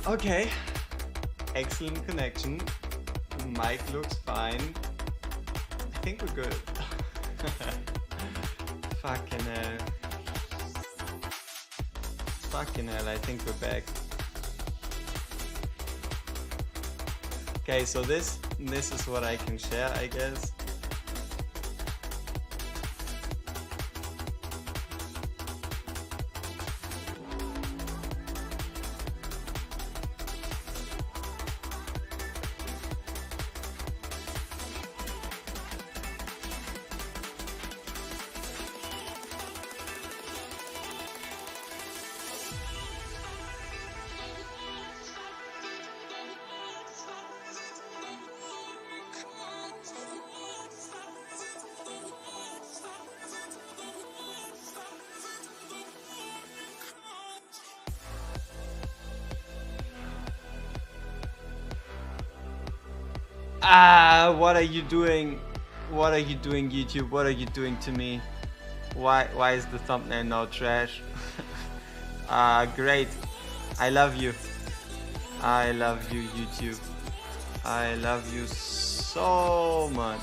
Okay. Excellent connection. Mic looks fine. I think we're good. Fucking hell. Fucking hell, I think we're back. Okay, so this is what I can share, I guess. What are you doing? What are you doing, YouTube? What are you doing to me? Why is the thumbnail now trash? Great. I love you. I love you, YouTube. I love you so much.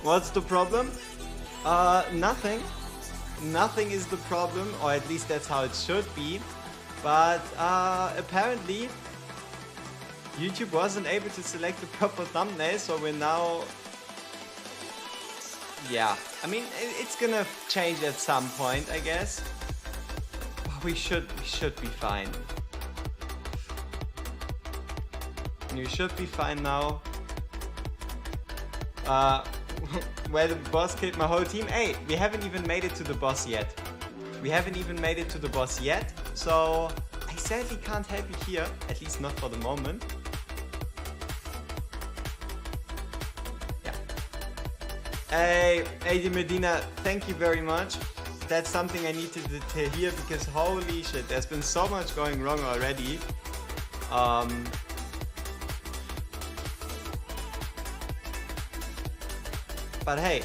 What's the problem? Nothing. Nothing is the problem, or at least that's how it should be. But apparently YouTube wasn't able to select the proper thumbnail, so we're now... Yeah, I mean, it's gonna change at some point, I guess. We should be fine. You should be fine now. Where the boss killed my whole team. Hey, we haven't even made it to the boss yet. We haven't even made it to the boss yet, so I sadly can't help you here, at least not for the moment. Yeah. Hey, AD Medina, thank you very much. That's something I needed to hear, because holy shit, there's been so much going wrong already. But hey,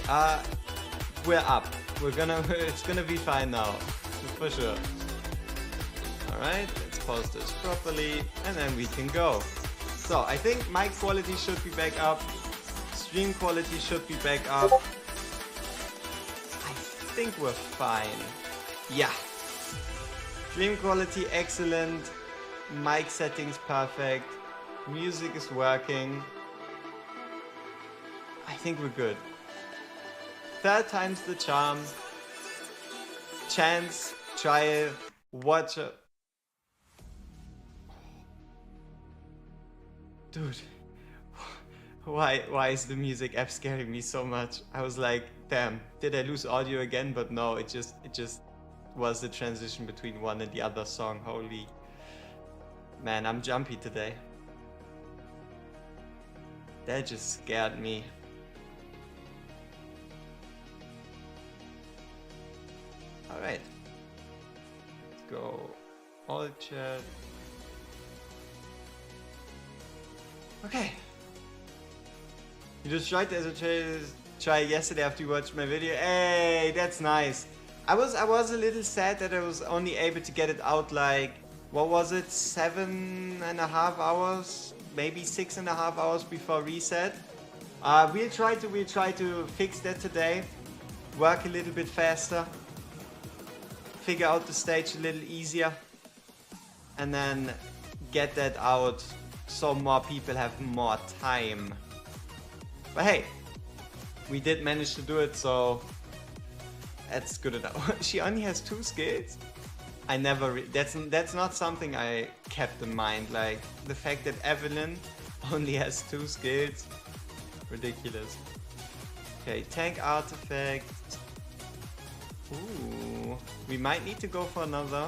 we're up. It's gonna be fine now, for sure. Alright, let's post this properly, and then we can go. So, I think mic quality should be back up. Stream quality should be back up. I think we're fine. Yeah. Stream quality excellent. Mic settings perfect. Music is working. I think we're good. Third time's the charm. Chance, trial, watch. Dude, why is the music app scaring me so much? I was like, damn, did I lose audio again? But no, it just was the transition between one and the other song. Holy man, I'm jumpy today. That just scared me. Alright, let's go all chat. Okay. You just tried as a try yesterday after you watched my video. Hey, that's nice. I was a little sad that I was only able to get it out like, what was it, 7.5 hours, maybe 6.5 hours before reset. We'll try to fix that today. Work a little bit faster. Figure out the stage a little easier, and then get that out so more people have more time. But hey, we did manage to do it, so that's good enough. She only has 2 skills. I never that's not something I kept in mind, like the fact that Evelyn only has 2 skills. Ridiculous. Okay, tank artifact. Ooh, we might need to go for another.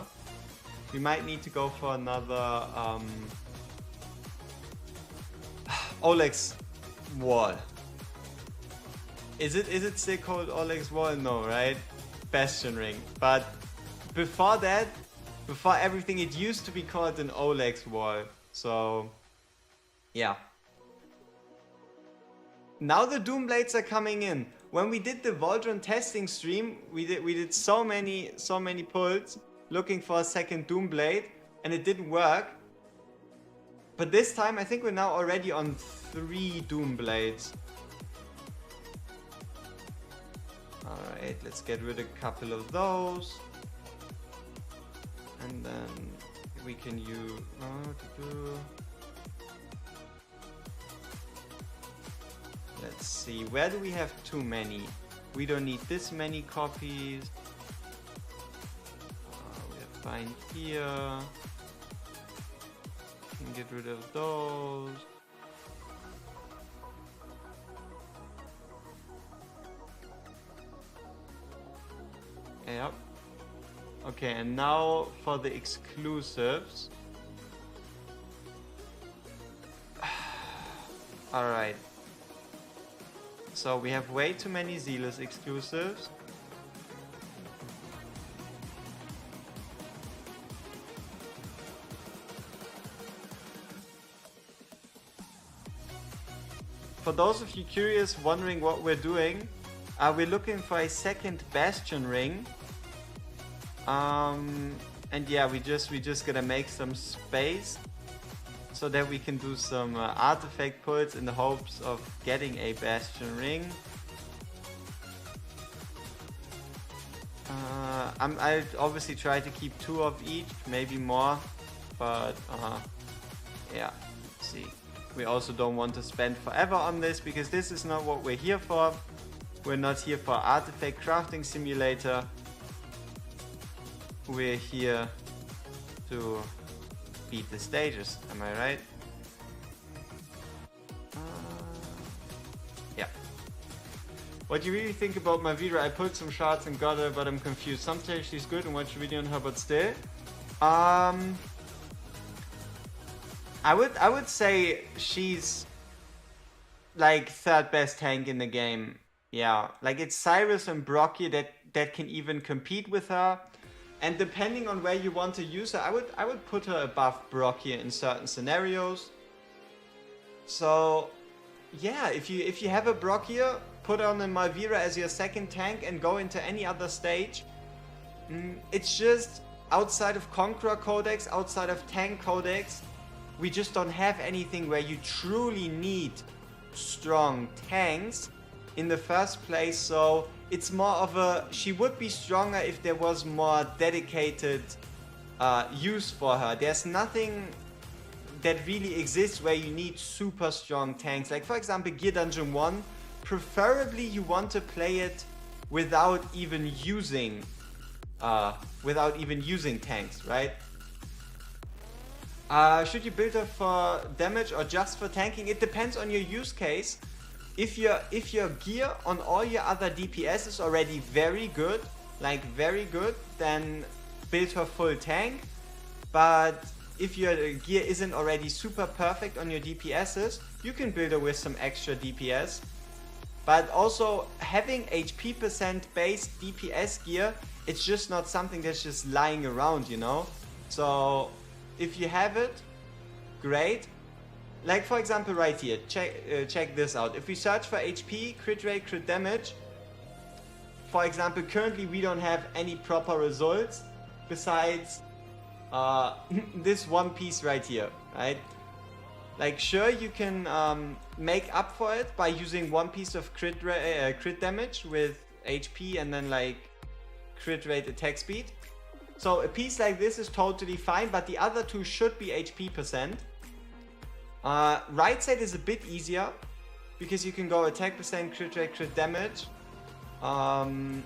Oleg's wall. Is it still called Oleg's wall? No, right? Bastion ring. But before that, before everything, it used to be called an Oleg's wall. So yeah. Now the Doom Blades are coming in. when we did the Voltron testing stream, we did so many pulls looking for a second Doom Blade, and it didn't work. But this time, I think we're now already on 3 Doom Blades. Alright, let's get rid of a couple of those. And then we can use... Let's see, where do we have too many? We don't need this many copies. We're fine here. Can get rid of those. Yep. Okay, and now for the exclusives. Alright. So we have way too many Zealous exclusives. For those of you curious, wondering what we're doing, we're looking for a second Bastion ring. And yeah, we just gotta make some space so that we can do some artifact pulls in the hopes of getting a Bastion ring. I'll obviously try to keep 2 of each, maybe more, but yeah, let's see. We also don't want to spend forever on this, because this is not what we're here for. We're not here for artifact crafting simulator. We're here to beat the stages, am I right? Yeah. What do you really think about my video? I pulled some shots and got her, but I'm confused. Sometimes she's good and watch a video on her, but still. I would say she's like 3rd best tank in the game. Yeah, like it's Cyrus and Brocky that can even compete with her. And depending on where you want to use her, I would put her above Brocky in certain scenarios. So yeah, if you have a Brock here, put on a Malvira as your 2nd tank and go into any other stage. It's just outside of Conqueror Codex, outside of Tank Codex, we just don't have anything where you truly need strong tanks in the first place. So it's more of a, she would be stronger if there was more dedicated use for her. There's nothing that really exists where you need super strong tanks. Like for example, Gear Dungeon 1, preferably you want to play it without even using tanks, right? Should you build her for damage or just for tanking? It depends on your use case. If your gear on all your other DPS is already very good, like very good, then build her full tank. But if your gear isn't already super perfect on your DPSs, you can build her with some extra DPS. But also having HP percent based DPS gear, it's just not something that's just lying around, you know? So if you have it, great. Like for example right here, check this out. If we search for HP, crit rate, crit damage, for example, currently we don't have any proper results besides this one piece right here, right? Like sure, you can make up for it by using one piece of crit damage with HP and then like crit rate, attack speed. So a piece like this is totally fine, but the other two should be HP percent. Right side is a bit easier because you can go attack percent, crit rate, crit damage, and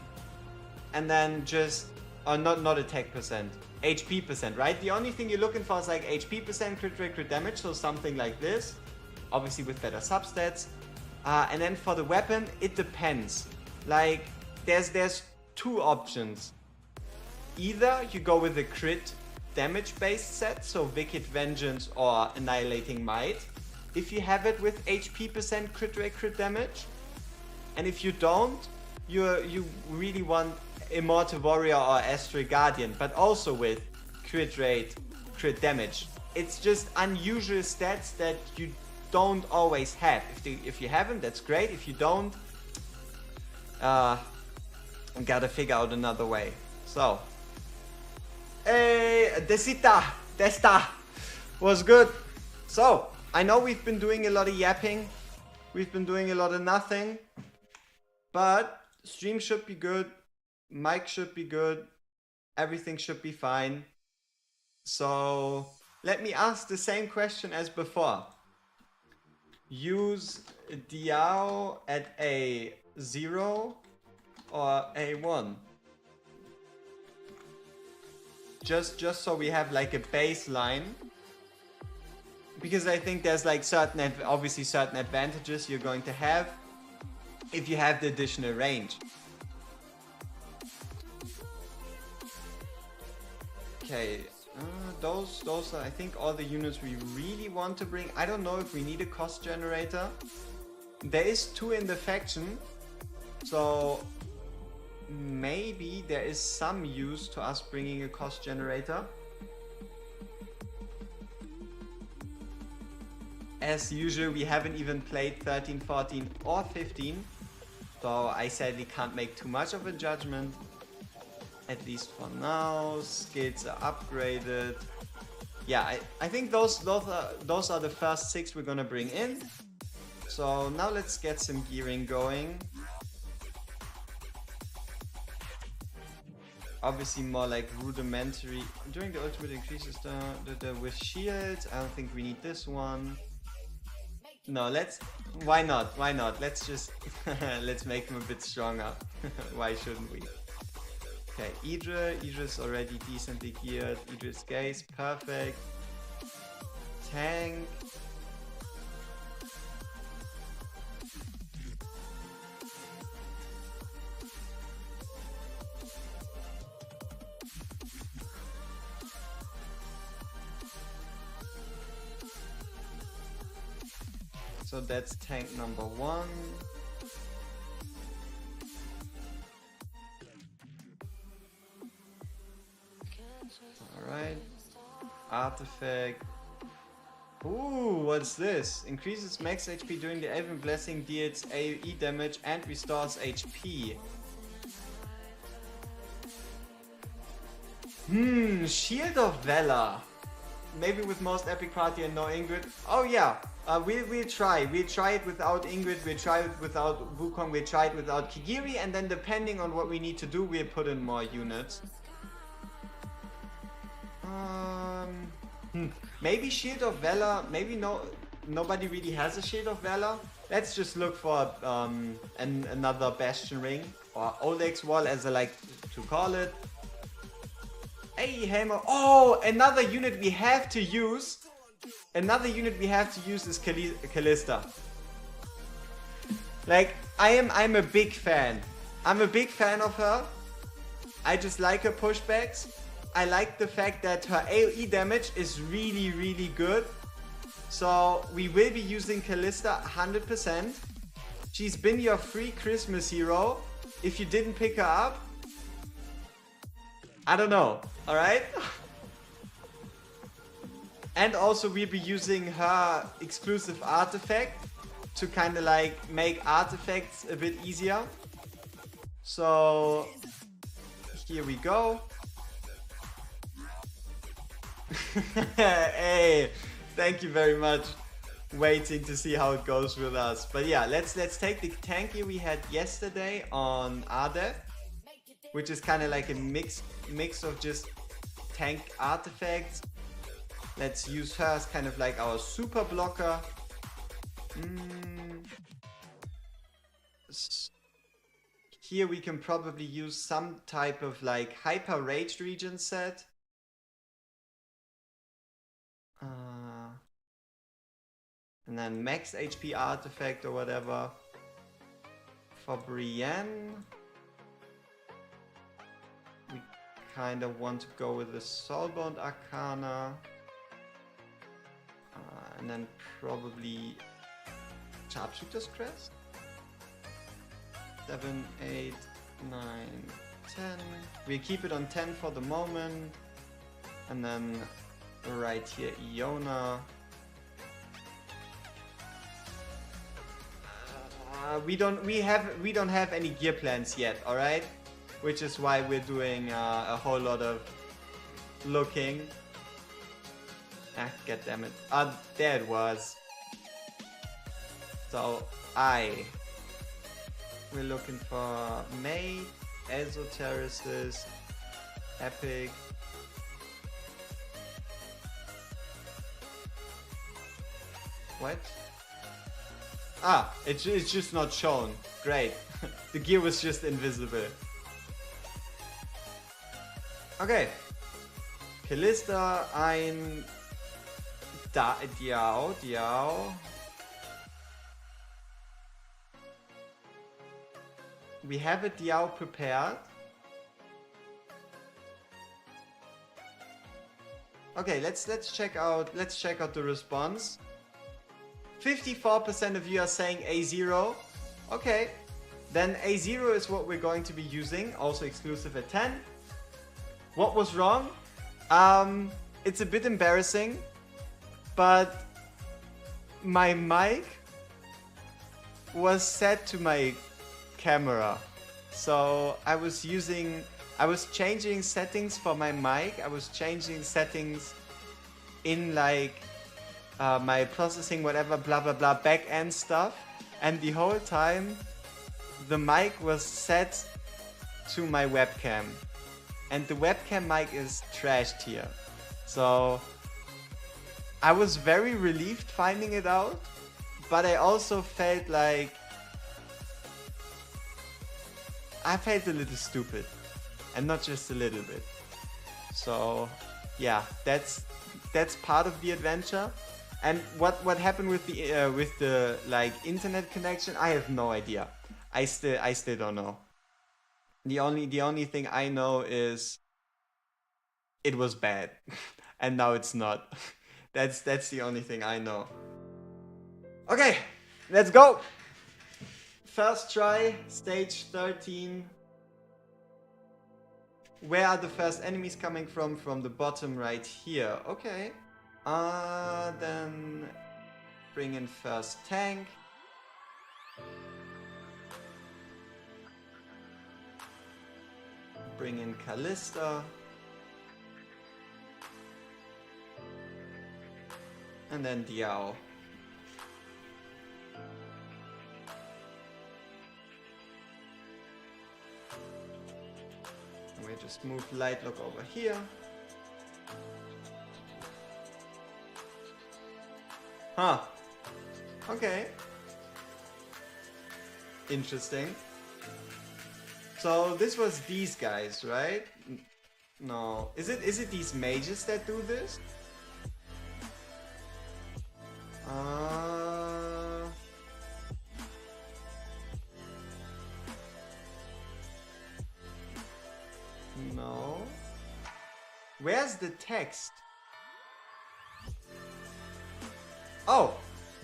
then just not attack percent, HP percent, right? The only thing you're looking for is like HP percent, crit rate, crit damage, so something like this, obviously with better substats. And then for the weapon, it depends. Like there's 2 options. Either you go with a crit damage based set, so Wicked Vengeance or Annihilating Might, if you have it with HP percent, crit rate, crit damage. And if you don't, you really want Immortal Warrior or Astral Guardian, but also with crit rate, crit damage. It's just unusual stats that you don't always have. If you have them, that's great. If you don't, Gotta figure out another way. So, hey, Desta was good. So, I know we've been doing a lot of yapping. We've been doing a lot of nothing. But stream should be good. Mic should be good. Everything should be fine. So, let me ask the same question as before. Use Diao at a 0 or a 1? Just so we have like a baseline. Because I think there's like obviously certain advantages you're going to have if you have the additional range. Okay, those are I think all the units we really want to bring. I don't know if we need a cost generator. There is 2 in the faction, so maybe there is some use to us bringing a cost generator. As usual, we haven't even played 13, 14 or 15, so I sadly can't make too much of a judgment. At least for now, skills are upgraded. Yeah, I think those are the first 6 we're gonna bring in. So now let's get some gearing going. Obviously more like rudimentary. During the ultimate increases with shields. I don't think we need this one. No, why not? Let's just, let's make them a bit stronger. Why shouldn't we? Okay, Idra's already decently geared. Idra's Gaze, perfect. Tank. So that's tank number 1. Alright. Artifact. Ooh, what's this? Increases max HP during the Elven Blessing, deals AoE damage and restores HP. Shield of Valor. Maybe with most epic party and no Ingrid. Oh yeah, we'll try. We'll try it without Ingrid, we'll try it without Wukong, we'll try it without Kigiri, and then depending on what we need to do, we'll put in more units. Maybe Shield of Valor, maybe nobody really has a Shield of Valor. Let's just look for another Bastion Ring, or Oleg's Wall as I like to call it. Hey, Hammer. Oh, another unit we have to use. Another unit we have to use is Callista. Like, I'm a big fan. I'm a big fan of her. I just like her pushbacks. I like the fact that her AoE damage is really, really good. So, we will be using Callista 100%. She's been your free Christmas hero. If you didn't pick her up, I don't know, alright? And also we'll be using her exclusive artifact to kind of like make artifacts a bit easier. So, here we go. Hey, thank you very much. Waiting to see how it goes with us. But yeah, let's take the tank here we had yesterday on Ardef, which is kind of like a mix of just tank artifacts. Let's use her as kind of like our super blocker. Here we can probably use some type of like hyper rage region set. And then max HP artifact or whatever. For Brienne, we kind of want to go with the Soulbound Arcana. And then probably Sharpshooter's Crest. 7, 8, 9, 10. We'll keep it on 10 for the moment. And then right here, Iona. we don't have any gear plans yet, all right? Which is why we're doing a whole lot of looking. Ah, god damn it. There it was. So we're looking for Mate, Esotericist, Epic. What? Ah, it's just not shown. Great. The gear was just invisible. Okay. Callista, ein Diao. We have a Diao prepared. Okay, let's check out the response. 54% of you are saying A0. Okay, then A0 is what we're going to be using, also exclusive at 10. What was wrong? It's a bit embarrassing, but my mic was set to my camera. So I was changing settings for my mic. I was changing settings in like my processing, whatever, blah blah blah, back end stuff, and the whole time the mic was set to my webcam, and the webcam mic is trashed here. So I was very relieved finding it out, but I also felt like I felt a little stupid, and not just a little bit. So yeah, that's part of the adventure. And what happened with the like internet connection, I have no idea. I still don't know. The only thing I know is it was bad, and now it's not. That's the only thing I know. Okay, let's go. First try, stage 13. Where are the first enemies coming from? From the bottom right here. Okay. Then bring in first tank. Bring in Callista. And then Diao. And we just move Lightlock over here. Huh. Okay. Interesting. So this was these guys, right? No. Is it these mages that do this? No. Where's the text? Oh,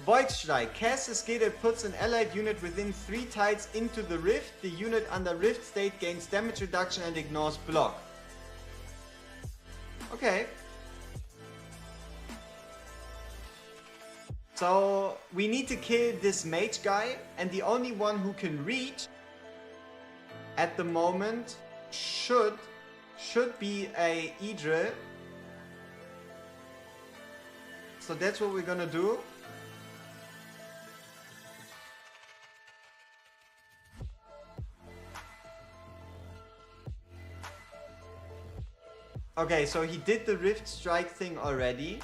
Void Strike. Cast a skill that puts an allied unit within 3 tiles into the rift. The unit under rift state gains damage reduction and ignores block. Okay. So we need to kill this mage guy, and the only one who can reach at the moment should be a Idril. So that's what we're gonna do. Okay, so he did the Rift Strike thing already.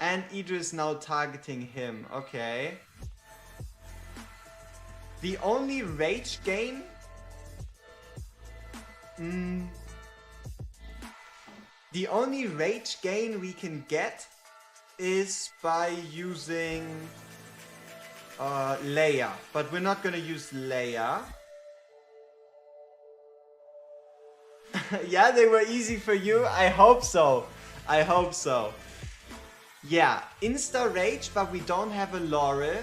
And Idris is now targeting him. Okay. The only rage gain... The only rage gain we can get is by using Leia, but we're not gonna use Leia. Yeah, they were easy for you. I hope so. I hope so. Yeah, insta rage, but we don't have a Laurel.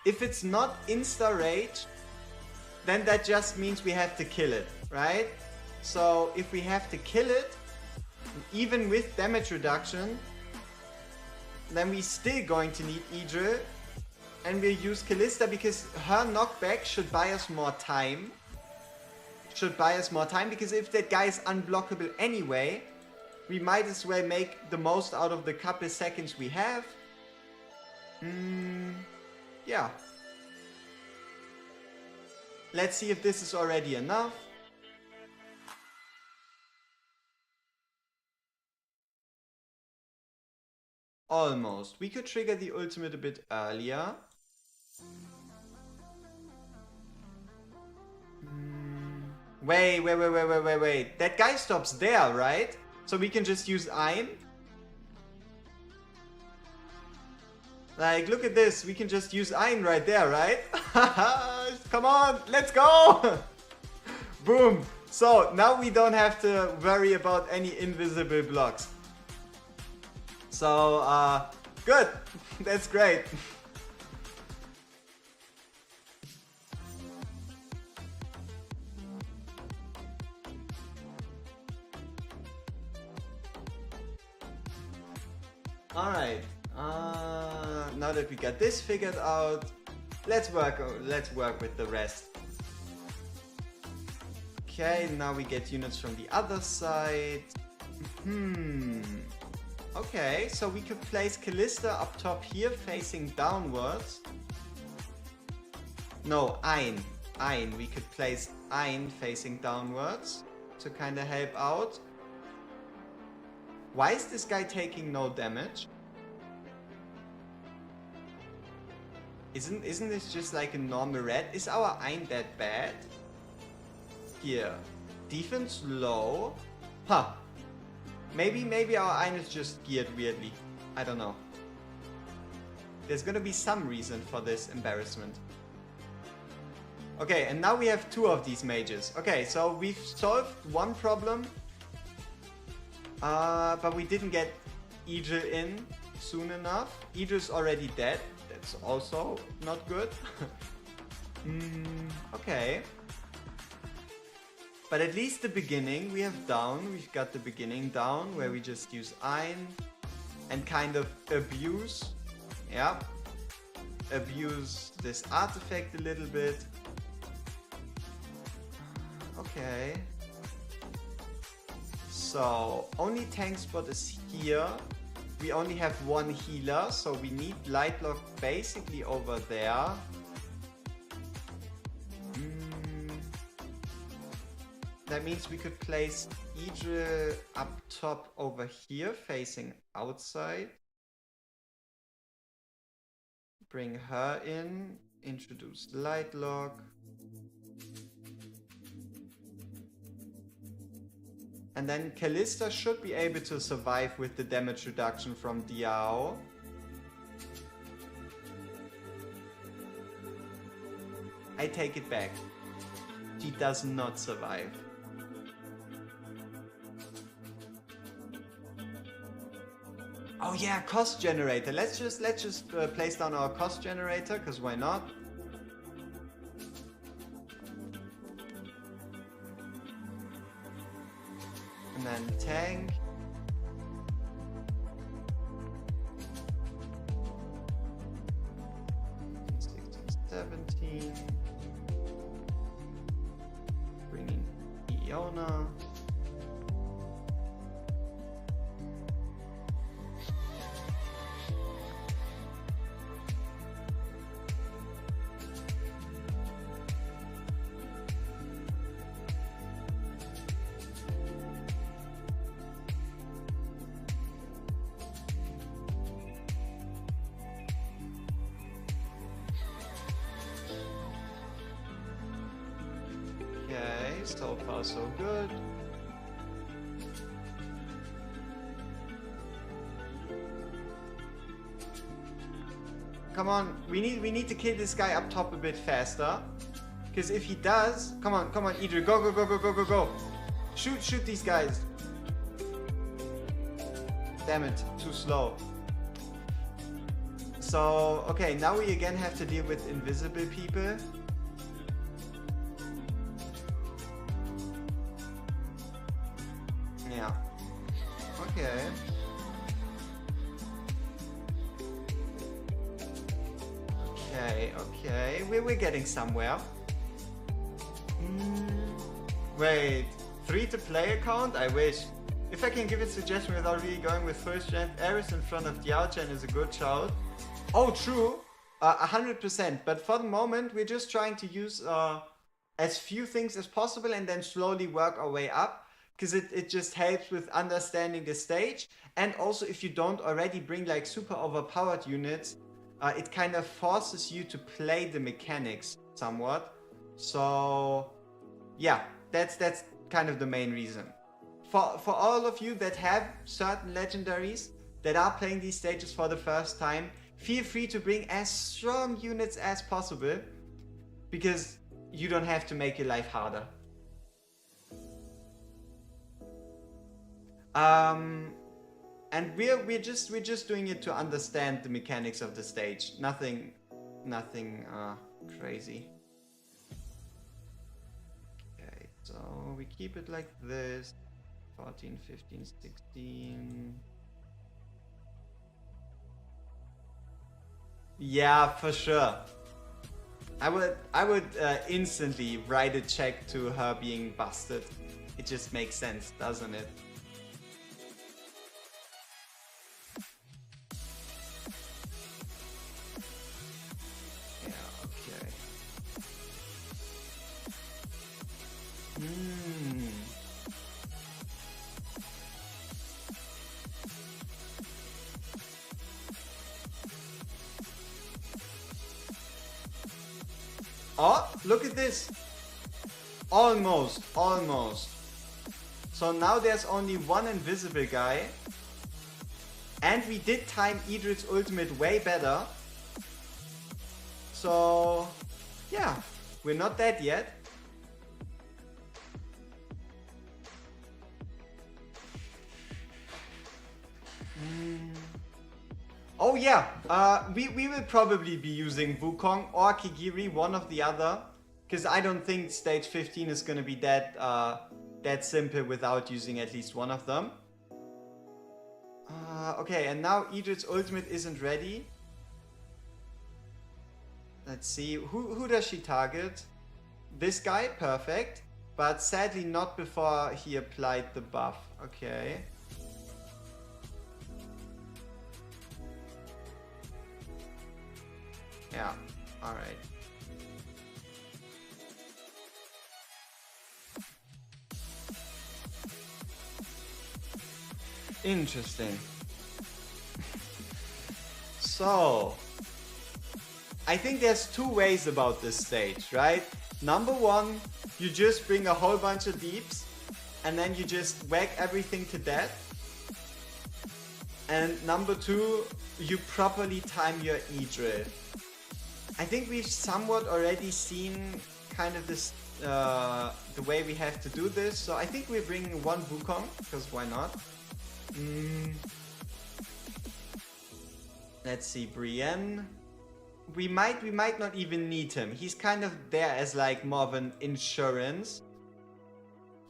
If it's not insta rage, then that just means we have to kill it, right? So if we have to kill it, even with damage reduction, then we're still going to need Idril, and we'll use Callista because her knockback should buy us more time. Because if that guy is unblockable anyway, we might as well make the most out of the couple seconds we have. Yeah. Let's see if this is already enough. Almost. We could trigger the ultimate a bit earlier. Wait. That guy stops there, right? So we can just use Ein? Like, look at this. We can just use Ein right there, right? Come on, let's go! Boom. So, now we don't have to worry about any invisible blocks. So, good. That's great. Alright. Now that we got this figured out, let's work with the rest. Okay, now we get units from the other side. Okay, so we could place Callista up top here facing downwards. No, Ein. We could place Ein facing downwards to kind of help out. Why is this guy taking no damage? Isn't this just like a normal red? Is our Ein that bad? Here. Defense low? Huh. Maybe our Ein is just geared weirdly. I don't know. There's gonna be some reason for this embarrassment. Okay, and now we have two of these mages. Okay, so we've solved one problem. But we didn't get Idril in soon enough. Idril's already dead. That's also not good. Okay. But at least the beginning we have down. We've got the beginning down where we just use Ein and kind of abuse. Yeah. Abuse this artifact a little bit. Okay. So, only tank spot is here. We only have one healer, so we need Lightlock basically over there. That means we could place Idril up top over here, facing outside. Bring her in, introduce Lightlock. And then Callista should be able to survive with the damage reduction from Diao. I take it back. She does not survive. Oh yeah, cost generator. Let's just place down our cost generator, because why not? And then tank. Bringing Iona. So far so good. Come on, we need to kill this guy up top a bit faster. Because if he does, come on, Idril, go. Shoot these guys. Damn it, too slow. So, okay, now we again have to deal with invisible people. Yeah. Okay. Okay. We're getting somewhere. Wait. 3 to play account? I wish. If I can give a suggestion without really going with first gen, Eris in front of Dialchen is a good shout. Oh, true. 100%. But for the moment, we're just trying to use as few things as possible and then slowly work our way up. Because it just helps with understanding the stage. And also, if you don't already bring like super overpowered units, it kind of forces you to play the mechanics somewhat. So, yeah, that's kind of the main reason. For all of you that have certain legendaries that are playing these stages for the first time, feel free to bring as strong units as possible, because you don't have to make your life harder. And we're just doing it to understand the mechanics of the stage. Nothing crazy. Okay, so we keep it like this. 14, 15, 16. Yeah, for sure. I would instantly write a check to her being busted. It just makes sense, doesn't it? Yeah, okay. Oh, look at this. Almost. So now there's only one invisible guy. And we did time Idrit's ultimate way better. So, yeah, we're not dead yet. Oh yeah, we will probably be using Wukong or Kigiri, one of the other. Because I don't think stage 15 is going to be that simple without using at least one of them. Okay, and now Idrit's ultimate isn't ready. Let's see, who does she target? This guy, perfect. But sadly not before he applied the buff. Okay. Yeah, alright. Interesting. So, I think there's two ways about this stage, right? Number one, you just bring a whole bunch of deeps and then you just whack everything to death. And number two, you properly time your E-drill. I think we've somewhat already seen kind of this, the way we have to do this. So I think we're bringing one Wukong, because why not? Let's see, Brienne. We might not even need him. He's kind of there as like more of an insurance.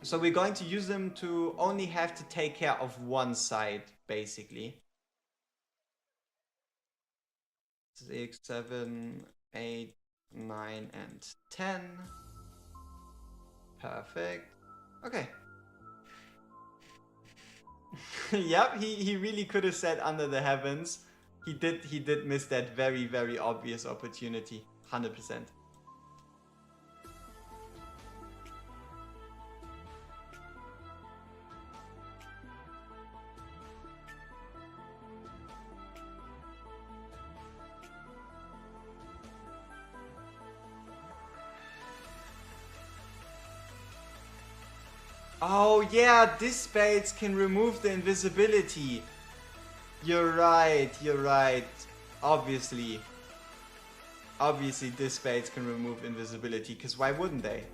So we're going to use him to only have to take care of one side, basically. 6, 7, 8, 9, and 10. Perfect. Okay. Yep, he really could have said under the heavens. He did miss that very, very obvious opportunity. 100%. Oh yeah, dispels can remove the invisibility. You're right. Obviously dispels can remove invisibility, because why wouldn't they?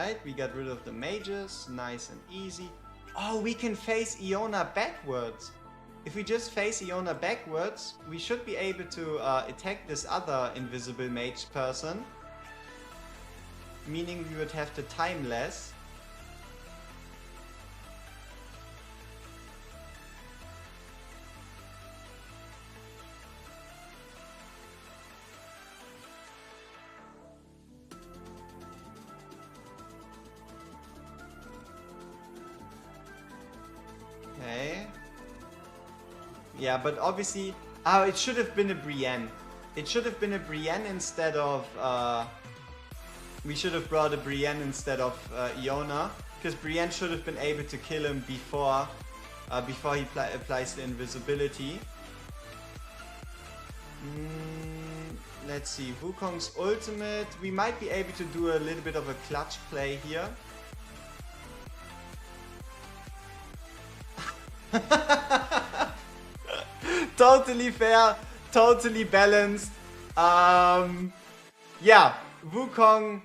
Alright, we got rid of the mages. Nice and easy. Oh, we can face Iona backwards. If we just face Iona backwards, we should be able to attack this other invisible mage person. Meaning we would have to time less. Okay. Yeah, but obviously... Oh, it should have been a Brienne. It should have been a Brienne instead of... we should have brought a Brienne instead of Iona. Because Brienne should have been able to kill him before he applies the invisibility. Let's see. Wukong's ultimate. We might be able to do a little bit of a clutch play here. Totally fair, totally balanced. Yeah, Wukong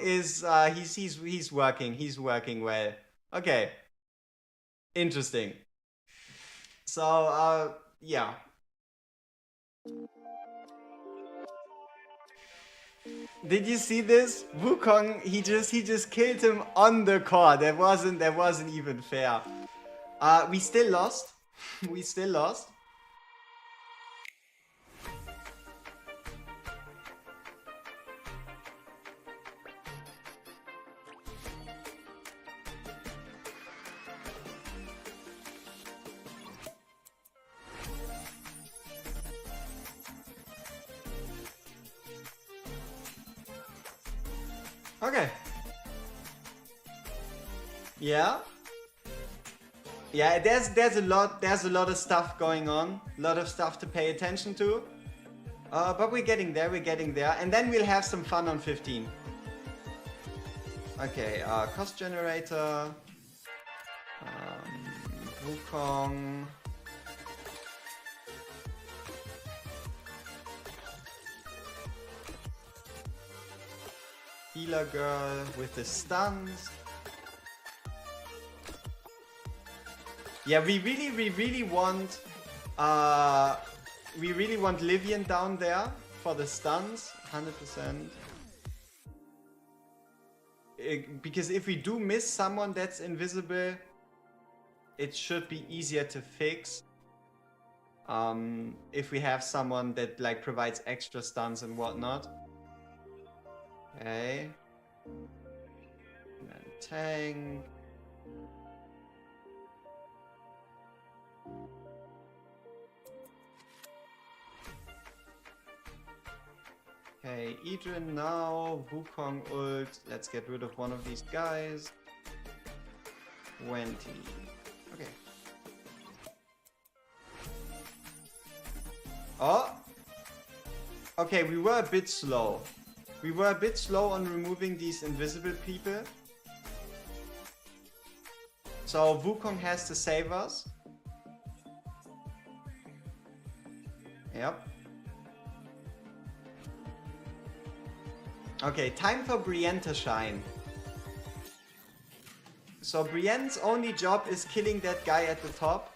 is he's working well. Okay, interesting. So yeah. Did you see this? Wukong, he just killed him on the core. That wasn't even fair. We still lost. We still lost. Okay. Yeah. Yeah, there's a lot of stuff going on, a lot of stuff to pay attention to. But we're getting there, and then we'll have some fun on 15. Okay, cost generator, Wukong. Healer girl with the stuns. Yeah, we really want Livian down there for the stuns, 100%. Because if we do miss someone that's invisible, it should be easier to fix. If we have someone that like provides extra stuns and whatnot. Okay. And then tank. Okay, Idrin now, Wukong ult. Let's get rid of one of these guys. 20. Okay. Oh! Okay, we were a bit slow. We were a bit slow on removing these invisible people. So Wukong has to save us. Yep. Okay, time for Brienne to shine. So Brienne's only job is killing that guy at the top.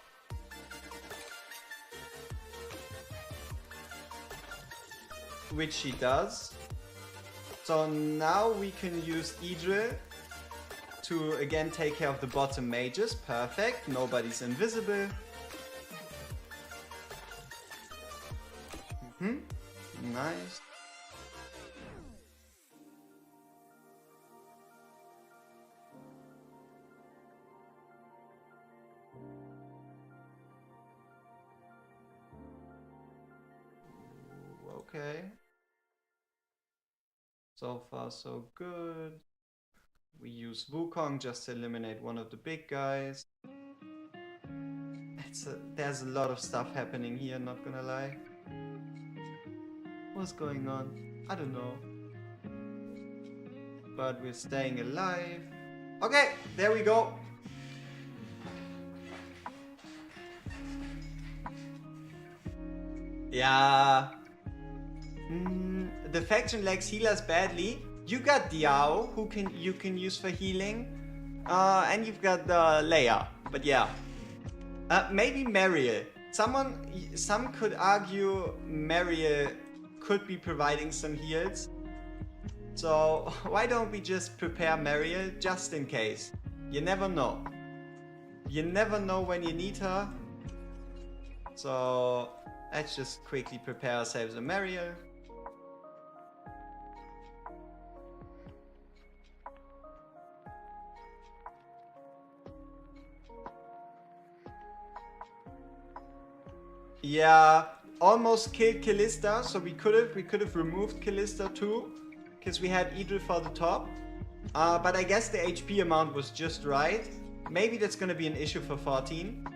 Which she does. So now we can use Idril to again take care of the bottom mages. Perfect. Nobody's invisible. Nice. Okay. So far so good. We use Wukong just to eliminate one of the big guys. There's a lot of stuff happening here, not gonna lie. What's going on? I don't know. But we're staying alive. Okay, there we go. Yeah. The faction lacks healers badly. You got Diao, who you can use for healing, and you've got Leia. But yeah, maybe Mariel. Some could argue Mariel could be providing some heals. So why don't we just prepare Mariel just in case? You never know. You never know when you need her. So let's just quickly prepare ourselves a Mariel. Yeah, almost killed Callista, so we could have removed Callista too, because we had Idril for the top. But I guess the HP amount was just right. Maybe that's gonna be an issue for 14.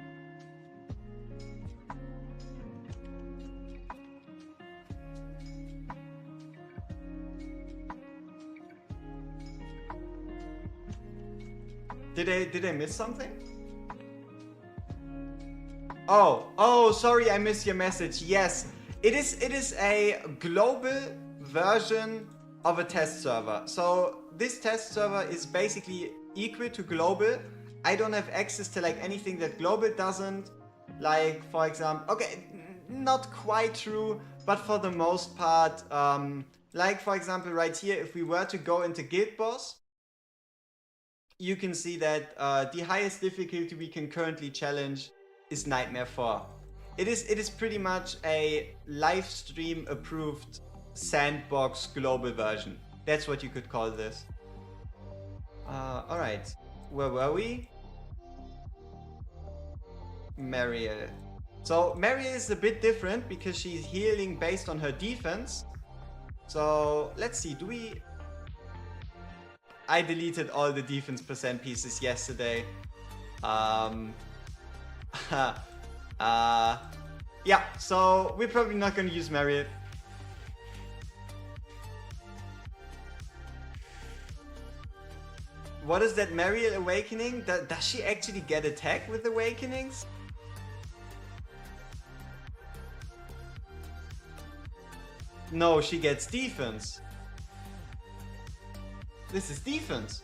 Did I miss something? Oh, sorry, I missed your message. Yes, it is a global version of a test server. So this test server is basically equal to global. I don't have access to like anything that global doesn't. Like, for example, okay, not quite true, but for the most part, like for example right here, if we were to go into Guild Boss, you can see that the highest difficulty we can currently challenge is Nightmare 4. It is pretty much a live stream approved sandbox global version. That's what you could call this. Alright, where were we? Mariel. So Mariel is a bit different because she's healing based on her defense. So let's see, I deleted all the defense percent pieces yesterday. Yeah, so we're probably not gonna use Mariel. What is that Mariel Awakening? Does she actually get attack with Awakenings? No, she gets defense. This is defense.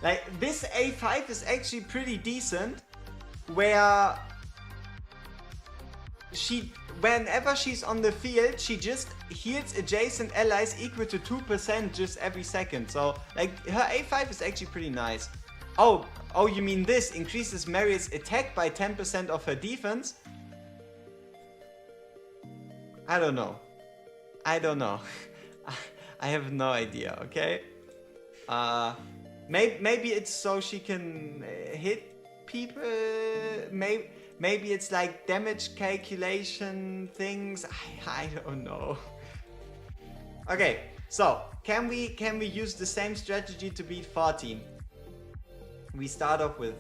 Like, this A5 is actually pretty decent, where whenever she's on the field, she just heals adjacent allies equal to 2% just every second. So, like, her A5 is actually pretty nice. Oh, you mean this increases Mariel's attack by 10% of her defense? I don't know. I have no idea, okay? Maybe it's so she can hit people. Maybe it's like damage calculation things. I don't know. Okay, so can we use the same strategy to beat 14? We start off with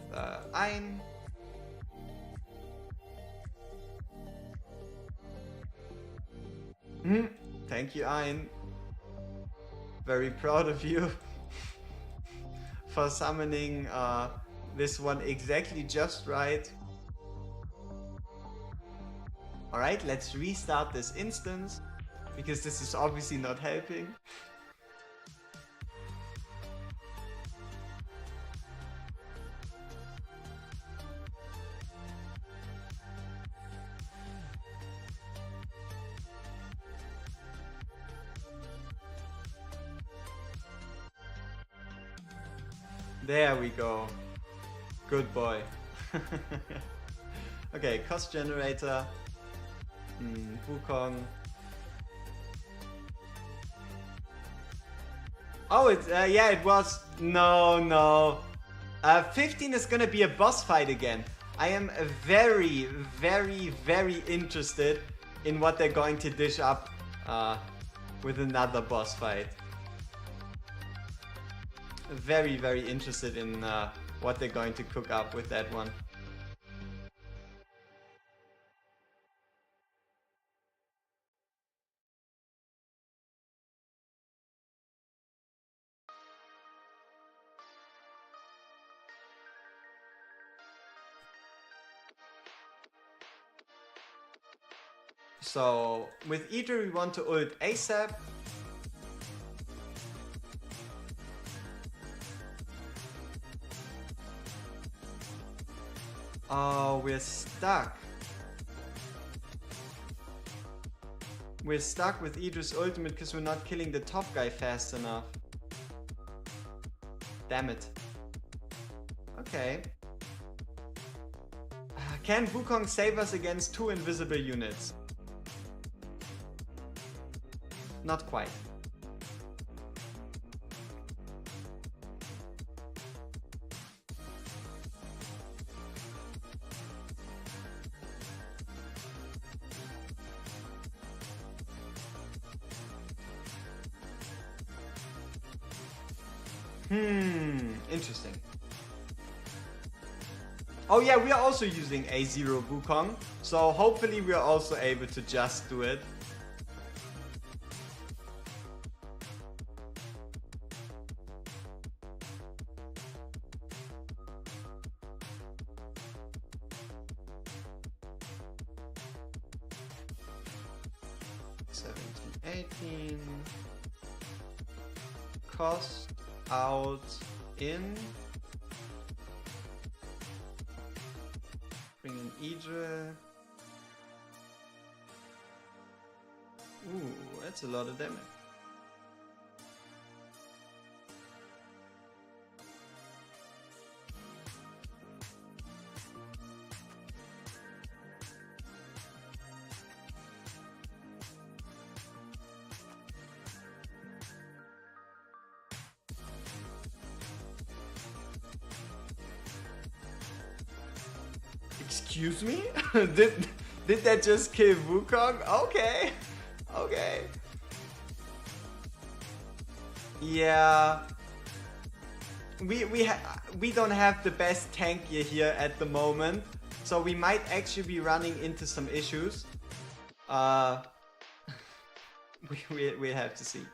Ein. Thank you, Ein. Very proud of you for summoning this one exactly just right. Alright, let's restart this instance, because this is obviously not helping. There we go. Good boy. Okay, cost generator. Wukong. Oh, yeah, it was. No. 15 is gonna be a boss fight again. I am very, very, very interested in what they're going to dish up with another boss fight. Very, very interested in what they're going to cook up with that one. So with Idra we want to ult ASAP. Oh, we're stuck. We're stuck with Idra's ultimate because we're not killing the top guy fast enough. Damn it. Okay. Can Wukong save us against 2 invisible units? Not quite. Interesting. Oh yeah, we are also using A0 Wukong, so hopefully we are also able to just do it. Cost out in. Bring in Idra. Ooh, that's a lot of damage. Excuse me? did that just kill Wukong? Okay. Okay. Yeah. We don't have the best tank gear here at the moment, so we might actually be running into some issues. We have to see.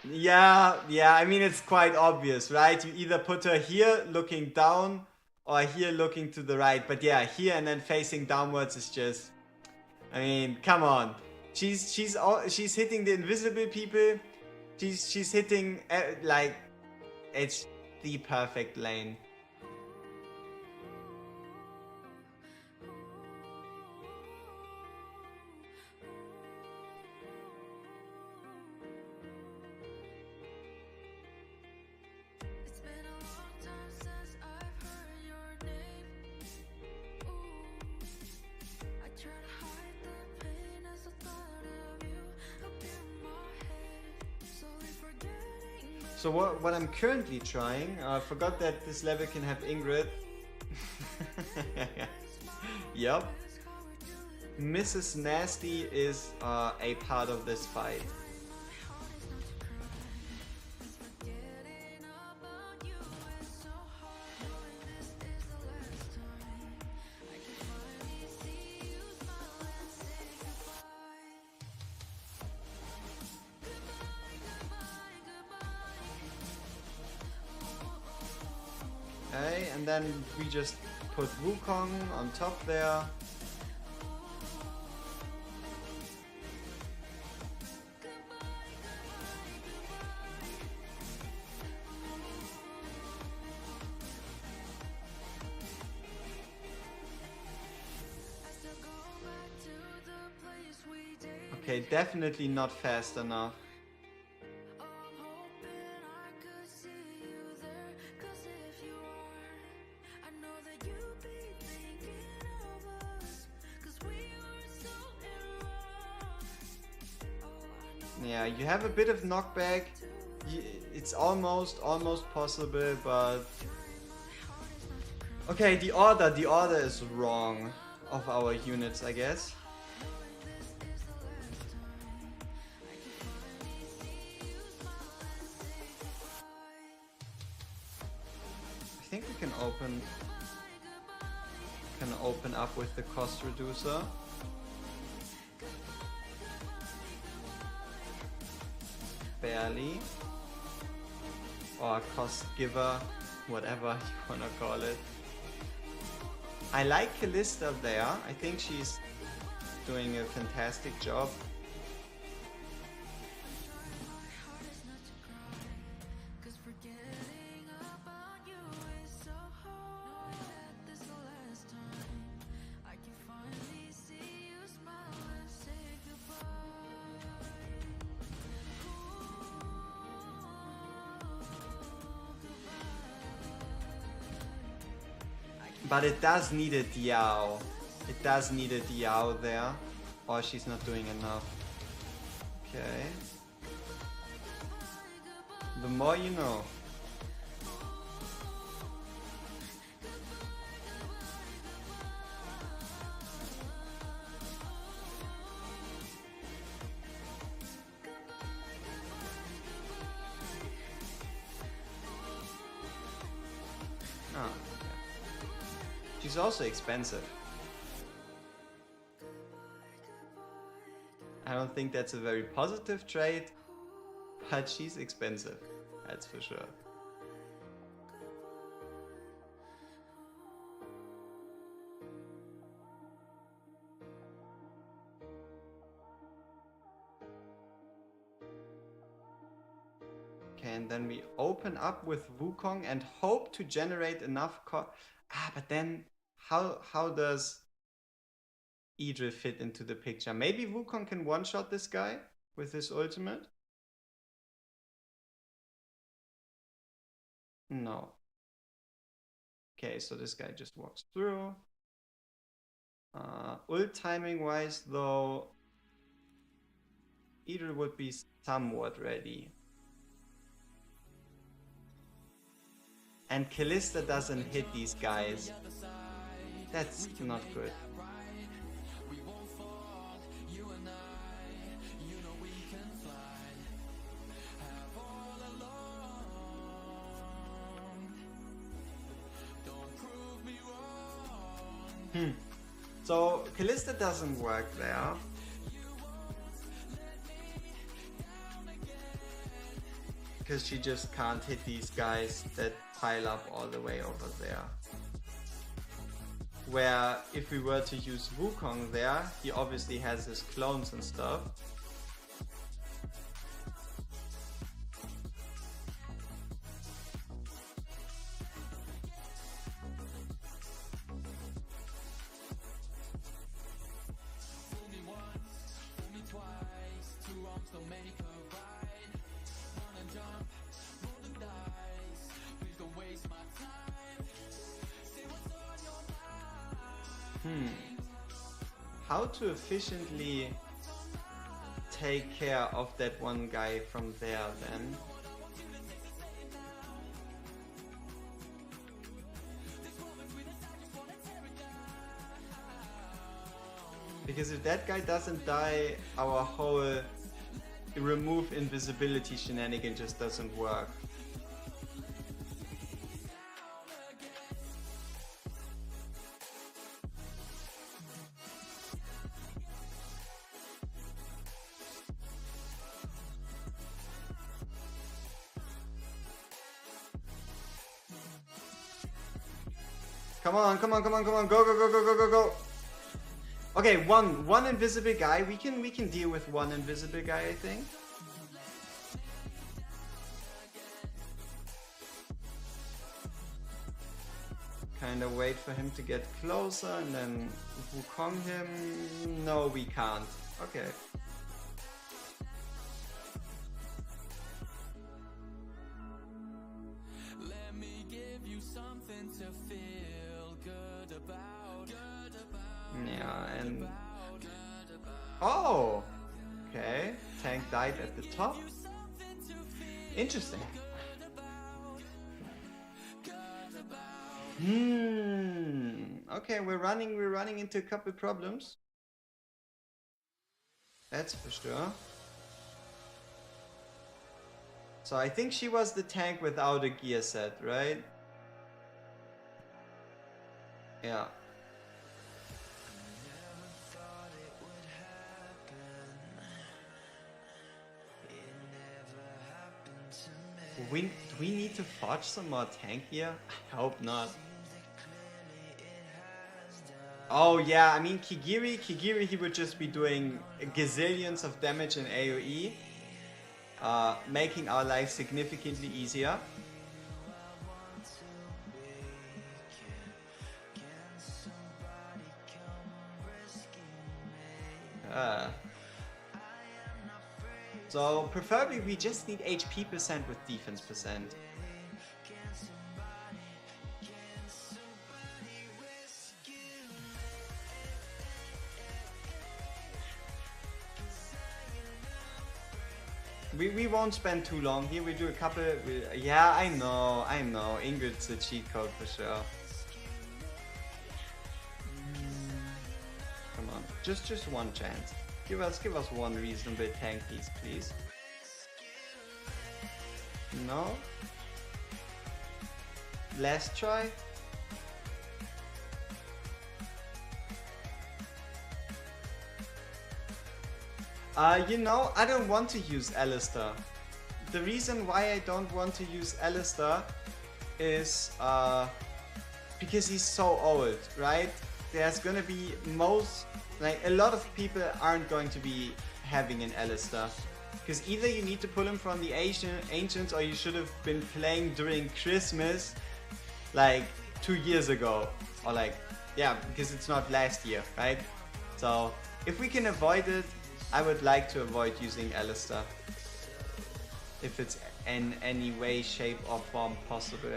Yeah, I mean, it's quite obvious, right? You either put her here looking down or here looking to the right. But yeah, here and then facing downwards is just, I mean, come on. She's hitting the invisible people. She's hitting, like, it's the perfect lane. So what I'm currently trying, I forgot that this level can have Ingrid. Yup. Mrs. Nasty is a part of this fight. Okay, and then we just put Wukong on top there. Okay, definitely not fast enough. Yeah, you have a bit of knockback. It's almost possible, but okay, the order is wrong of our units, I guess. I think we can open up with the cost reducer. Barely. Or cost giver. whatever you wanna call it. I like Callista there. I think she's doing a fantastic job. But it does need a Diao. It does need a Diao there. Or she's not doing enough. Okay. The more you know. Oh, okay. She's also expensive. I don't think that's a very positive trait, but she's expensive, that's for sure. Okay, and then we open up with Wukong and hope to generate enough but then how does Idril fit into the picture? Maybe Wukong can one-shot this guy with his ultimate? No. Okay, so this guy just walks through. Ult timing wise though, Idril would be somewhat ready. And Callista doesn't hit these guys. That's not good. So Callista doesn't work there. Because she just can't hit these guys that pile up all the way over there. Where if we were to use Wukong there, he obviously has his clones and stuff. How to efficiently take care of that one guy from there then? Because if that guy doesn't die, our whole remove invisibility shenanigan just doesn't work. Come on, come on, come on, come on, go, go, go, go, go, go, go. Okay, one invisible guy. We can deal with one invisible guy, I think. Kind of wait for him to get closer and then Wukong him. No, we can't. Okay. Let me give you something to feel good about. Yeah, and oh, okay. Tank died at the top. Interesting. Okay, we're running into a couple problems. That's for sure. So I think she was the tank without a gear set, right? Yeah. Do we need to forge some more tank here? I hope not. Oh yeah, I mean Kigiri, he would just be doing gazillions of damage in AoE, making our life significantly easier. So preferably we just need HP percent with defense percent. We won't spend too long here. We do a couple. Yeah, I know. Ingrid's a cheat code for sure. Come on, just one chance. Give us one reasonable tank piece, please. No. Last try. You know, I don't want to use Alistair. The reason why I don't want to use Alistair is because he's so old, right? There's gonna be a lot of people aren't going to be having an Alistair. Because either you need to pull him from the Ancients or you should have been playing during Christmas like 2 years ago. Or because it's not last year, right? So if we can avoid it, I would like to avoid using Alistair. If it's in any way, shape or form possible.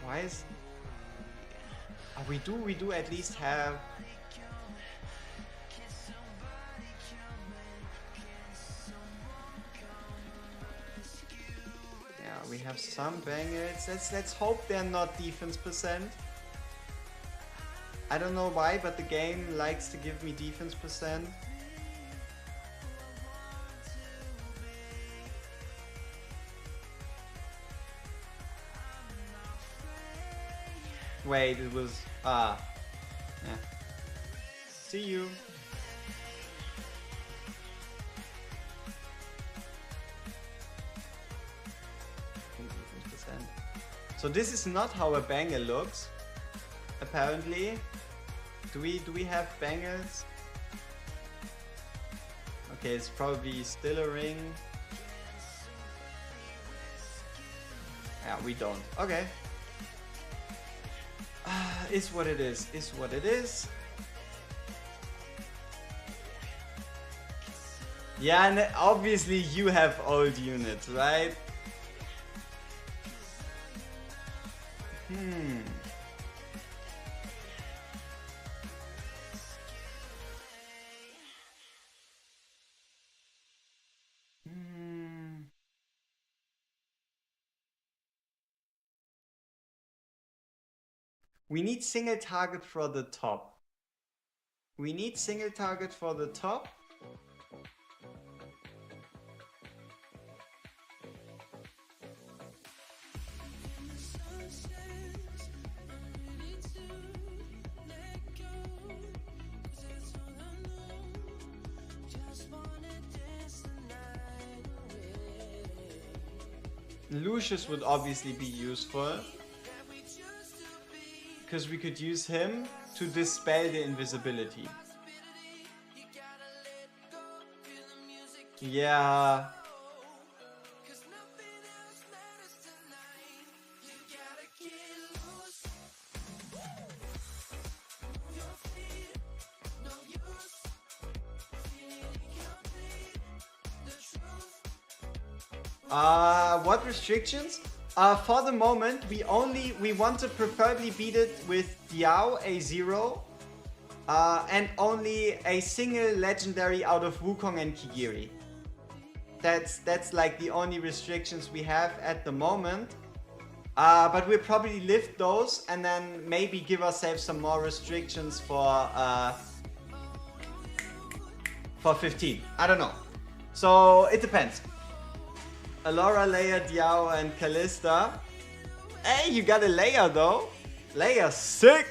Why is... we do at least have... Yeah, we have some bangers. Let's hope they're not defense percent. I don't know why, but the game likes to give me defense percent. Wait, it was... yeah. See you. So this is not how a banger looks, apparently. Do we have bangers? Okay, it's probably still a ring. Yeah, we don't. Okay. Is what it is. Is what it is. Yeah, and obviously you have old units, right? We need single target for the top. We need single target for the top. Lucius would obviously be useful, because we could use him to dispel the invisibility. Yeah. What restrictions? For the moment, we want to preferably beat it with Diao A0 and only a single legendary out of Wukong and Kigiri. That's like the only restrictions we have at the moment. But we'll probably lift those and then maybe give ourselves some more restrictions for 15. I don't know. So it depends. Alora, Leia, Diao, and Callista. Hey, you got a Leia though. Leia, sick.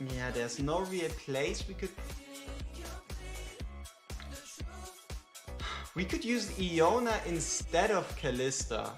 Yeah, there's no real place we could... We could use Iona instead of Callista.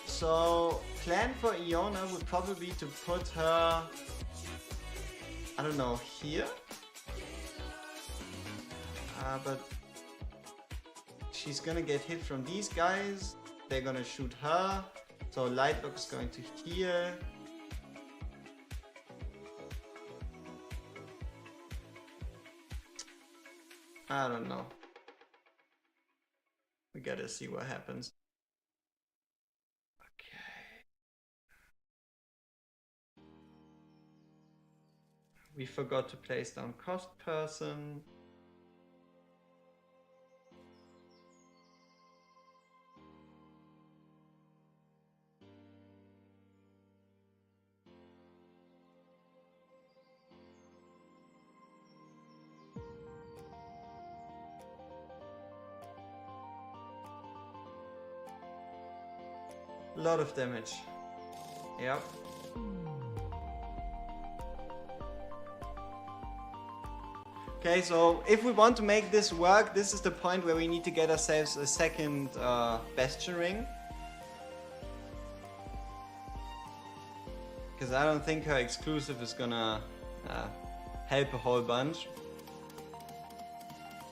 So, plan for Iona would probably be to put her, I don't know, here? But she's gonna get hit from these guys, they're gonna shoot her, so Lightlock is going to here. I don't know. We gotta see what happens. Okay. We forgot to place down cost person. A lot of damage. Yep. Okay, so if we want to make this work, this is the point where we need to get ourselves a second Bastion ring. Because I don't think her exclusive is gonna help a whole bunch.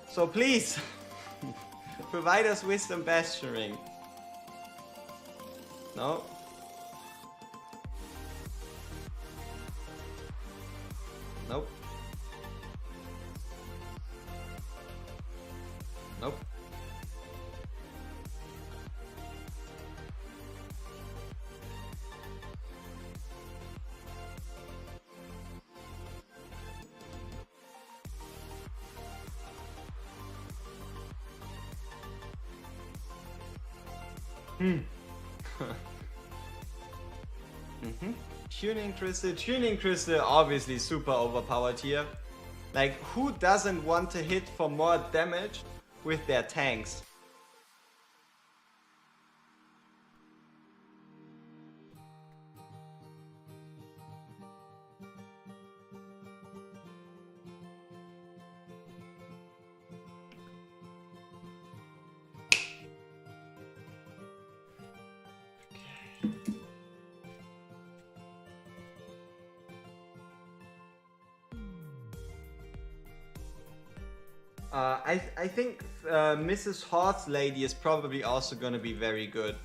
So please, provide us Wisdom Bastion ring. No. Nope. Nope. Tuning Crystal obviously super overpowered here. Like, who doesn't want to hit for more damage with their tanks? I think Mrs. Horse Lady is probably also gonna be very good.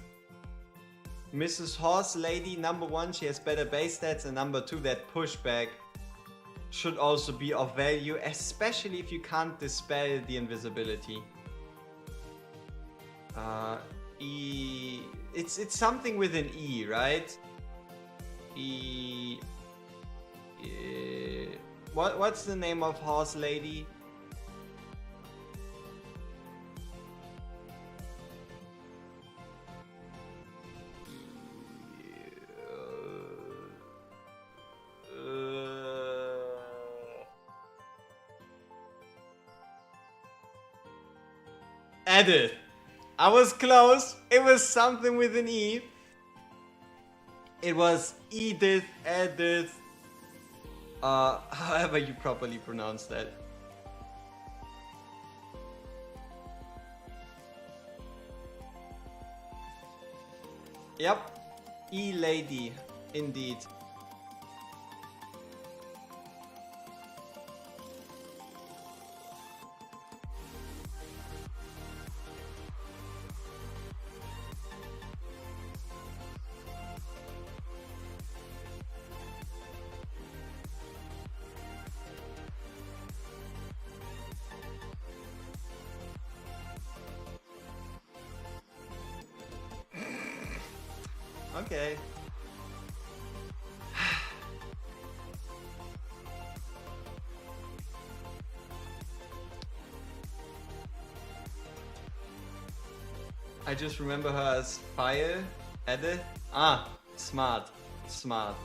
Mrs. Horse Lady, number one, she has better base stats, and number two, that pushback should also be of value, especially if you can't dispel the invisibility. E, it's something with an E, right? E, what's the name of Horse Lady? Edith. I was close. It was something with an E. It was Edith, Edith. However you properly pronounce that. Yep. E-Lady. Indeed. Okay. I just remember her as Fire. Edit. Ah, smart. Smart.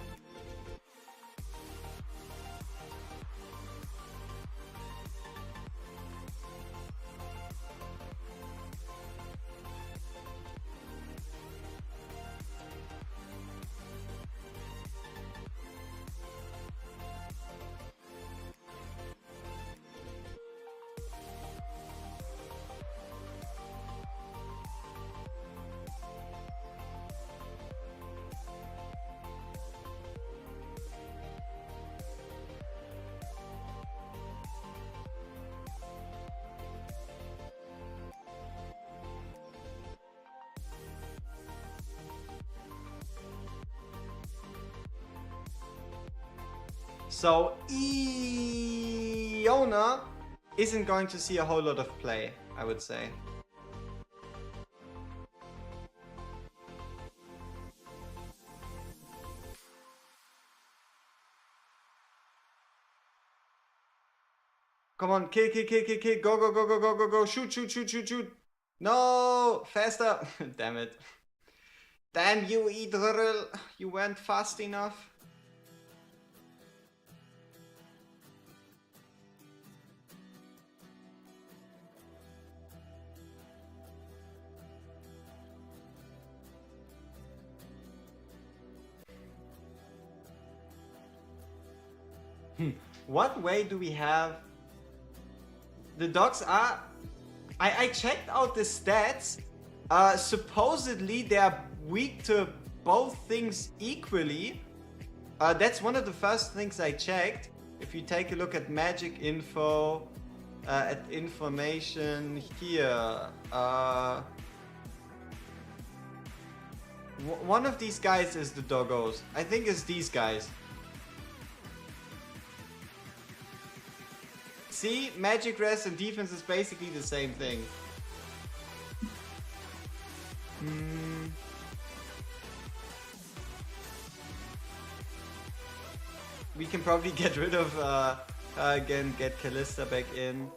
So Iona isn't going to see a whole lot of play, I would say. Come on, kill, kill, kill, kill, kill, go, go, go, go, go, go, go, shoot, shoot, shoot, shoot, shoot. No, faster. Damn it. Damn you, Idril. You weren't fast enough. What way do we have? The dogs are... I checked out the stats. Supposedly they're weak to both things equally. That's one of the first things I checked. If you take a look at magic info, at information here, one of these guys is the doggos. I think it's these guys. See, magic rest and defense is basically the same thing. We can probably get rid of again, get Callista back in.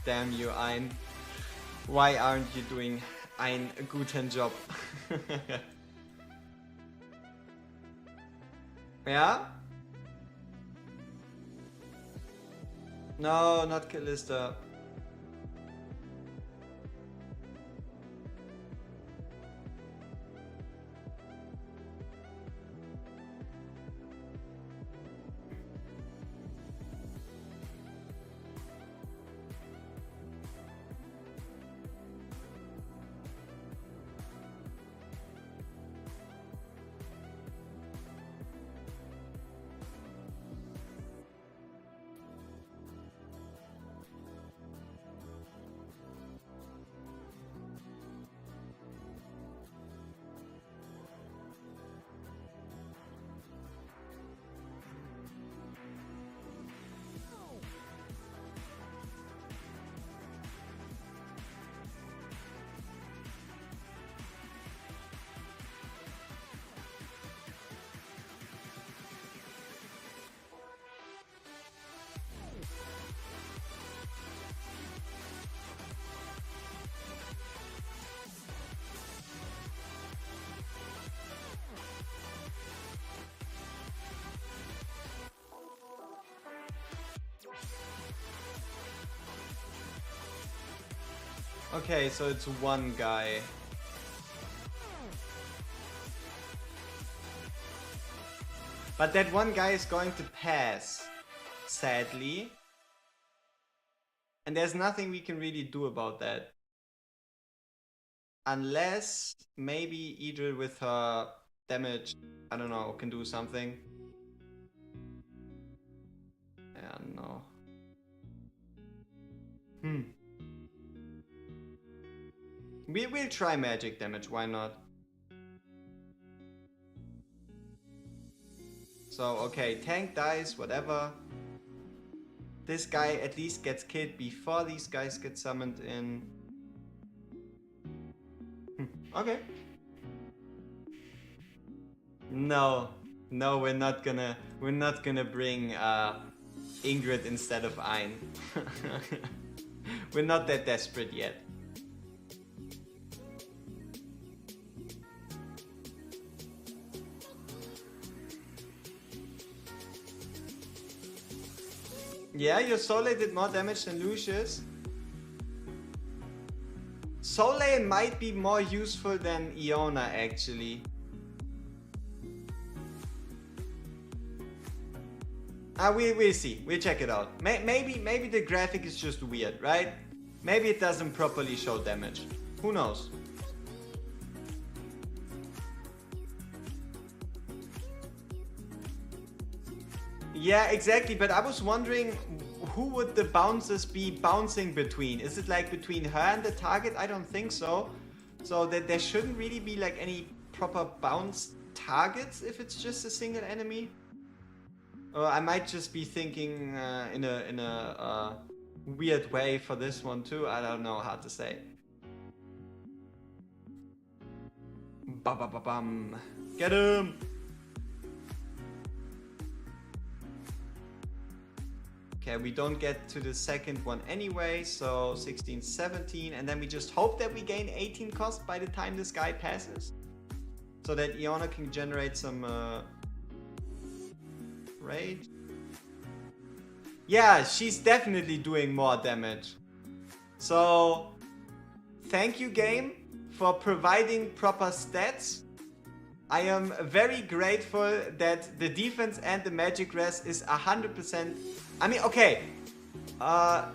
Damn you, Ein. Why aren't you doing einen guten Job? Yeah? No, not Callista. Okay, so it's one guy. But that one guy is going to pass, sadly. And there's nothing we can really do about that. Unless maybe Idril with her damage, I don't know, can do something. Yeah, no. We will try magic damage, why not? So, okay, tank dies, whatever. This guy at least gets killed before these guys get summoned in. Okay. No, we're not gonna bring Ingrid instead of Ein. We're not that desperate yet. Yeah, your Soleil did more damage than Lucius. Soleil might be more useful than Iona, actually. We'll see. We'll check it out. Maybe the graphic is just weird, right? Maybe it doesn't properly show damage. Who knows? Yeah, exactly. But I was wondering, who would the bouncers be bouncing between? Is it like between her and the target? I don't think so. So that there shouldn't really be like any proper bounce targets if it's just a single enemy. Or I might just be thinking in a weird way for this one too. I don't know how to say. Ba-ba-ba-bum. Get him! Okay, we don't get to the second one anyway, so 16, 17, and then we just hope that we gain 18 cost by the time this guy passes. So that Iona can generate some rage. Yeah, she's definitely doing more damage. So, thank you, game, for providing proper stats. I am very grateful that the defense and the magic res is 100%. I mean, okay,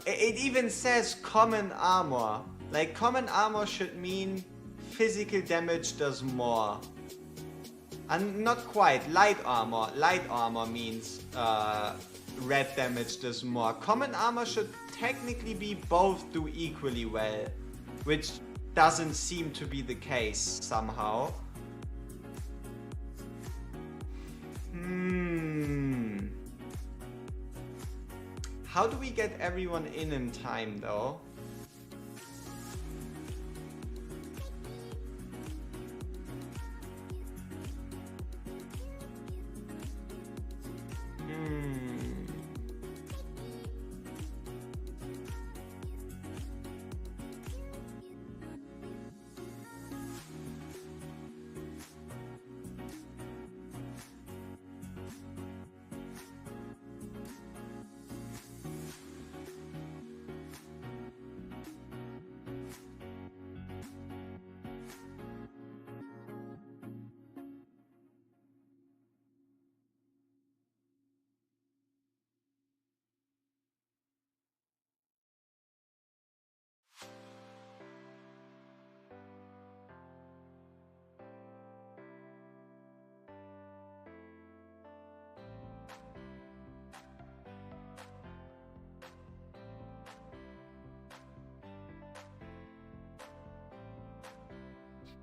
it even says common armor. Like, common armor should mean physical damage does more. And not quite, light armor. Light armor means red damage does more. Common armor should technically be both do equally well, which doesn't seem to be the case somehow. How do we get everyone in time though?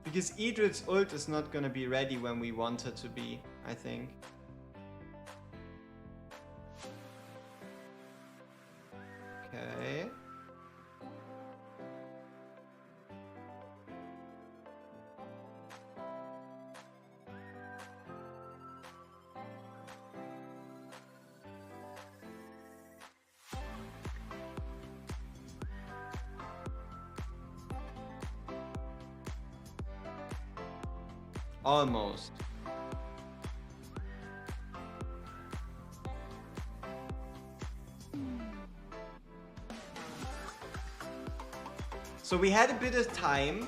Because Idrit's ult is not gonna be ready when we want her to be, I think. Okay. Almost. So we had a bit of time.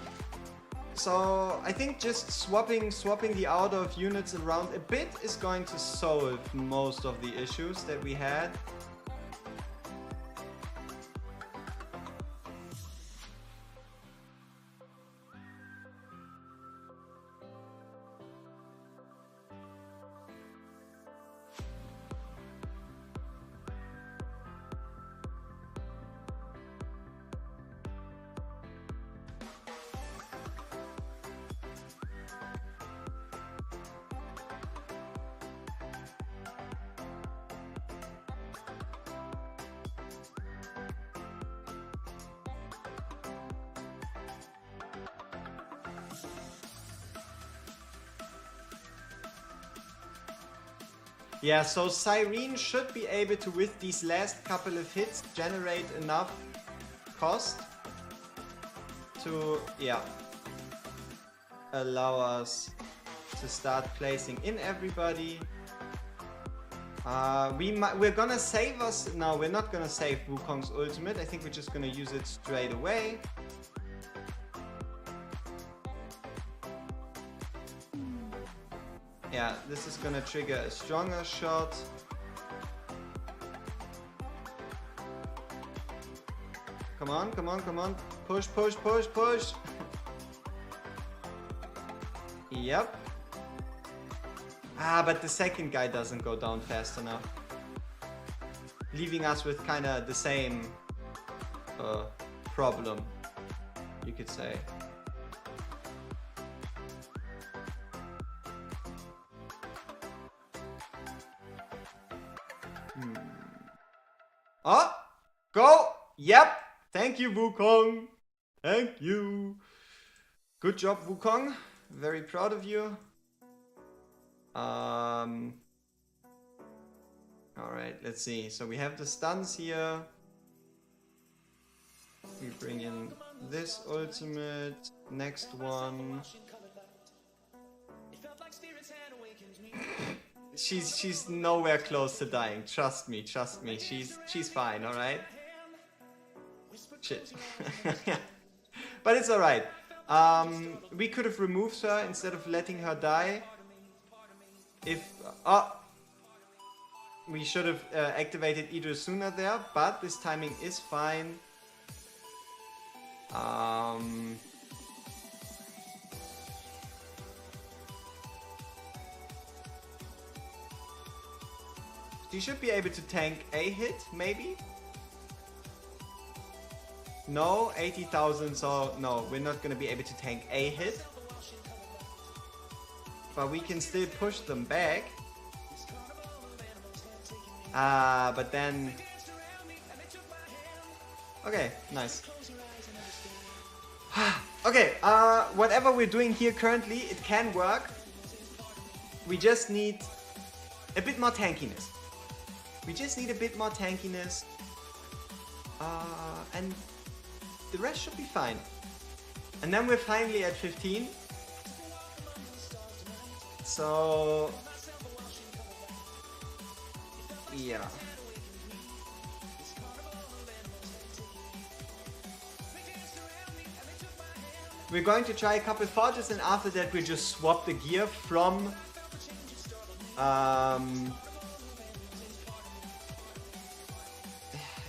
So I think just swapping the out of units around a bit is going to solve most of the issues that we had. Yeah, so Cyrene should be able to, with these last couple of hits, generate enough cost to, yeah, allow us to start placing in everybody. We're gonna save us. No, we're not gonna save Wukong's ultimate. I think we're just gonna use it straight away. Yeah, this is gonna trigger a stronger shot. Come on, come on, come on. Push, push, push, push. Yep. Ah, but the second guy doesn't go down fast enough. Leaving us with kind of the same problem, you could say. Oh, go! Yep! Thank you, Wukong! Thank you! Good job, Wukong. Very proud of you. Alright, let's see. So we have the stuns here. We bring in this ultimate. Next one. She's nowhere close to dying. Trust me, trust me. She's fine, alright? Shit. But it's alright. We could have removed her instead of letting her die. If we should have activated Idris sooner there, but this timing is fine. She should be able to tank a hit, maybe? No, 80,000, so no, we're not gonna be able to tank a hit. But we can still push them back. But then... Okay, nice. Okay, whatever we're doing here currently, it can work. We just need a bit more tankiness. We just need a bit more tankiness. And the rest should be fine. And then we're finally at 15. So... yeah. We're going to try a couple forges, and after that we just swap the gear from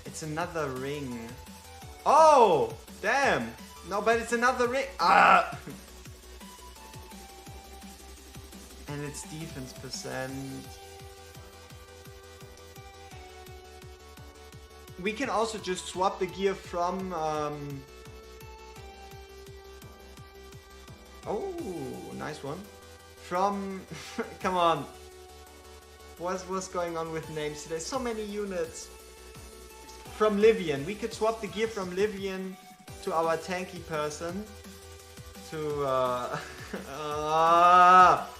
it's another ring. Oh, damn. No, but it's another ring. Ah. And it's defense percent. We can also just swap the gear from oh, nice one. From come on. What's going on with names today? So many units. From Livian. We could swap the gear from Livian to our tanky person. To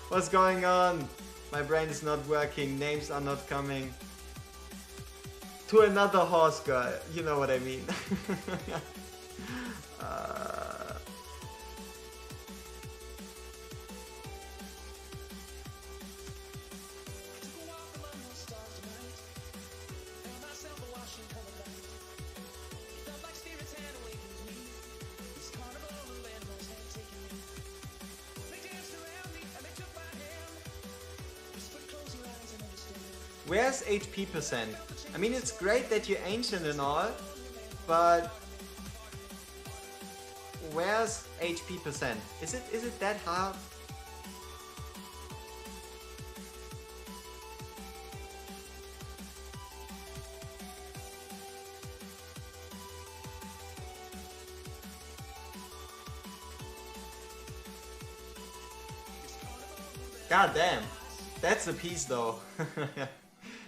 what's going on? My brain is not working. Names are not coming. To another horse guy. You know what I mean. Where's HP percent? I mean, it's great that you're ancient and all, but where's HP percent? Is it that hard? God damn, that's a piece though.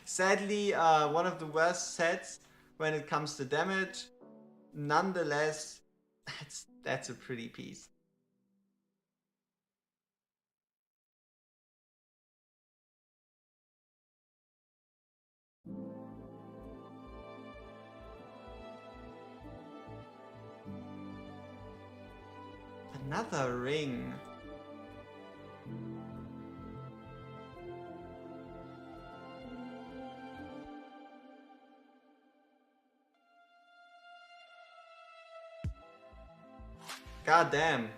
Sadly, one of the worst sets when it comes to damage. Nonetheless, that's a pretty piece. Another ring. God damn.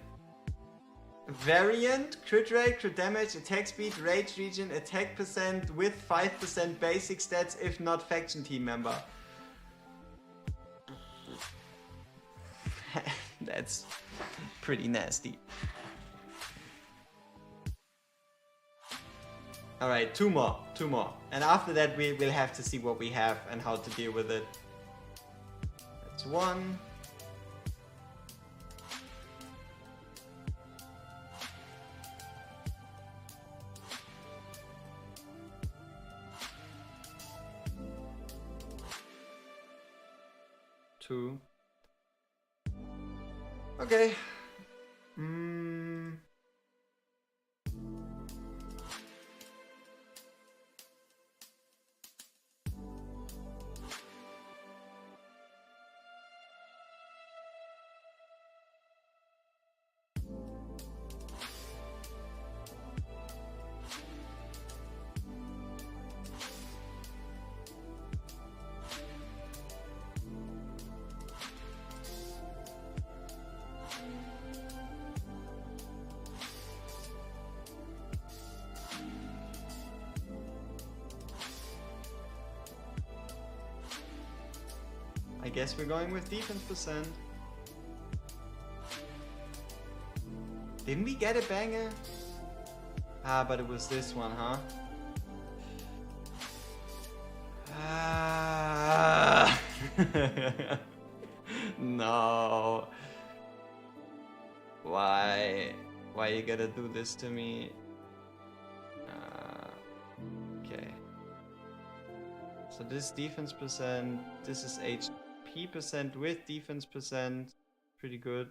Variant, crit rate, crit damage, attack speed, rage region, attack percent with 5% basic stats if not faction team member. That's pretty nasty. Alright, two more. And after that we will have to see what we have and how to deal with it. That's one. Two. Okay. I guess we're going with defense percent. Didn't we get a banger? Ah, but it was this one, huh? Ah. No. Why? Why you gotta do this to me? Okay. So this defense percent, this is HP percent with defense percent. Pretty good.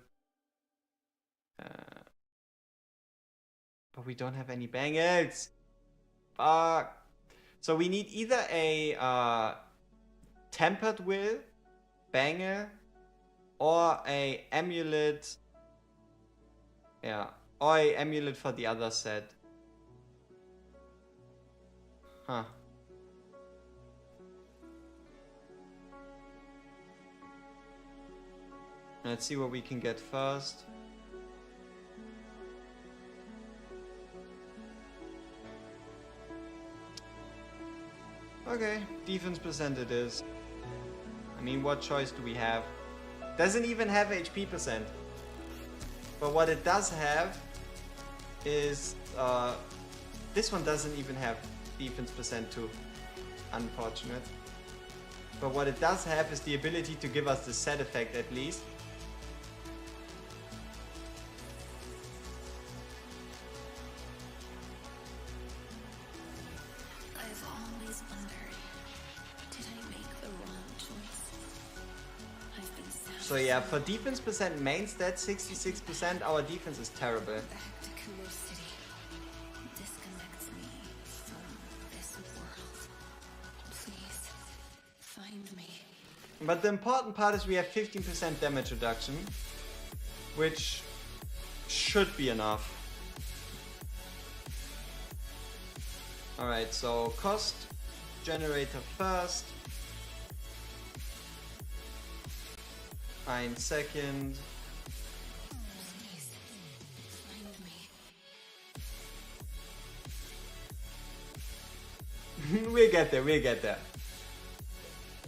But we don't have any bangers. Fuck. So we need either a tempered will banger or a amulet. Yeah, or a amulet for the other set. Huh. Let's see what we can get first. Okay, defense percent it is. I mean, what choice do we have? Doesn't even have HP percent. But what it does have is this one doesn't even have defense percent too. Unfortunate. But what it does have is the ability to give us the set effect at least. I've always wondered, did I make the wrong choice? I've been sad. So yeah, for defense percent main stat 66%, our defense is terrible. Back to Kumo City disconnects me from this world. Please find me. But the important part is we have 15% damage reduction, which should be enough. Alright, so cost generator first. Ein second. Please find me. We'll get there, we'll get there.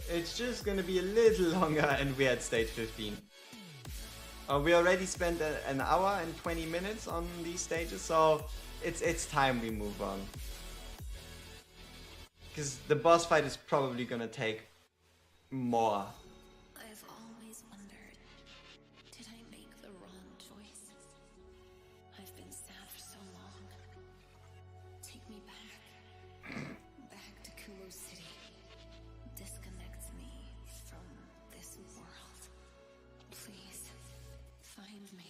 It's just gonna be a little longer and we're at stage 15. We already spent an hour and 20 minutes on these stages, so it's time we move on. Because the boss fight is probably gonna take more. I've always wondered, did I make the wrong choice? I've been sad for so long. Take me back. Back to Kumo City. Disconnects me from this world. Please find me.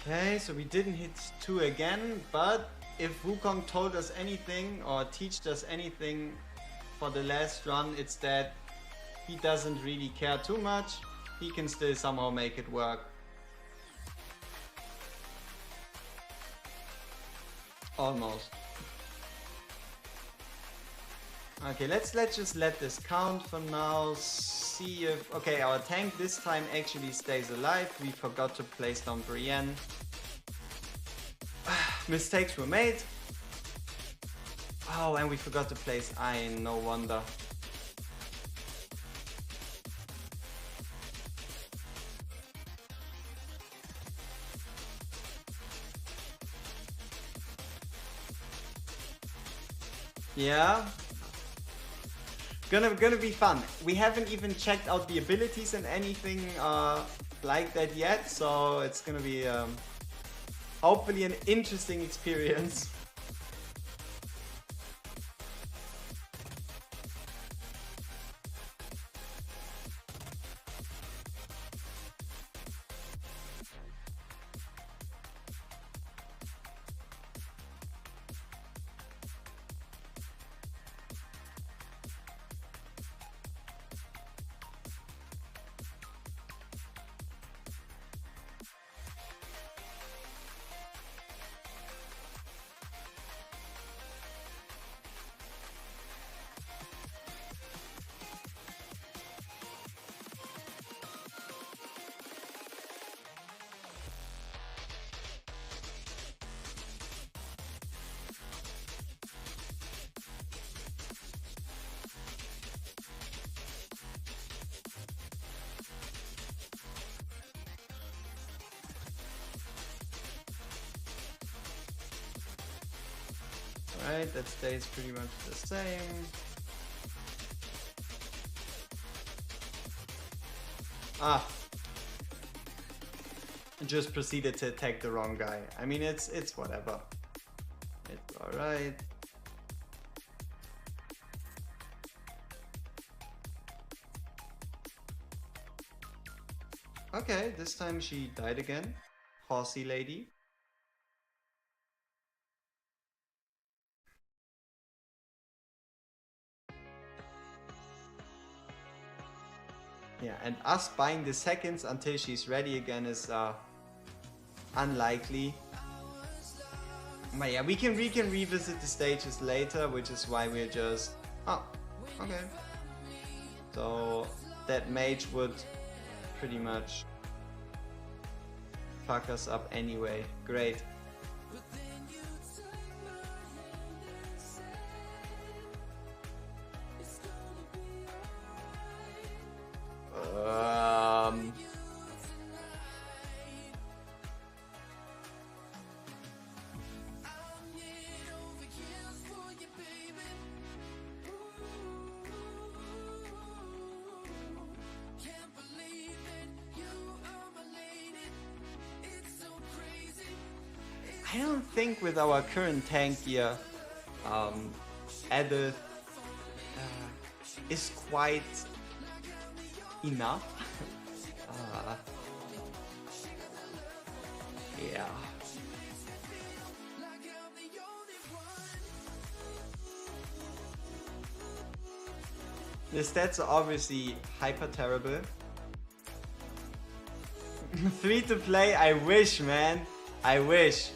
Okay, so we didn't hit 2 again, but if Wukong told us anything or teached us anything for the last run, it's that he doesn't really care too much. He can still somehow make it work. Almost. Okay, let's just let this count for now. See if... Okay, our tank this time actually stays alive. We forgot to place down Brienne. Mistakes were made. Oh, and we forgot to place Ein. No wonder. Yeah. Gonna be fun. We haven't even checked out the abilities and anything like that yet, so it's gonna be hopefully an interesting experience. Alright, that stays pretty much the same. Ah. Just proceeded to attack the wrong guy. I mean, it's whatever. It's alright. Okay, this time she died again. Horsey lady. Yeah, and us buying the seconds until she's ready again is unlikely. But yeah, we can revisit the stages later, which is why we're just... Oh, okay. So that mage would pretty much fuck us up anyway. Great. I don't think with our current tank here, added is quite enough. Yeah. The stats are obviously hyper terrible. 3 to play, I wish, man. I wish.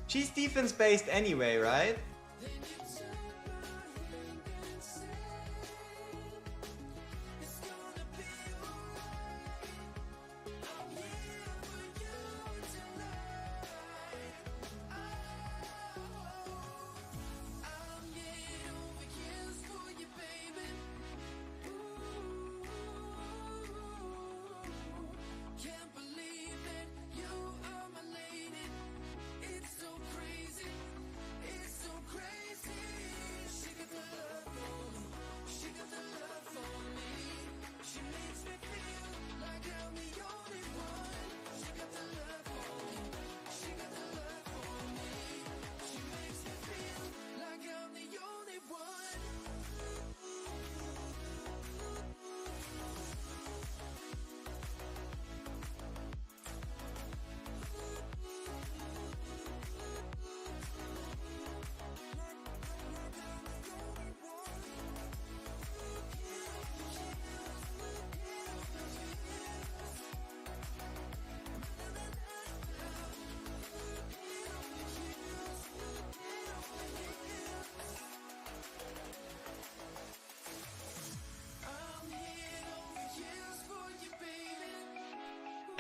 She's defense based anyway, right? It's so crazy, it's so crazy.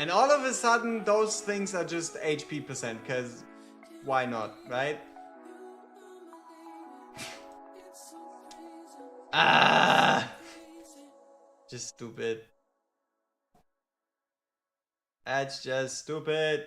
And all of a sudden, those things are just HP percent, because why not, right? Ah! Just stupid. That's just stupid.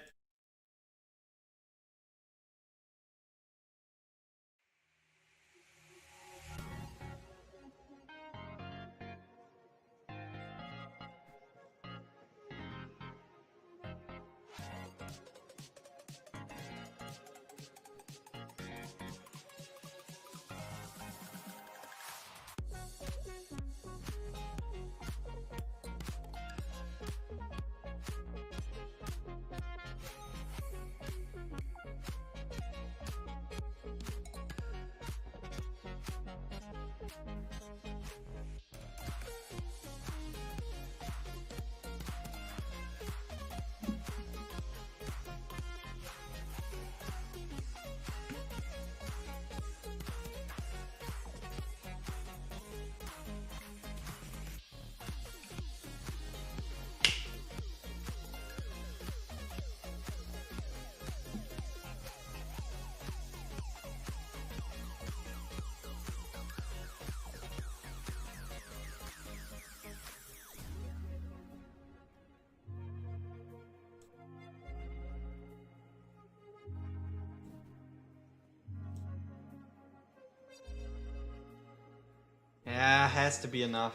Yeah, has to be enough.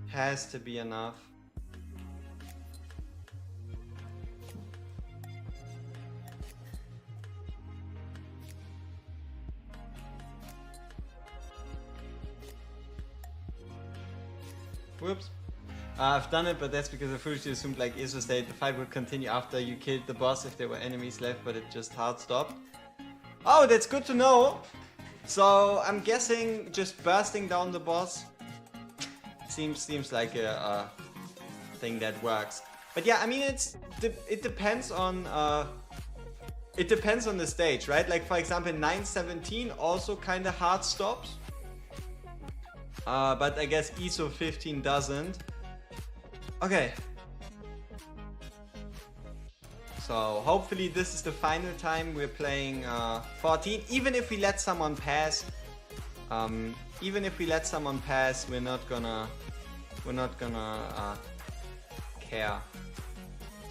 Has to be enough. Whoops. I've done it, but that's because I foolishly assumed, like Iso stated, the fight would continue after you killed the boss if there were enemies left, but it just hard stopped. Oh, that's good to know. So I'm guessing just bursting down the boss seems like a thing that works. But yeah, I mean it depends on the stage, right? Like for example, 917 also kind of hard stops. But I guess ISO 15 doesn't. Okay. So hopefully this is the final time we're playing 14. Even if we let someone pass, we're not gonna care.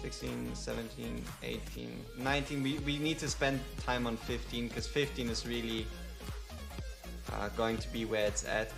16, 17, 18, 19. We need to spend time on 15 because 15 is really going to be where it's at.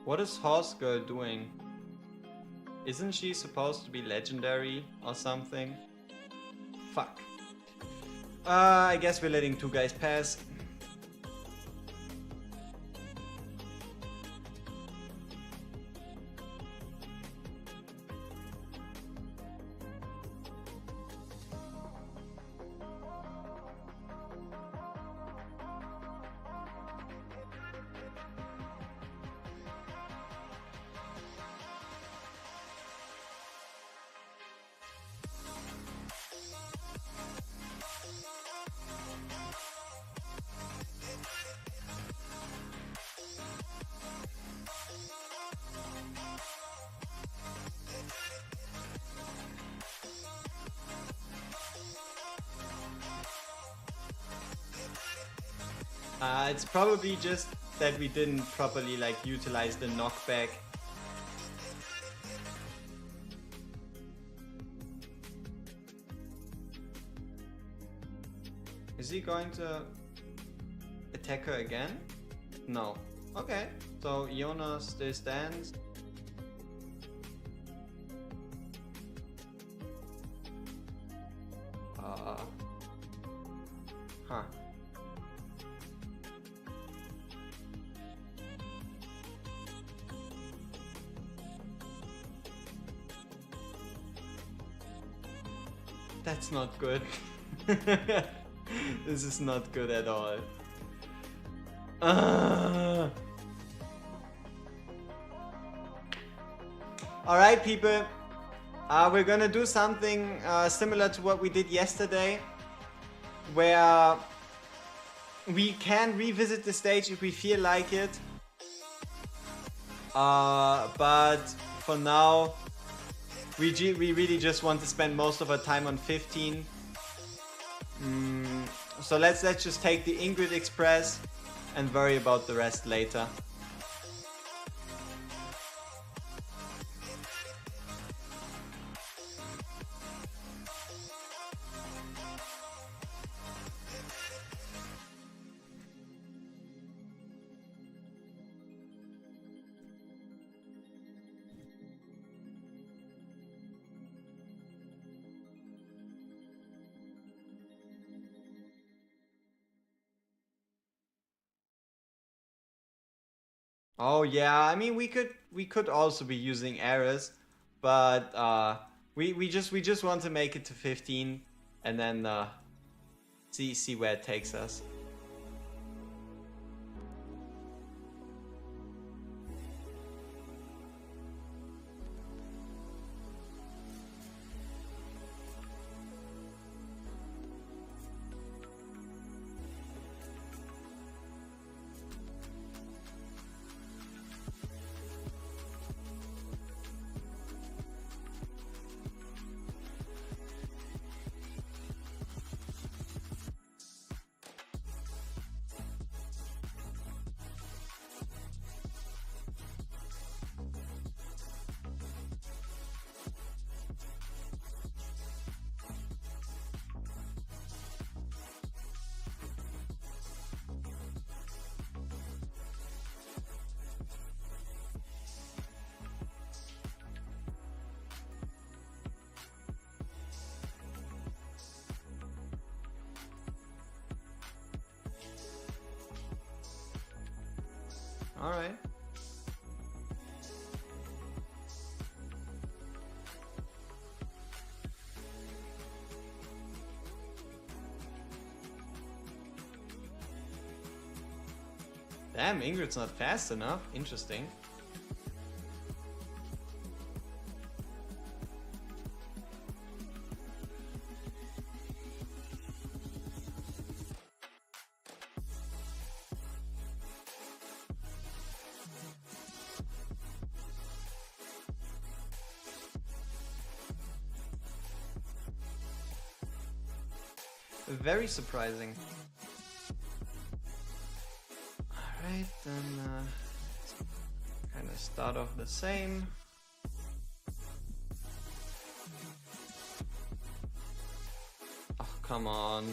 What is Horse Girl doing? Isn't she supposed to be legendary or something? Fuck. I guess we're letting two guys pass. It's probably just that we didn't properly like utilize the knockback. Is he going to attack her again? No. Okay, so Iona still stands. Huh. That's not good. This is not good at all. Alright, people. We're gonna do something similar to what we did yesterday, where we can revisit the stage if we feel like it. But for now, we really just want to spend most of our time on 15. So let's just take the Ingrid Express and worry about the rest later. Oh yeah, I mean we could also be using errors, but we just want to make it to 15 and then see where it takes us. All right. Damn, Ingrid's not fast enough. Interesting. Very surprising. Alright, then kind of start off the same. Oh, come on.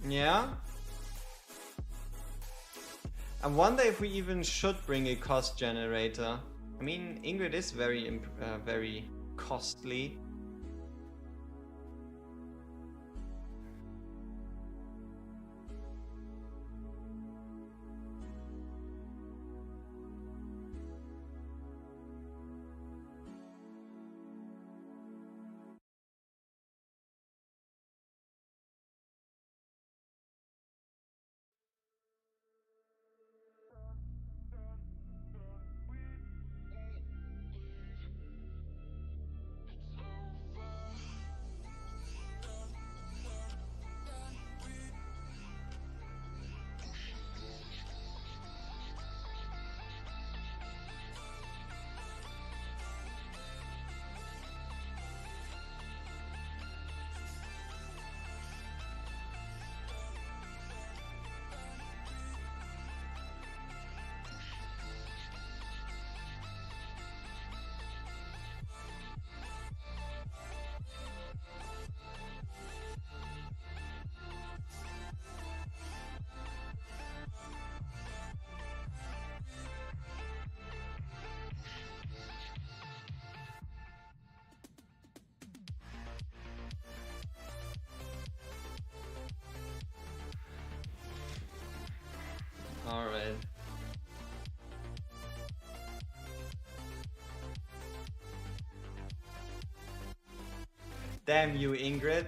Yeah? I wonder if we even should bring a cost generator. I mean, Ingrid is very costly. Damn you, Ingrid.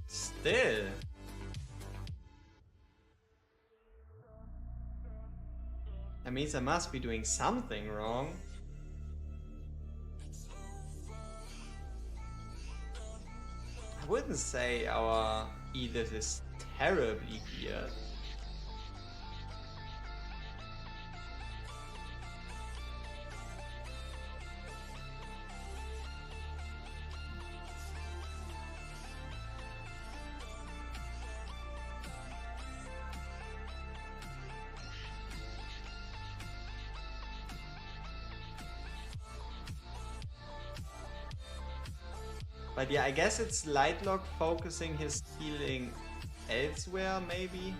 Still. That means I must be doing something wrong. I wouldn't say our Edith is terribly geared. But yeah, I guess it's Lightlock focusing his healing elsewhere, maybe?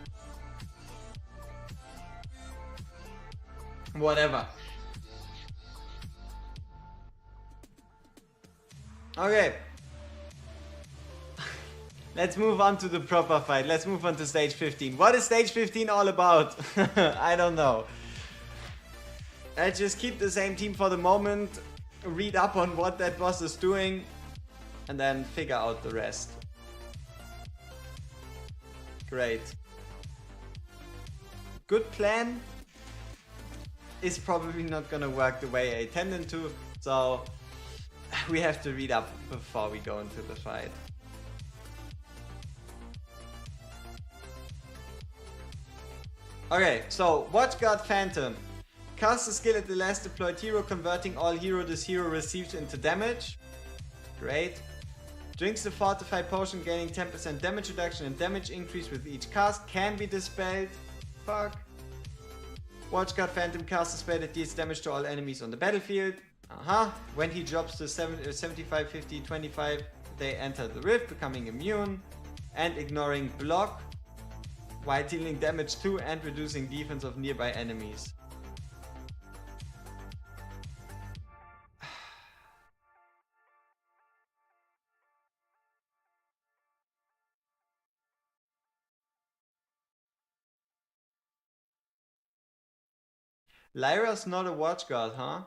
Whatever. Okay. Let's move on to the proper fight. Let's move on to stage 15. What is stage 15 all about? I don't know. Let's just keep the same team for the moment, read up on what that boss is doing, and then figure out the rest. Great. Good plan is probably not gonna work the way I intended to, so we have to read up before we go into the fight. Okay, so WatchGuard Phantom. Cast a skill at the last deployed hero, converting all hero this hero receives into damage. Great. Drinks the fortified potion, gaining 10% damage reduction and damage increase with each cast. Can be dispelled. Fuck. WatchGuard Phantom casts a spell that deals damage to all enemies on the battlefield. When he drops to 75, 50, 25, they enter the rift, becoming immune and ignoring block, while dealing damage to and reducing defense of nearby enemies. Lyra's not a watchguard, huh?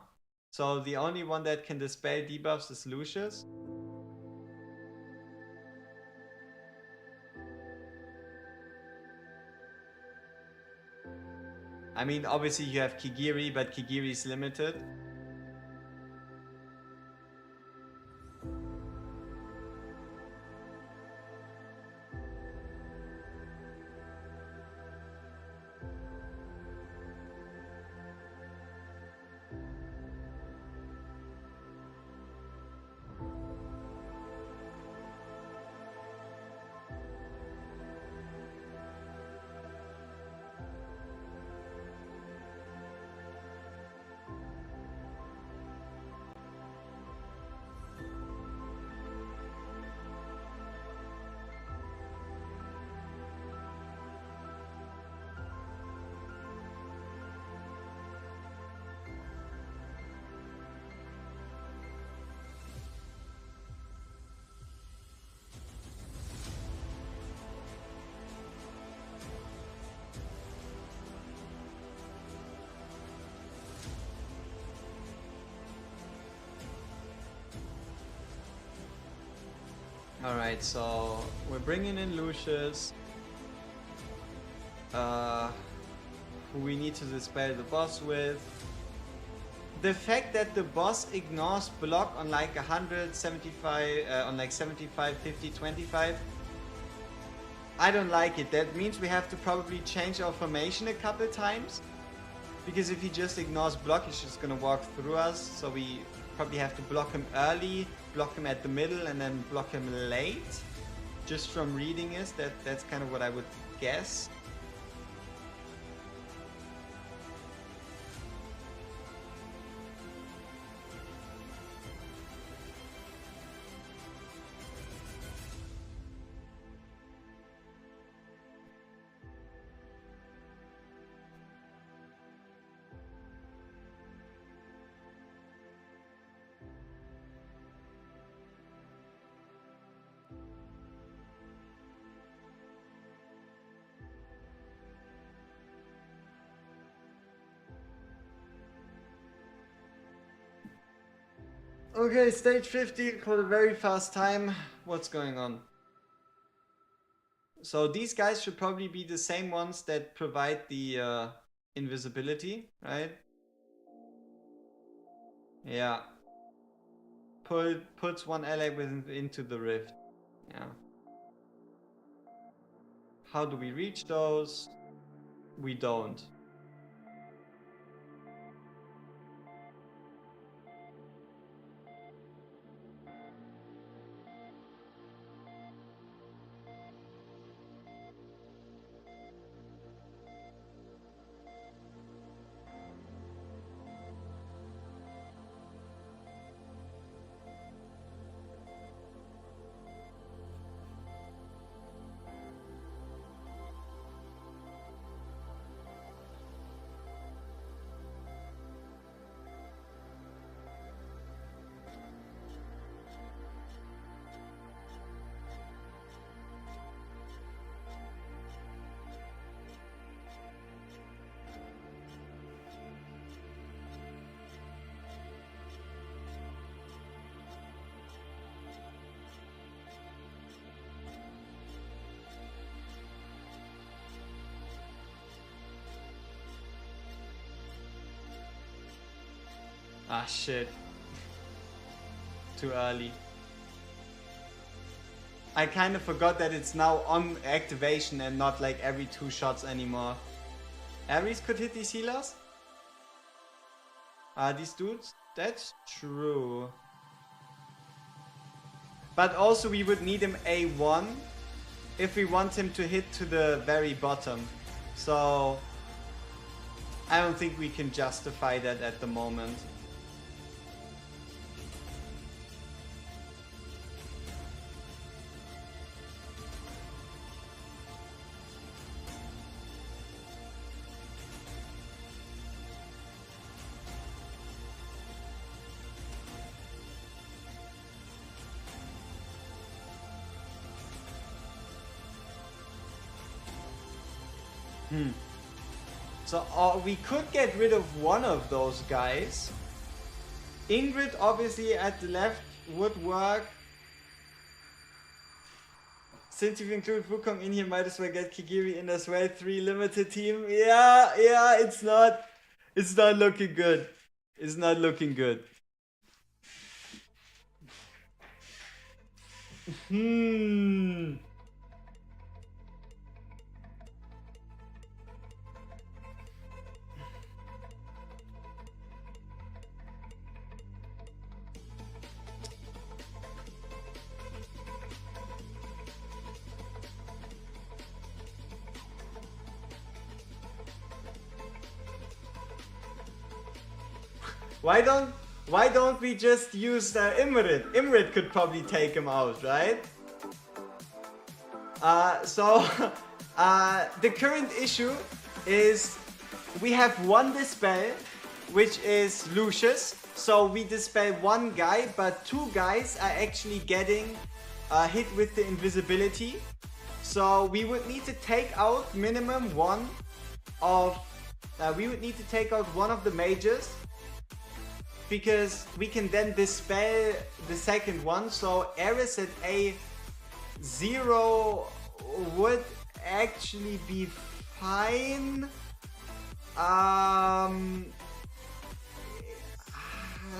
So the only one that can dispel debuffs is Lucius? I mean, obviously you have Kigiri, but Kigiri is limited. Alright, so we're bringing in Lucius, who we need to dispel the boss with. The fact that the boss ignores block on like 175, on like 75, 50, 25, I don't like it. That means we have to probably change our formation a couple times, because if he just ignores block, he's just gonna walk through us, so we probably have to block him early, block him at the middle, and then block him late. Just from reading it, that's kind of what I would guess. Okay, stage 50 for the very first time. What's going on? So these guys should probably be the same ones that provide the invisibility, right? Yeah. Puts one ally into the rift. Yeah. How do we reach those? We don't. Ah, shit. Too early. I kind of forgot that it's now on activation and not like every 2 shots anymore. Ares could hit these healers? These dudes? That's true. But also we would need him A1 if we want him to hit to the very bottom. So I don't think we can justify that at the moment. So we could get rid of one of those guys. Ingrid obviously at the left would work. Since you've included Wukong in here, might as well get Kigiri in as well. 3 limited team. Yeah, it's not looking good. It's not looking good. Why don't we just use Imrit? Imrit could probably take him out, right? The current issue is we have one dispel, which is Lucius. So we dispel one guy, but 2 guys are actually getting hit with the invisibility. So we would need to take out minimum one of the mages, because we can then dispel the second one. So Ares at A0 would actually be fine. I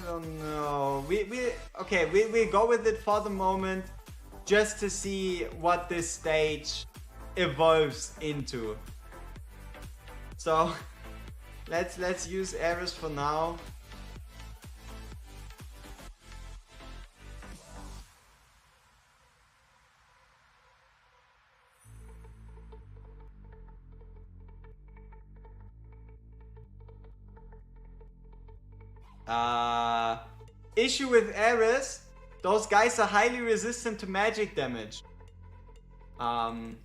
don't know. We'll go with it for the moment, just to see what this stage evolves into. So let's use Ares for now. Issue with Ares, those guys are highly resistant to magic damage. And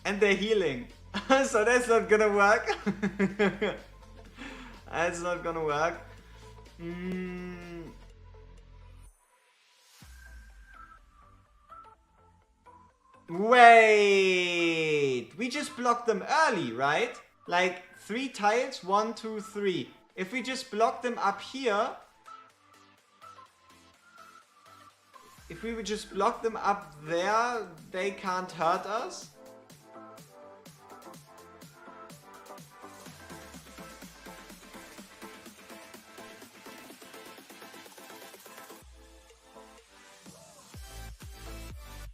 they're healing. So that's not gonna work. That's not gonna work. Wait, we just blocked them early, right? like 3 tiles, 1, 2, 3. If we just block them up here, if we would just block them up there, they can't hurt us.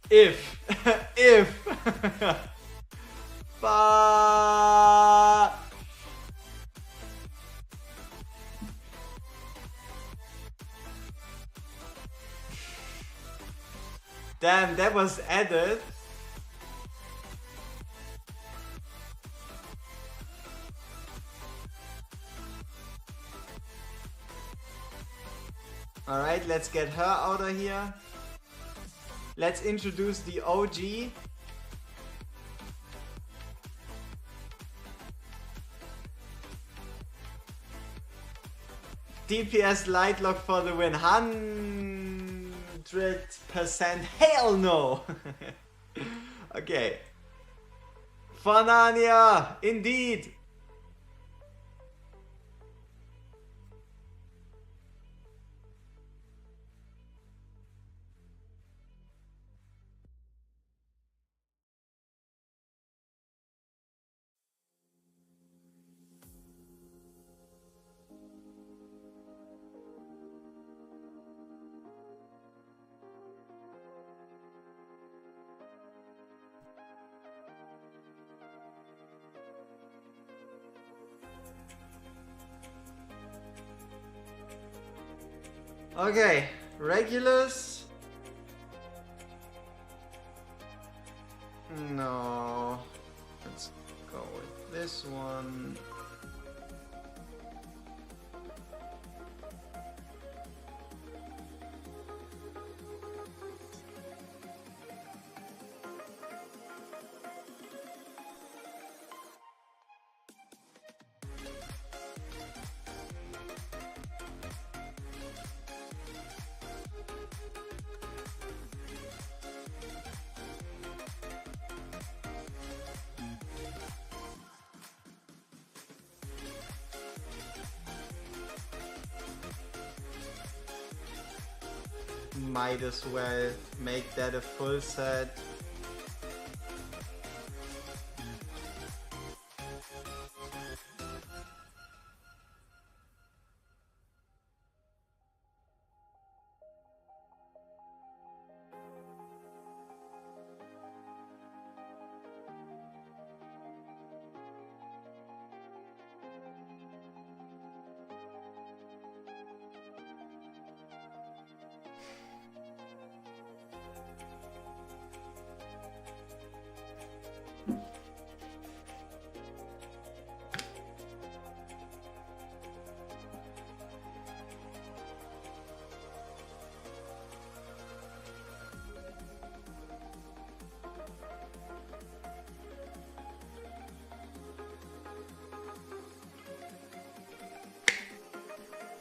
If, if, but damn, that was added. All right, let's get her out of here. Let's introduce the OG. DPS Lightlock for the win. 100%. Hell no! Okay. Fanania! Indeed! Okay, Regulus. No. Let's go with this one. Might as well make that a full set.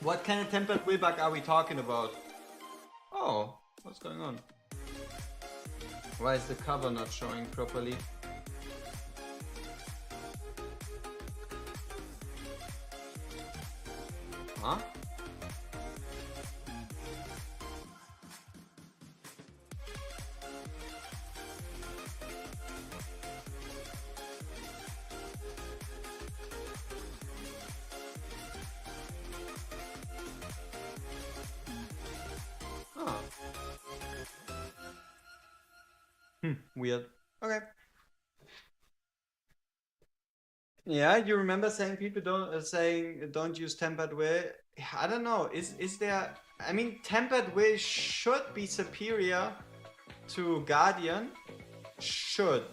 What kind of tempered will bug are we talking about? Oh, what's going on? Why is the cover not showing properly? Huh? Weird. Okay. Yeah, you remember saying people don't use tempered will. I don't know. Is there? I mean, tempered will should be superior to Guardian. Should.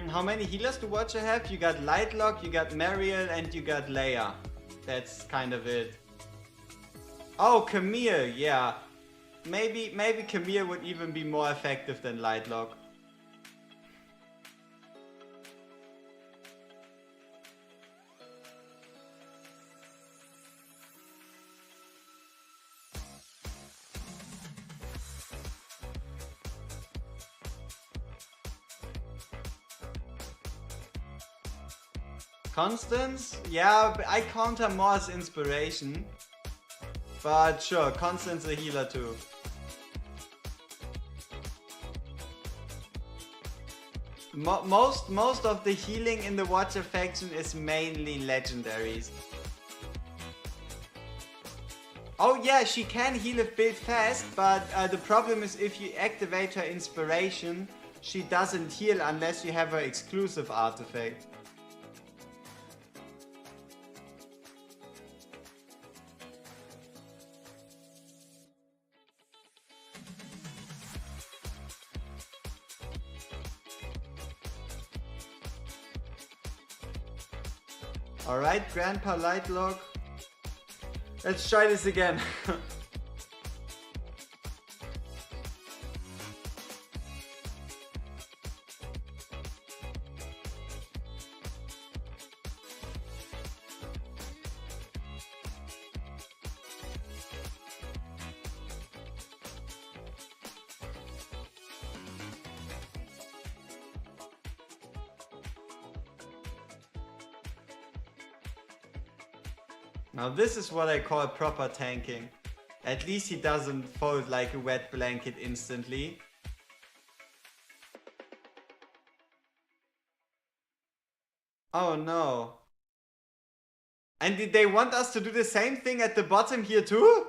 How many healers do Watcher have? You got Lightlock, you got Mariel, and you got Leia. That's kind of it. Oh, Camille, yeah. Maybe Camille would even be more effective than Lightlock. Constance? Yeah, I count her more as inspiration. But sure, Constance a healer too. Most of the healing in the Watcher faction is mainly legendaries. Oh yeah, she can heal if built fast, but the problem is if you activate her inspiration, she doesn't heal unless you have her exclusive artifact. Alright, Grandpa Lightlock. Let's try this again. Now this is what I call proper tanking. At least he doesn't fold like a wet blanket instantly. Oh no. And did they want us to do the same thing at the bottom here too?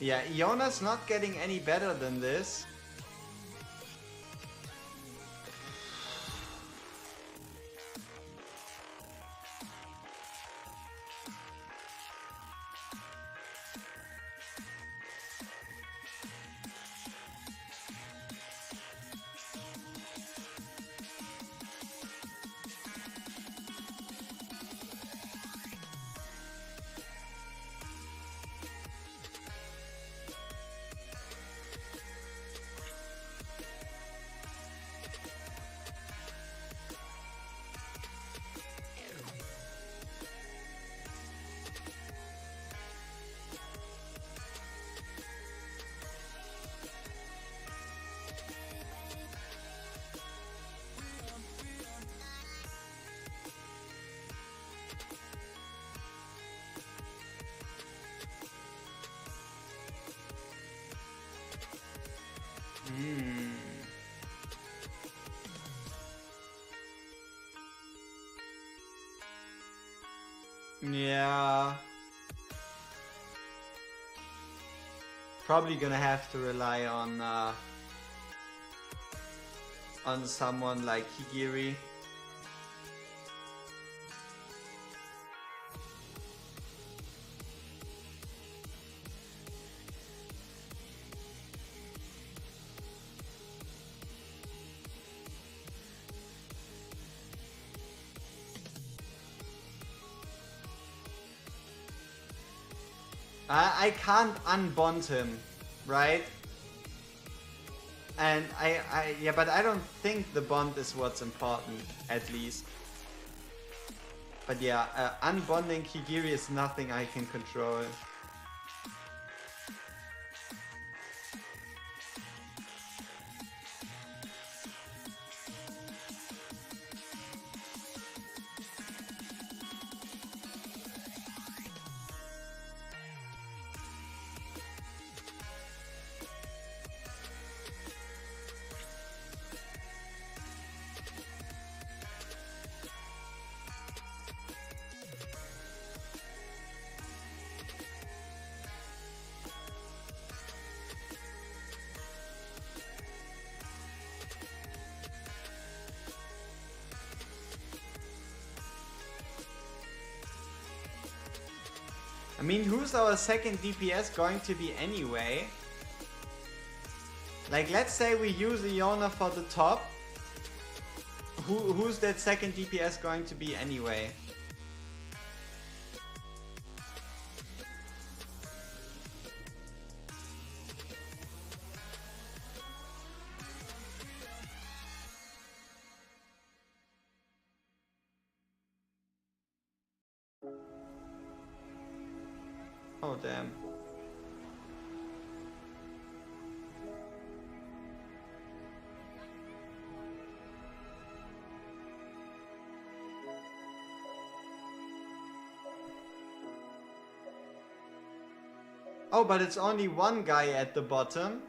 Yeah, Iona's not getting any better than this. Yeah. Probably gonna have to rely on someone like Higiri. I can't unbond him, right? And yeah, but I don't think the bond is what's important, at least. But yeah, unbonding Higiri is nothing I can control. I mean, who's our second DPS going to be anyway? Like, let's say we use Iona for the top. Who's that second DPS going to be anyway? Oh, damn. Oh, but it's only one guy at the bottom.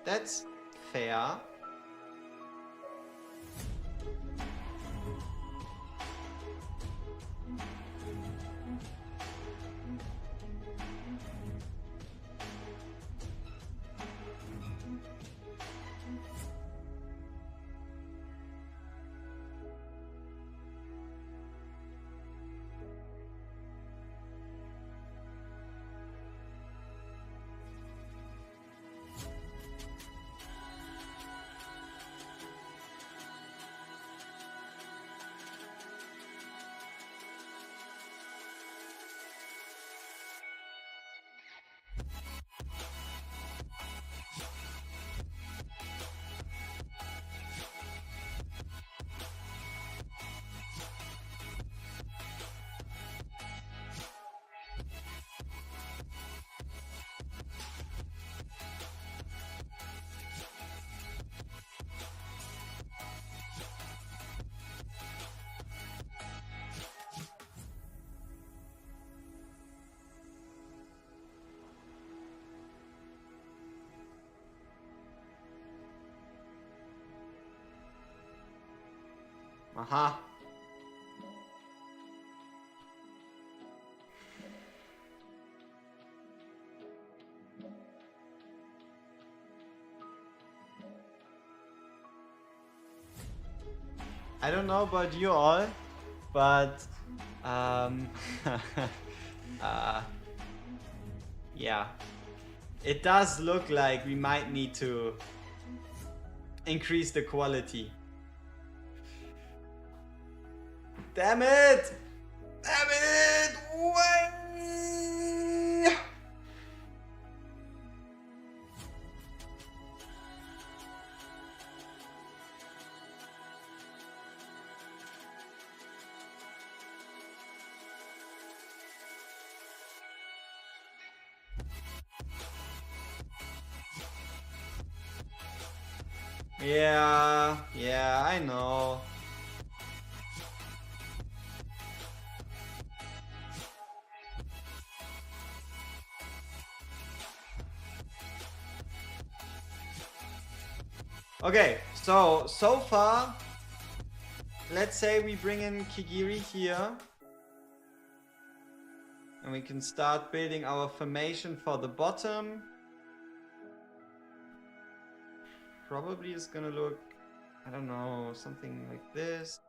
That's fair. Aha. I don't know about you all, but yeah, it does look like we might need to increase the quality. Damn it! Damn it! Why? Yeah, I know. Okay, so far, let's say we bring in Kigiri here. And we can start building our formation for the bottom. Probably is gonna look, I don't know, something like this.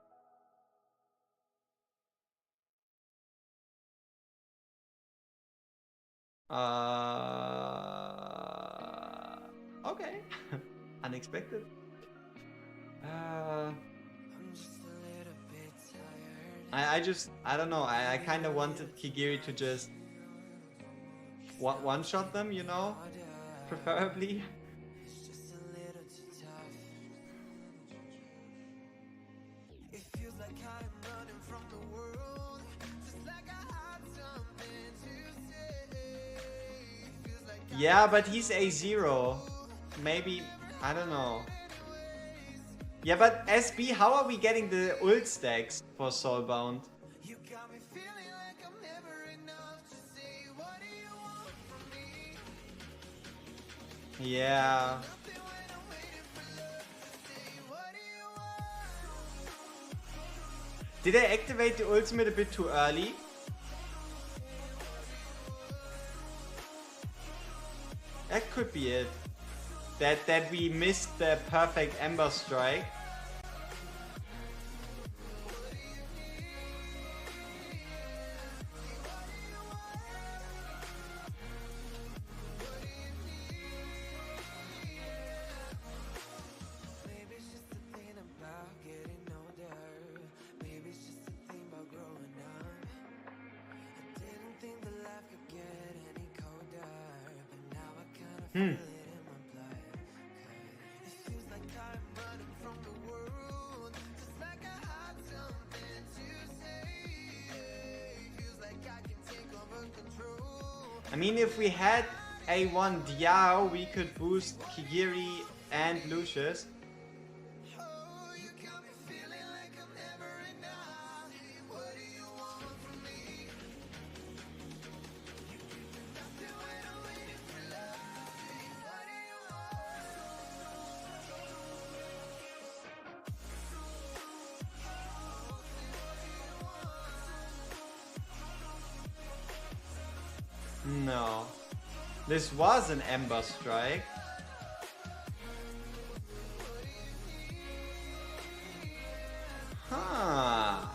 Okay. Unexpected. I don't know. I kind of wanted Kigiri to just one-shot them, you know, preferably. Yeah, but he's A0. Maybe, I don't know. Yeah, but SB, how are we getting the ult stacks for Soulbound? Yeah. Did I activate the ultimate a bit too early? That could be it. That we missed the perfect Ember Strike. Hmm. I mean, if we had A1 Diao, we could boost Kigiri and Lucius. No. This was an Ember Strike. Huh.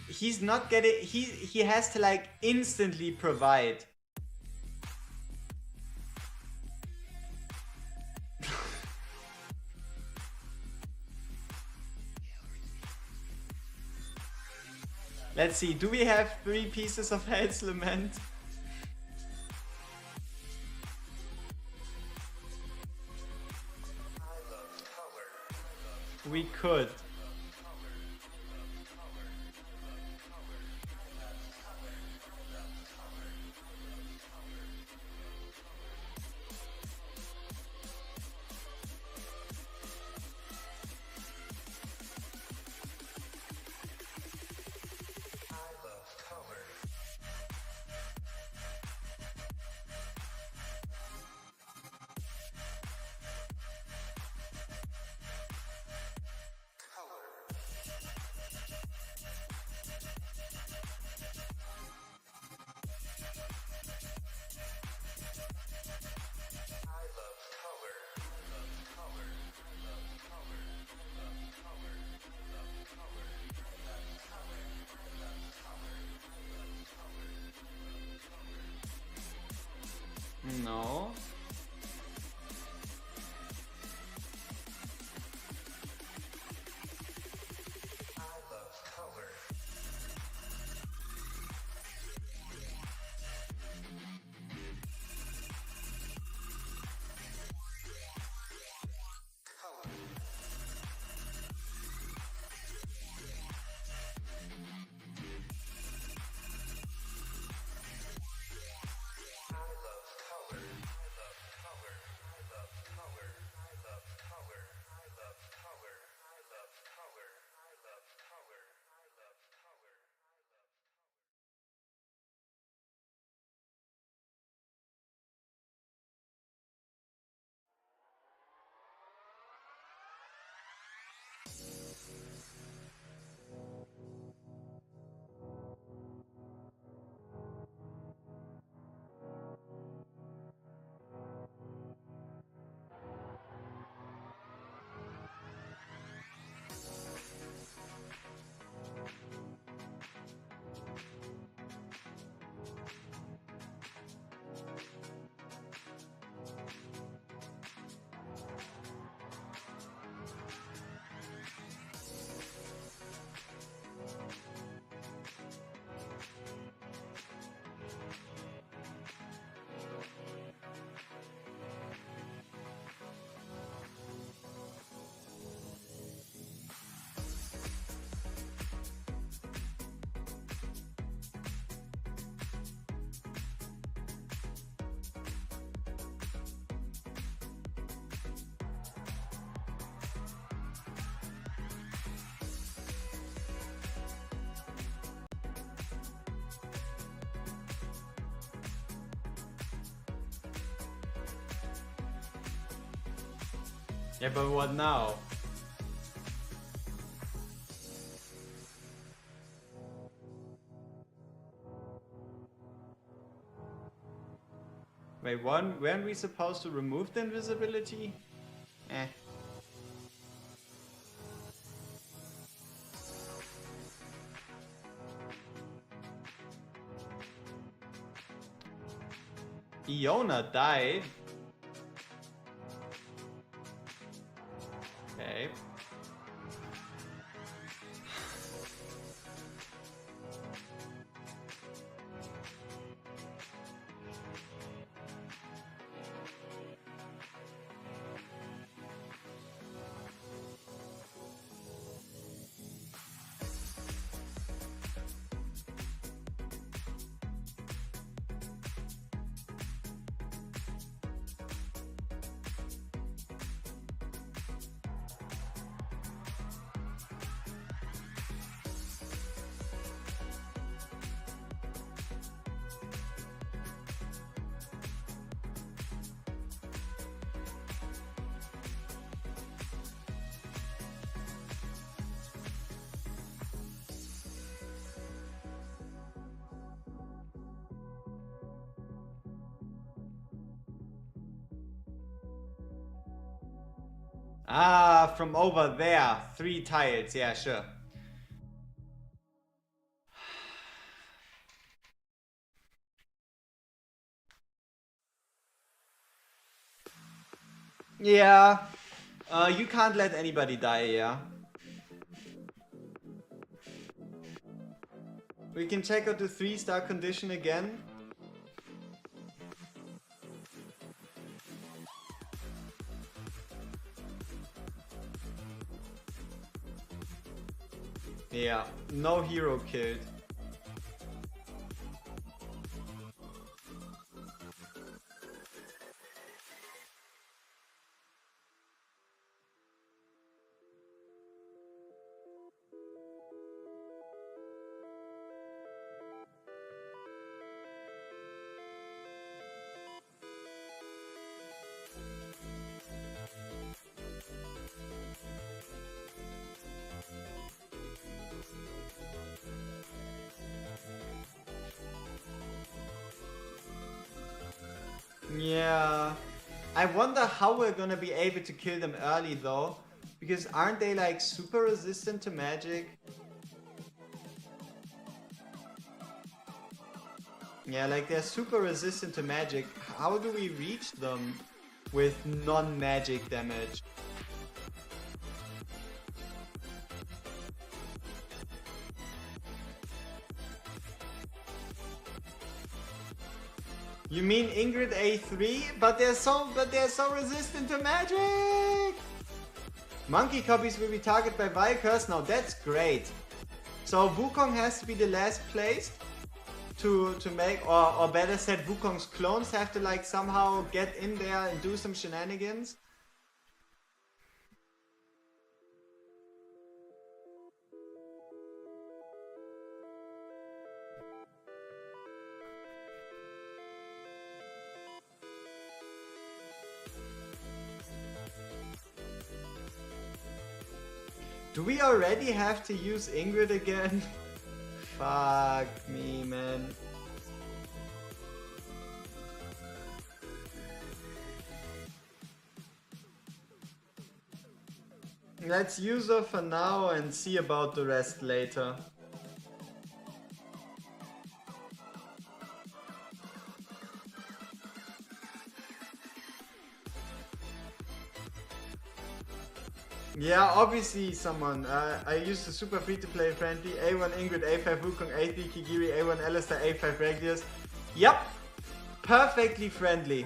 He's not getting, he has to like instantly provide. Let's see, do we have 3 pieces of Hell's Lament? We could. No. Yeah, but what now? Wait, weren't we supposed to remove the invisibility? Eh. Iona died. Okay. Ah, from over there. 3 tiles. Yeah, sure. Yeah. You can't let anybody die, yeah. We can check out the 3-star condition again. Yeah, no hero killed. Yeah. I wonder how we're gonna be able to kill them early though. Because aren't they like super resistant to magic? Yeah, like they're super resistant to magic. How do we reach them with non-magic damage? You mean Ingrid A3? But they're so resistant to magic! Monkey copies will be targeted by Valkers. Now that's great. So Wukong has to be the last placed to make, or better said, Wukong's clones have to like somehow get in there and do some shenanigans. Do we already have to use Ingrid again? Fuck me, man. Let's use her for now and see about the rest later. Yeah, obviously someone. I used the super free to play friendly. A1 Ingrid, A5 Wukong, A3 Kigiri, A1 Alistair, A5 Regulus. Yep! Perfectly friendly.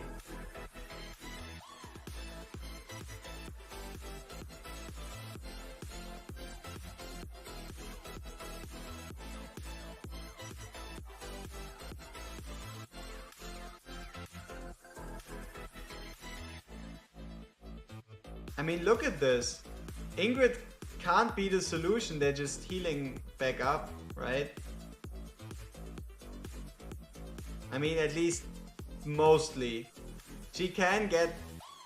I mean, look at this. Ingrid can't be the solution, they're just healing back up, right? I mean, at least mostly. She can get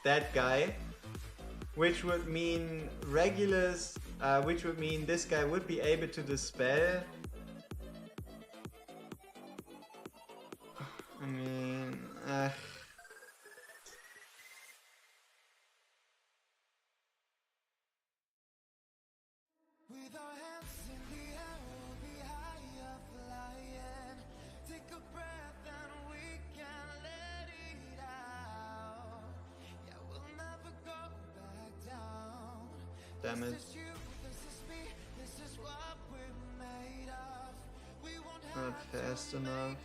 that guy, which would mean Regulus, which would mean this guy would be able to dispel. I mean, Damn it. Not fast enough.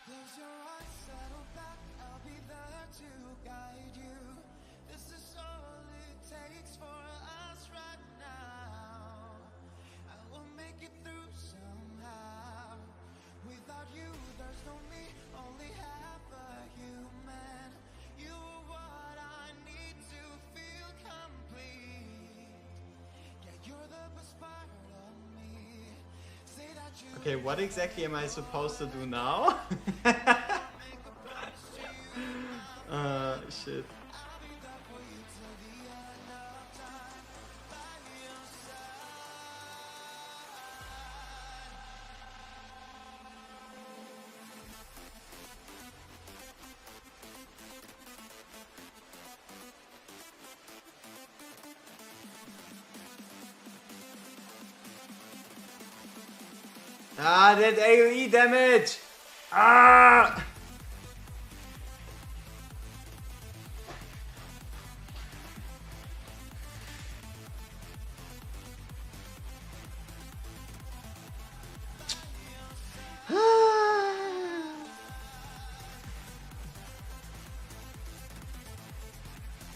Close your eyes, settle back, I'll be there to guide you. This is all it takes for us right now. I will make it through somehow. Without you, there's no me, only half a human. You are what I need to feel complete. Yeah, you're the best part of me. Say that you Okay, what exactly am I supposed to do now? Shit. Ah, that AoE damage! Ah!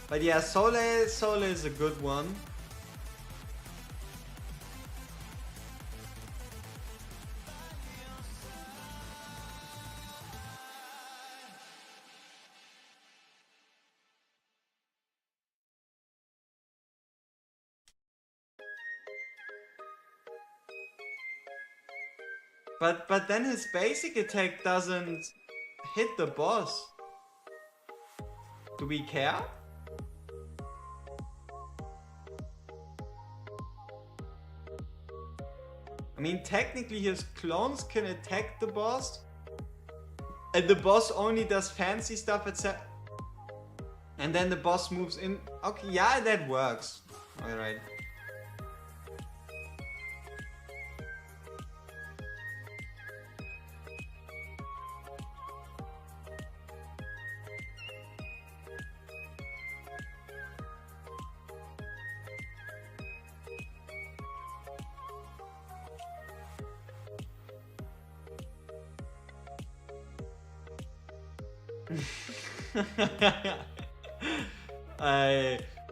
But yeah, Sole is a good one. But then his basic attack doesn't hit the boss. Do we care? I mean, technically his clones can attack the boss, and the boss only does fancy stuff, etc. And then the boss moves in. Okay, yeah, that works. Alright.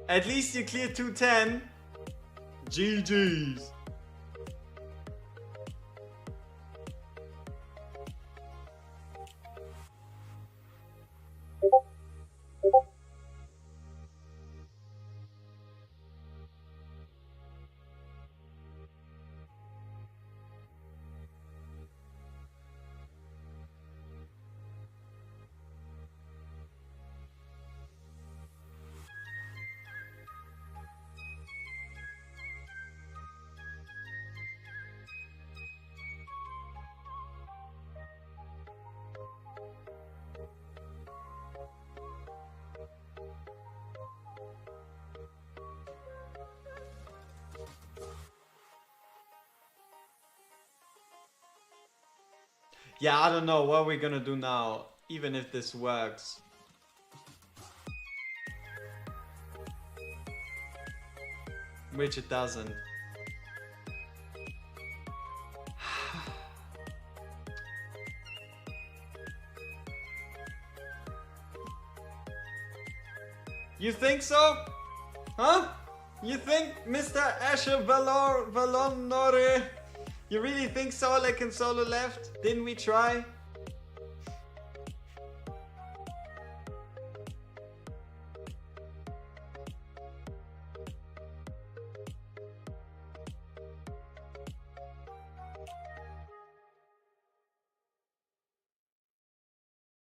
At least you cleared 210. GG's. Yeah, I don't know what we're gonna do now. Even if this works. Which it doesn't. You think so? Huh? You think, Mr. Asher Valonore? You really think Soleil can solo left? Didn't we try?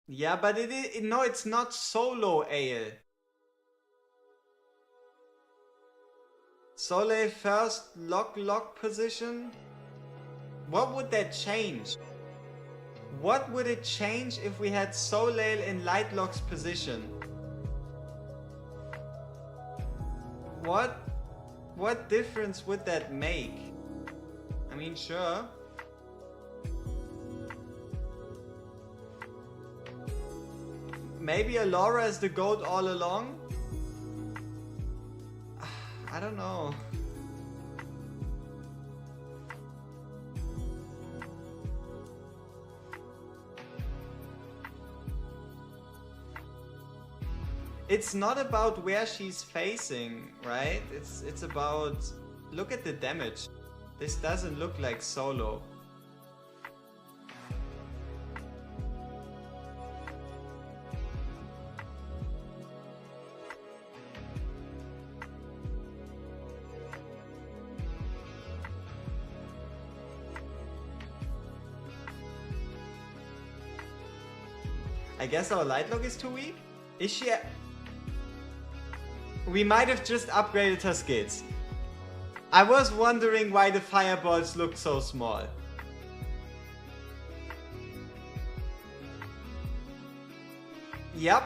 Yeah, but no, it's not solo ale. Soleil first lock position? What would that change? What would it change if we had Soleil in light lock's position? What difference would that make? I mean, sure. Maybe Alora is the goat all along? I don't know. It's not about where she's facing, right? It's about... Look at the damage. This doesn't look like solo. I guess our light lock is too weak? Is she... We might have just upgraded her skills. I was wondering why the fireballs looked so small. Yep.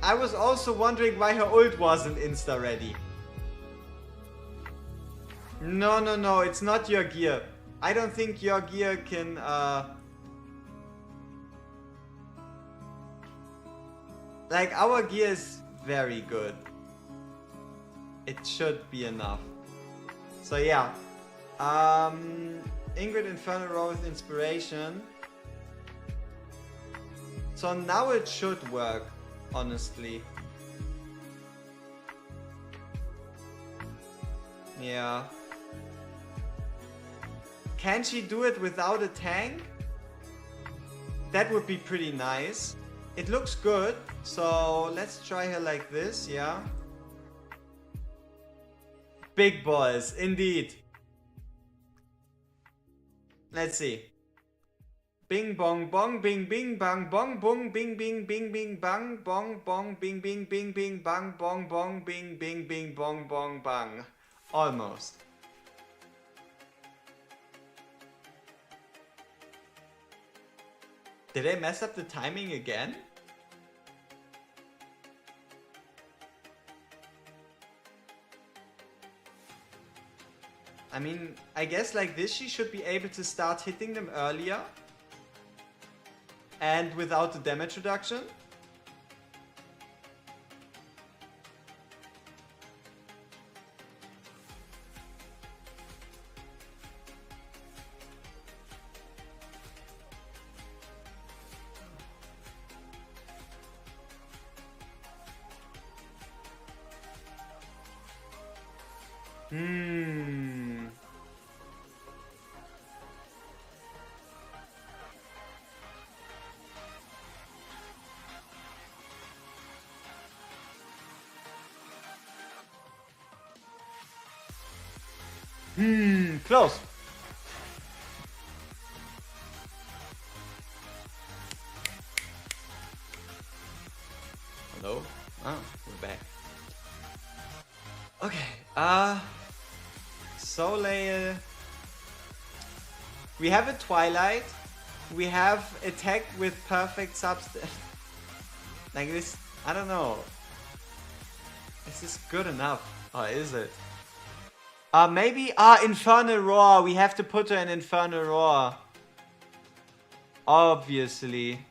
I was also wondering why her ult wasn't insta ready. No, it's not your gear. I don't think your gear can like, our gear is very good. It should be enough. So yeah. Ingrid Infernal Row with Inspiration. So now it should work, honestly. Yeah. Can she do it without a tank? That would be pretty nice. It looks good, so let's try her like this, yeah. Big balls, indeed. Let's see. Bing bong bong bing bing bang bong bong bing bing bing bing bang bong bong bing bing bing bing bang bong bong bing bing bing bong bong bang. Almost. Did I mess up the timing again? I mean, I guess like this she should be able to start hitting them earlier. And without the damage reduction. Close. Hello? Oh, we're back. Okay, Soleil. We have a Twilight. We have attack with perfect substance. Like this, I don't know. Is this good enough? Or is it? Maybe, Infernal Roar. We have to put her in Infernal Roar. Obviously.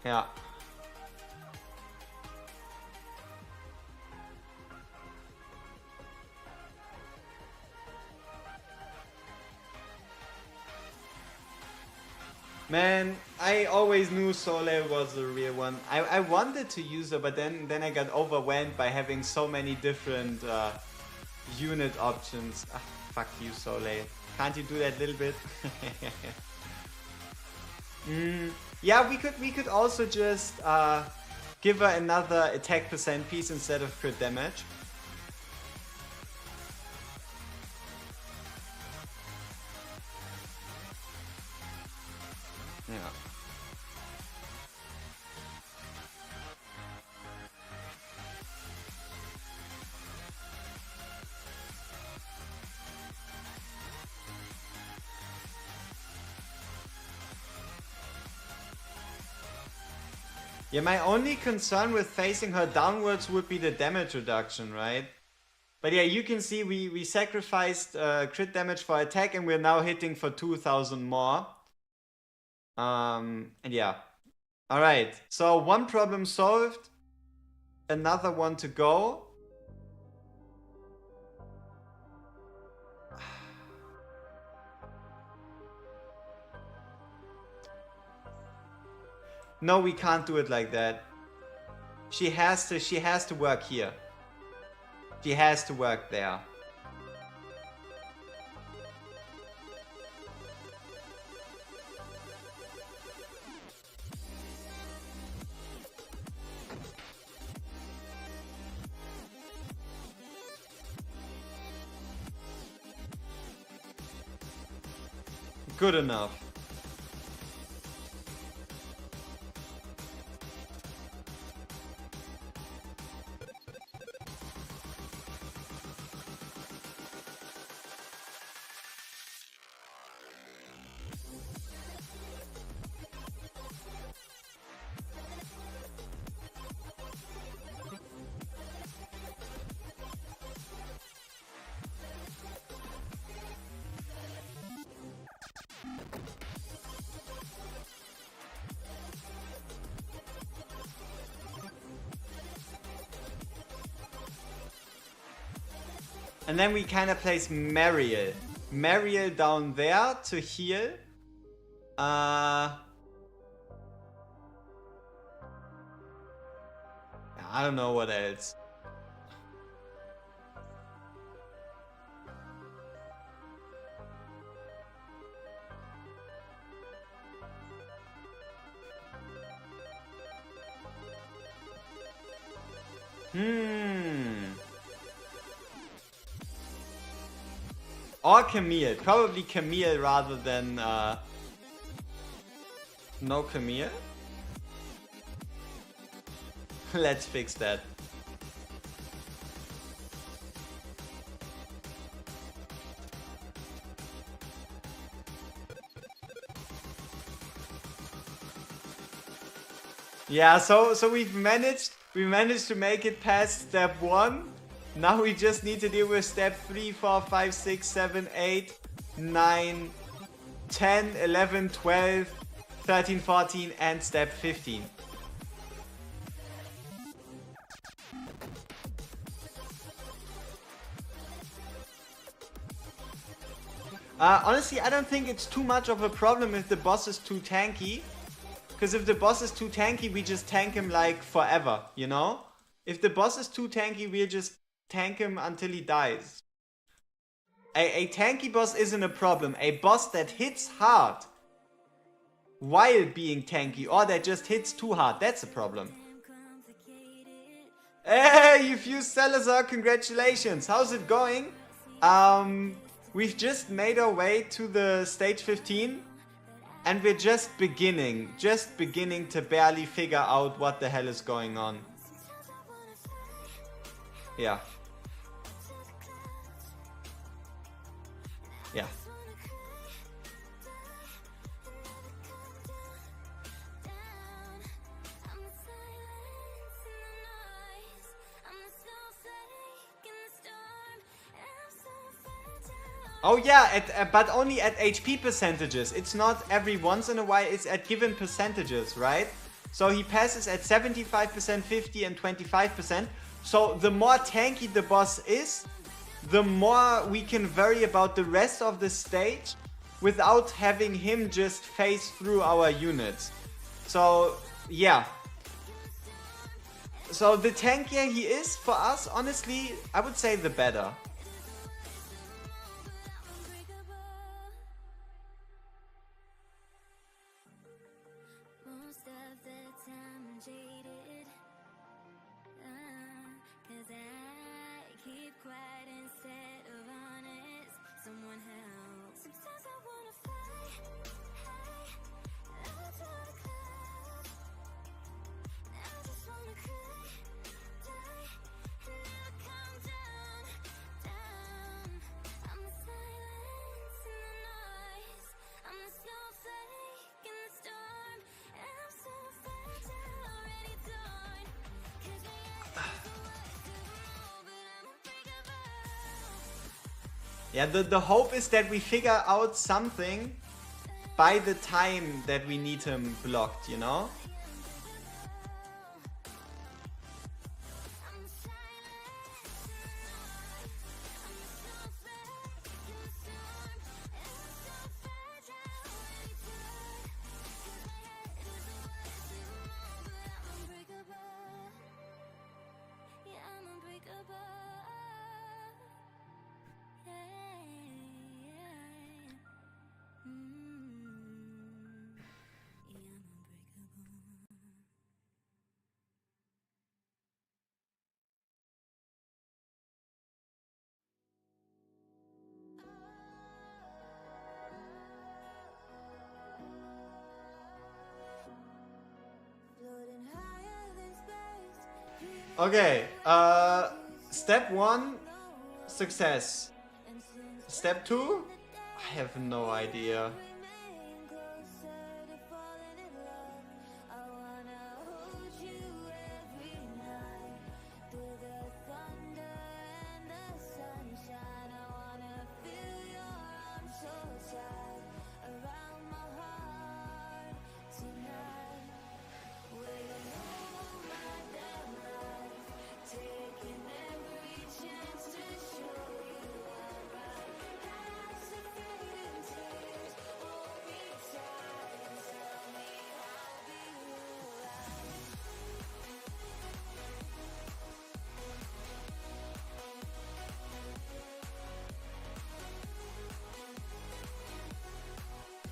Yeah. Man, I always knew Soleil was the real one. I wanted to use her, but then I got overwhelmed by having so many different unit options. Ah, fuck you, Soleil. Can't you do that little bit? Yeah, we could also just give her another attack percent piece instead of crit damage. Yeah. Yeah, my only concern with facing her downwards would be the damage reduction, right? But yeah, you can see we sacrificed crit damage for attack and we're now hitting for 2000 more. And yeah. Alright, so one problem solved. Another one to go. No, we can't do it like that. She has to work here. She has to work there. Good enough. And then we kind of place Mariel. Mariel down there to heal. I don't know what else. Or Camille. Probably Camille rather than no Camille. Let's fix that. Yeah, so we've managed to make it past step 1. Now we just need to deal with step 3, 4, 5, 6, 7, 8, 9, 10, 11, 12, 13, 14 and step 15. Honestly, I don't think it's too much of a problem if the boss is too tanky. Because if the boss is too tanky, we just tank him like forever, you know? If the boss is too tanky, we'll just tank him until he dies. A tanky boss isn't a problem. A boss that hits hard while being tanky or that just hits too hard, that's a problem. Hey, you fused Salazar, congratulations. How's it going? We've just made our way to the stage 15 and we're just beginning to barely figure out what the hell is going on. Yeah. Yeah. Oh yeah, but only at HP percentages. It's not every once in a while, it's at given percentages, right? So he passes at 75%, 50 and 25%. So the more tanky the boss is, the more we can worry about the rest of the stage without having him just phase through our units. So yeah. So the tankier he is for us, honestly, I would say the better. Most of the time I'm jaded, 'cause I keep quiet instead of honest. Someone help. Sometimes I wanna fly high, I just wanna cry, I just wanna cry, die, and never come down, down. I'm the silence in the noise, I'm the snowflake in the storm, and I'm so fragile, already torn. 'Cause the end is the worst of them all, but I'm unbreakable. Yeah, the hope is that we figure out something by the time that we need him blocked, you know? Floating higher than space. Okay, step 1, success. Step 2, I have no idea. Remain closer to falling in love. I wanna hold you every night. Through the thunder and the sunshine, I wanna feel your arms so tight around my heart tonight. Waiting all my damn life, taking every chance to show you I'm right. Past the fading tears, hold me tight and tell me I'll be alright.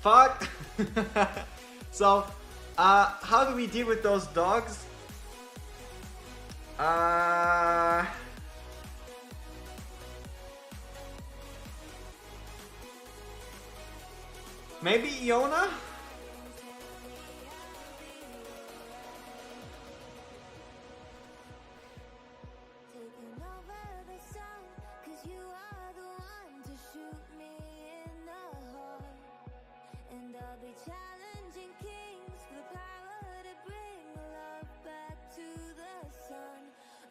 Fuck! So, how do we deal with those dogs? Maybe Iona? Taking over the sun, 'cause you are the one to shoot me in the heart. And I'll be challenging kings, the power to bring love back to the sun.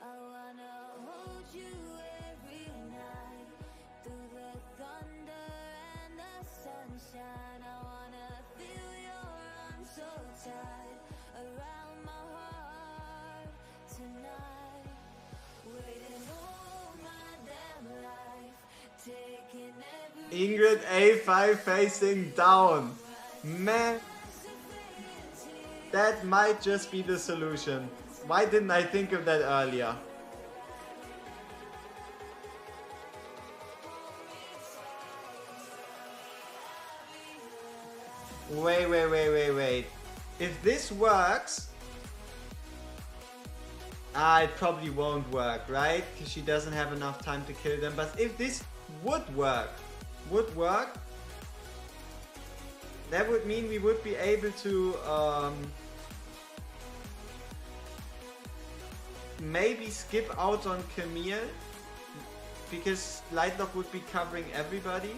I wanna hold you every night, through the thunder and the sunshine. I wanna feel your arms so tight around my heart tonight. Waiting all my damn life, taking every Ingrid A5 facing down. Man, that might just be the solution. Why didn't I think of that earlier? Wait. If this works... it probably won't work, right? Because she doesn't have enough time to kill them. But if this would work, that would mean we would be able to maybe skip out on Camille, because Lightlock would be covering everybody.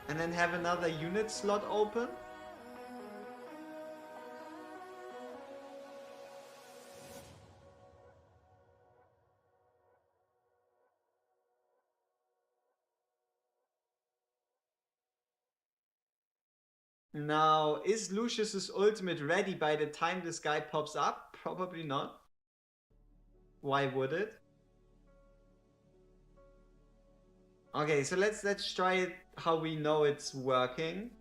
And then have another unit slot open. Now, is Lucius's ultimate ready by the time this guy pops up? Probably not. Why would it? Okay, so let's try it how we know it's working.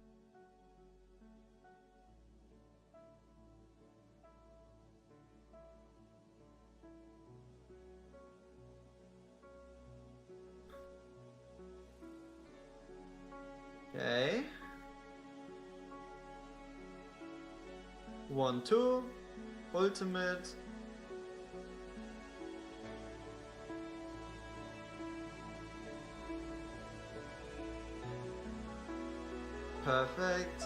Okay. 1, 2, ultimate. Perfect.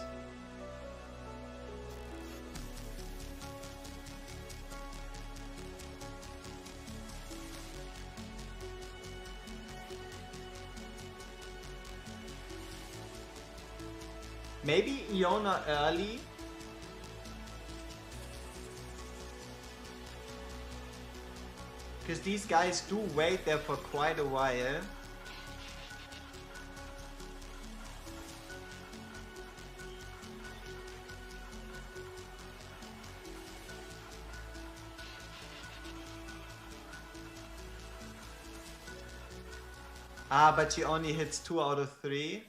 Maybe Iona early. Because these guys do wait there for quite a while. Ah, but she only hits 2 out of 3.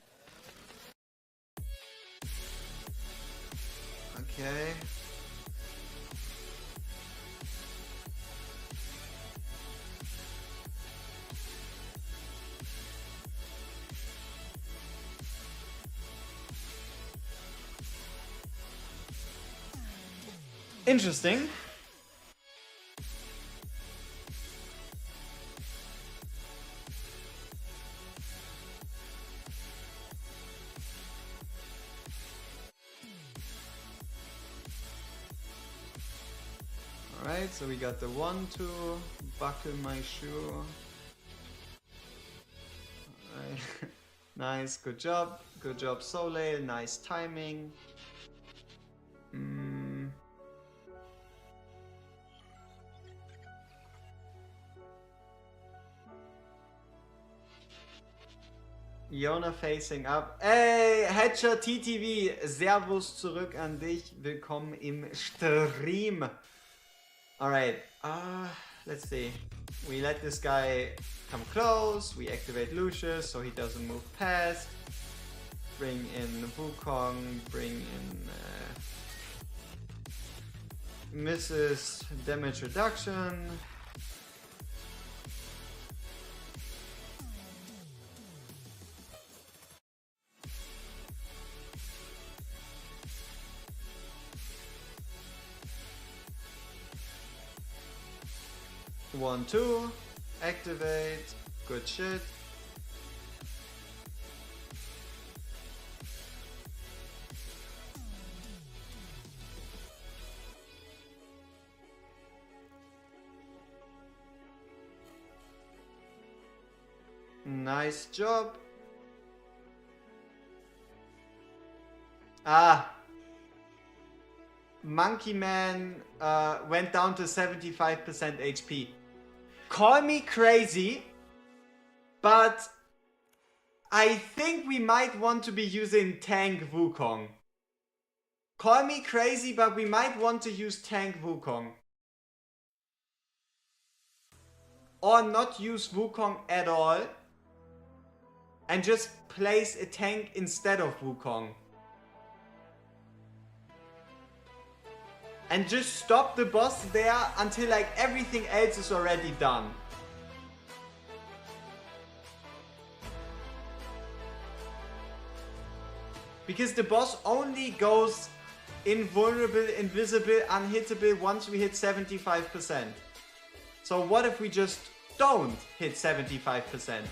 Okay. Interesting. Alright, so we got the 1, 2, buckle my shoe. Alright. Nice, good job, Soleil, nice timing. Iona facing up. Ey, Hatcher TTV, Servus zurück an dich. Willkommen im Stream. Alright, let's see. We let this guy come close. We activate Lucius so he doesn't move past. Bring in Wukong. Bring in Mrs. Damage Reduction. One, 2, activate, good shit. Nice job. Ah. Monkey Man went down to 75% HP. Call me crazy, but I think we might want to be using Tank Wukong. Call me crazy, but we might want to use Tank Wukong. Or not use Wukong at all. And just place a tank instead of Wukong. And just stop the boss there until like everything else is already done. Because the boss only goes invulnerable, invisible, unhittable once we hit 75%. So what if we just don't hit 75%?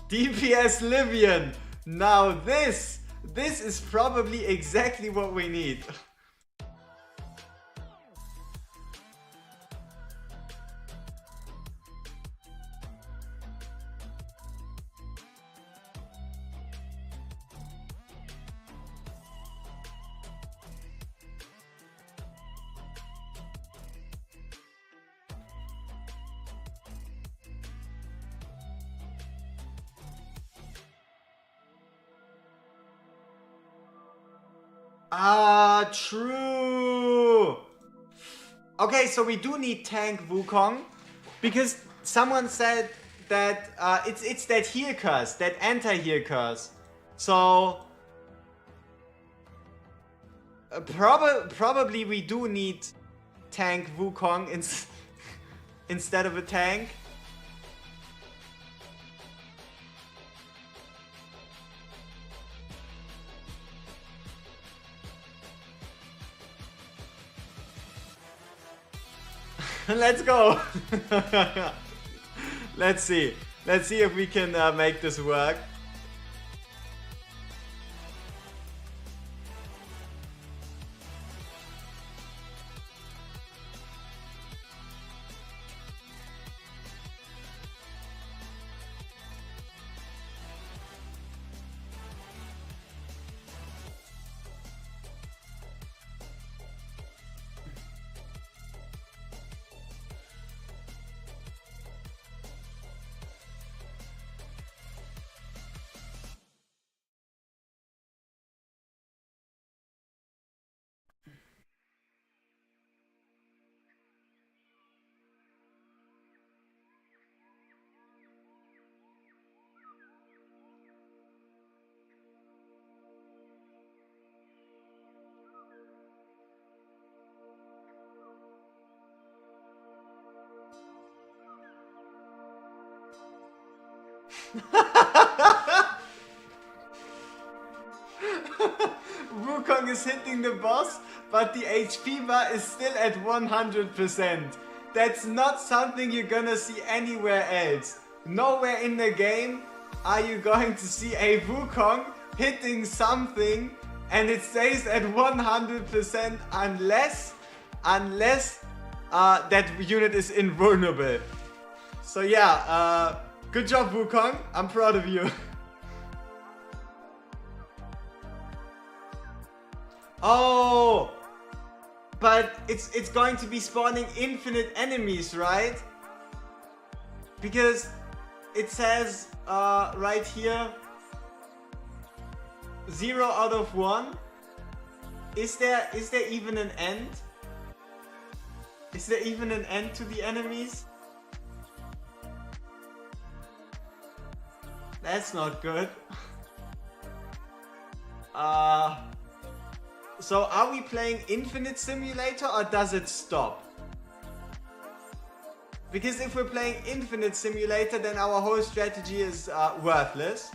DPS Livian. Now this is probably exactly what we need. Ah, true. Okay, so we do need tank Wukong, because someone said that it's that heal curse, that anti-heal curse. So probably we do need tank Wukong instead of a tank. Let's go. Let's see. Let's see if we can make this work. Wukong is hitting the boss, but the HP bar is still at 100%. That's not something you're gonna see anywhere else. Nowhere in the game are you going to see a Wukong hitting something and it stays at 100% unless that unit is invulnerable. So yeah, good job Wukong, I'm proud of you. Oh, but it's going to be spawning infinite enemies, right? Because it says right here 0 out of 1. Is there even an end? Is there even an end to the enemies? That's not good. So are we playing Infinite Simulator or does it stop? Because if we're playing Infinite Simulator, then our whole strategy is worthless.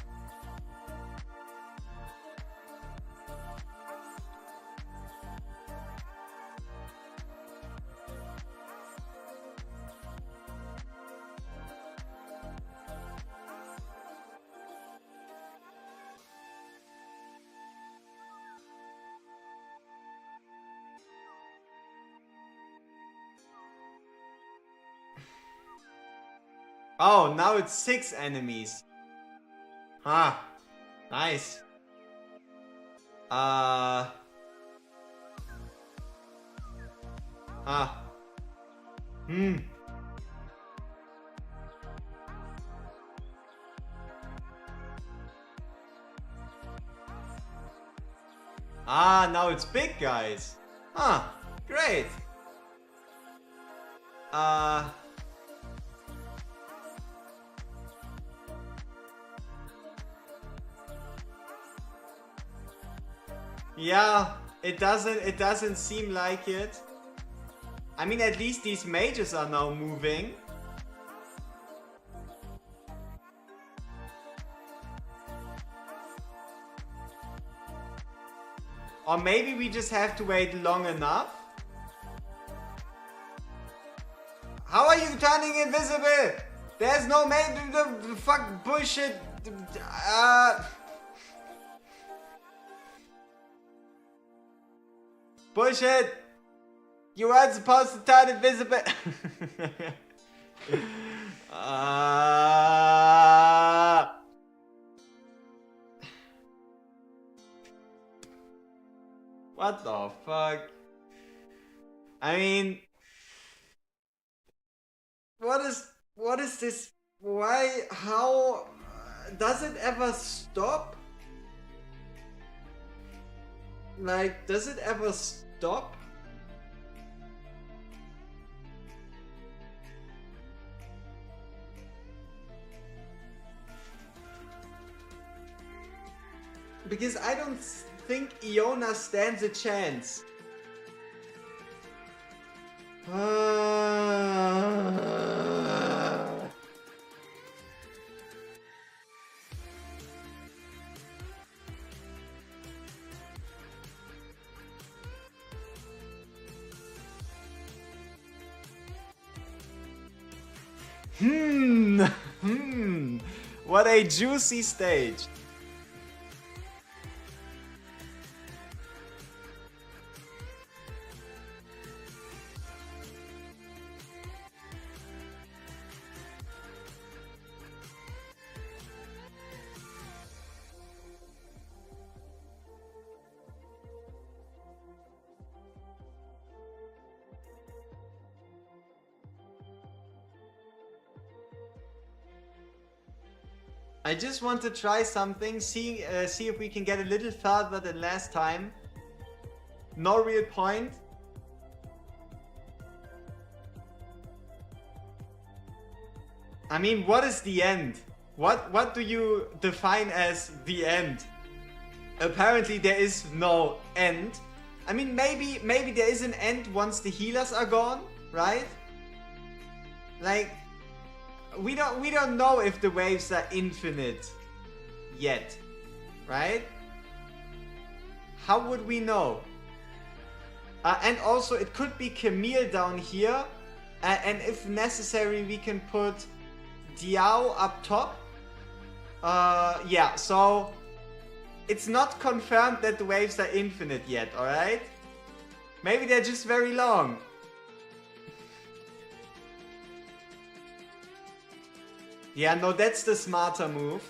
Oh, now it's 6 enemies. Ah, nice. Ah. Ah, now it's big guys. Ah, great. Yeah, it doesn't seem like it. I mean, at least these mages are now moving. Or maybe we just have to wait long enough. How are you turning invisible? There's no fuck bullshit. Bullshit! You weren't supposed to turn invisible. What the fuck? I mean, what is this? Why? How? Does it ever stop? Like, does it ever stop? Because I don't think Iona stands a chance. What a juicy stage. I just want to try something, see if we can get a little further than last time. No real point. I mean, what is the end? What do you define as the end? Apparently there is no end. I mean, maybe there is an end once the healers are gone, right? Like, we don't know if the waves are infinite yet, right? How would we know? And also it could be Camille down here, and if necessary we can put Diao up top. Yeah, so it's not confirmed that the waves are infinite yet, alright? Maybe they're just very long. Yeah, no, that's the smarter move.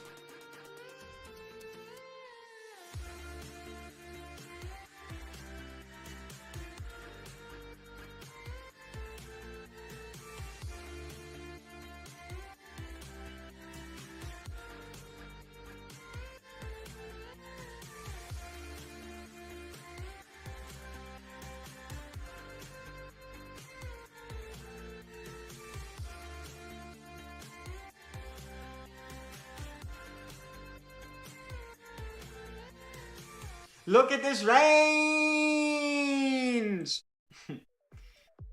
Look at this range!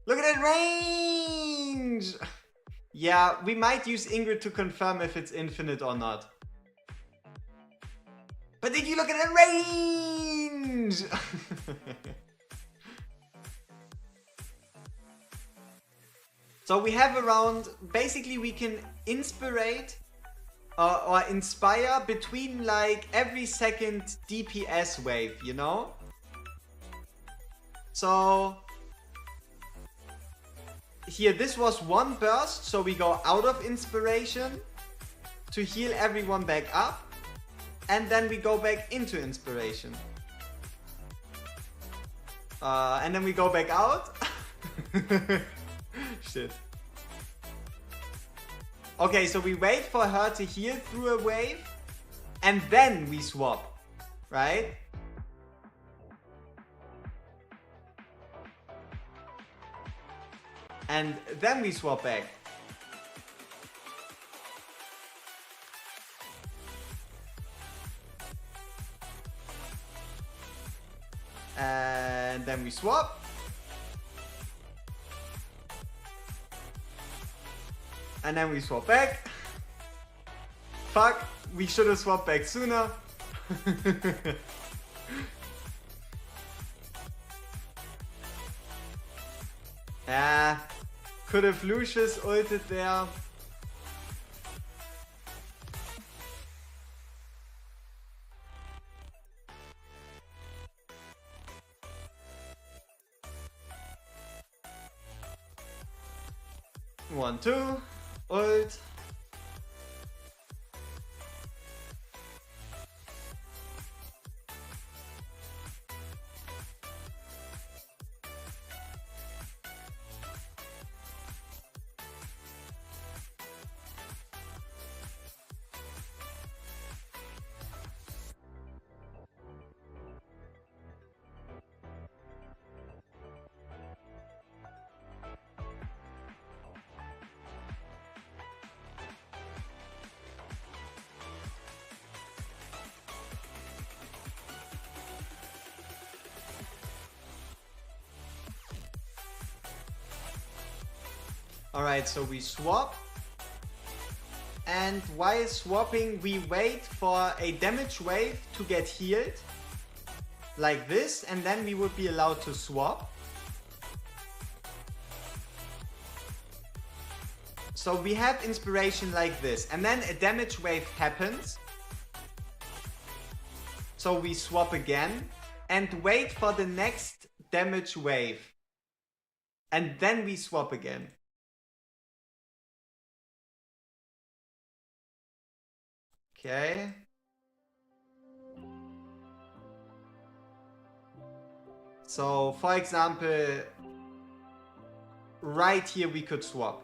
Look at that range! Yeah, we might use Ingrid to confirm if it's infinite or not. But did you look at that range? So we have around, basically we can inspirate or inspire between like every second DPS wave, you know? So here, this was one burst, so we go out of inspiration to heal everyone back up, and then we go back into inspiration. And then we go back out. Shit. Okay, so we wait for her to heal through a wave, and then we swap, right? And then we swap back. And then we swap. And then we swap back. Fuck, we should have swapped back sooner. Could have Lucius ulted there. One, two, ult. Alright, so we swap. And while swapping, we wait for a damage wave to get healed. Like this, and then we would be allowed to swap. So we have inspiration like this, and then a damage wave happens. So we swap again and wait for the next damage wave. And then we swap again. Okay. So for example, right here we could swap.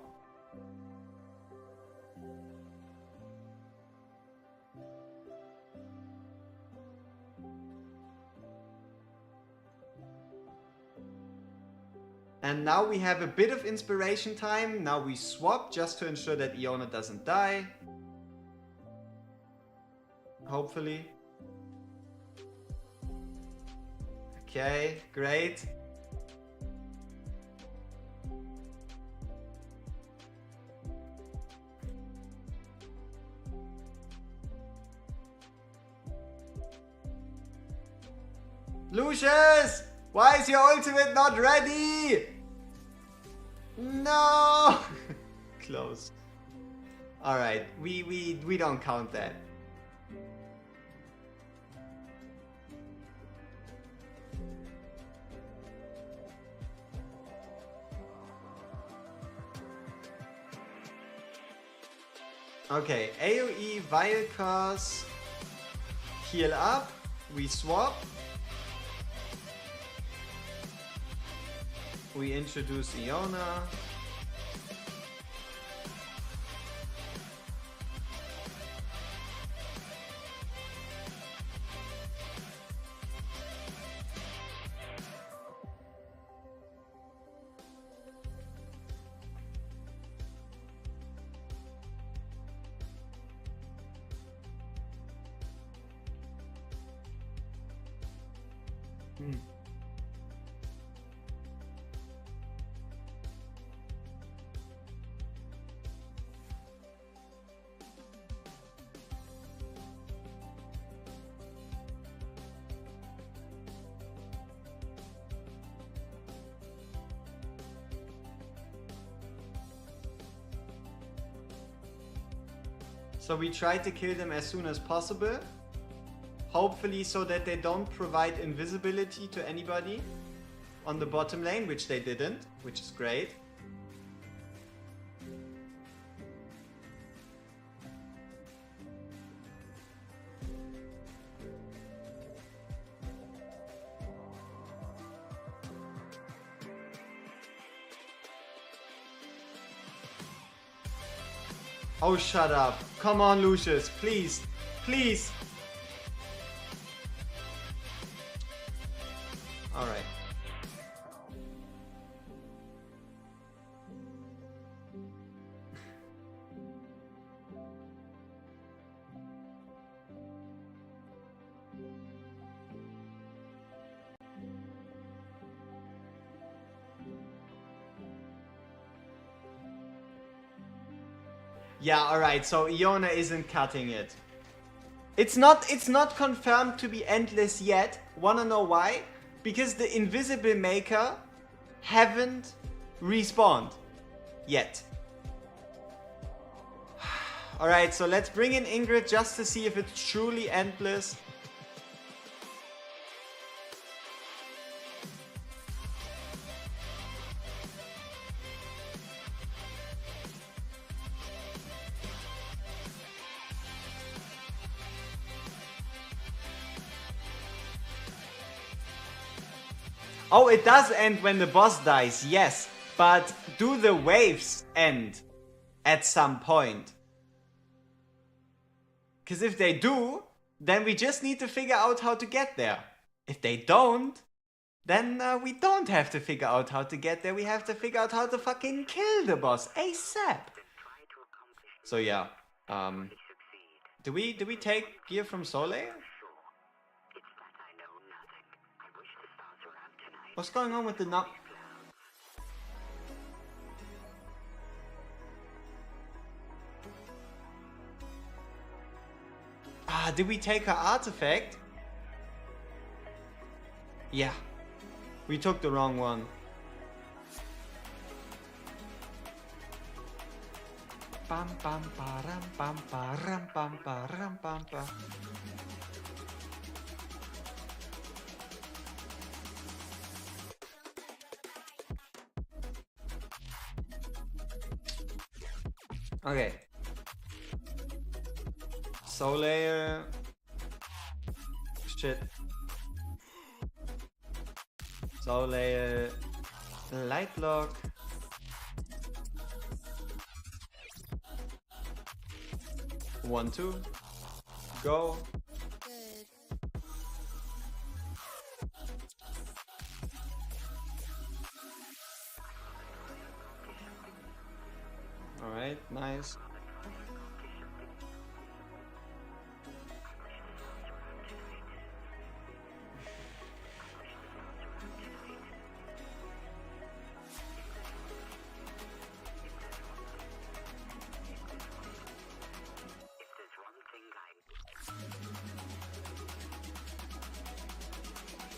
And now we have a bit of inspiration time. Now we swap just to ensure that Iona doesn't die. Hopefully. Okay, great. Lucius! Why is your ultimate not ready? No! Close. Alright, we don't count that. Okay, AoE, Viacross, heal up, we swap. We introduce Iona. So we try to kill them as soon as possible. Hopefully so that they don't provide invisibility to anybody on the bottom lane, which they didn't, which is great. Oh, shut up. Come on, Lucius. Please. Please. Alright. Yeah, alright, so Iona isn't cutting it. It's not confirmed to be endless yet. Wanna know why? Because the Invisible Maker haven't respawned yet. Alright, so let's bring in Ingrid just to see if it's truly endless. Oh, it does end when the boss dies, yes. But do the waves end at some point? Because if they do, then we just need to figure out how to get there. If they don't, then we don't have to figure out how to get there. We have to figure out how to fucking kill the boss ASAP. So yeah, do we take gear from Soleil? What's going on with the Ah, did we take her artifact? Yeah. We took the wrong one. Pam pam param pam param pam param pam pam. Okay. Soul layer. Shit. Soul layer. Light block. One, two. Go. Good. Alright, nice.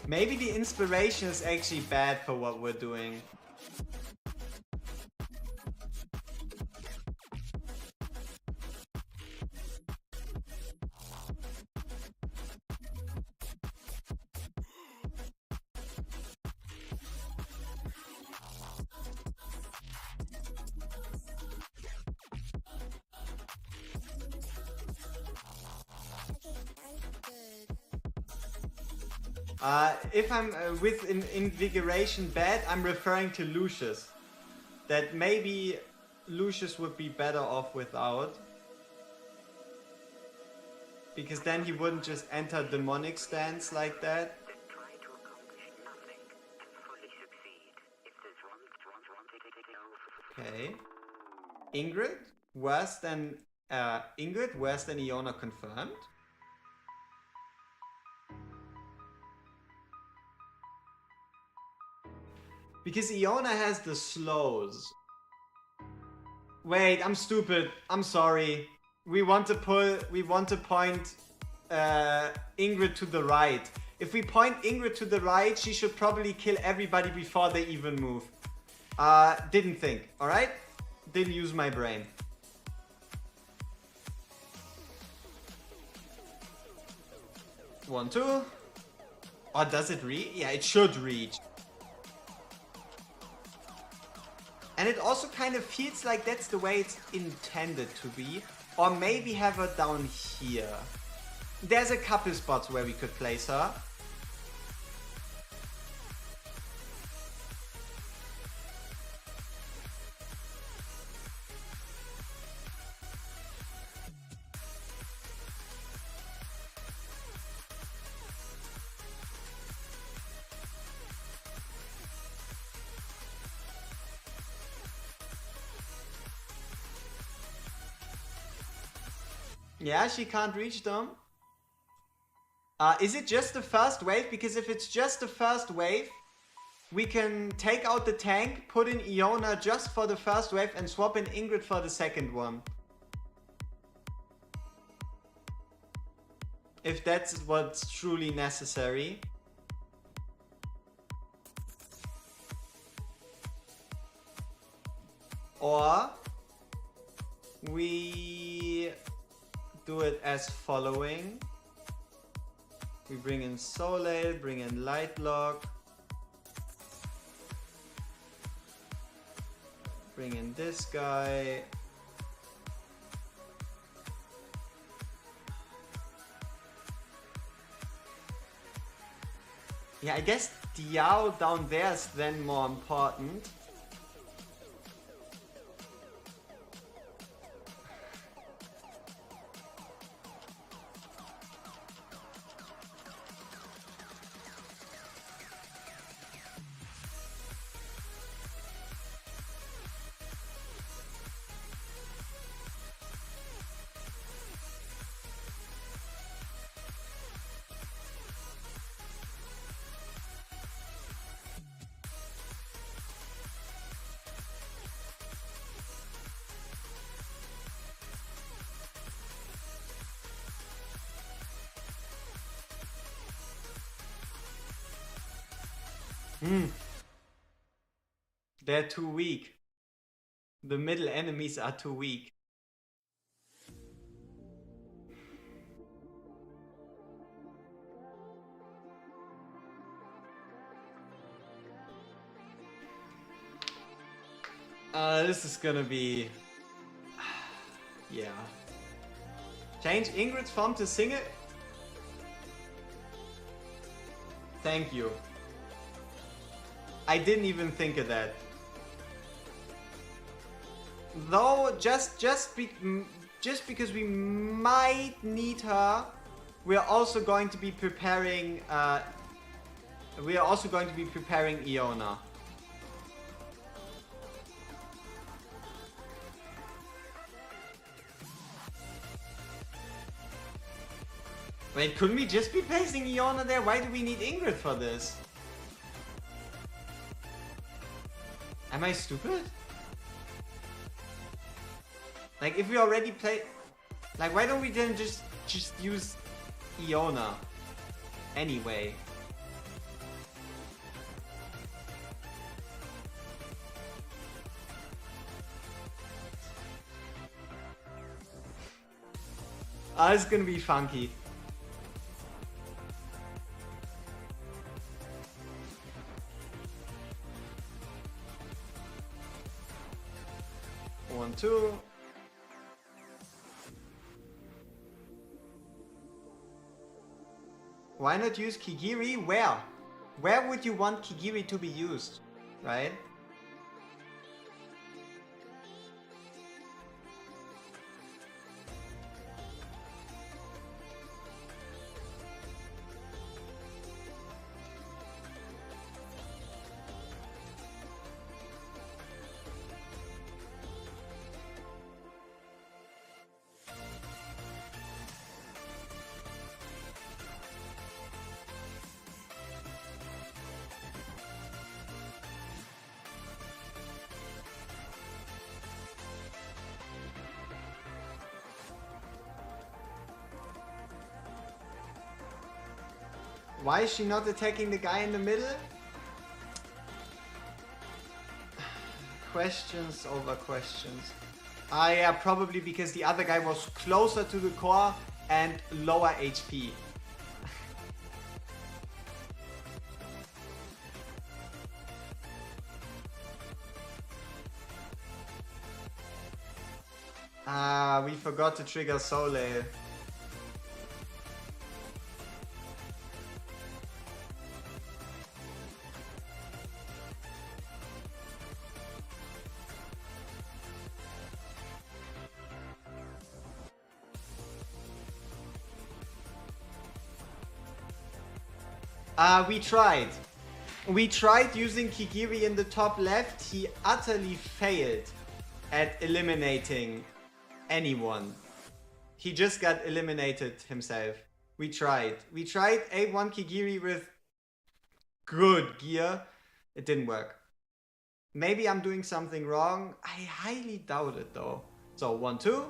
Maybe the inspiration is actually bad for what we're doing. If I'm with invigoration bad, I'm referring to Lucius. That maybe Lucius would be better off without. Because then he wouldn't just enter demonic stance like that. Try to accomplish nothing and fully succeed. If there's one, Okay. Ingrid? Worse than Ingrid? Worse than Iona confirmed? Because Iona has the slows. Wait, I'm stupid. I'm sorry. We want to point Ingrid to the right. If we point Ingrid to the right, she should probably kill everybody before they even move. Didn't think, alright? Didn't use my brain. One, two. Or does it reach? Yeah, it should reach. And it also kind of feels like that's the way it's intended to be. Or maybe have her down here. There's a couple spots where we could place her. Yeah, she can't reach them. Is it just the first wave? Because if it's just the first wave, we can take out the tank, put in Iona just for the first wave and swap in Ingrid for the second one. If that's what's truly necessary. Or we do it as following. We bring in Soleil, bring in Lightlock, bring in this guy. Yeah, I guess Diao down there is then more important. They're too weak. The middle enemies are too weak. This is gonna be... yeah. Change Ingrid's form to sing it? Thank you. I didn't even think of that. Though, just because we might need her, we are also going to be preparing. Iona. Wait, couldn't we just be placing Iona there? Why do we need Ingrid for this? Am I stupid? Like, if we already play... Like, why don't we then just use Iona? Anyway. Ah, it's gonna be funky. One, two. Why not use Kigiri? Where? Where would you want Kigiri to be used? Right? Why is she not attacking the guy in the middle? Questions over questions. Ah, yeah, probably because the other guy was closer to the core and lower HP. Ah, we forgot to trigger Soleil. We tried. We tried using Kigiri in the top left. He utterly failed at eliminating anyone. He just got eliminated himself. We tried. We tried A1 Kigiri with good gear. It didn't work. Maybe I'm doing something wrong. I highly doubt it though. So 1, 2.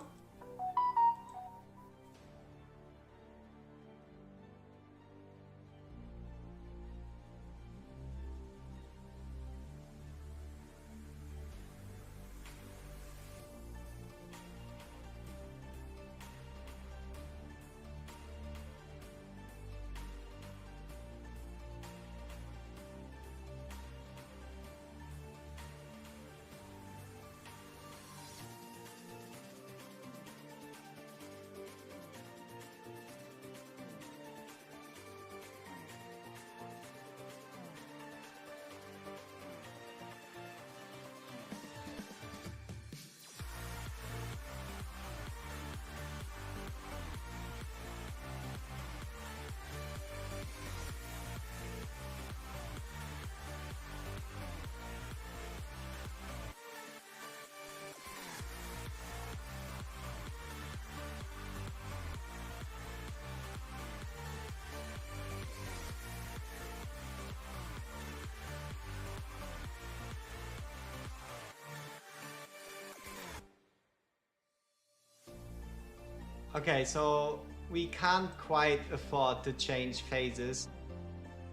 Okay, so we can't quite afford to change phases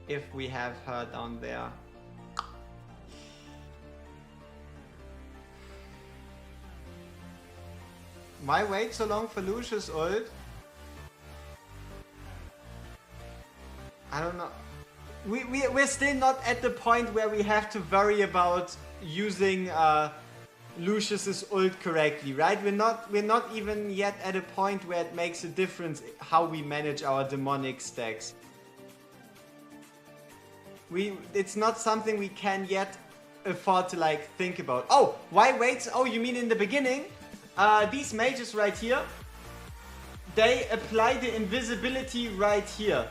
if we have her down there. Why wait so long for Lucius ult? I don't know. We're still not at the point where we have to worry about using Lucius's ult correctly, right? We're not even yet at a point where it makes a difference how we manage our demonic stacks. It's not something we can yet afford to like think about. Oh, why wait? Oh, you mean in the beginning? These mages right here, they apply the invisibility right here.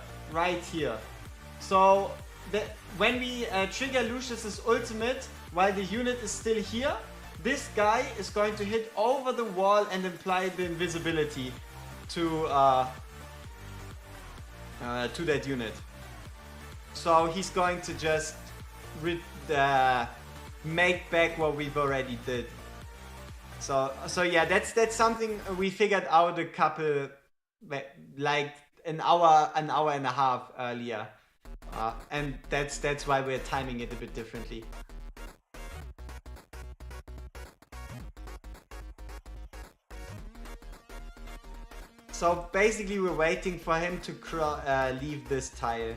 So when we trigger Lucius's ultimate while the unit is still here, this guy is going to hit over the wall and apply the invisibility to that unit. So he's going to just make back what we've already did. So yeah, that's something we figured out a couple, like an hour and a half earlier, and that's why we're timing it a bit differently. So basically, we're waiting for him to leave this tile.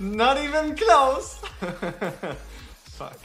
Not even close. Fuck.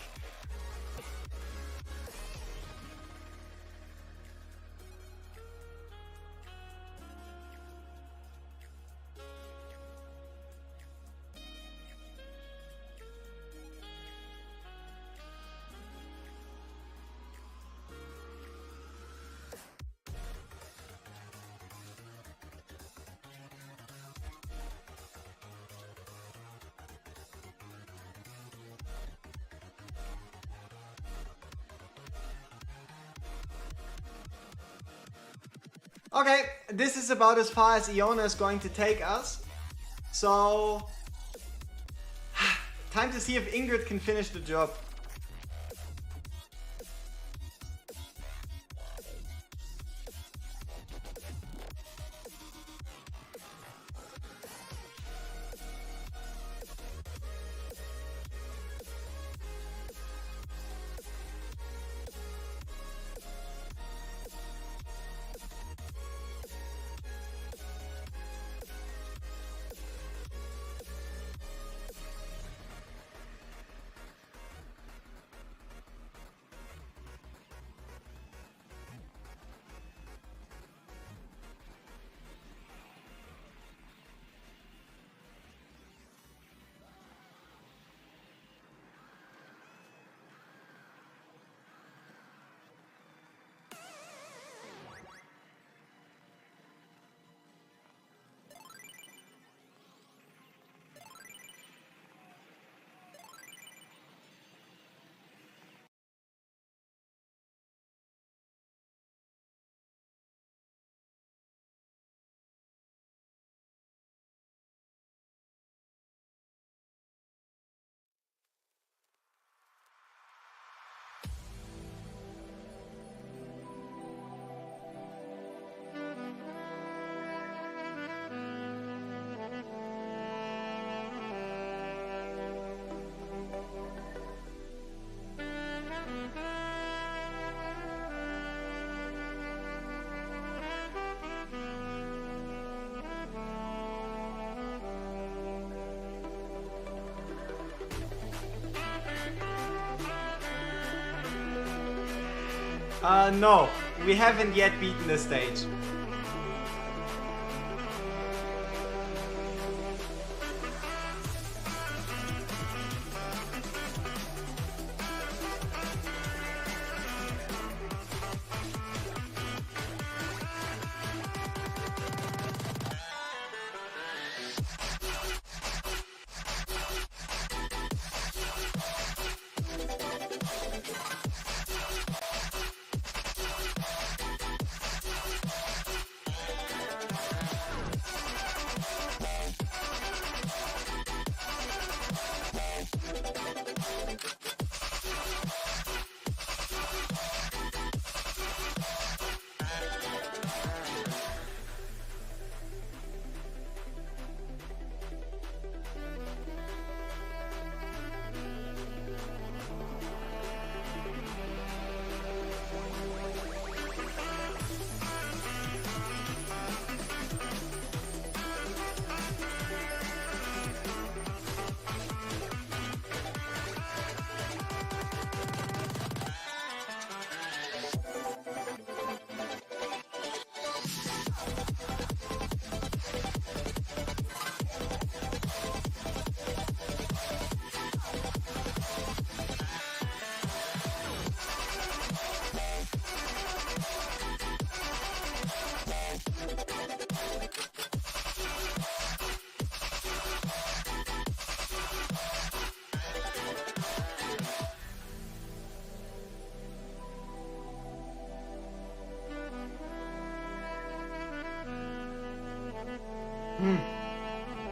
Okay, this is about as far as Iona is going to take us. So, time to see if Ingrid can finish the job. No, we haven't yet beaten the stage.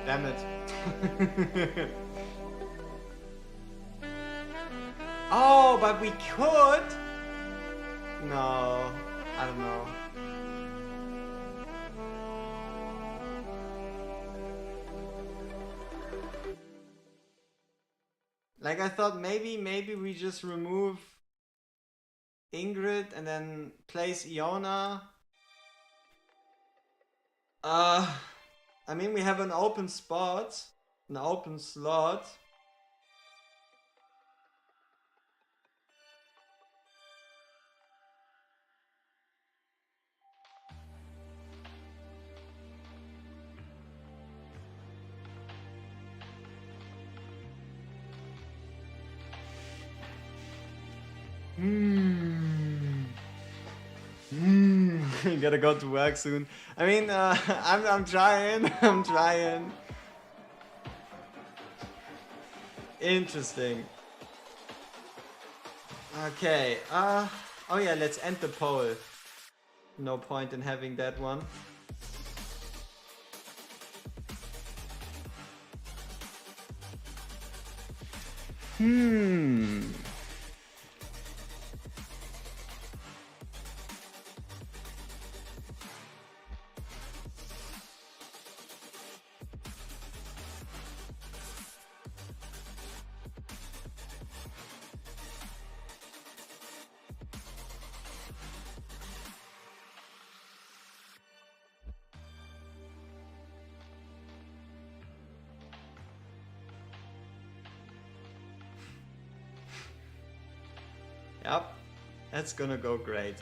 Damn it. Oh, but we could. No, I don't know. Like I thought maybe we just remove Ingrid and then place Iona. I mean, we have an open spot, an open slot. Gotta go to work soon. I mean, I'm trying. I'm trying. Interesting. Okay. Oh yeah. Let's end the poll. No point in having that one. Yep, that's gonna go great.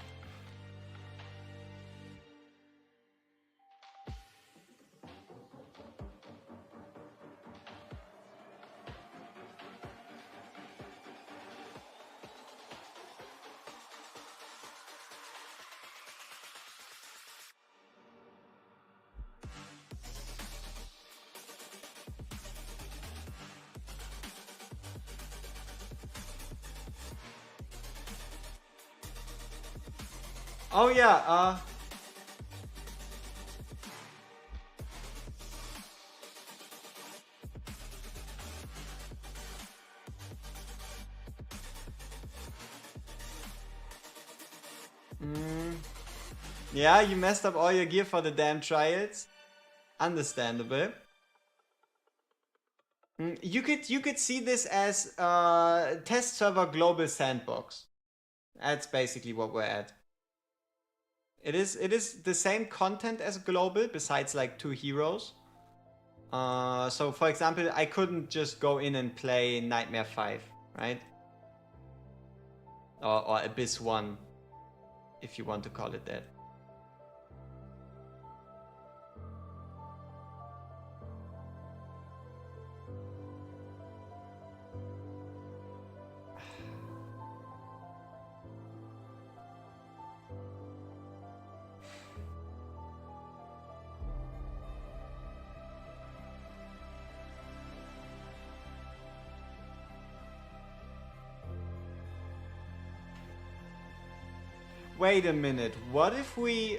Oh yeah, yeah, you messed up all your gear for the damn trials. Understandable. You could see this as test server global sandbox. That's basically what we're at. It is the same content as global, besides like 2 heroes. So for example, I couldn't just go in and play Nightmare 5, right? Or Abyss 1. if you want to call it that. Wait a minute, what if we...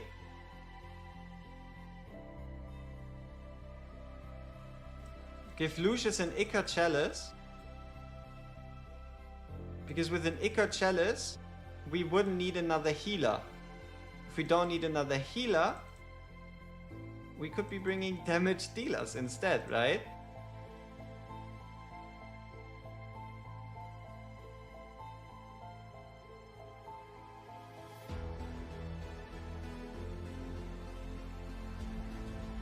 give Lucius an Ichor Chalice? Because with an Ichor Chalice, we wouldn't need another healer. If we don't need another healer, we could be bringing damage dealers instead, right?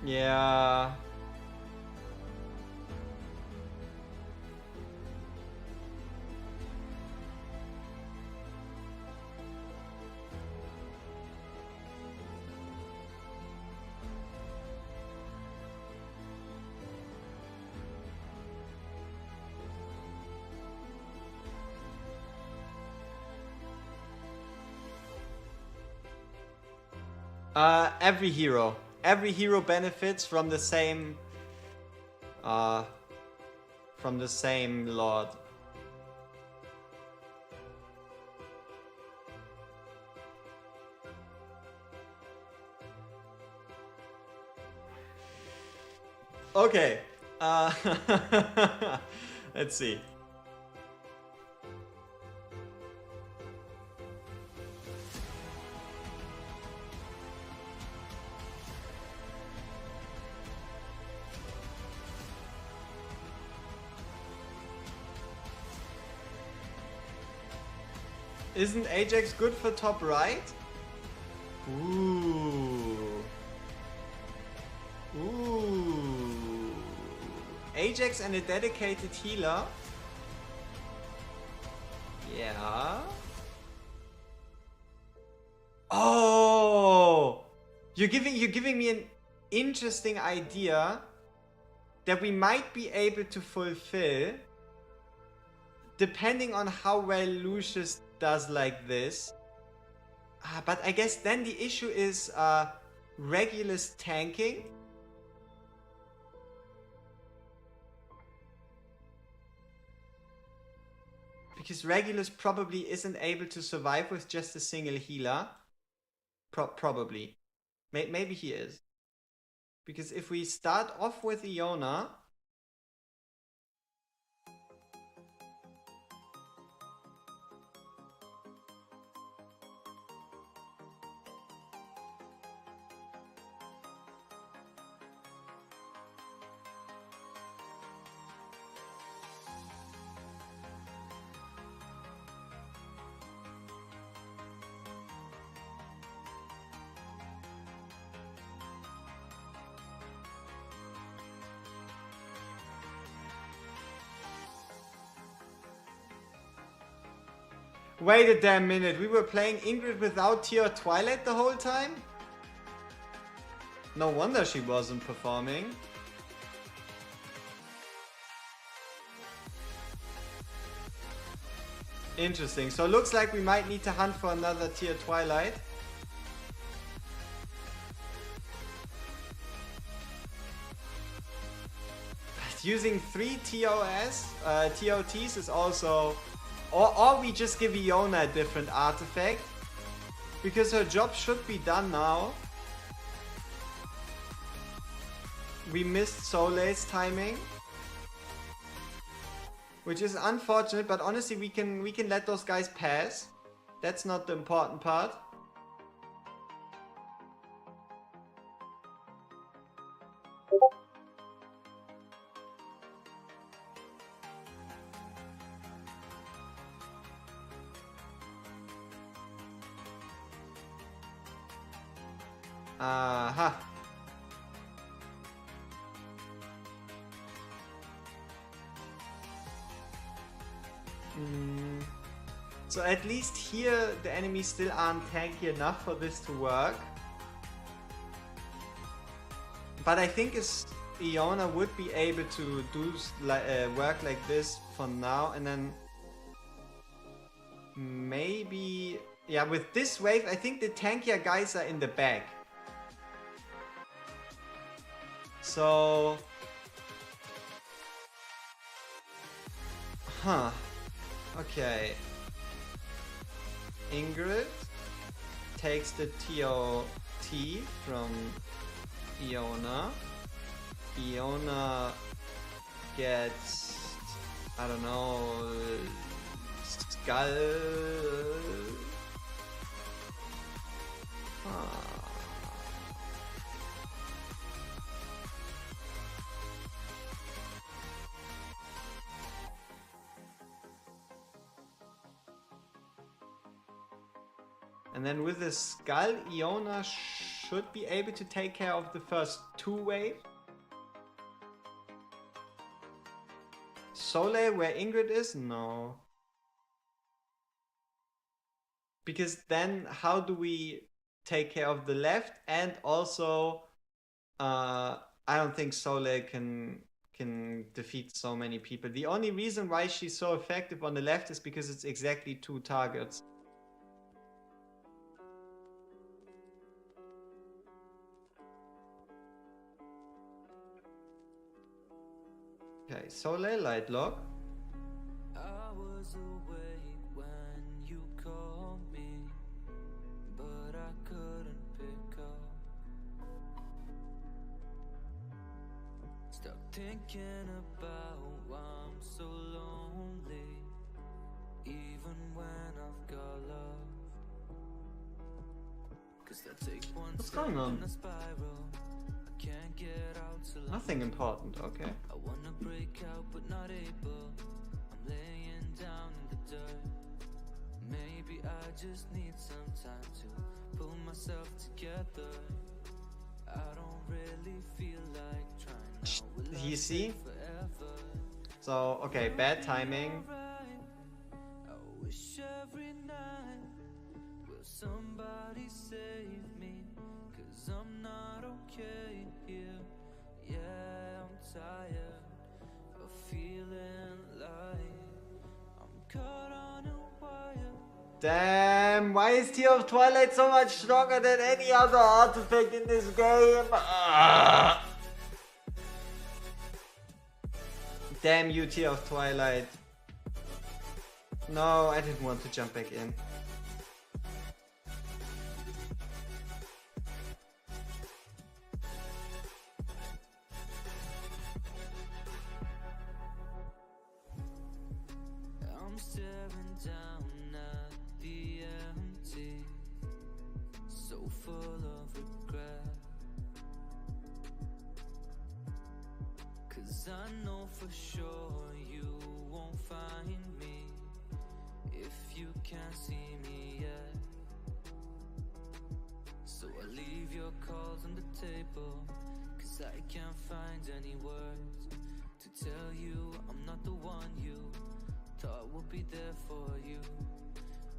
Yeah. Every hero. Every hero benefits from the same lord. Okay. Let's see. Isn't Ajax good for top right? Ooh. Ooh. Ajax and a dedicated healer. Yeah. Oh. You're giving me an interesting idea that we might be able to fulfill depending on how well Lucius does like this. But I guess then the issue is Regulus tanking. Because Regulus probably isn't able to survive with just a single healer. Probably. Maybe he is. Because if we start off with Iona... Wait a damn minute, we were playing Ingrid without Tear Twilight the whole time? No wonder she wasn't performing. Interesting, so looks like we might need to hunt for another Tear Twilight. Using 3 TOTs is also... Or we just give Iona a different artifact. Because her job should be done now. We missed Soleil's timing. Which is unfortunate, but honestly we can let those guys pass. That's not the important part. Aha. So at least here the enemies still aren't tanky enough for this to work. But I think Iona would be able to do work like this for now, and then maybe, yeah, with this wave I think the tankier guys are in the back. So okay. Ingrid takes the TOT from Iona. Iona gets, I don't know, Skull. And then with the Skull, Iona should be able to take care of the first two waves. Soleil, where Ingrid is? No. Because then how do we take care of the left? And also, I don't think Soleil can defeat so many people. The only reason why she's so effective on the left is because it's exactly 2 targets. Okay, Soleil, light lock. I was awake when you called me, but I couldn't pick up. Stuck thinking about why I'm so lonely, even when I've got love. 'Cause I take one What's step going on? in a spiral. I can't get out till Nothing important, okay. I wanna break out but not able. I'm laying down in the dirt. Maybe I just need some time to pull myself together. I don't really feel like trying now. Will I You see? stay forever? So, okay, bad timing. Alright. I wish every night will somebody save me, 'cause I'm not okay here. Yeah, I'm tired of feeling like I'm caught on a wire. Damn, why is Tear of Twilight so much stronger than any other artifact in this game? Damn you, Tear of Twilight. No, I didn't want to jump back in. I'm staring down at the empty, so full of regret. 'Cause I know for sure you won't find me if you can't see me yet. So I leave your calls on the table, 'cause I can't find any words to tell you I'm not the one you thought would be there for you.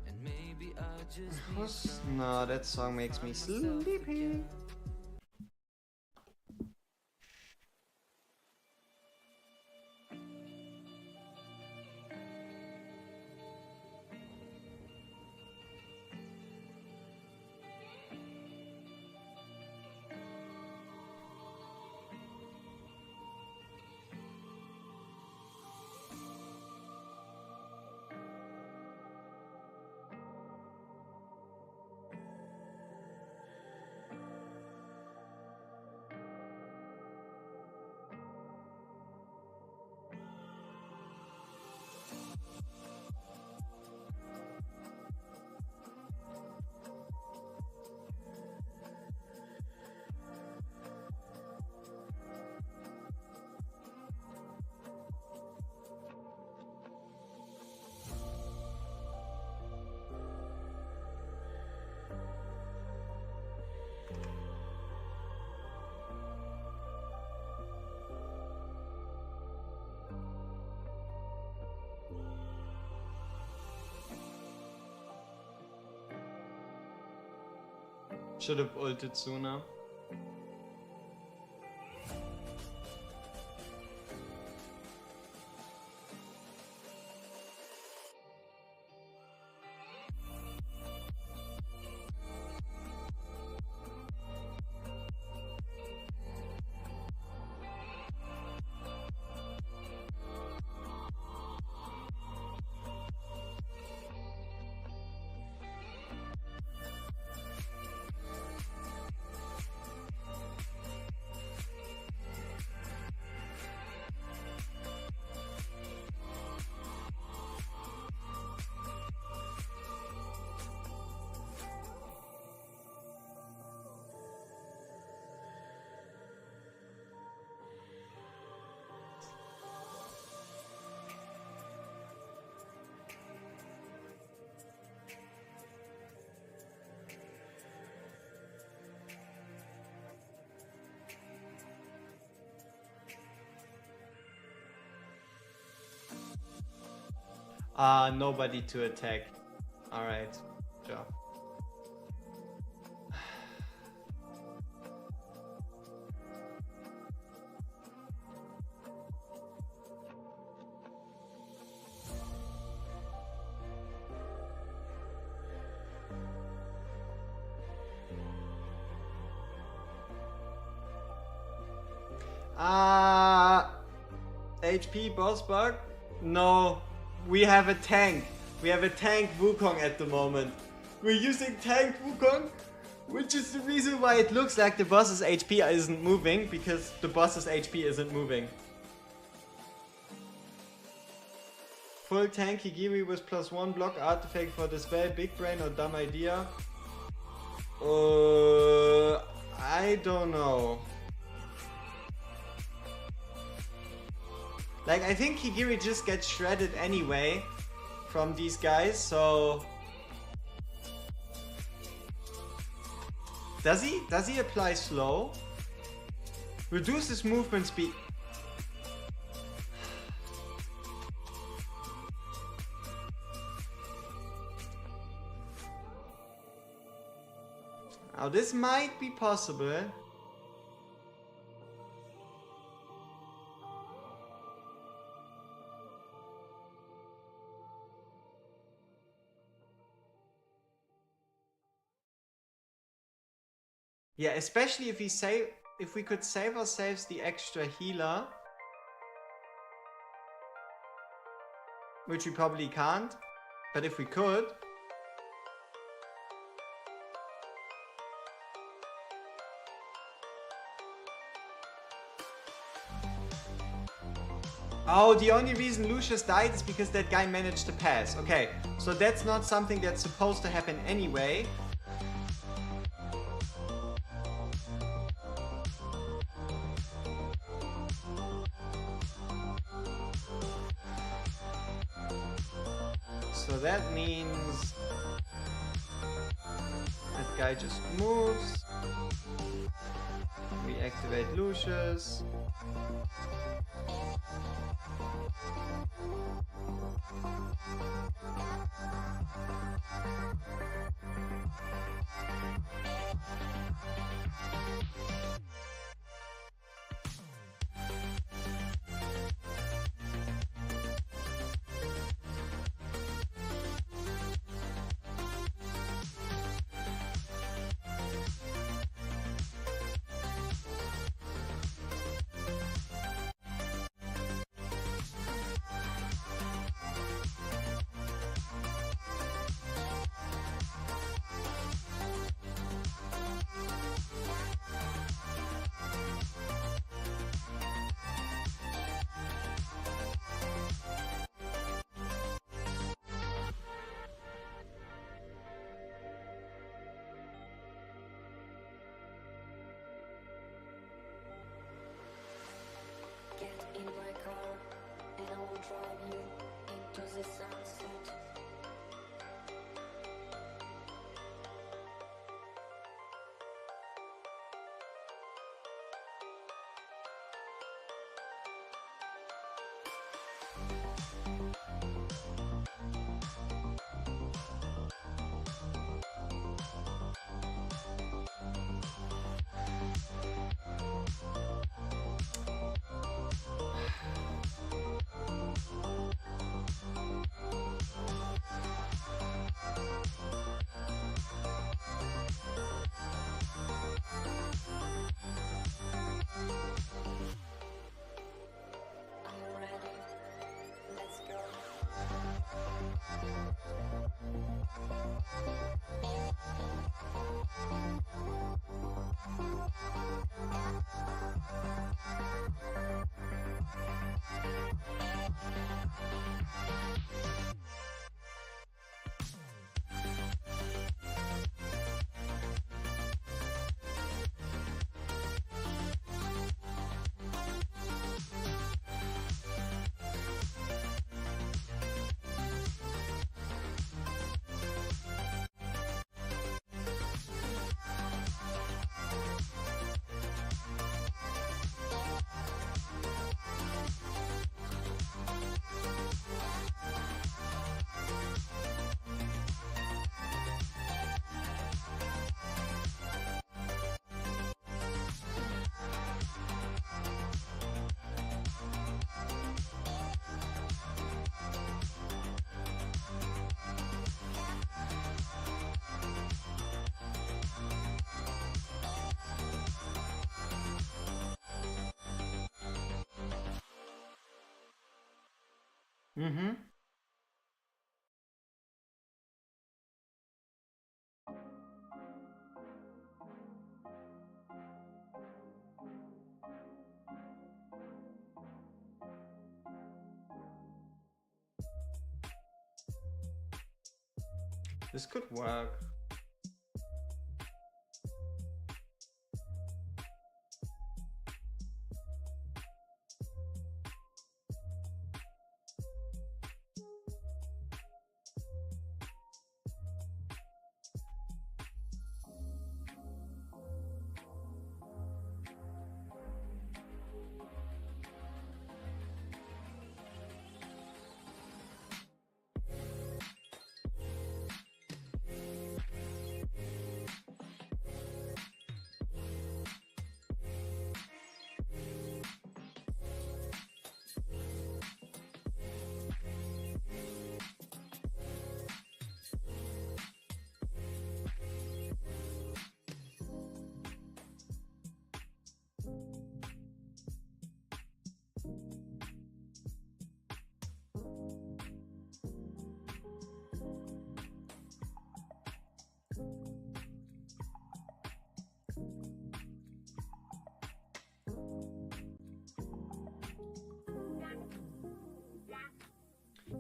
And maybe I just need some No, that song makes me find myself sleepy. again. Should have ulted sooner. Nobody to attack. Alright, sure. HP boss bug? No, we have a tank. We have a tank Wukong at the moment. We're using tank Wukong, which is the reason why it looks like the boss's HP isn't moving, because the boss's HP isn't moving. Full tank Higiri with +1 block artifact for the spell. Big brain or dumb idea? I don't know. Like, I think Higiri just gets shredded anyway from these guys, so... Does he? Does he apply slow? Reduces movement speed. Now this might be possible. Yeah, especially if we could save ourselves the extra healer, which we probably can't, but if we could. Oh, the only reason Lucius died is because that guy managed to pass. Okay, so that's not something that's supposed to happen anyway. So that means that guy just moves. We activate Lucius. Get in my car, and I will drive you into the sunset. Mm-hmm. This could work.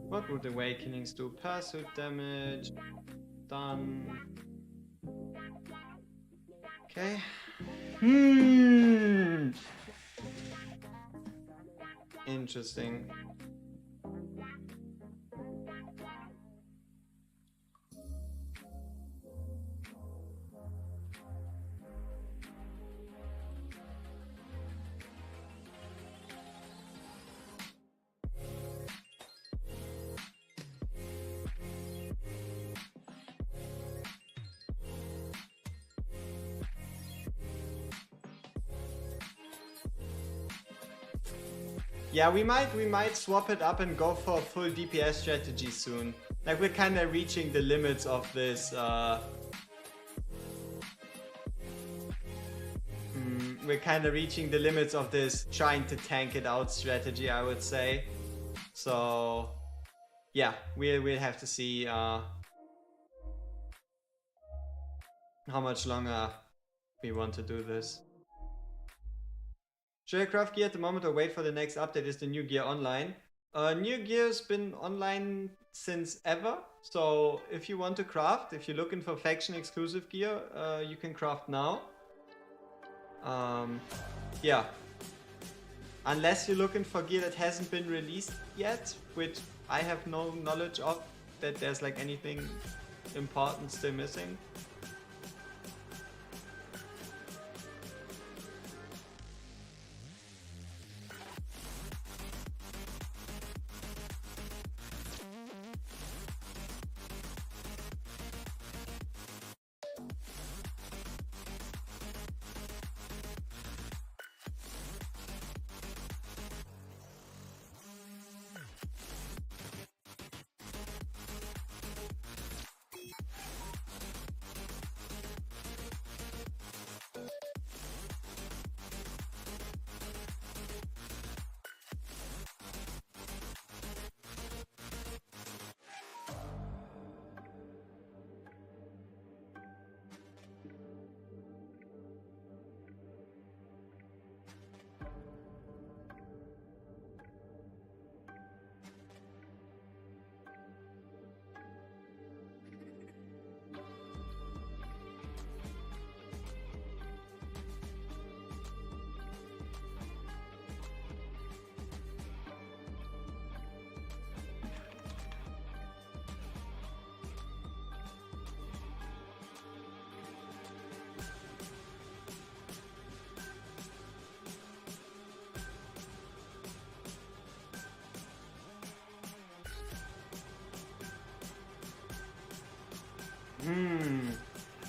What would Awakenings do? Pursuit damage. Done. Okay. Interesting. Yeah, we might swap it up and go for a full DPS strategy soon. Like, we're kind of reaching the limits of this. We're kind of reaching the limits of this trying to tank it out strategy, I would say. So, yeah, we'll have to see how much longer we want to do this. Should I craft gear at the moment or wait for the next update? Is the new gear online? New gear's been online since ever. So if you want to craft, if you're looking for faction exclusive gear, you can craft now. Yeah. Unless you're looking for gear that hasn't been released yet, which I have no knowledge of, that there's like anything important still missing.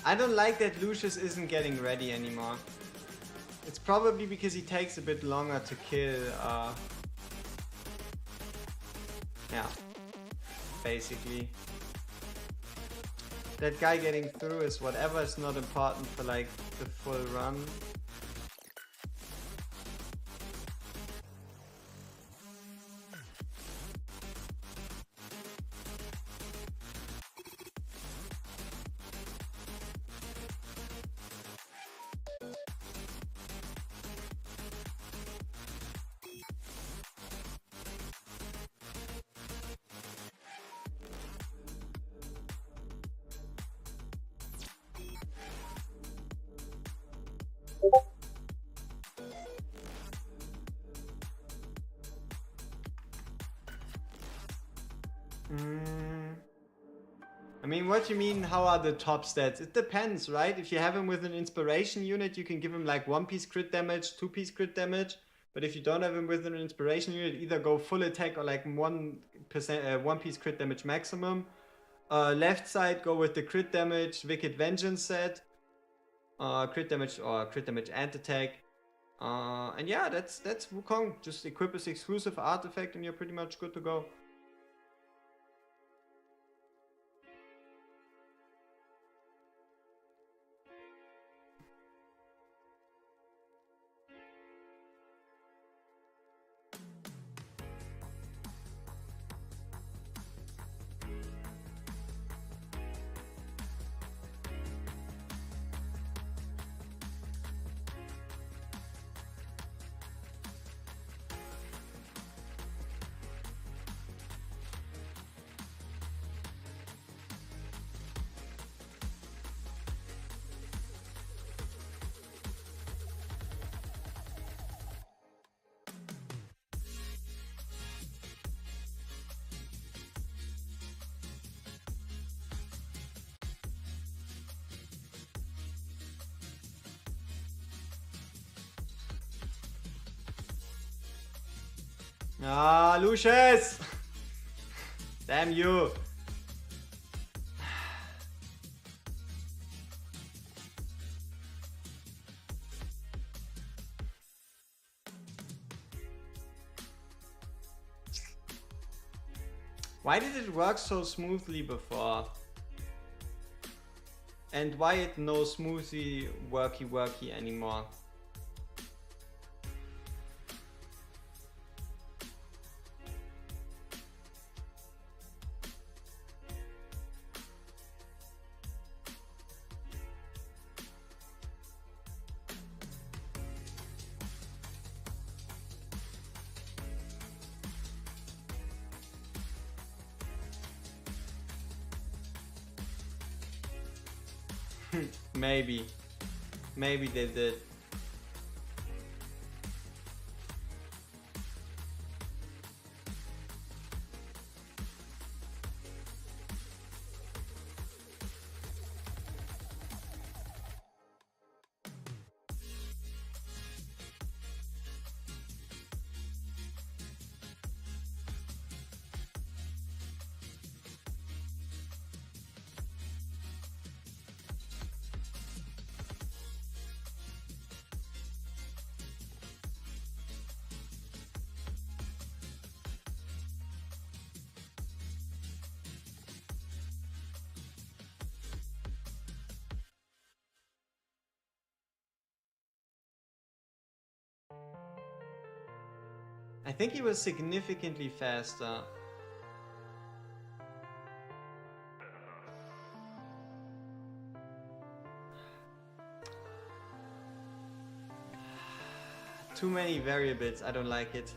I don't like that Lucius isn't getting ready anymore. It's probably because he takes a bit longer to kill, yeah, basically. That guy getting through is whatever is not important for like the full run. Mm, I mean, what you mean, how are the top stats? It depends, right? If you have him with an inspiration unit, you can give him like 1-piece crit damage, 2-piece crit damage. But if you don't have him with an inspiration unit, either go full attack or like 1%, 1-piece crit damage maximum. Left side, go with the crit damage, Wicked Vengeance set. Crit damage and attack. And yeah, that's Wukong. Just equip his exclusive artifact and you're pretty much good to go. Ah, Lucius! Damn you! Why did it work so smoothly before? And why it no smoothly worky anymore? Maybe. Maybe they did. I think he was significantly faster. Too many variables, I don't like it.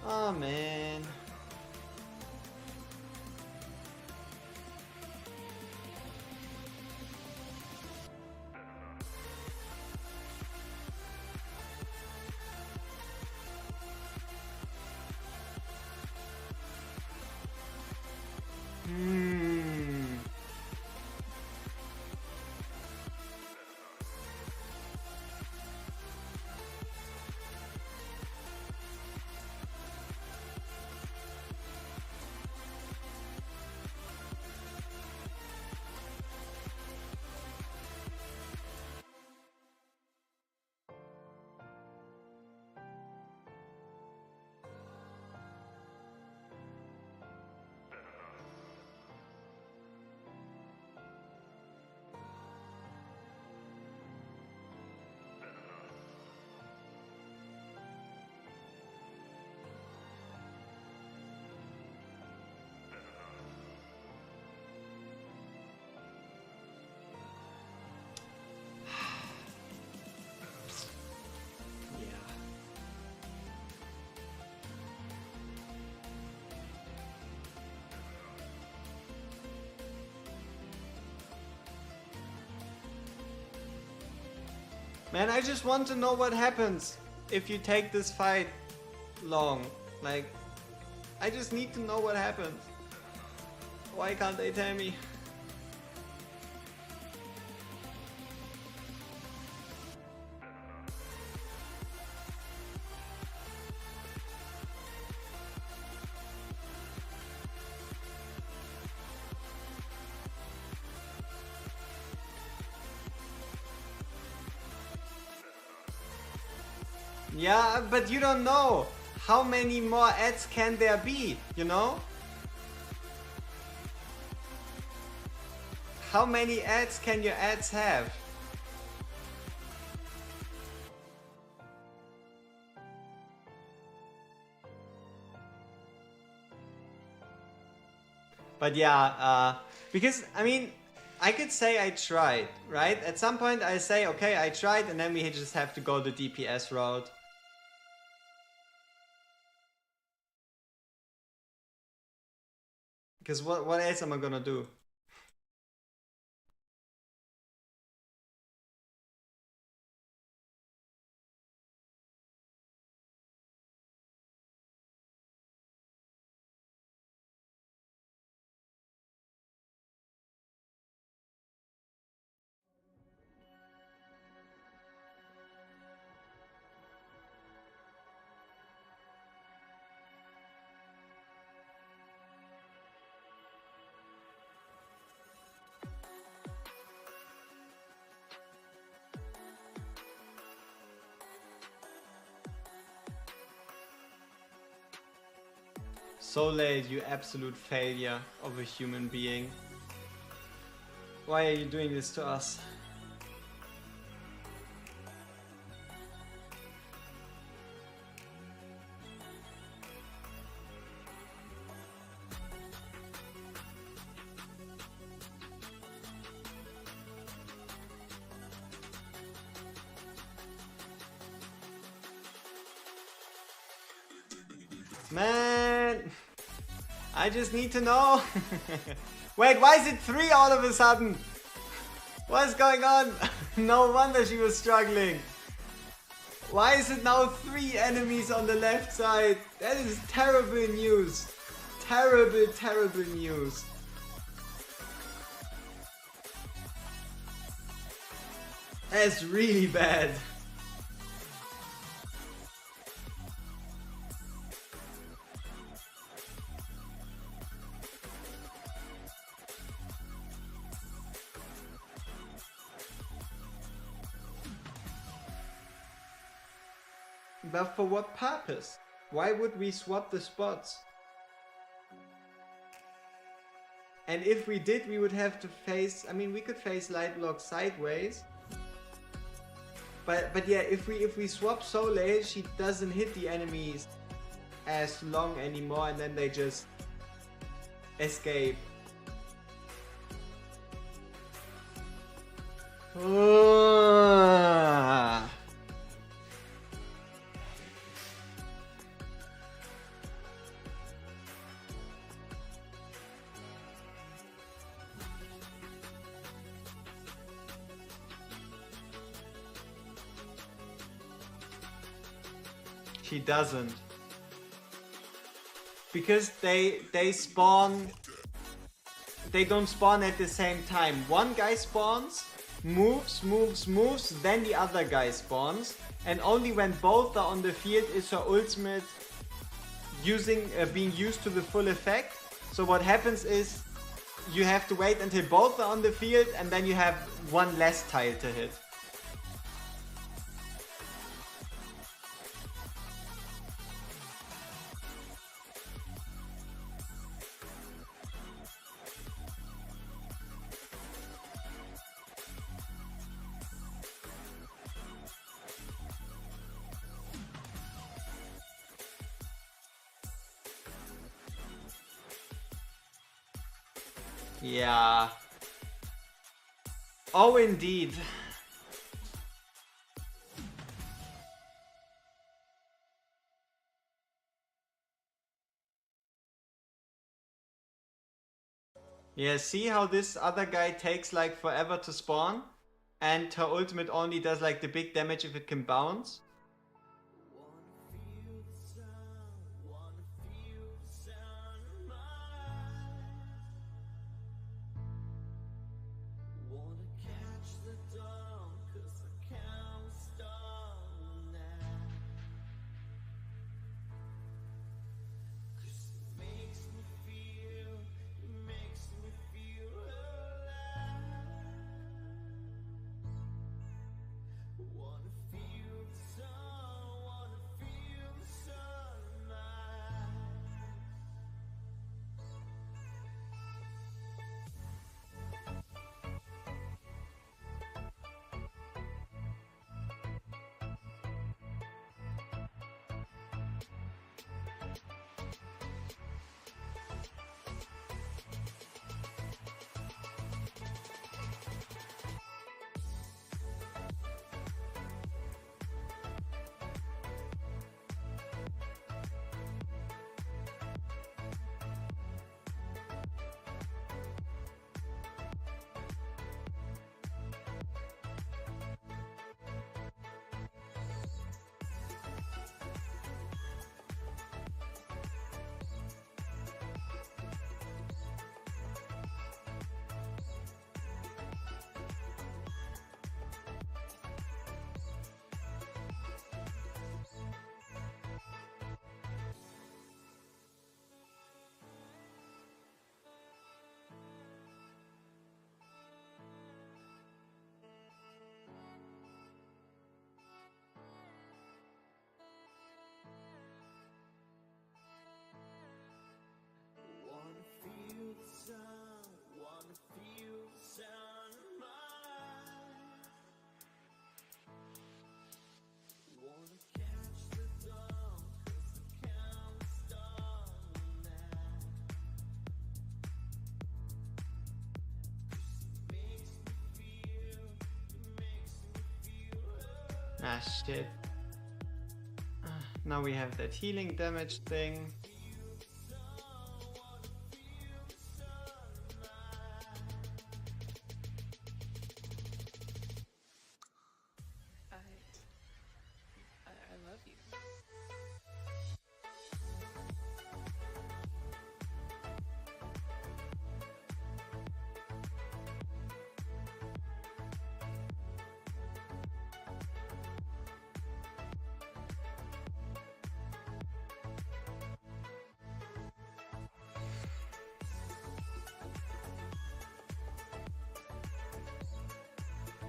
Oh man. Man, I just want to know what happens if you take this fight long. Like, I just need to know what happens. Why can't they tell me? Yeah, but you don't know. How many more ads can there be, you know? How many ads can your ads have? But yeah, because, I mean, I could say I tried, right? At some point I say, okay, I tried, and then we just have to go the DPS route. Because what else am I gonna do? So late, you absolute failure of a human being. Why are you doing this to us? Man, I just need to know. Wait, why is it 3 all of a sudden? What's going on? No wonder she was struggling. Why is it now 3 enemies on the left side? That is terrible news. Terrible, terrible news. That's really bad. But for what purpose? Why would we swap the spots? And if we did, we would have to face, I mean, we could face light block sideways. But yeah, if we swap Soleil, she doesn't hit the enemies as long anymore, and then they just escape. Ah. She doesn't. Because they spawn, they don't spawn at the same time. One guy spawns, moves, then the other guy spawns, and only when both are on the field is her ultimate being used to the full effect. So what happens is you have to wait until both are on the field, and then you have one less tile to hit. Yeah. Oh, indeed. Yeah, see how this other guy takes like forever to spawn? and her ultimate only does like the big damage if it can bounce. Ah, shit. Now we have that healing damage thing. I love you.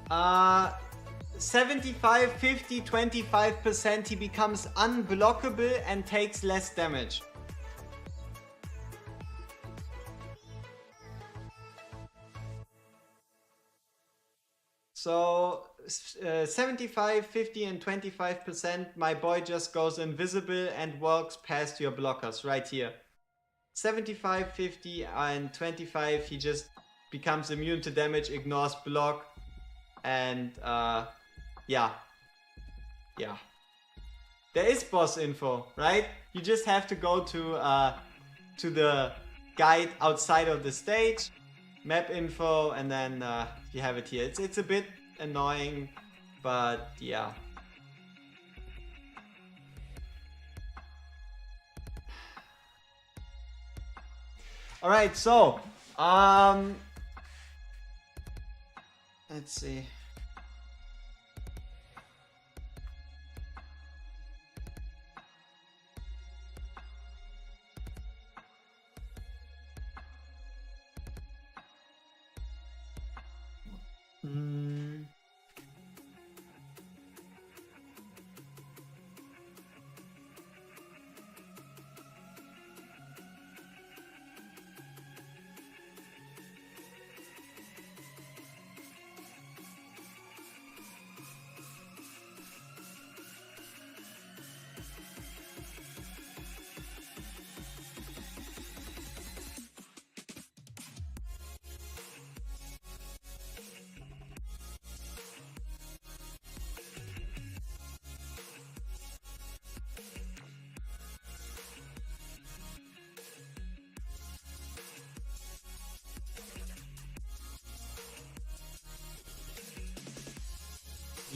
Uh, 75, 50, 25% he becomes unblockable and takes less damage. So 75, 50 and 25%, my boy just goes invisible and walks past your blockers right here. 75, 50 and 25, he just becomes immune to damage, ignores block, and yeah. There is boss info, right? You just have to go to the guide outside of the stage, map info, and then you have it here. It's a bit annoying, but yeah. All right, so let's see.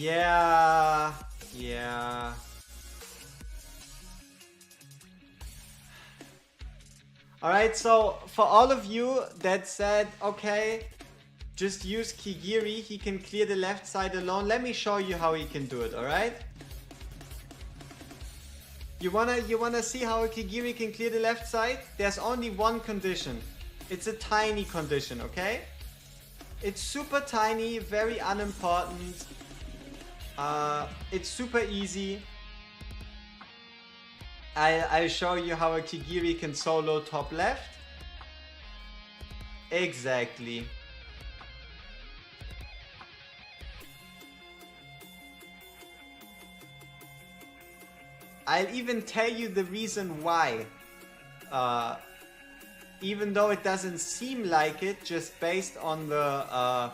Yeah. Yeah. Alright, so for all of you that said, okay, just use Kigiri, he can clear the left side alone. Let me show you how he can do it, alright? You wanna see how a Kigiri can clear the left side? There's only one condition. It's a tiny condition, okay? It's super tiny, very unimportant. It's super easy. I'll show you how a Kigiri can solo top left. Exactly. I'll even tell you the reason why. Even though it doesn't seem like it, just based on the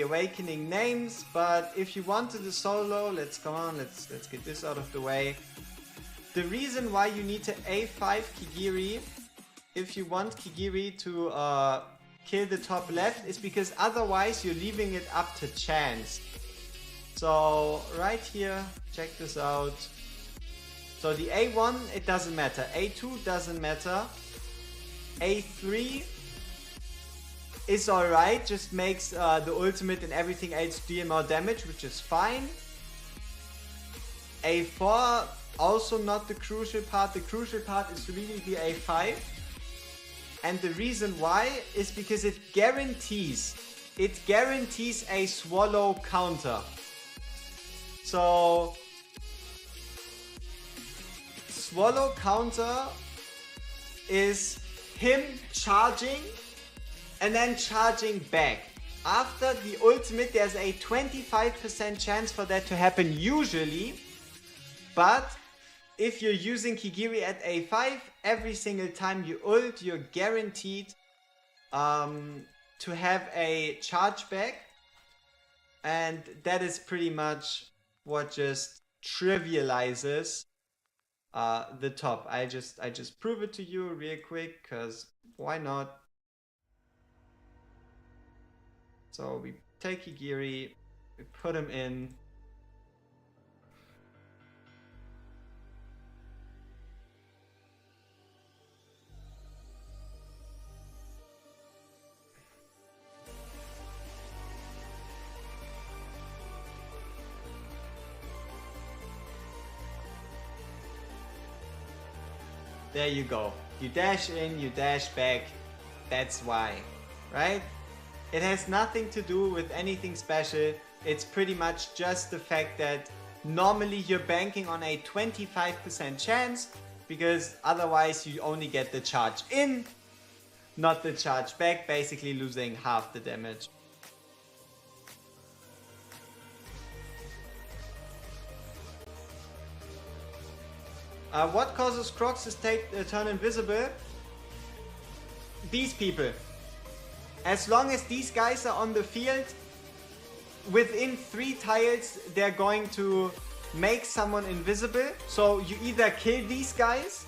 awakening names. But if you wanted the solo, let's get this out of the way. The reason why you need to A5 Kigiri, if you want Kigiri to kill the top left, is because otherwise you're leaving it up to chance. So right here, check this out. So the A1, it doesn't matter. A2 doesn't matter. A3 is alright, just makes the ultimate and everything else deal more damage, which is fine. A4, also not the crucial part. The crucial part is really the A5. And the reason why is because it guarantees a swallow counter. So swallow counter is him charging and then charging back. After the ultimate, there's a 25% chance for that to happen usually. But if you're using Kigiri at A5, every single time you ult, you're guaranteed to have a charge back. And that is pretty much what just trivializes the top. I just prove it to you real quick, because why not? So we take Kigiri, we put him in. There you go. You dash in, you dash back. That's why, right? It has nothing to do with anything special. It's pretty much just the fact that normally you're banking on a 25% chance, because otherwise you only get the charge in, not the charge back, basically losing half the damage. What causes Crocs to turn invisible? These people. As long as these guys are on the field, within 3 tiles they're going to make someone invisible. So you either kill these guys,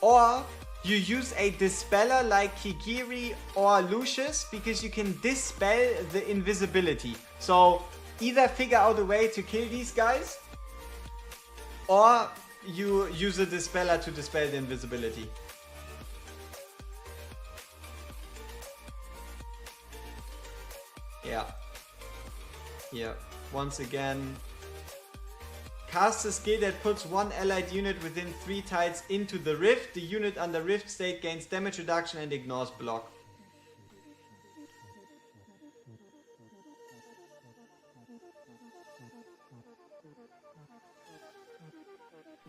or you use a dispeller like Kigiri or Lucius, because you can dispel the invisibility. So either figure out a way to kill these guys, or you use a dispeller to dispel the invisibility. Yeah. Yeah. Once again, cast a skill that puts one allied unit within 3 tiles into the rift. The unit under rift state gains damage reduction and ignores block.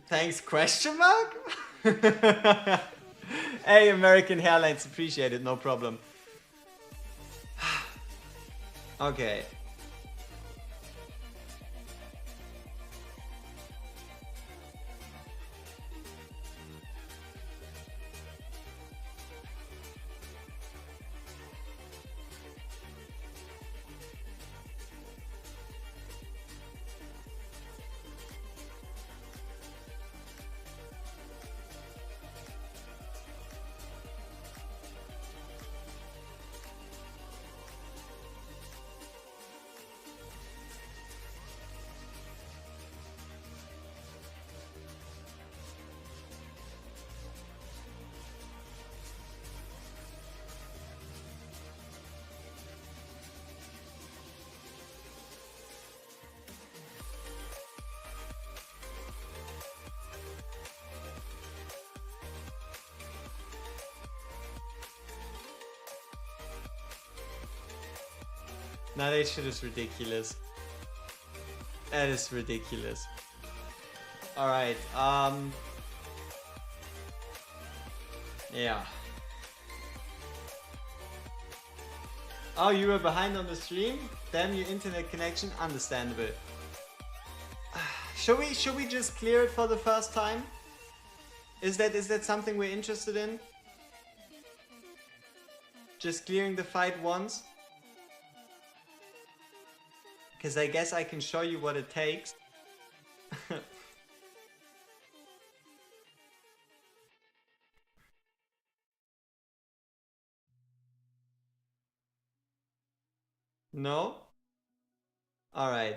Thanks, question mark? Hey, American Airlines, appreciate it, no problem. Okay. Now that shit is ridiculous. That is ridiculous. Alright, yeah. Oh, you were behind on the stream? Damn your internet connection, understandable. Should we just clear it for the first time? Is that something we're interested in? Just clearing the fight once? Because I guess I can show you what it takes. No? Alright.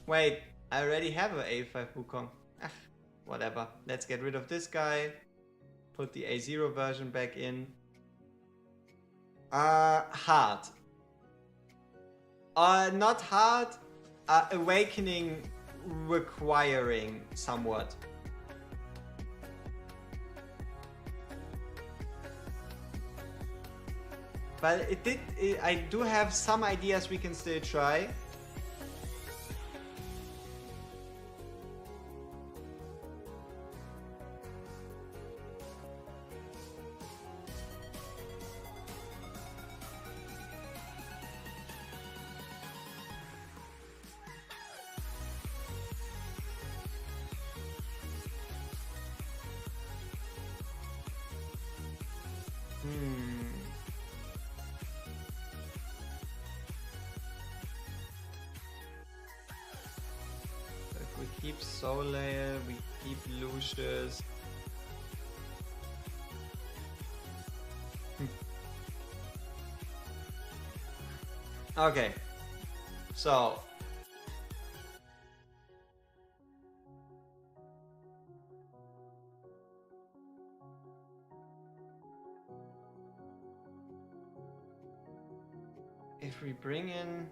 Wait, I already have a A5 Wukong. Ah, whatever. Let's get rid of this guy. Put the A0 version back in. Hard. Not hard. Awakening requiring somewhat. But I do have some ideas we can still try. We keep Soleil, we keep Lucius. Okay, so if we bring in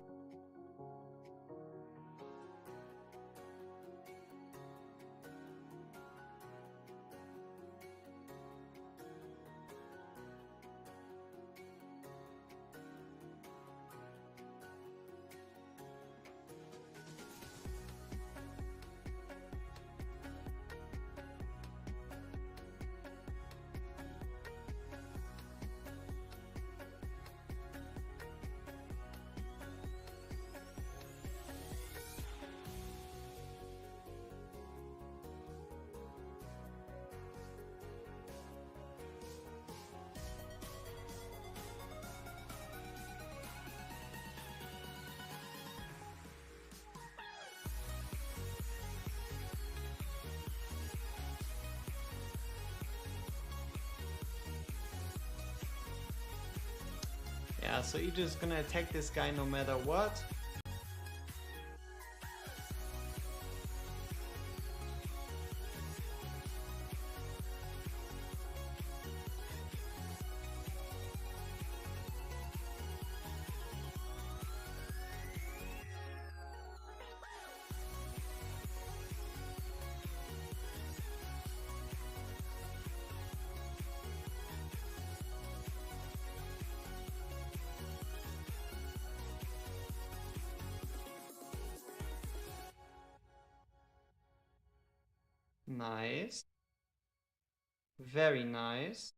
yeah, so you're just gonna attack this guy no matter what. Nice. Very nice.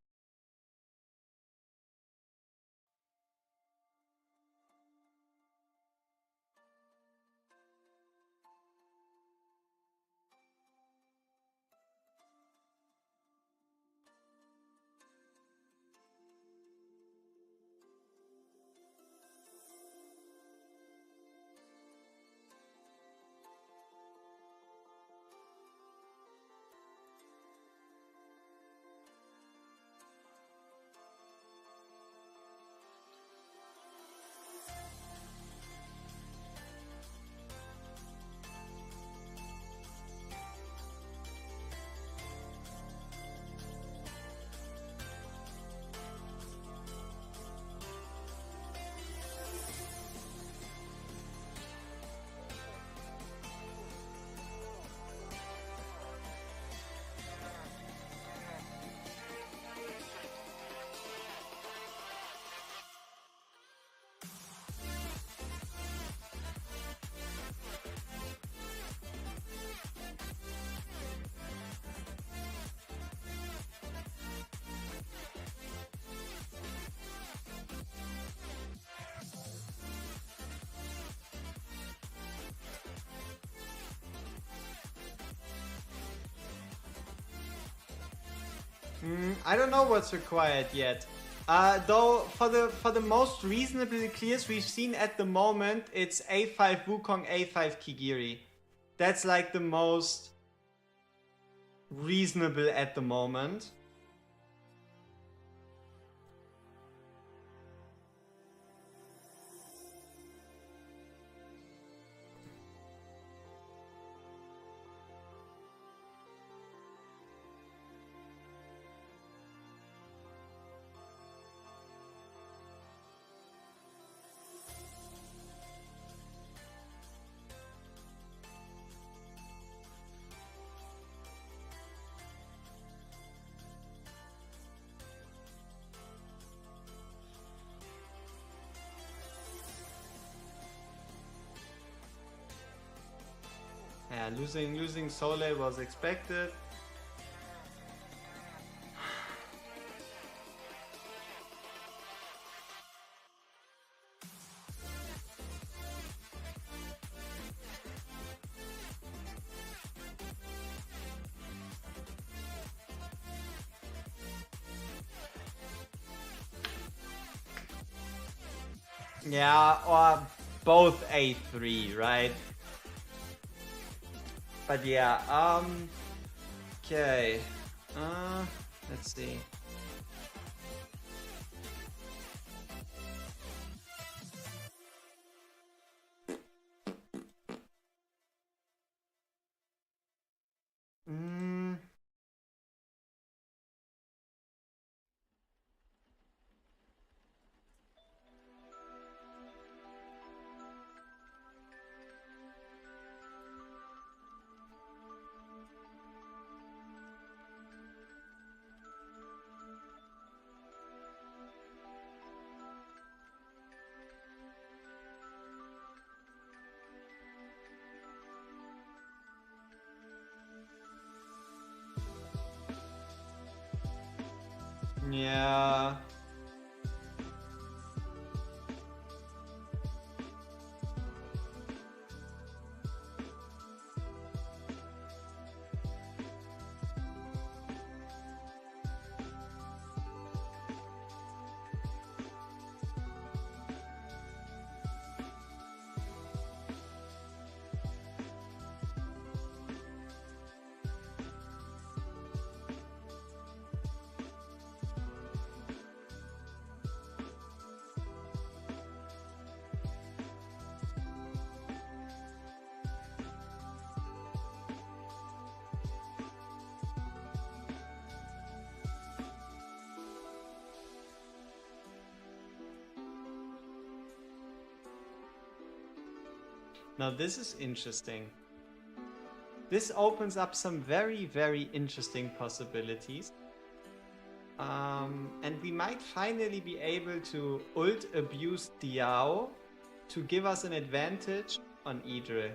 I don't know what's required yet. Though for the most reasonable clears we've seen at the moment, it's A5 Wukong, A5 Kigiri. That's like the most reasonable at the moment. Yeah, losing Soleil was expected. Yeah, or both A3, right? But yeah, okay. Let's see. Yeah. Now this is interesting. This opens up some very, very interesting possibilities. And we might finally be able to ult abuse Diao to give us an advantage on Idril.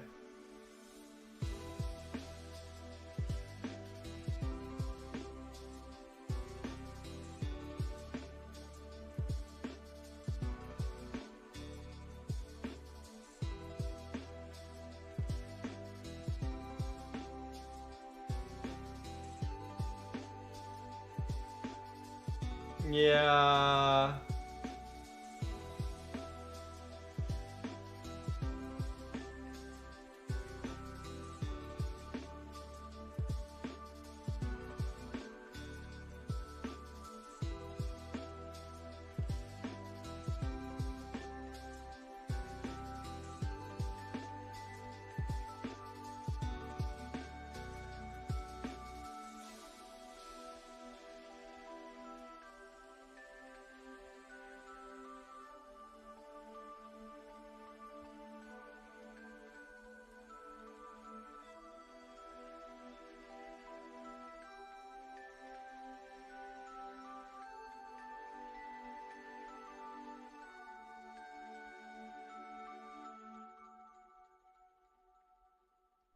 Yeah.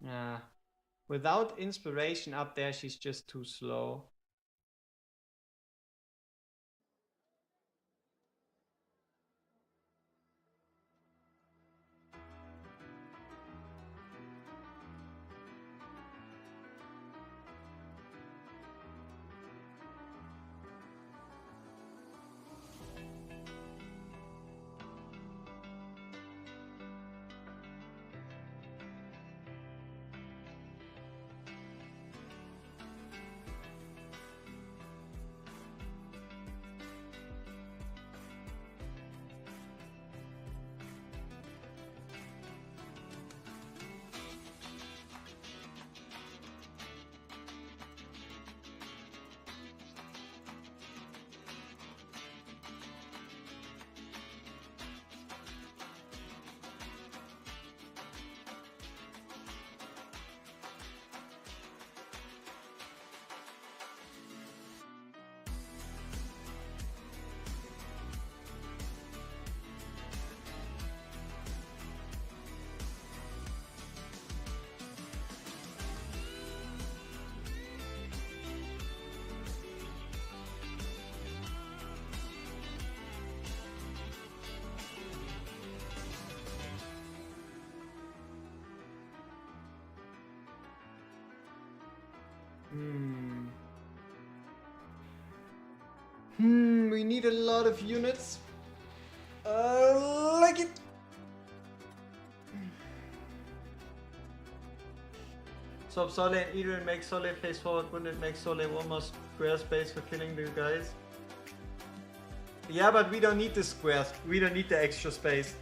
Yeah. Without inspiration up there, she's just too slow. We need a lot of units. Like it. So if Sole and Eden make Sole face forward, wouldn't it make Sole one more square space for killing the guys? Yeah, but we don't need the squares. We don't need the extra space.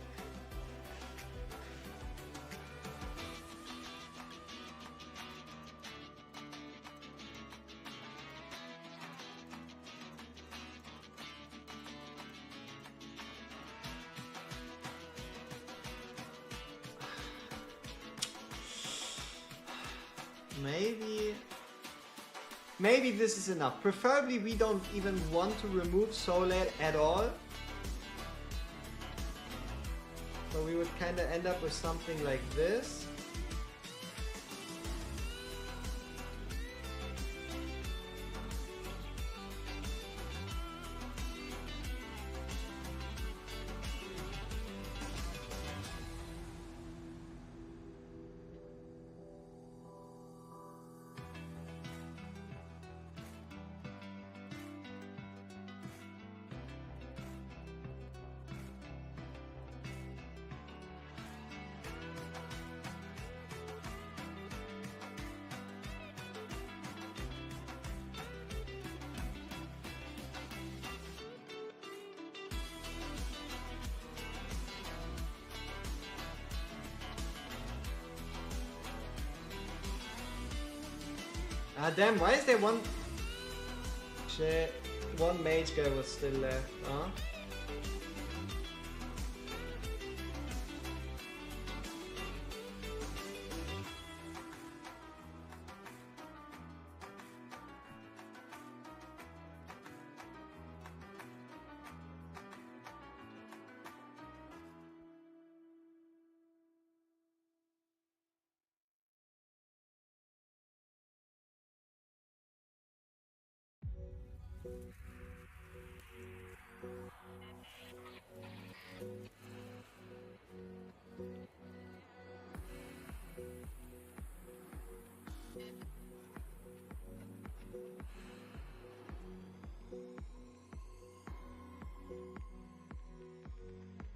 Maybe this is enough. Preferably we don't even want to remove Solad at all. So we would kind of end up with something like this. Ah damn, why is there one... Shit, one mage guy was still left, huh?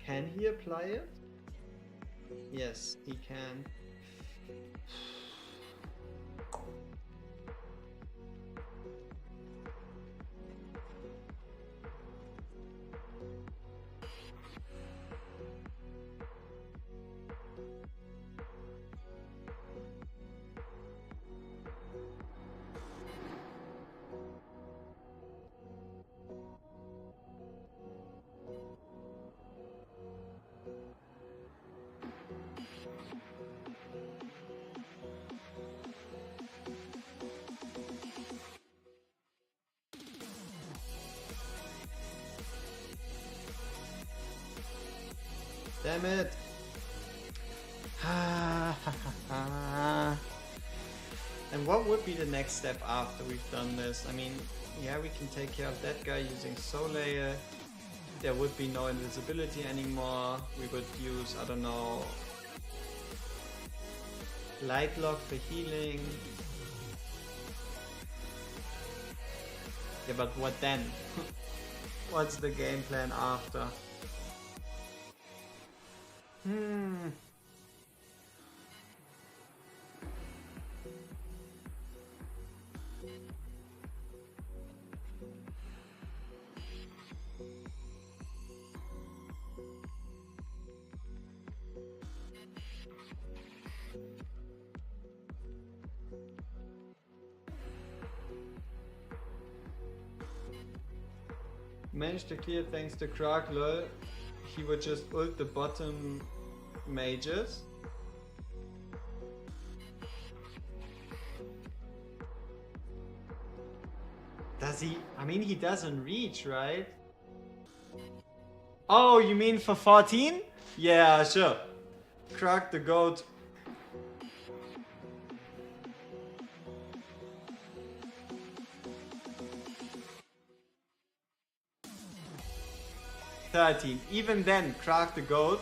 Can he apply it? Yes, he can. Damn it! And what would be the next step after we've done this? I mean, yeah, we can take care of that guy using Soul Layer. There would be no invisibility anymore. We would use, I don't know, Light Lock for healing. Yeah, but what then? What's the game plan after? Managed to clear thanks to Krag, lol. He would just ult the bottom mages. Does he? I mean, he doesn't reach, right? Oh, you mean for 14? Yeah, sure. Krag the goat. Even then, Krag the goat.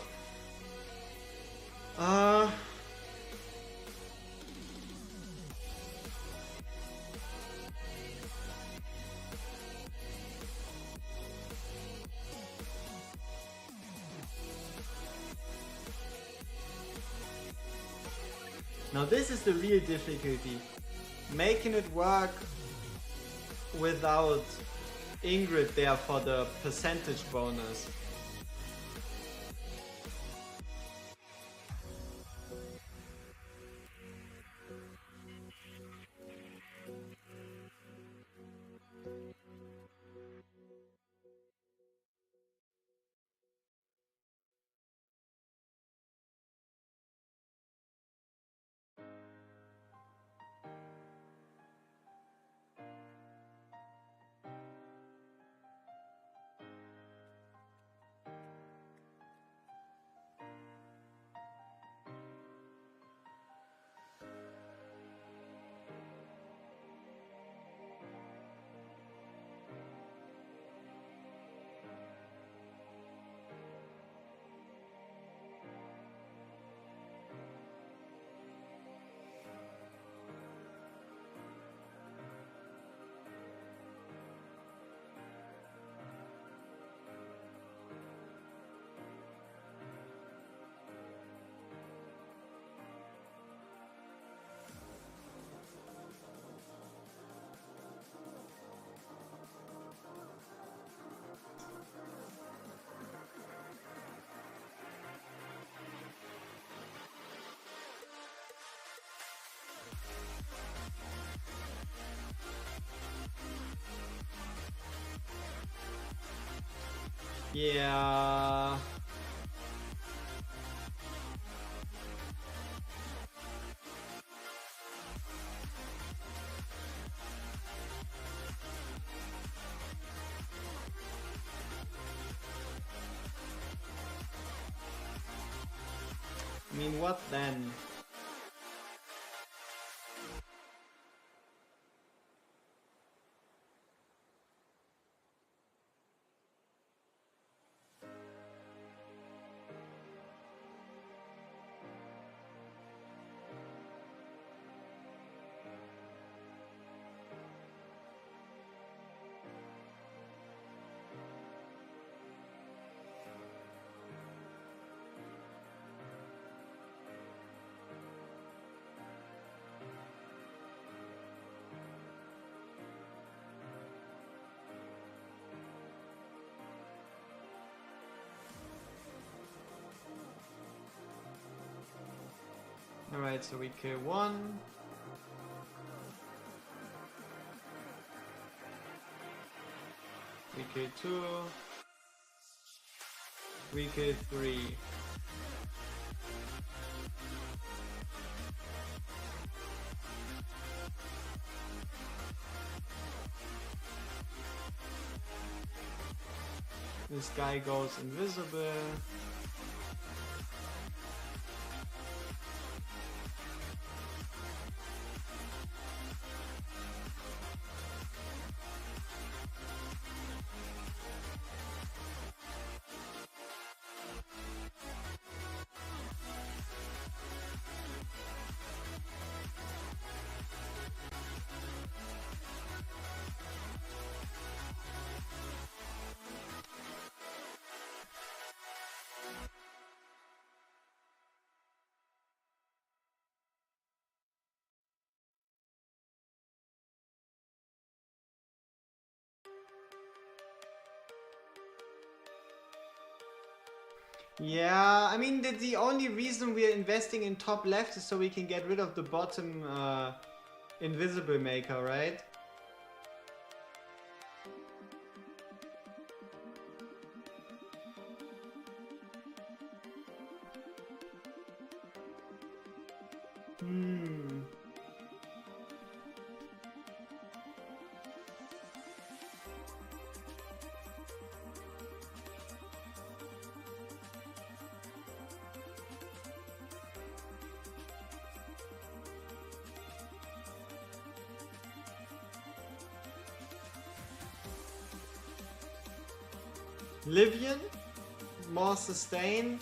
Now this is the real difficulty. Making it work without Ingrid there for the percentage bonus. Yeah. I mean, what then? Alright, so we kill one. We kill two. We kill three. This guy goes invisible. Yeah, I mean, the only reason we are investing in top left is so we can get rid of the bottom invisible maker, right? Hmm. Livian, more sustain,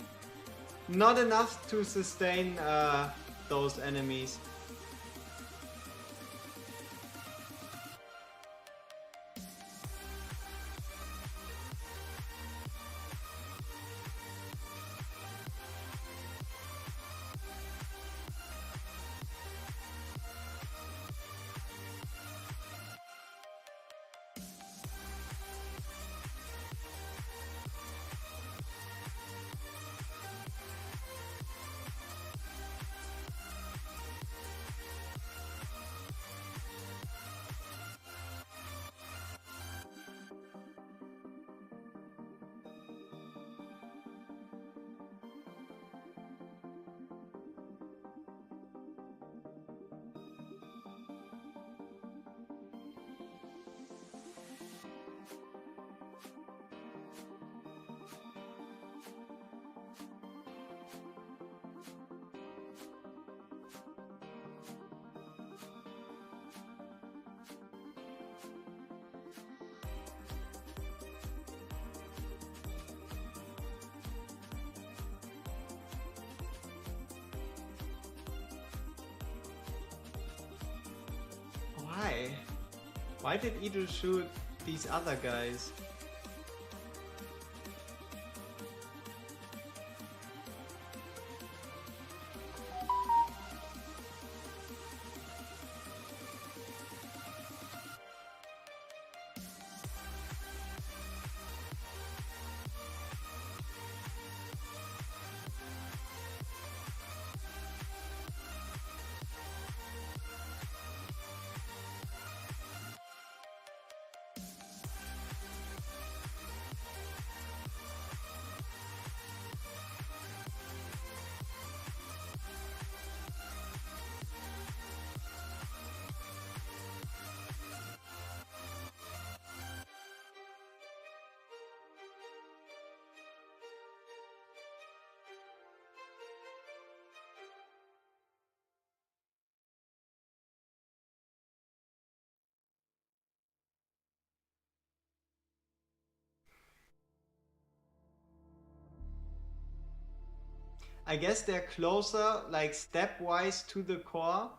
not enough to sustain those enemies. Why did Idol shoot these other guys? I guess they're closer, like stepwise to the core.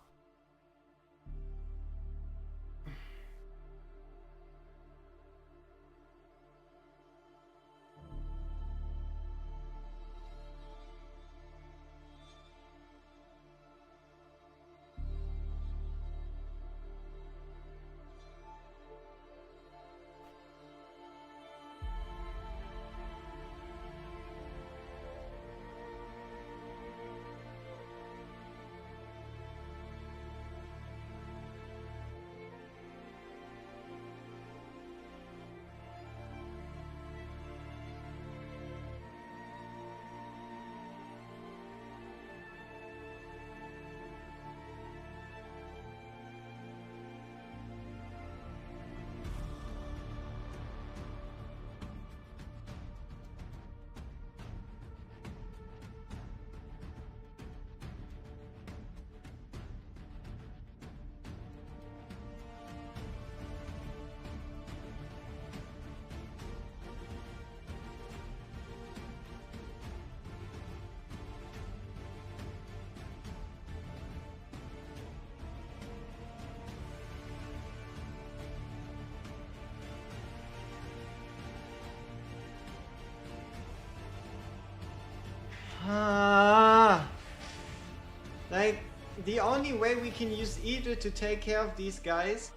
Like, the only way we can use Idol to take care of these guys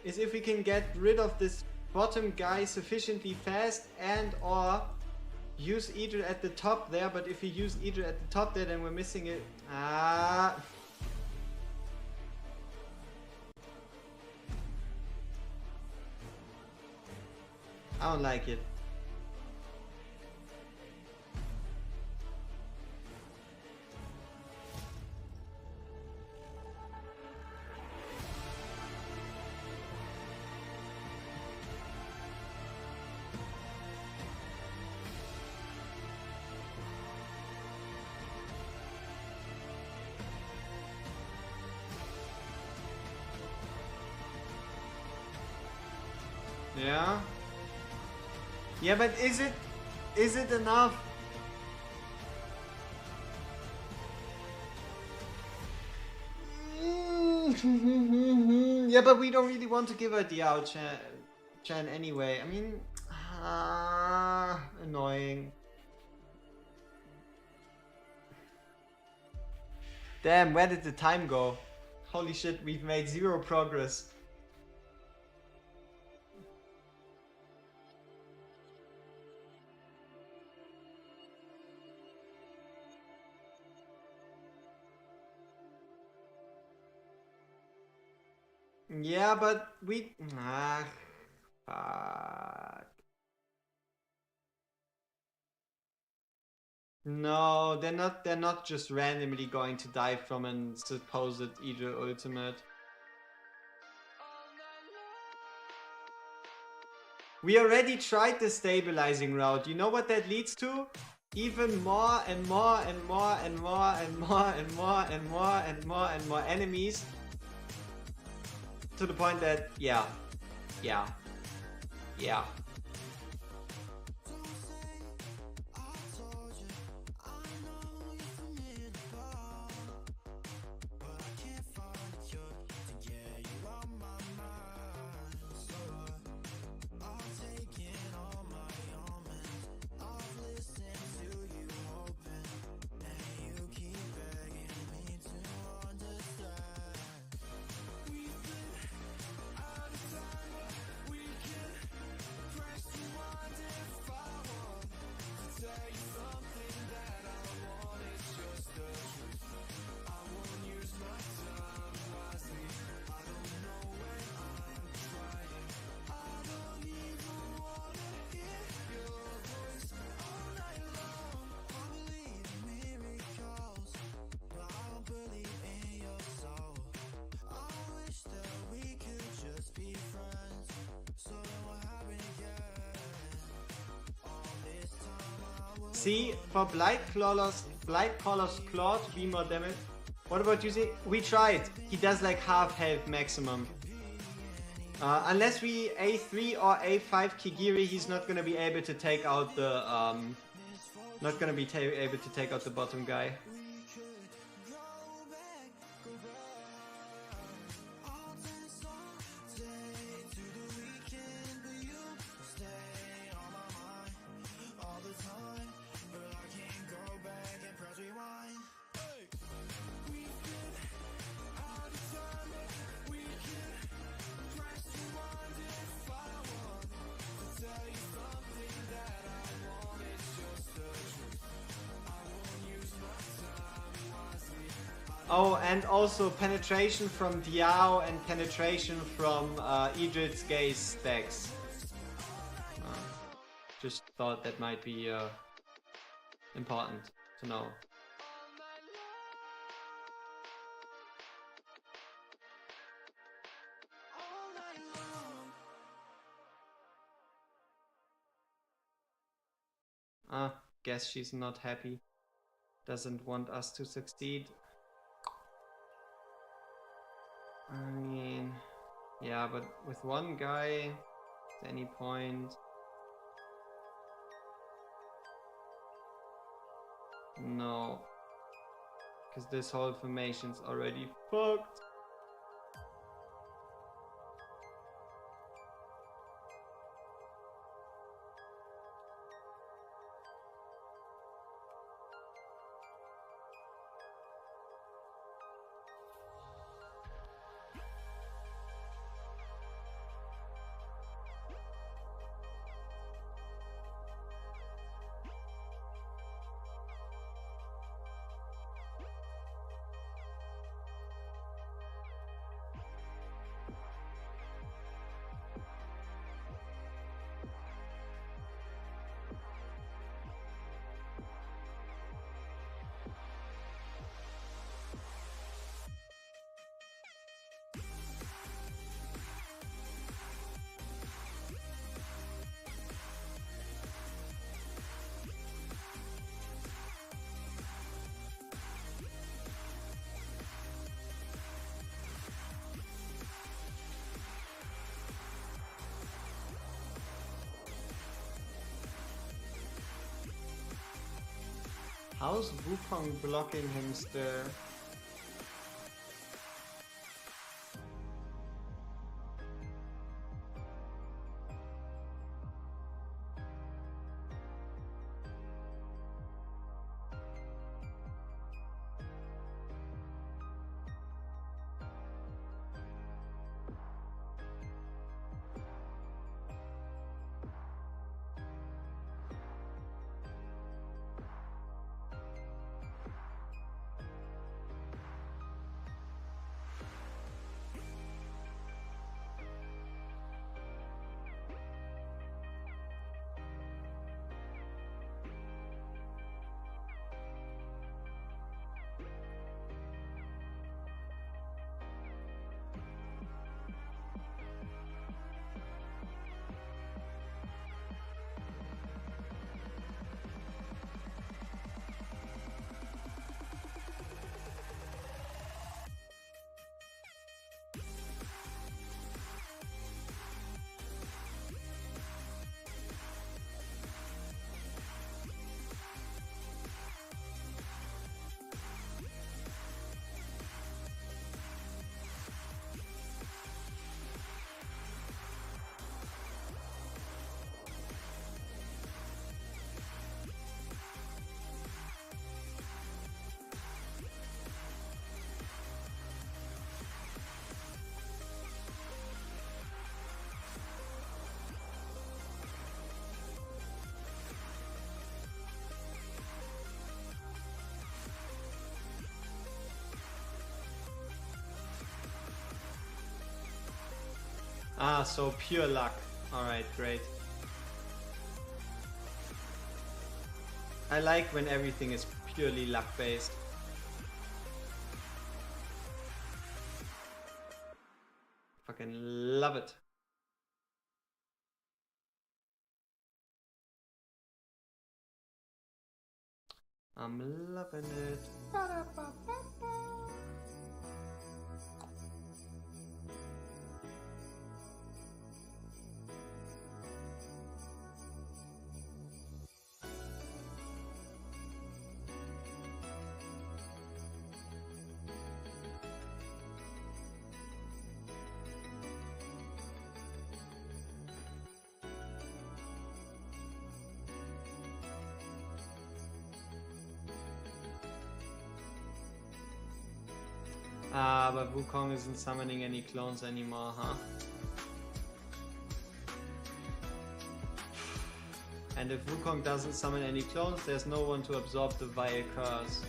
is if we can get rid of this bottom guy sufficiently fast and or use Idol at the top there, but if we use Idol at the top there, then we're missing it. I don't like it. Yeah. Yeah, but is it enough? Yeah, but we don't really want to give her the out Chan anyway. I mean, annoying. Damn, where did the time go? Holy shit, we've made 0 progress. Yeah, but we... fuck. No, they're not just randomly going to die from an supposed Idol ultimate. We already tried the stabilizing route. You know what that leads to? Even more and more and more and more and more and more and more and more and more enemies. To the point that, yeah. See, for Blightcaller's Claw to be more damage. What about using? We tried. He does like half health maximum. Unless we A3 or A5 Kigiri, he's not gonna be able to take out the able to take out the bottom guy. Oh, and also penetration from Diao and penetration from Idrit's gaze stacks. Just thought that might be important to know. Guess she's not happy. Doesn't want us to succeed. I mean, yeah, but with one guy, at any point. No. Because this whole formation's already fucked. How's Wukong blocking him still? Ah, so pure luck. Alright, great. I like when everything is purely luck based. Fucking love it. I'm loving it. Ba-da-ba-ba-ba. Ah, but Wukong isn't summoning any clones anymore, huh? And if Wukong doesn't summon any clones, there's no one to absorb the vile curse.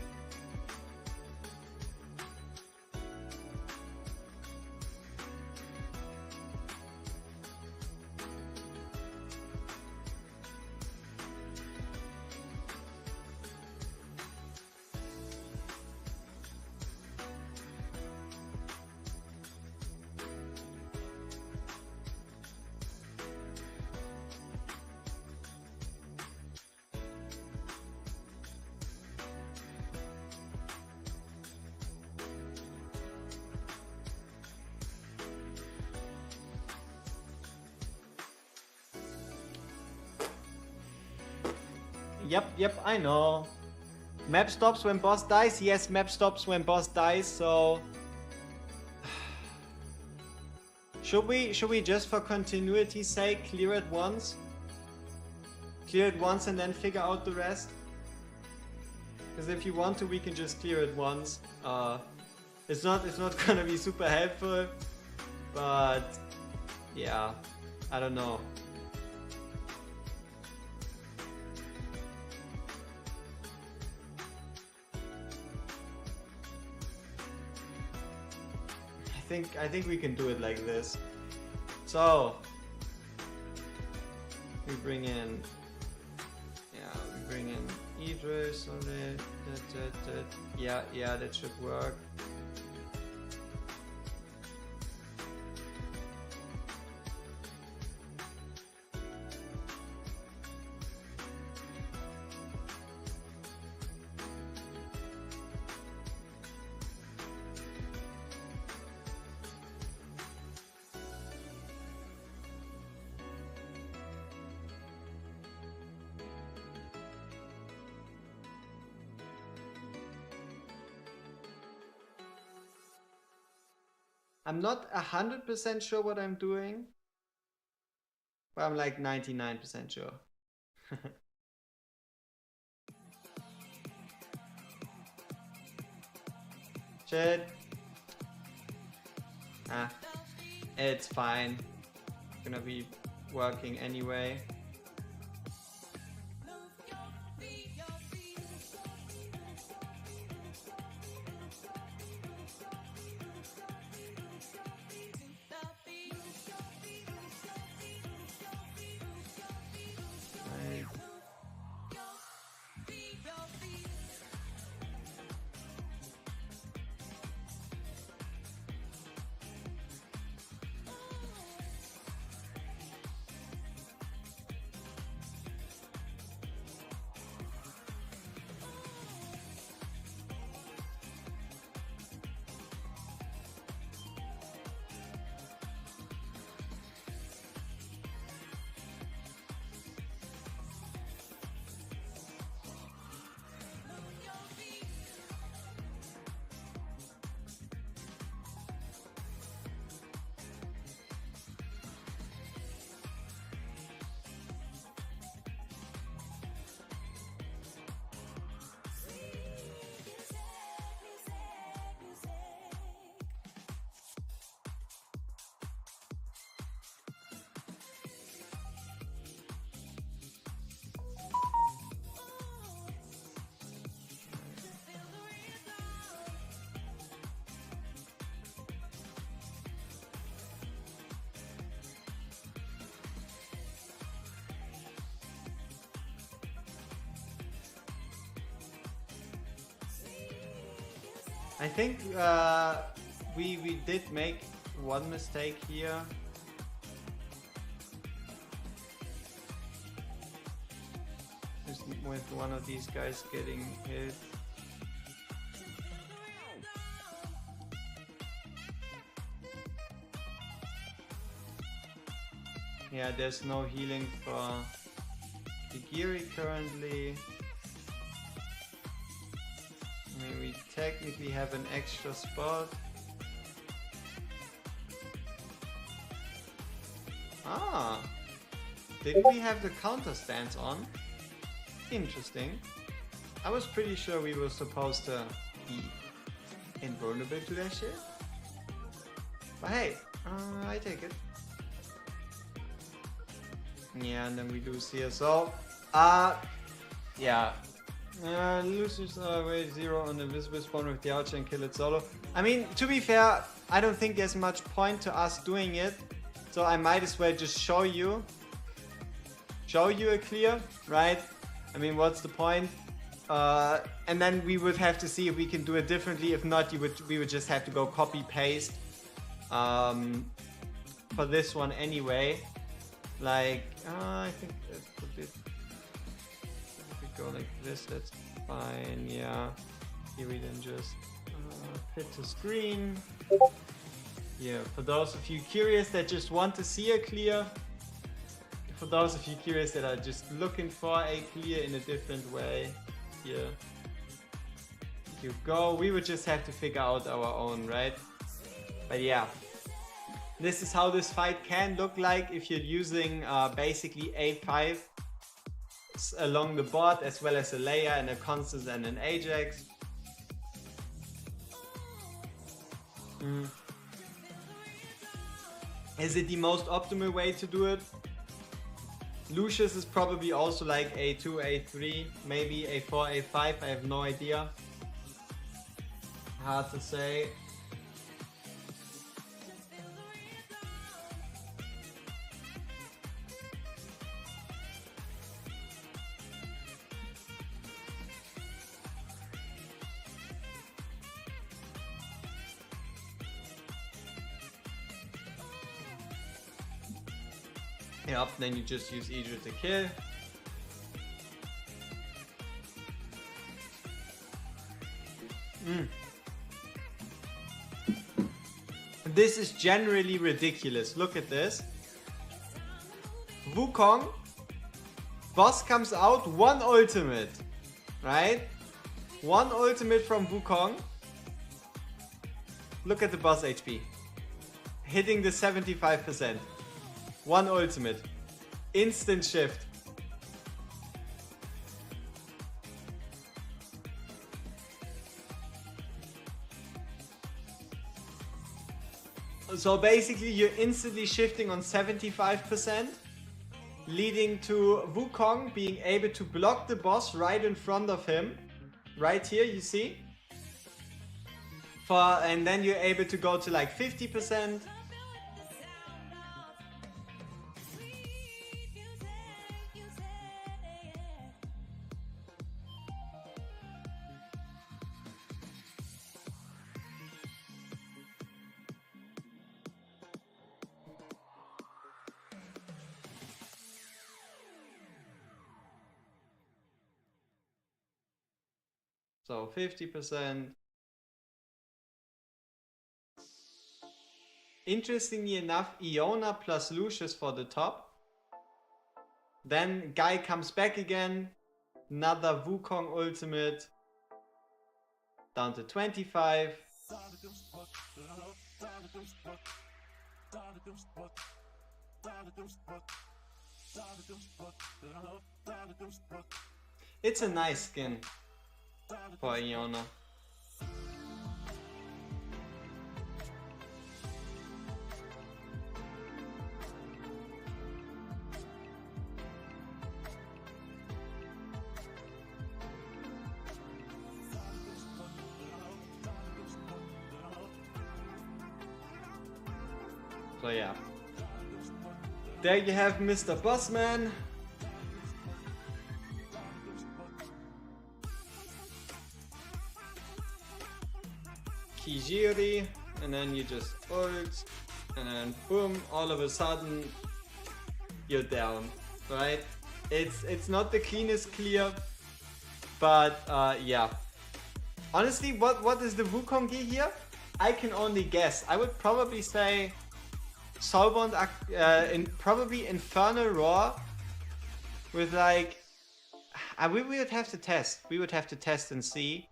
Yep, I know. Map stops when boss dies? Yes, map stops when boss dies, so... Should we just for continuity's sake clear it once? Clear it once and then figure out the rest? Because if you want to, we can just clear it once. It's not gonna be super helpful, but yeah, I don't know. I think we can do it like this. So we bring in Idris on it. Yeah, that should work. I'm not 100% sure what I'm doing, but I'm like 99% sure. Shit. Ah, it's fine. Gonna be working anyway. I think we did make one mistake here. just with one of these guys getting hit. Yeah, there's no healing for Higiri currently. I mean, we technically have an extra spot. Ah, didn't we have the counter stance on? Interesting. I was pretty sure we were supposed to be invulnerable to that shit. But hey, I take it. Yeah, and then we lose here. So, yeah. Loses wait 0 on the invisible spawn with the archer and kill it solo. I mean, to be fair, I don't think there's much point to us doing it. So I might as well just show you a clear, right? I mean, what's the point? And then we would have to see if we can do it differently. If not, we would just have to go copy paste for this one anyway. Like, I think let's put it. If we go like this, that's fine. Yeah. Here we then just hit the screen. Yeah, for those of you curious that just want to see a clear, for those of you curious that are just looking for a clear in a different way, here you go. We would just have to figure out our own, right? But yeah, this is how this fight can look like if you're using basically A5 along the board, as well as a Leia and a Constance and an Ajax. Is it the most optimal way to do it? Lucius is probably also like A2, A3, maybe A4, A5, I have no idea. Hard to say. Yep, then you just use Idris to kill. This is generally ridiculous. Look at this. Wukong, boss comes out, one ultimate, right? One ultimate from Wukong. Look at the boss HP. Hitting the 75%. One ultimate. Instant shift. So basically you're instantly shifting on 75%, leading to Wukong being able to block the boss right in front of him. Right here, you see? And then you're able to go to like 50%. So 50%. Interestingly enough, Iona plus Lucius for the top. Then Guy comes back again. Another Wukong ultimate. Down to 25. It's a nice skin for Iona. So yeah, there you have Mr. Bossman. Kijiri, and then you just ult, and then boom, all of a sudden you're down, right? It's not the cleanest clear, but yeah. Honestly, what is the Wukong gear here? I can only guess. I would probably say Soulbound, probably Infernal Roar with like. We would have to test. We would have to test and see.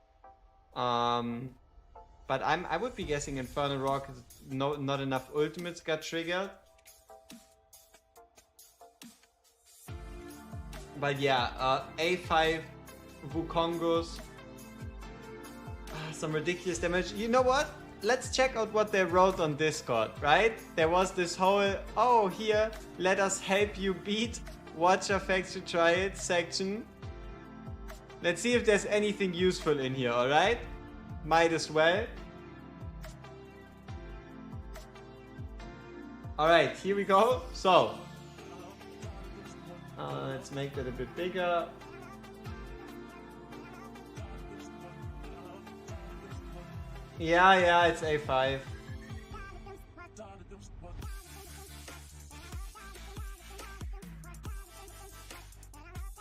But I would be guessing Infernal Roar because not enough ultimates got triggered. But yeah, A5 Wukongos. Some ridiculous damage. You know what? Let's check out what they wrote on Discord, right? There was this whole, oh, here, let us help you beat Watcher Facts to try it section. Let's see if there's anything useful in here, alright? Might as well. Alright, here we go. So, let's make that a bit bigger. Yeah, it's A5.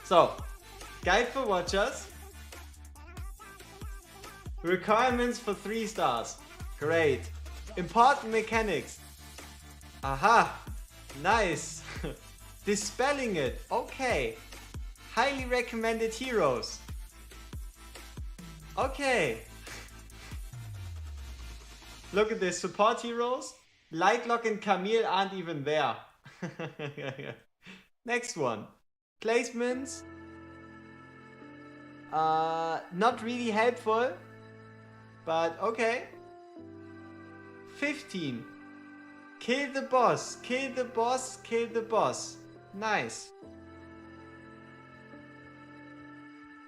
So, guide for watchers. Requirements for 3 stars. Great. Important mechanics. Aha. Nice. Dispelling it. Okay. Highly recommended heroes. Okay. Look at this. Support heroes. Lightlock and Camille aren't even there. Next one. Placements. Not really helpful. But okay. 15. Kill the boss. Kill the boss. Kill the boss. Nice.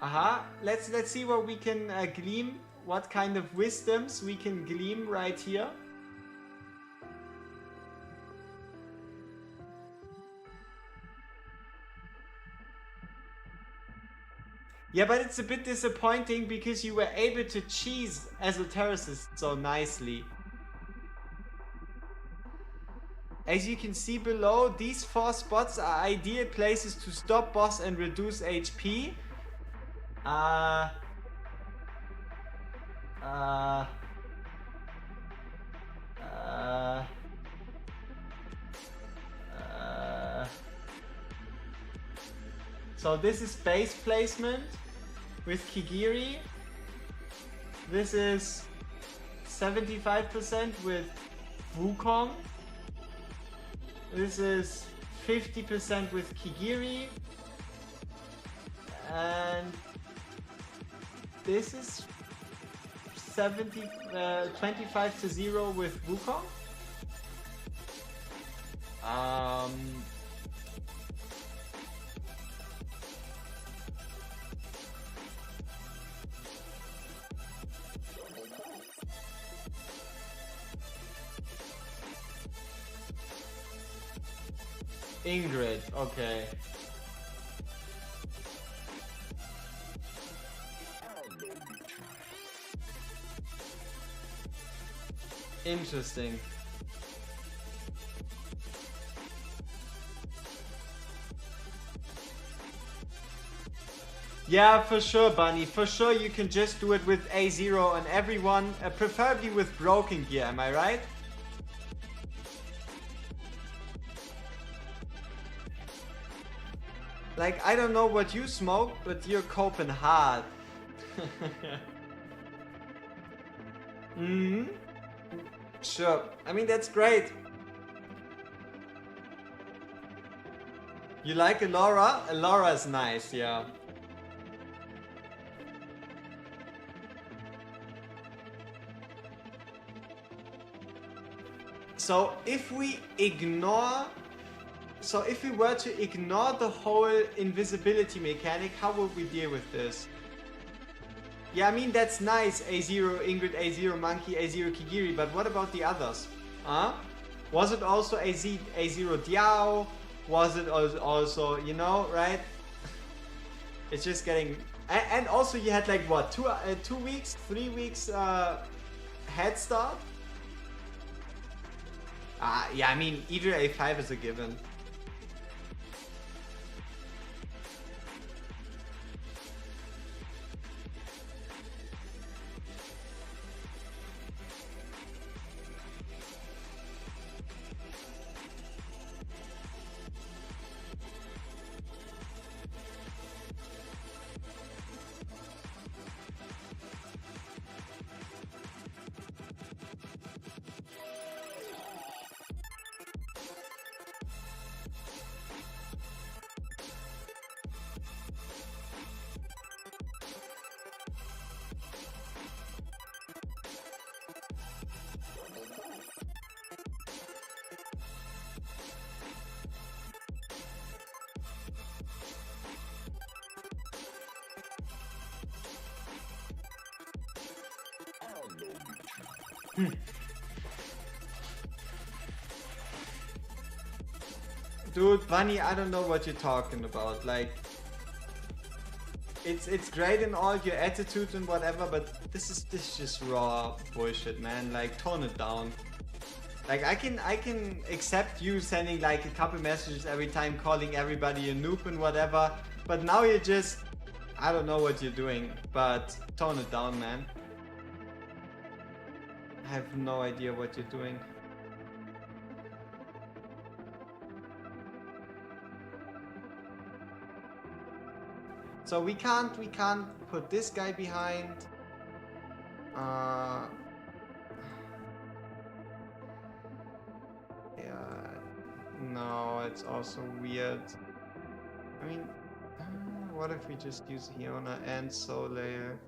Aha. Let's see what we can glean. What kind of wisdoms we can glean right here. Yeah, but it's a bit disappointing because you were able to cheese Esotericists so nicely. As you can see below, these 4 spots are ideal places to stop boss and reduce HP. So this is base placement with Kigiri. This is 75% with Wukong. This is 50% with Kigiri. And this is 25 to 0 with Wukong. Ingrid, okay. Interesting. Yeah, for sure, Bunny. For sure, you can just do it with A0 on everyone, preferably with broken gear, am I right? Like, I don't know what you smoke, but you're coping hard. Sure. I mean, that's great. You like Elora? Elora is nice, yeah. So if we were to ignore the whole invisibility mechanic, how would we deal with this? Yeah, I mean, that's nice, A0 Ingrid, A0 Monkey, A0 Kigiri, but what about the others? Huh? Was it also A0 Diao? Was it also, you know, right? It's just getting... And also you had like, what, 2 weeks, 3 weeks head start? Yeah, I mean, either A5 is a given. Dude, Bunny, I don't know what you're talking about. Like, it's great in all your attitude and whatever, but this is just raw bullshit, man. Like, tone it down. Like, I can accept you sending like a couple messages every time, calling everybody a noob and whatever, but now you're just, I don't know what you're doing, but tone it down, man. I have no idea what you're doing. So we can't put this guy behind. Yeah, no, it's also weird. I mean, what if we just use Hiona and Soul Layer?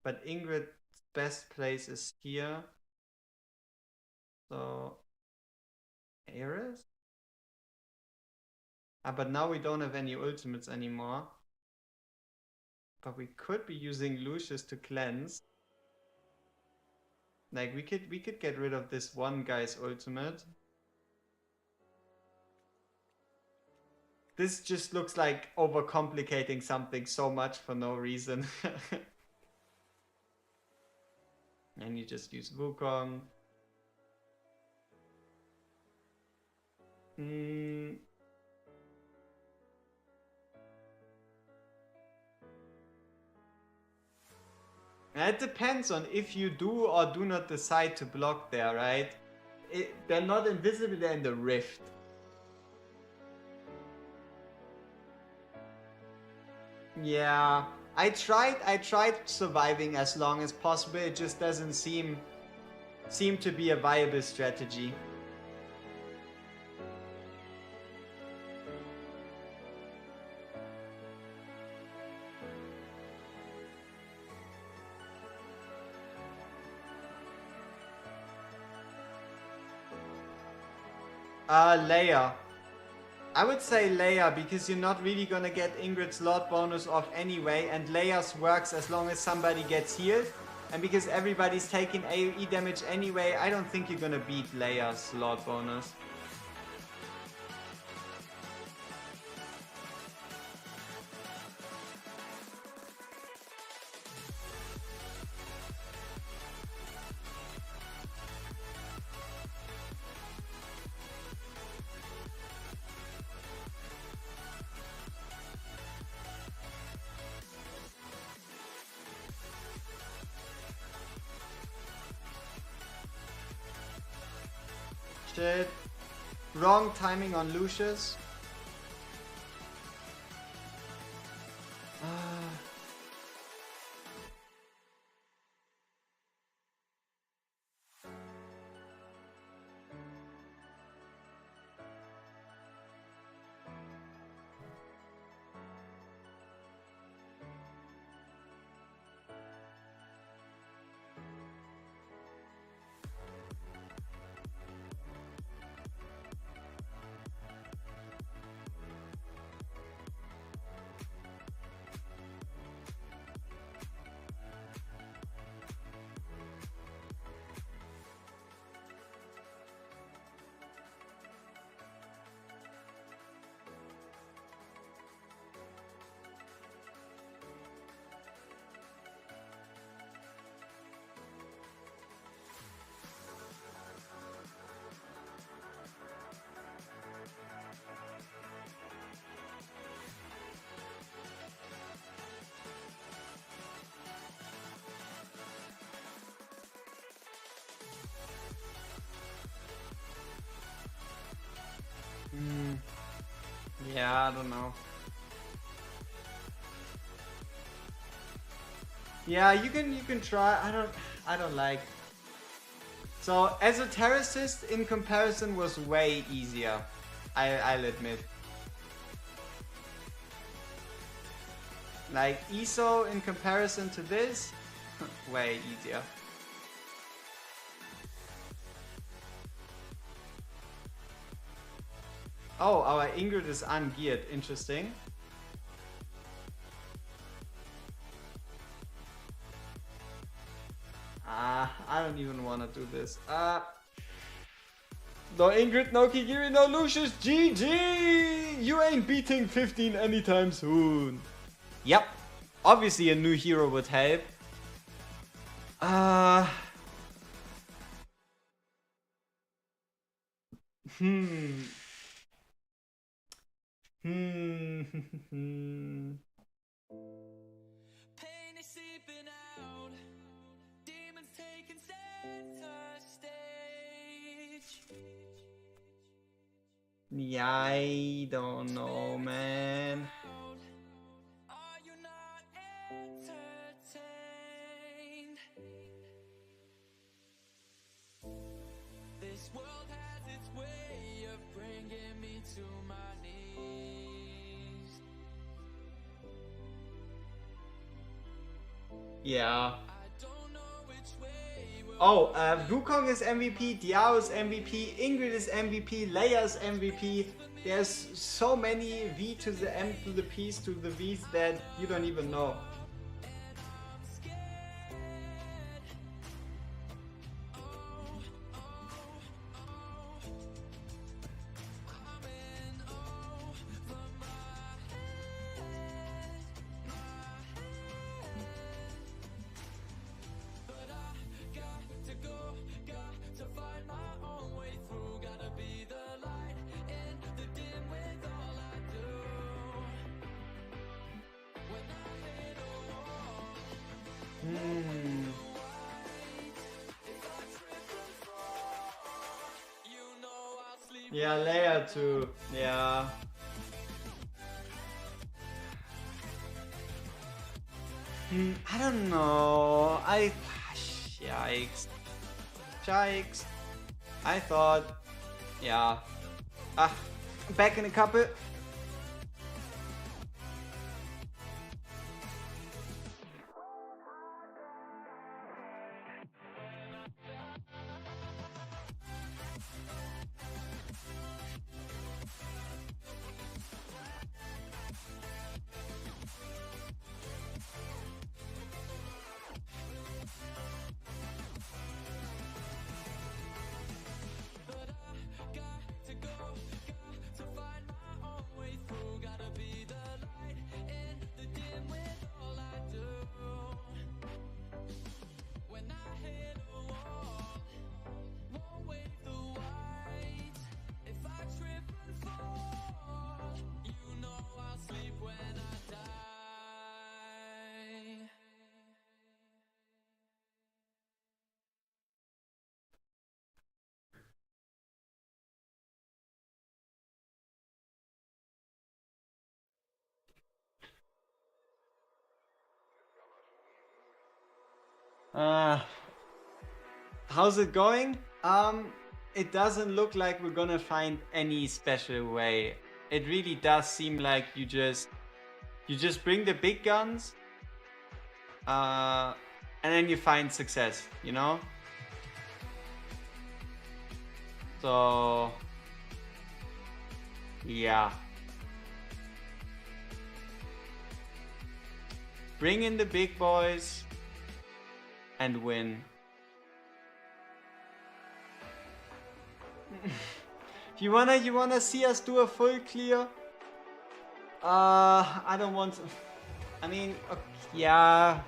But Ingrid's best place is here. So Ares? But now we don't have any ultimates anymore. But we could be using Lucius to cleanse. Like we could get rid of this one guy's ultimate. This just looks like overcomplicating something so much for no reason. And you just use Wukong. It depends on if you do or do not decide to block there, right? They're not invisible, they're in the rift. Yeah, I tried surviving as long as possible. It just doesn't seem to be a viable strategy. Leia. I would say Leia, because you're not really gonna get Ingrid's Lord bonus off anyway, and Leia's works as long as somebody gets healed. And because everybody's taking AoE damage anyway, I don't think you're gonna beat Leia's Lord bonus. Shit. Wrong timing on Lucius. Yeah, I don't know. Yeah, you can try. I don't. I don't like. So Esotericist in comparison was way easier. I'll admit. Like ESO in comparison to this, way easier. Oh, our Ingrid is ungeared. Interesting. I don't even want to do this. No Ingrid, no Kigiri, no Lucius. GG! You ain't beating 15 anytime soon. Yep. Obviously a new hero would help. Hmm. Pain is seeping out, demons taking center stage. Yeah, I don't know, man. Are you not entertained? This world has its way of bringing me to my knees. Yeah. I don't know which way will Oh, Wukong is MVP, Diao is MVP, Ingrid is MVP, Leia is MVP. There's so many V to the M to the P's to the V's that you don't even know. Yeah, Leia too. Yeah. I don't know. Yikes. Yikes. I thought. Yeah. Back in a couple. How's it going? It doesn't look like we're gonna find any special way. It really does seem like you just bring the big guns, and then you find success, you know? So yeah. Bring in the big boys and win. You wanna see us do a full clear? I don't want to. I mean, okay, yeah.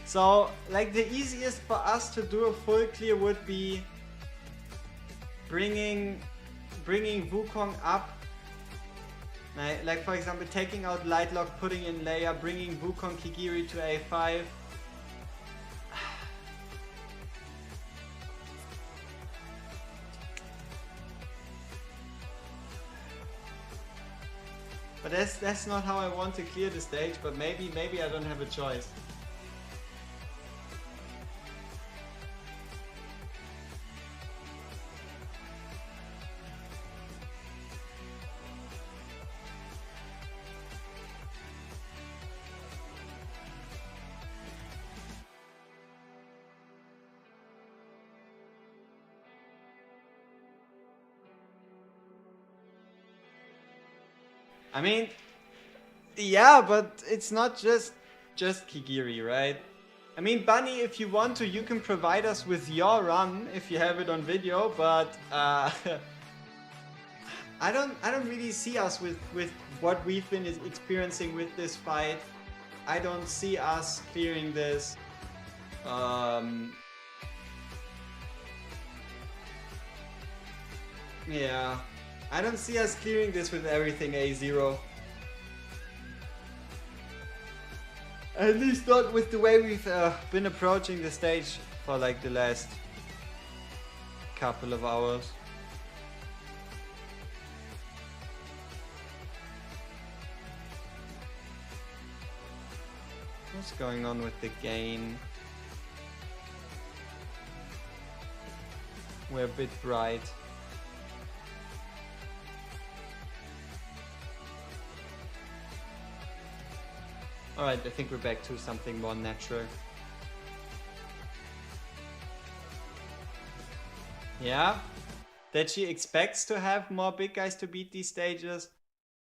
So, like, the easiest for us to do a full clear would be bringing Wukong up. Like, for example, taking out Lightlock, putting in Leia, bringing Wukong Kigiri to A5. that's not how I want to clear the stage, but maybe I don't have a choice. I mean, yeah, but it's not just Kigiri, right? I mean, Bunny, if you want to, you can provide us with your run if you have it on video, but I don't really see us with what we've been experiencing with this fight. I don't see us clearing this. Yeah, I don't see us clearing this with everything A0. At least not with the way we've been approaching the stage for like the last couple of hours. What's going on with the gain? We're a bit bright. Alright, I think we're back to something more natural. Yeah? That she expects to have more big guys to beat these stages?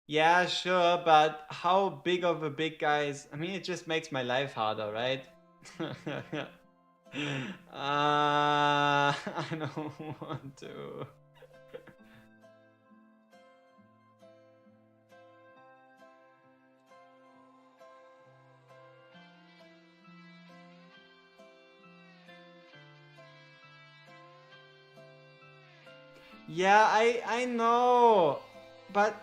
Yeah, sure, but how big of a big guys? I mean, it just makes my life harder, right? I don't want to. Yeah, I know, but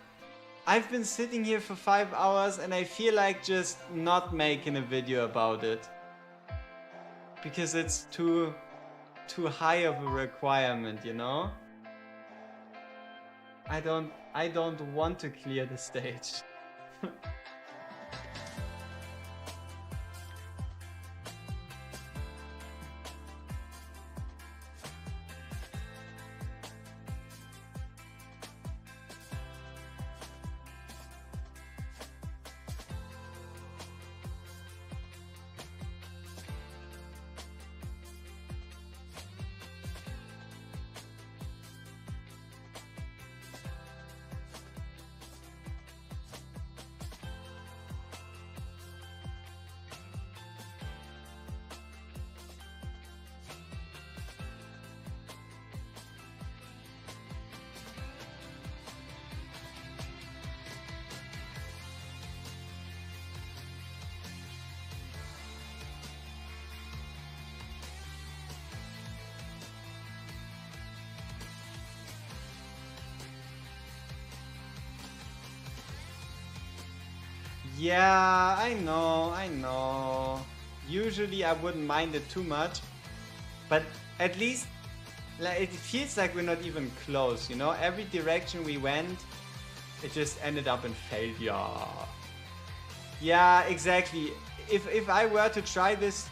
I've been sitting here for 5 hours and I feel like just not making a video about it. Because it's too high of a requirement, you know? I don't want to clear the stage. Yeah, I know. Usually I wouldn't mind it too much, but at least like, it feels like we're not even close, you know? Every direction we went, it just ended up in failure. Yeah, exactly. If I were to try this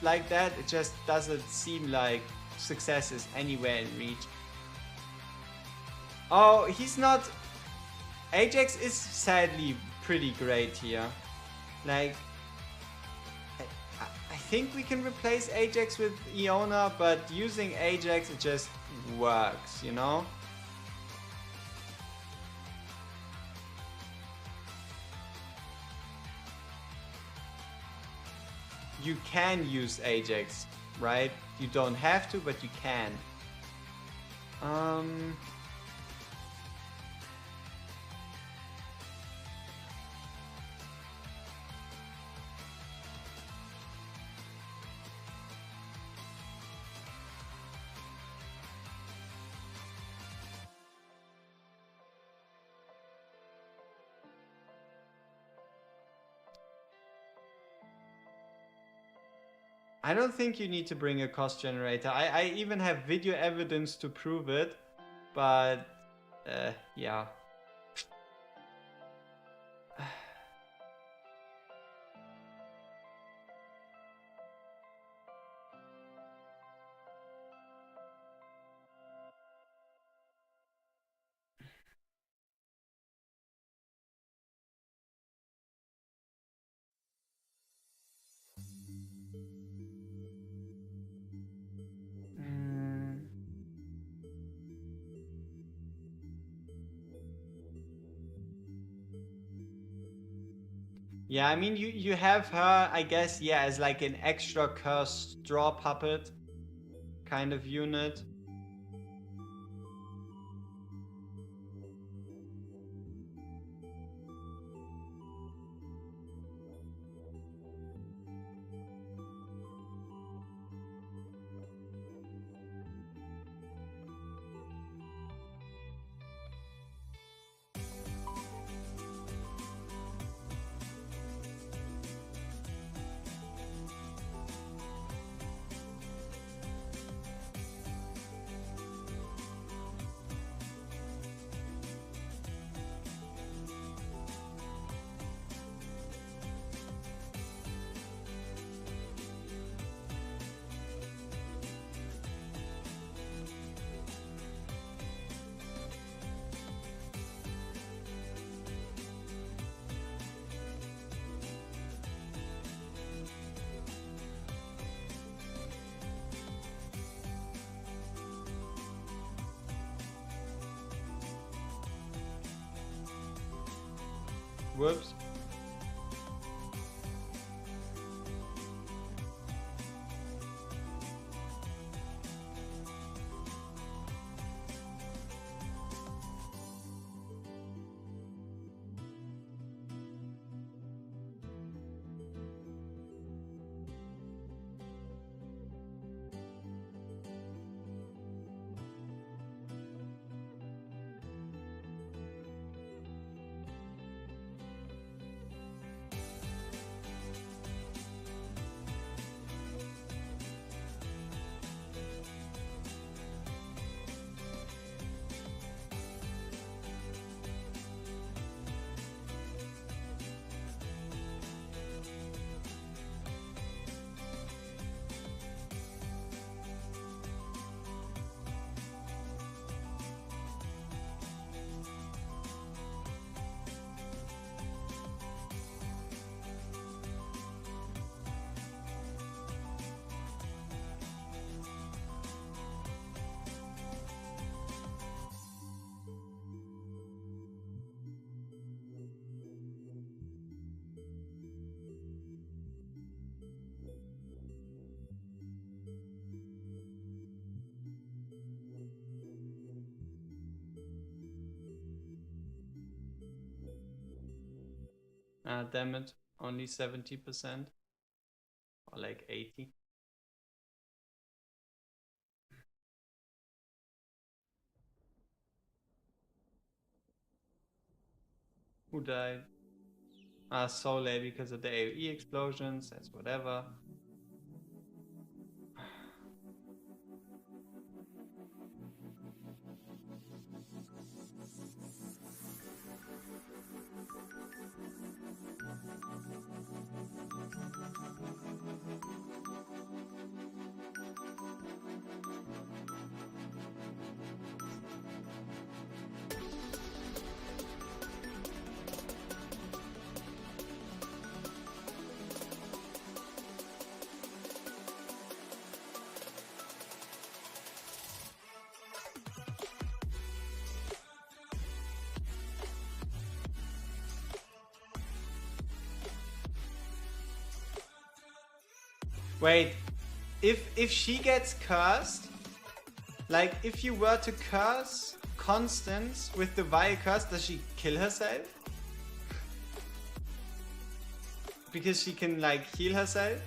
like that, it just doesn't seem like success is anywhere in reach. Oh, he's not... Ajax is sadly pretty great here. Like, I think we can replace Ajax with Iona, but using Ajax, it just works, you know? You can use Ajax, right? You don't have to, but you can. I don't think you need to bring a cost generator. I even have video evidence to prove it, but yeah. Yeah, I mean, you have her, I guess, yeah, as like an extra cursed straw puppet kind of unit. Whoops. Damn it, only 70%. Or like 80. Who died? Soul because of the AoE explosions, that's whatever. Wait, if she gets cursed, like if you were to curse Constance with the Vile Curse, does she kill herself? Because she can like heal herself?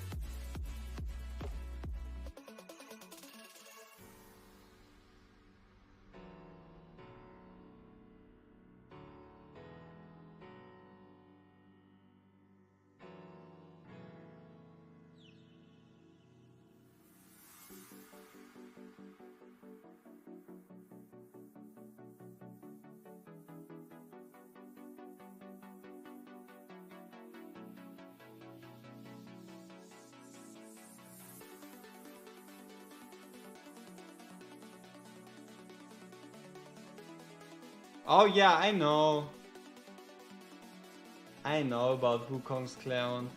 Oh yeah, I know. I know about Wukong's clone.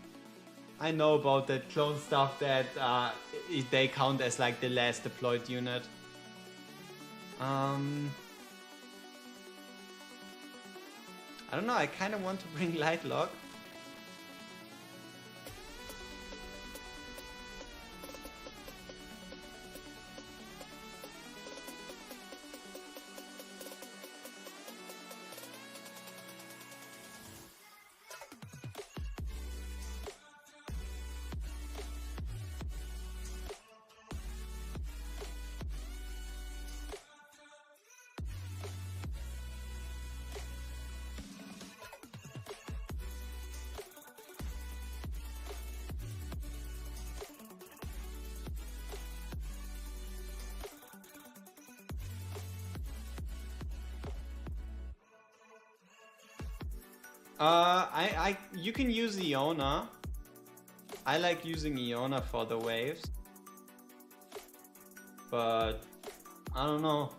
I know about that clone stuff that they count as like the last deployed unit. I don't know, I kind of want to bring Lightlock. You can use Iona. I like using Iona for the waves. But I don't know.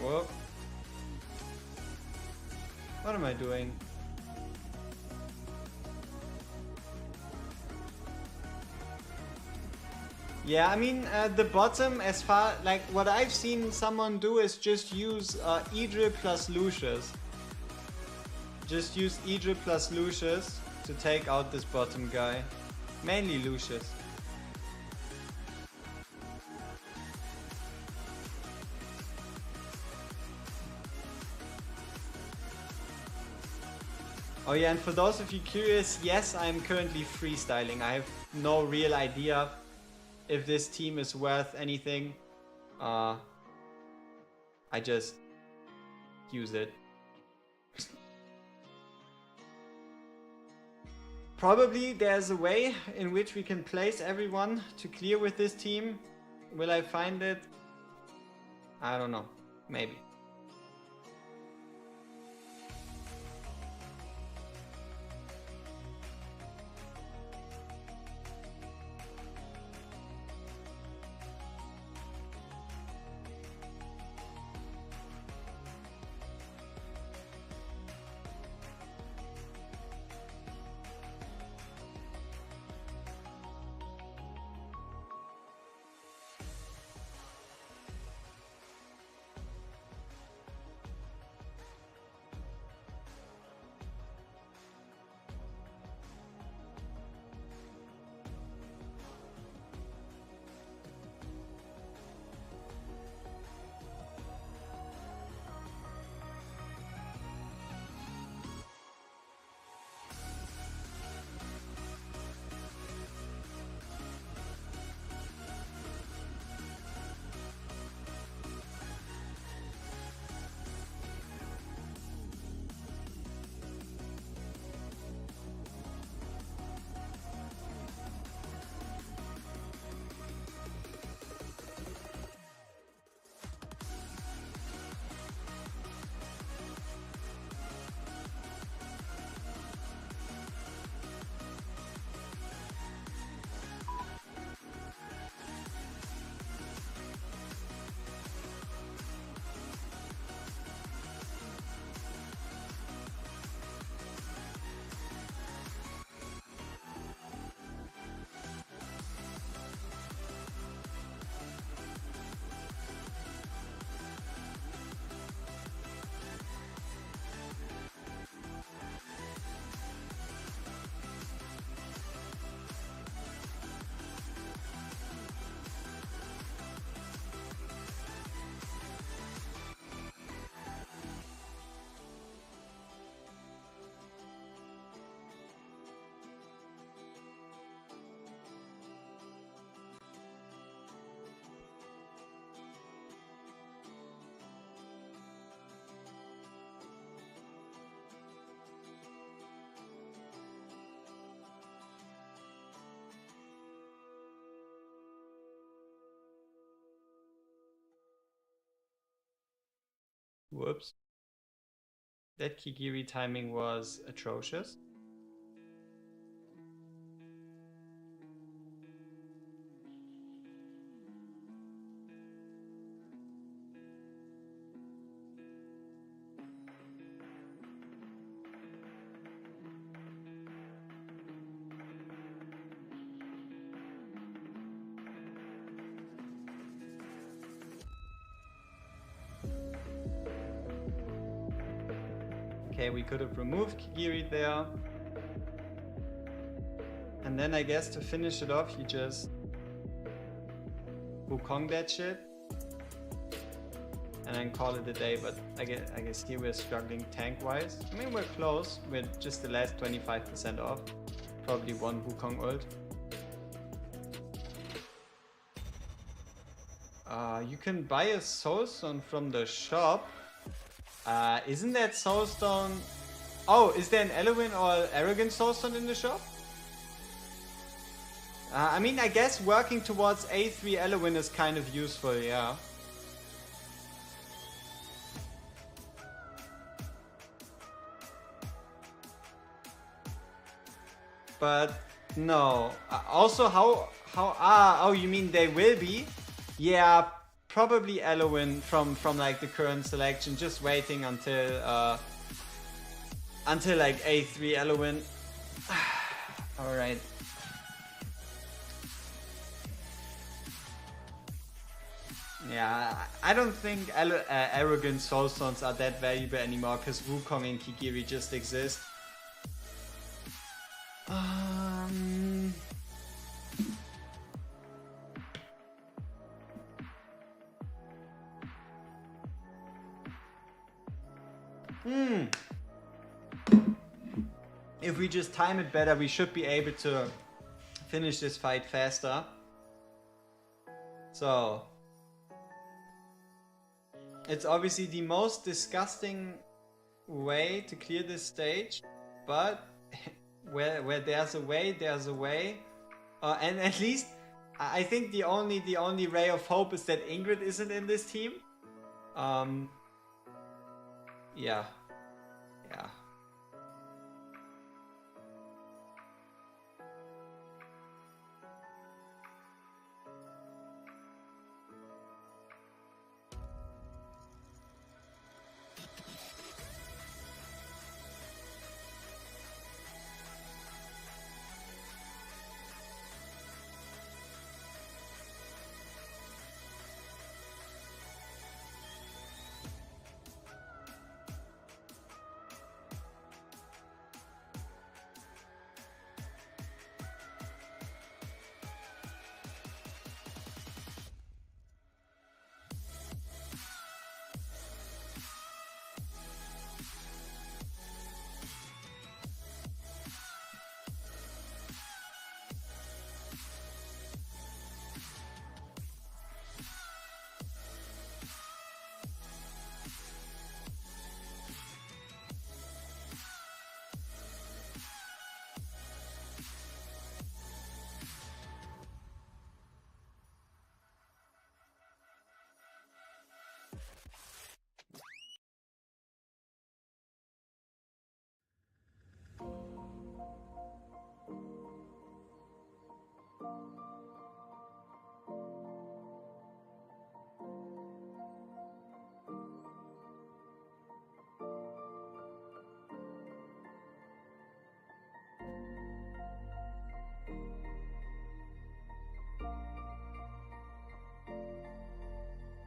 Whoa. What am I doing? Yeah, I mean, the bottom, as far, like, what I've seen someone do is just use Idril plus Lucius. Just use Idril plus Lucius to take out this bottom guy. Mainly Lucius. Oh yeah, and for those of you curious, yes, I'm currently freestyling. I have no real idea if this team is worth anything. I just use it. Probably there's a way in which we can place everyone to clear with this team. Will I find it? I don't know. Maybe. Whoops. That Kigiri timing was atrocious. Okay, we could have removed Kigiri there. And then I guess to finish it off, you just Wukong that shit. And then call it a day, but I guess here we're struggling tank-wise. I mean, we're close. We're just the last 25% off. Probably one Wukong ult. You can buy a soulstone from the shop. Isn't that soulstone... Oh, is there an Elwyn or Arrogant soulstone in the shop? I mean, I guess working towards A3 Elwyn is kind of useful, yeah. But no. Also, oh, you mean they will be? Yeah, probably Elwyn from like the current selection. Just waiting until like A3 Elwyn. All right. Yeah, I don't think Arrogant Soulstones are that valuable anymore because Wukong and Kigiri just exist. If we just time it better, we should be able to finish this fight faster. So, it's obviously the most disgusting way to clear this stage, but where there's a way, there's a way. And at least I think the only ray of hope is that Ingrid isn't in this team. Yeah.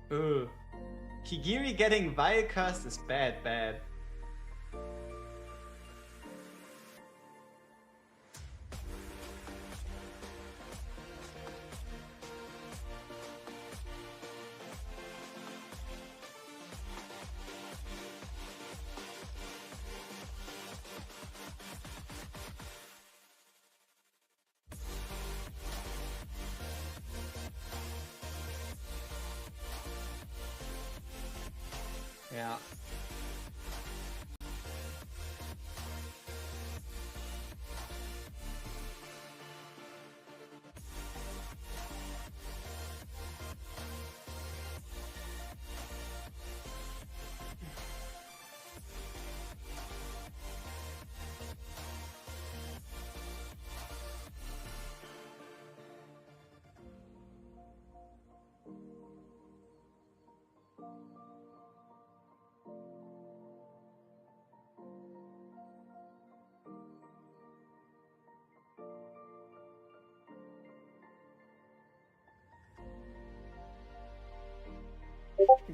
Ugh. Kigiri getting Vile Cursed is bad. Yeah.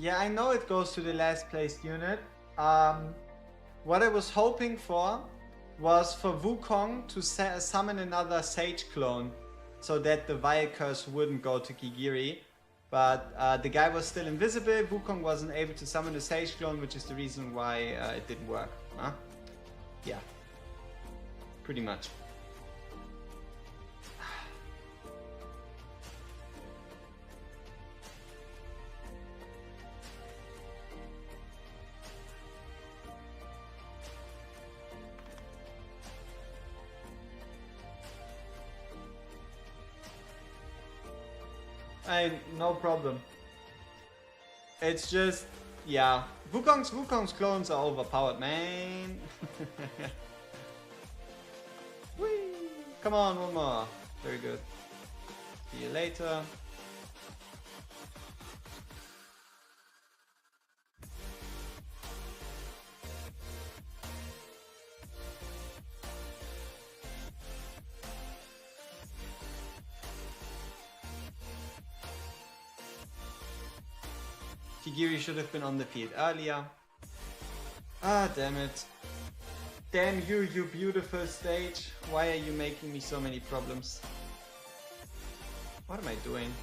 Yeah, I know it goes to the last placed unit. What I was hoping for was for Wukong to summon another Sage clone so that the Vile Curse wouldn't go to Kigiri. But the guy was still invisible. Wukong wasn't able to summon a Sage clone, which is the reason why it didn't work. Huh? Yeah. Pretty much. No problem. It's just, yeah. Wukong's clones are overpowered, man. Whee! Come on, one more. Very good. See you later. Kigiri should have been on the field earlier. Ah, damn it. Damn you, you beautiful stage. Why are you making me so many problems? What am I doing?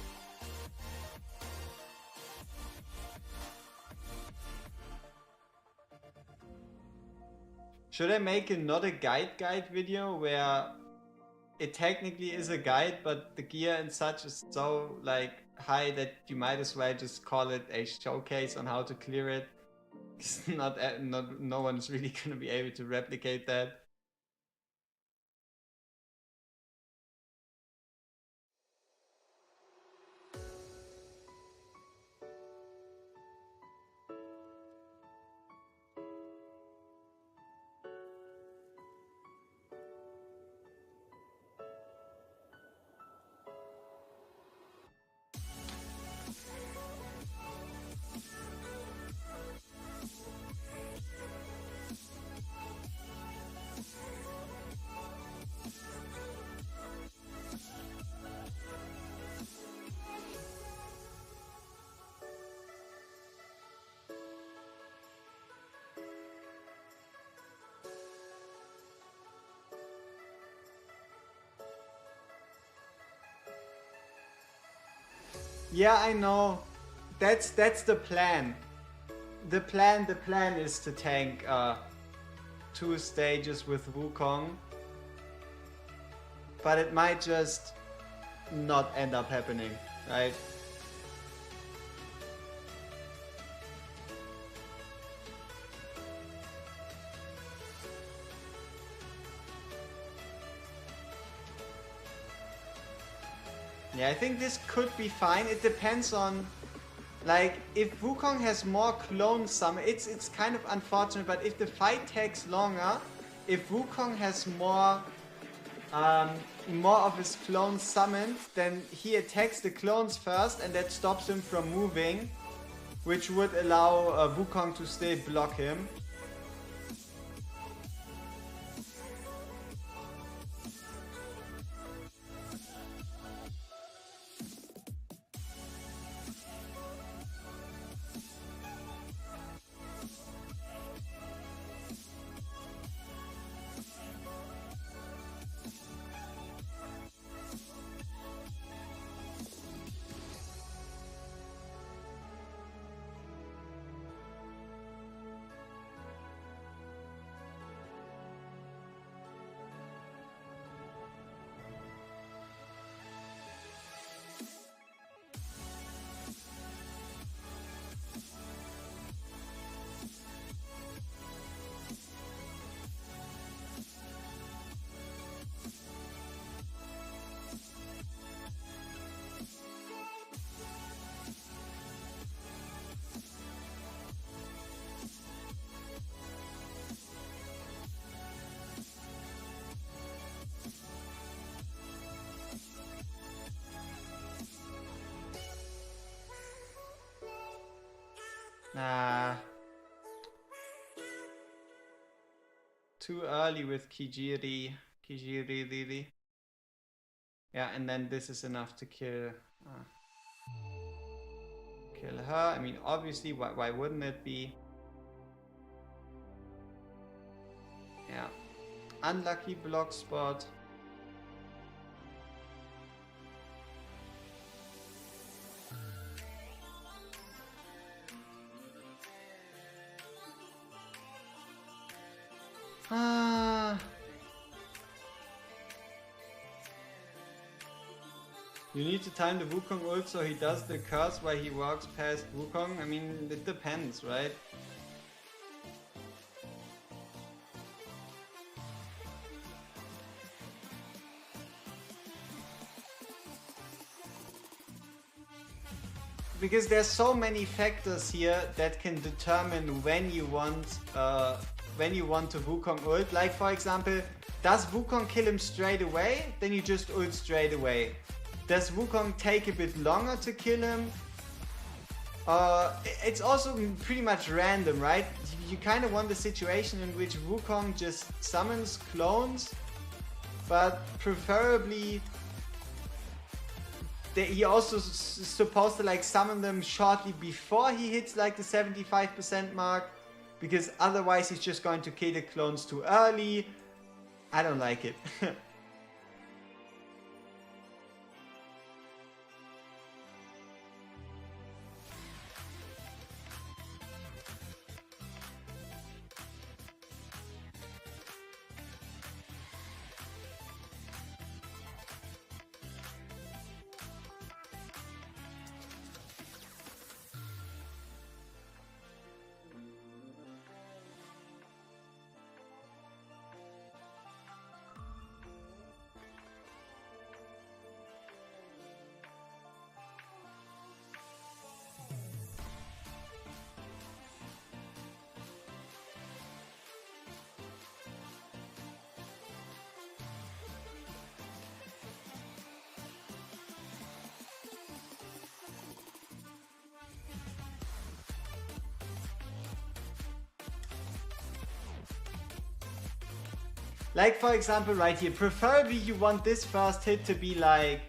Should I make another guide video where it technically is a guide, but the gear and such is so like high that you might as well just call it a showcase on how to clear it? It's no one's really gonna be able to replicate that. Yeah, I know. That's the plan. The plan is to tank 2 stages with Wukong. But it might just not end up happening, right? Yeah, I think this could be fine. It depends on, like, if Wukong has more clone summon, it's kind of unfortunate, but if the fight takes longer, if Wukong has more of his clones summoned, then he attacks the clones first, and that stops him from moving, which would allow Wukong to still block him. Nah. Too early with Kijiri. Kijiri really. Yeah, and then this is enough to kill. kill her. I mean, obviously, why wouldn't it be? Yeah. Unlucky block spot. You need to time the Wukong ult so he does the curse while he walks past Wukong. I mean, it depends, right? Because there's so many factors here that can determine when you want to Wukong ult. Like for example, does Wukong kill him straight away? Then you just ult straight away. Does Wukong take a bit longer to kill him? It's also pretty much random, right? You kind of want the situation in which Wukong just summons clones, but preferably he also supposed to like summon them shortly before he hits like the 75% mark, because otherwise he's just going to kill the clones too early. I don't like it. Like for example right here, preferably you want this first hit to be like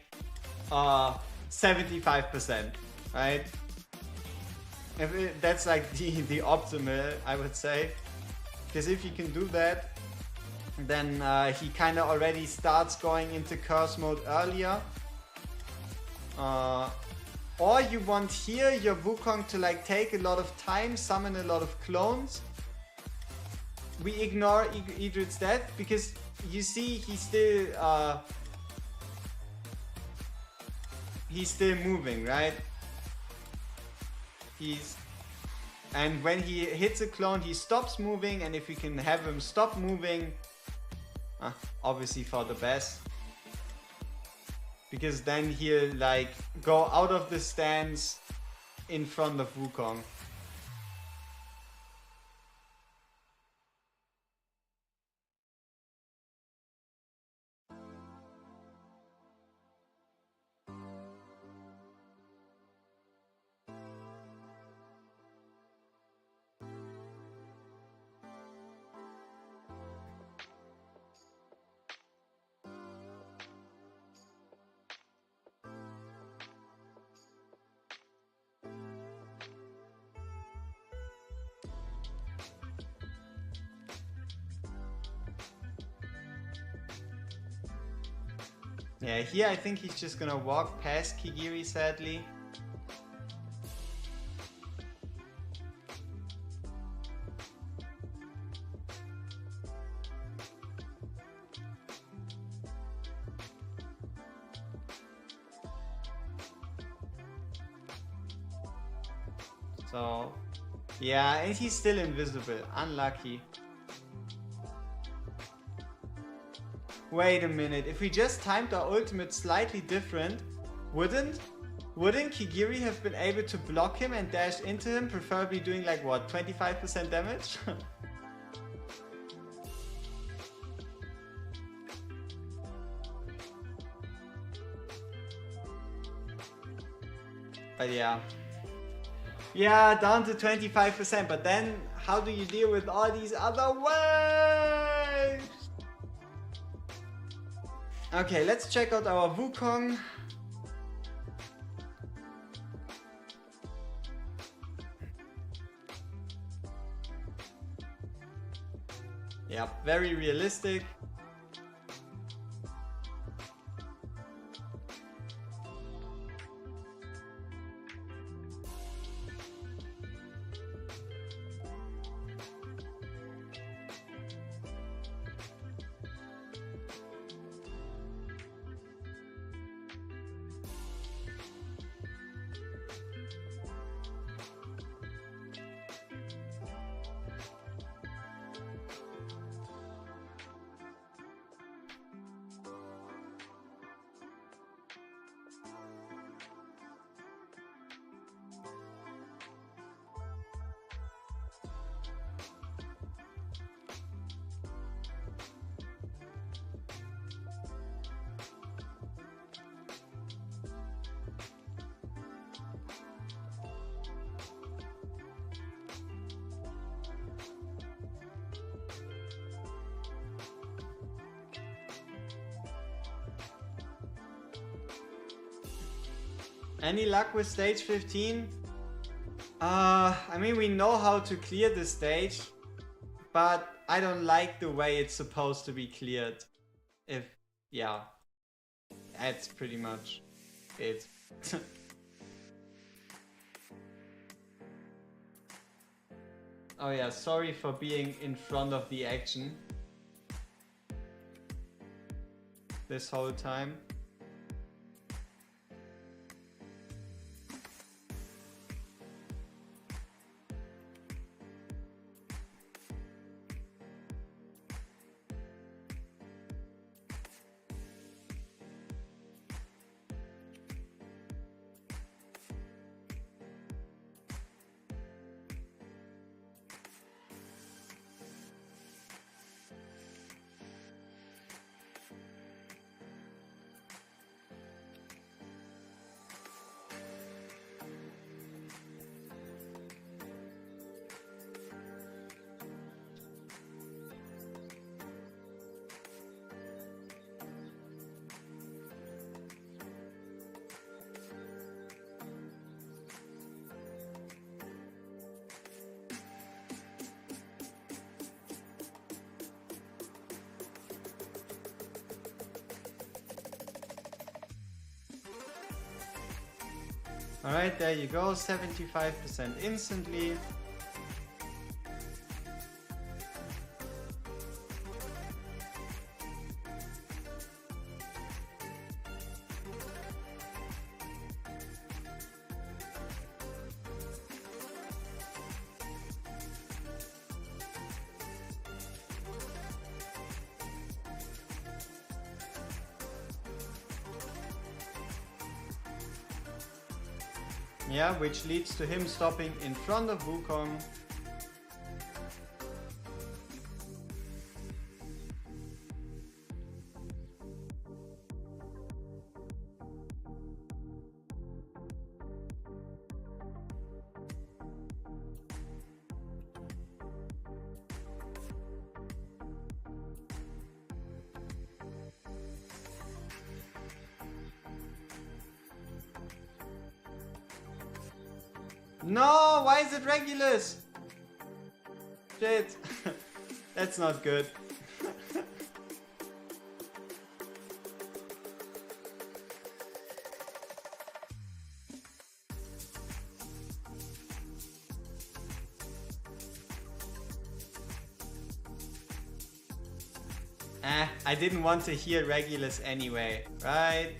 75%, right? That's like the optimal, I would say. Because if you can do that, then he kind of already starts going into curse mode earlier. Or you want here your Wukong to like take a lot of time, summon a lot of clones. We ignore Idrit's death because you see he's still moving, right? And when he hits a clone, he stops moving, and if we can have him stop moving, obviously for the best. Because then he'll like go out of the stance in front of Wukong. Yeah, here I think he's just gonna walk past Kigiri, sadly. So, yeah, and he's still invisible. Unlucky. Wait a minute, if we just timed our ultimate slightly different, wouldn't Kigiri have been able to block him and dash into him, preferably doing like what, 25% damage? But yeah. Yeah, down to 25%, but then how do you deal with all these other waves? Okay, let's check out our Wukong. Yeah, very realistic. Any luck with stage 15? I mean, we know how to clear the stage, but I don't like the way it's supposed to be cleared. Yeah, that's pretty much it. Oh yeah, sorry for being in front of the action this whole time. Alright, there you go, 75% instantly. Yeah, which leads to him stopping in front of Wukong. No, why is it Regulus? Shit. That's not good. I didn't want to hear Regulus anyway, right?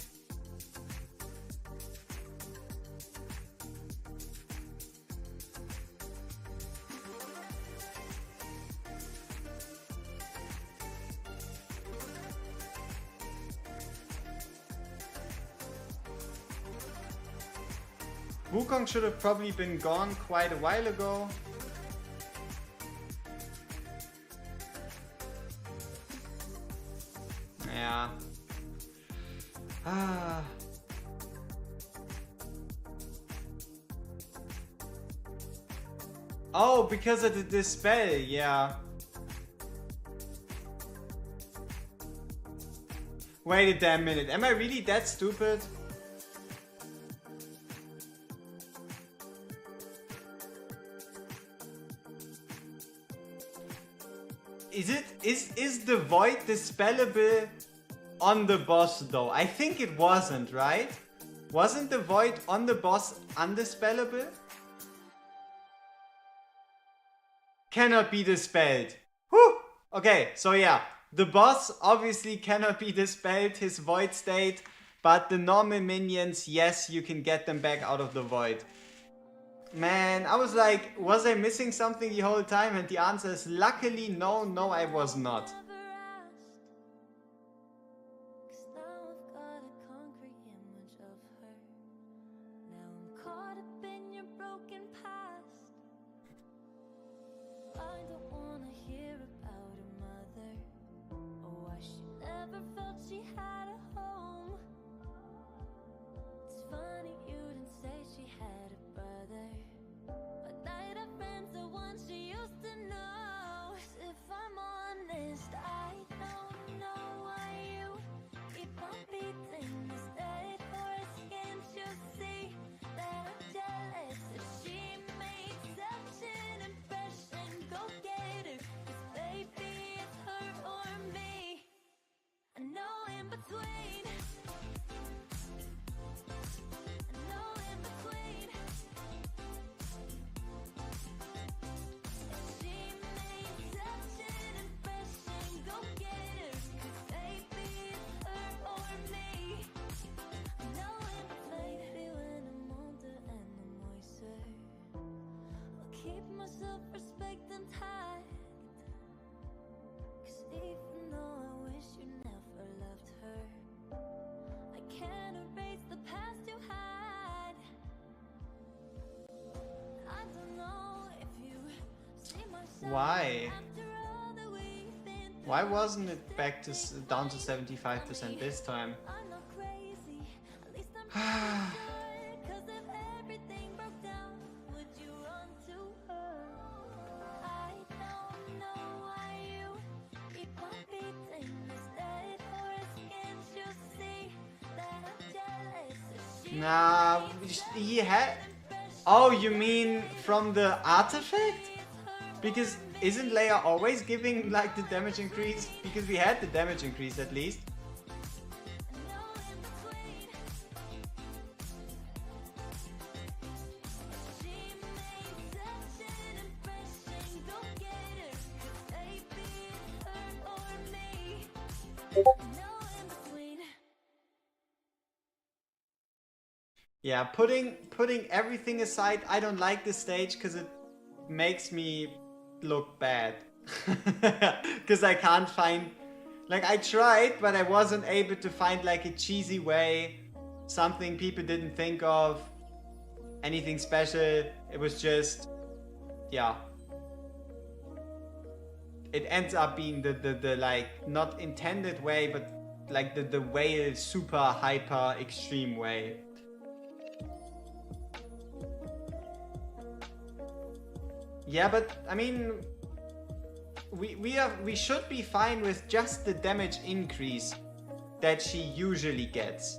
Wukong should have probably been gone quite a while ago. Yeah. Oh, because of the dispel, yeah. Wait a damn minute, am I really that stupid? Is it Is the void dispellable on the boss though? I think it wasn't, right? Wasn't the void on the boss undispellable? Cannot be dispelled. Whew! Okay, so yeah. The boss obviously cannot be dispelled, his void state, but the normal minions, yes, you can get them back out of the void. Man, I was like, was I missing something the whole time? And the answer is luckily no, no, I was not. Never asked. 'Cause now I've got a concrete image of her. Now I'm caught up in your broken past. I don't wanna hear about her mother, or why she never felt she had a home. It's funny you didn't say she had a brother, but night of friends the one she used to know. If I'm honest, I don't know why you keep on beating this dead horse. Can't you see that I'm jealous? If she makes such an impression, go get her, 'cause baby it's her or me. I know in between. I know in between. If she makes such an impression, go get her, 'cause baby it's her or me. I know in between. Maybe when I'm older and I'm wiser, I'll keep my self-respect intact. 'Cause even though I wish you never loved her, I can't erase the past you had. I don't know if you see myself Why? after all that we've been through. Why wasn't it back to down to 75% this time? I'm not crazy, at least I'm pretty sure. 'Cause if everything broke down, would you run to her? I don't know why you keep on beating this dead horse. Can't you see that I'm jealous? If she Nah, he had. Oh, you mean from the artifact? Because isn't Leia always giving like the damage increase? Because we had the damage increase at least. know in between. She makes such an impression, go get her, 'cause baby it's her or me. Know in between. Yeah, putting everything aside, I don't like this stage because it makes me look bad. Because I can't find, like, I tried, but I wasn't able to find like a cheesy way, something people didn't think of, anything special. It was just, yeah. It ends up being the like not intended way, but like the whale super hyper extreme way. Yeah, but I mean, we should be fine with just the damage increase that she usually gets.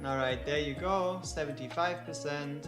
Alright, there you go, 75%.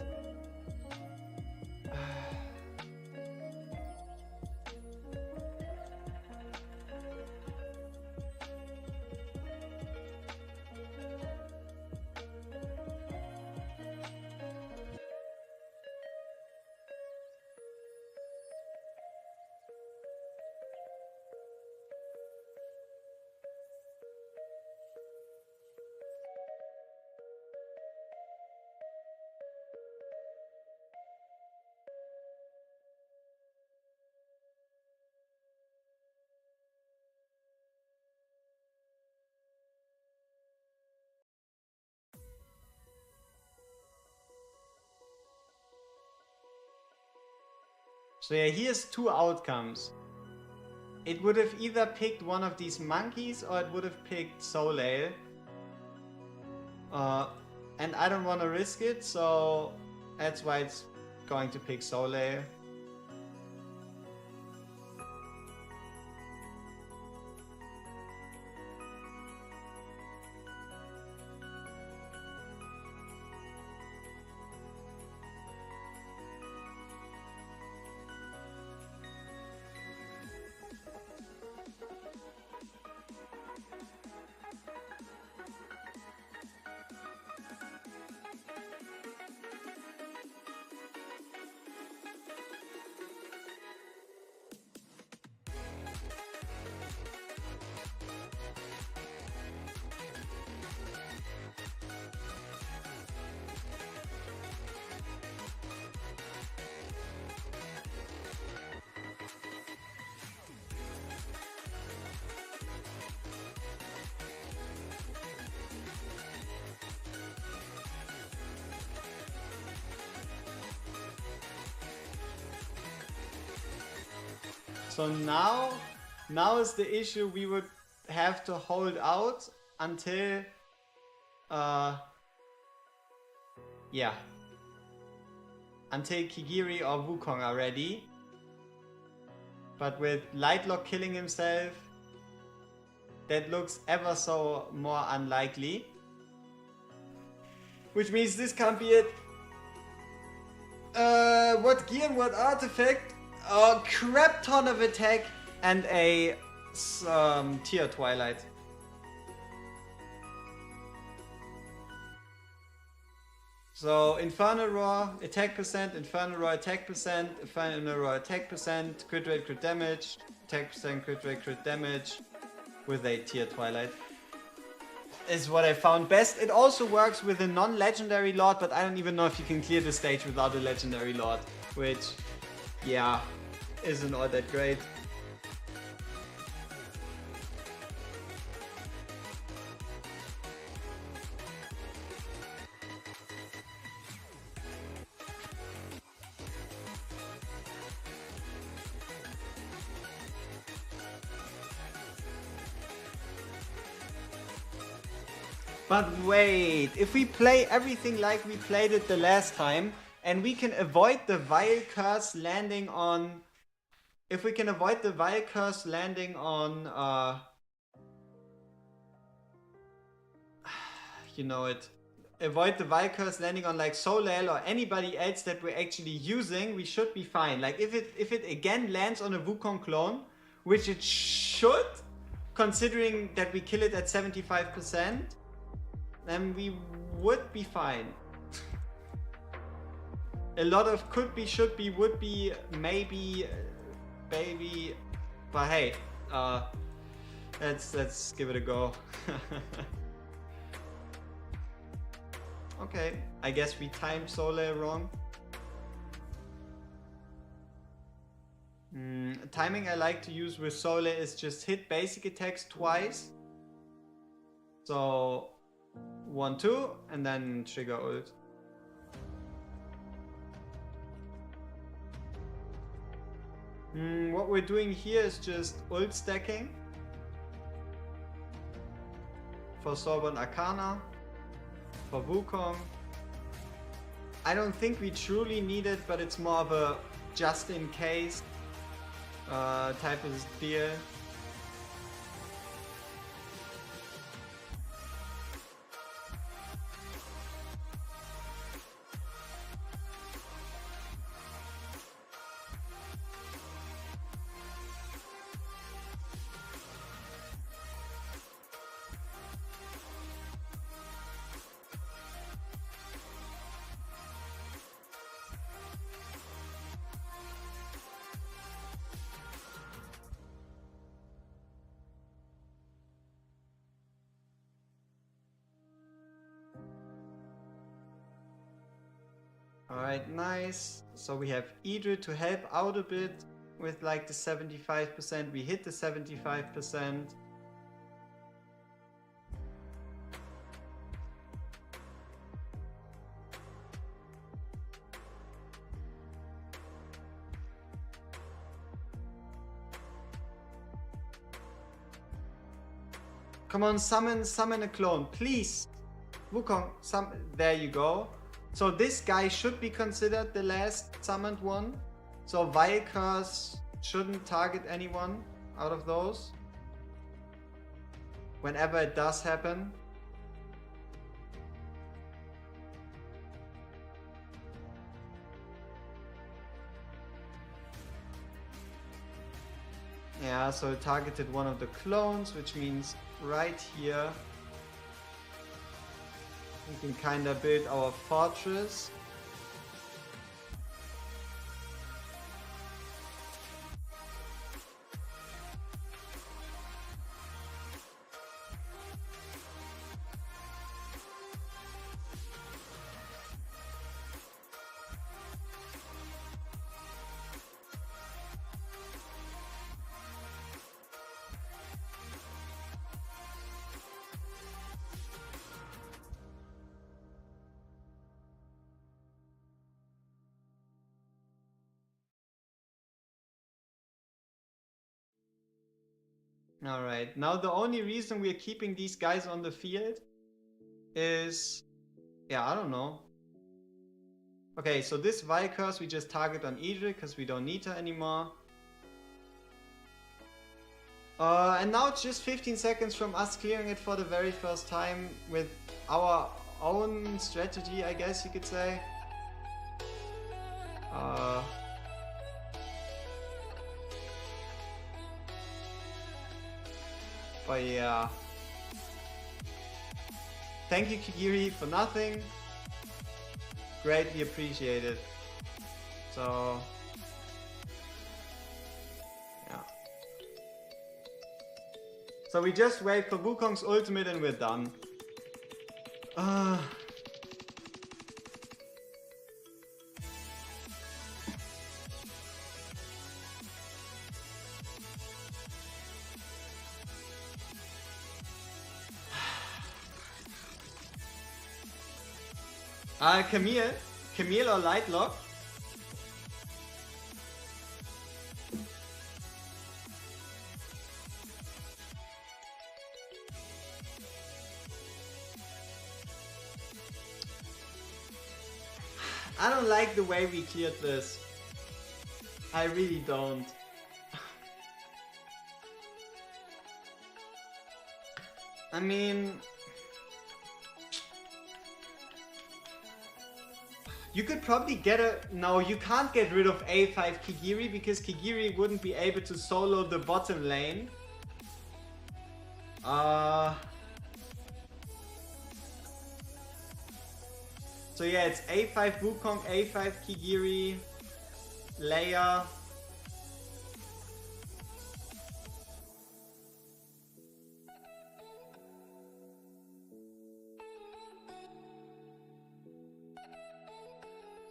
So yeah, here's two outcomes. It would have either picked one of these monkeys or it would have picked Soleil. And I don't want to risk it, so that's why it's going to pick Soleil. So now is the issue. We would have to hold out until, yeah, until Kigiri or Wukong are ready. But with Lightlock killing himself, that looks ever so more unlikely. Which means this can't be it. What gear and what artifact? A crap ton of attack and a tier Twilight. So Infernal Roar attack percent, Infernal Roar attack percent, Infernal Roar attack percent, crit rate, crit damage, attack percent, crit rate, crit damage with a tier Twilight. Is what I found best. It also works with a non-legendary Lord, but I don't even know if you can clear the stage without a legendary Lord, which, yeah, isn't all that great. But wait, if we play everything like we played it the last time, and we can avoid the Vile Curse landing on... If we can avoid the Vile Curse landing on... you know it. Avoid the Vile Curse landing on like Soleil or anybody else that we're actually using, we should be fine. Like if it again lands on a Wukong clone, which it should, considering that we kill it at 75%, then we would be fine. A lot of could be, should be, would be, maybe, baby, but hey, let's give it a go. Okay, I guess we timed Soleil wrong. Timing I like to use with Soleil is just hit basic attacks twice. So 1, 2, and then trigger ult. What we're doing here is just ult stacking for Sorbonne Arcana, for Wukong. I don't think we truly need it, but it's more of a just in case type of deal. Alright, nice. So we have Idris to help out a bit with like the 75%. We hit the 75%. Come on, summon a clone, please. Wukong, there you go. So this guy should be considered the last summoned one. So Vile Curse shouldn't target anyone out of those. Whenever it does happen. Yeah, so it targeted one of the clones, which means right here we can kind of build our fortress. Alright, now the only reason we're keeping these guys on the field is... yeah, I don't know. Okay, so this Vile Curse we just target on Idril because we don't need her anymore. And now it's just 15 seconds from us clearing it for the very first time with our own strategy, I guess you could say. But yeah. Thank you, Kigiri, for nothing. Greatly appreciated. So... yeah. So we just wait for Wukong's ultimate and we're done. Camille or Lightlock? I don't like the way we cleared this. I really don't. I mean... you could probably get a... no, you can't get rid of A5 Kigiri because Kigiri wouldn't be able to solo the bottom lane. So yeah, it's A5 Wukong, A5 Kigiri, Leia.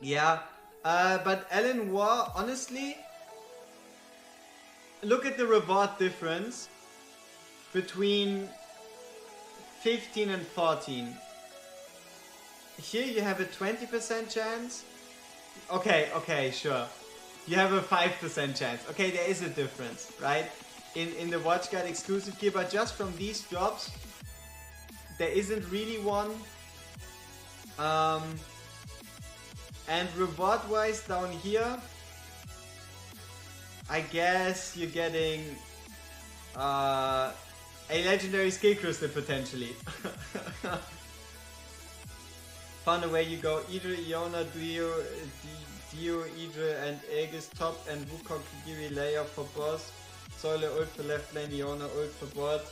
Yeah, but Alan War, honestly, look at the reward difference between 15 and 14. Here you have a 20% chance. Okay, sure. You have a 5% chance. Okay, there is a difference, right? In the WorGuides exclusive gear, but just from these drops, there isn't really one. And reward-wise down here, I guess you're getting a legendary skill crystal potentially. Found away you go. Idril, Iona, Dio, Idril and Aegis top and Wukong Kigiri Leia for boss. Soile ult for left lane, Iona ult for bot.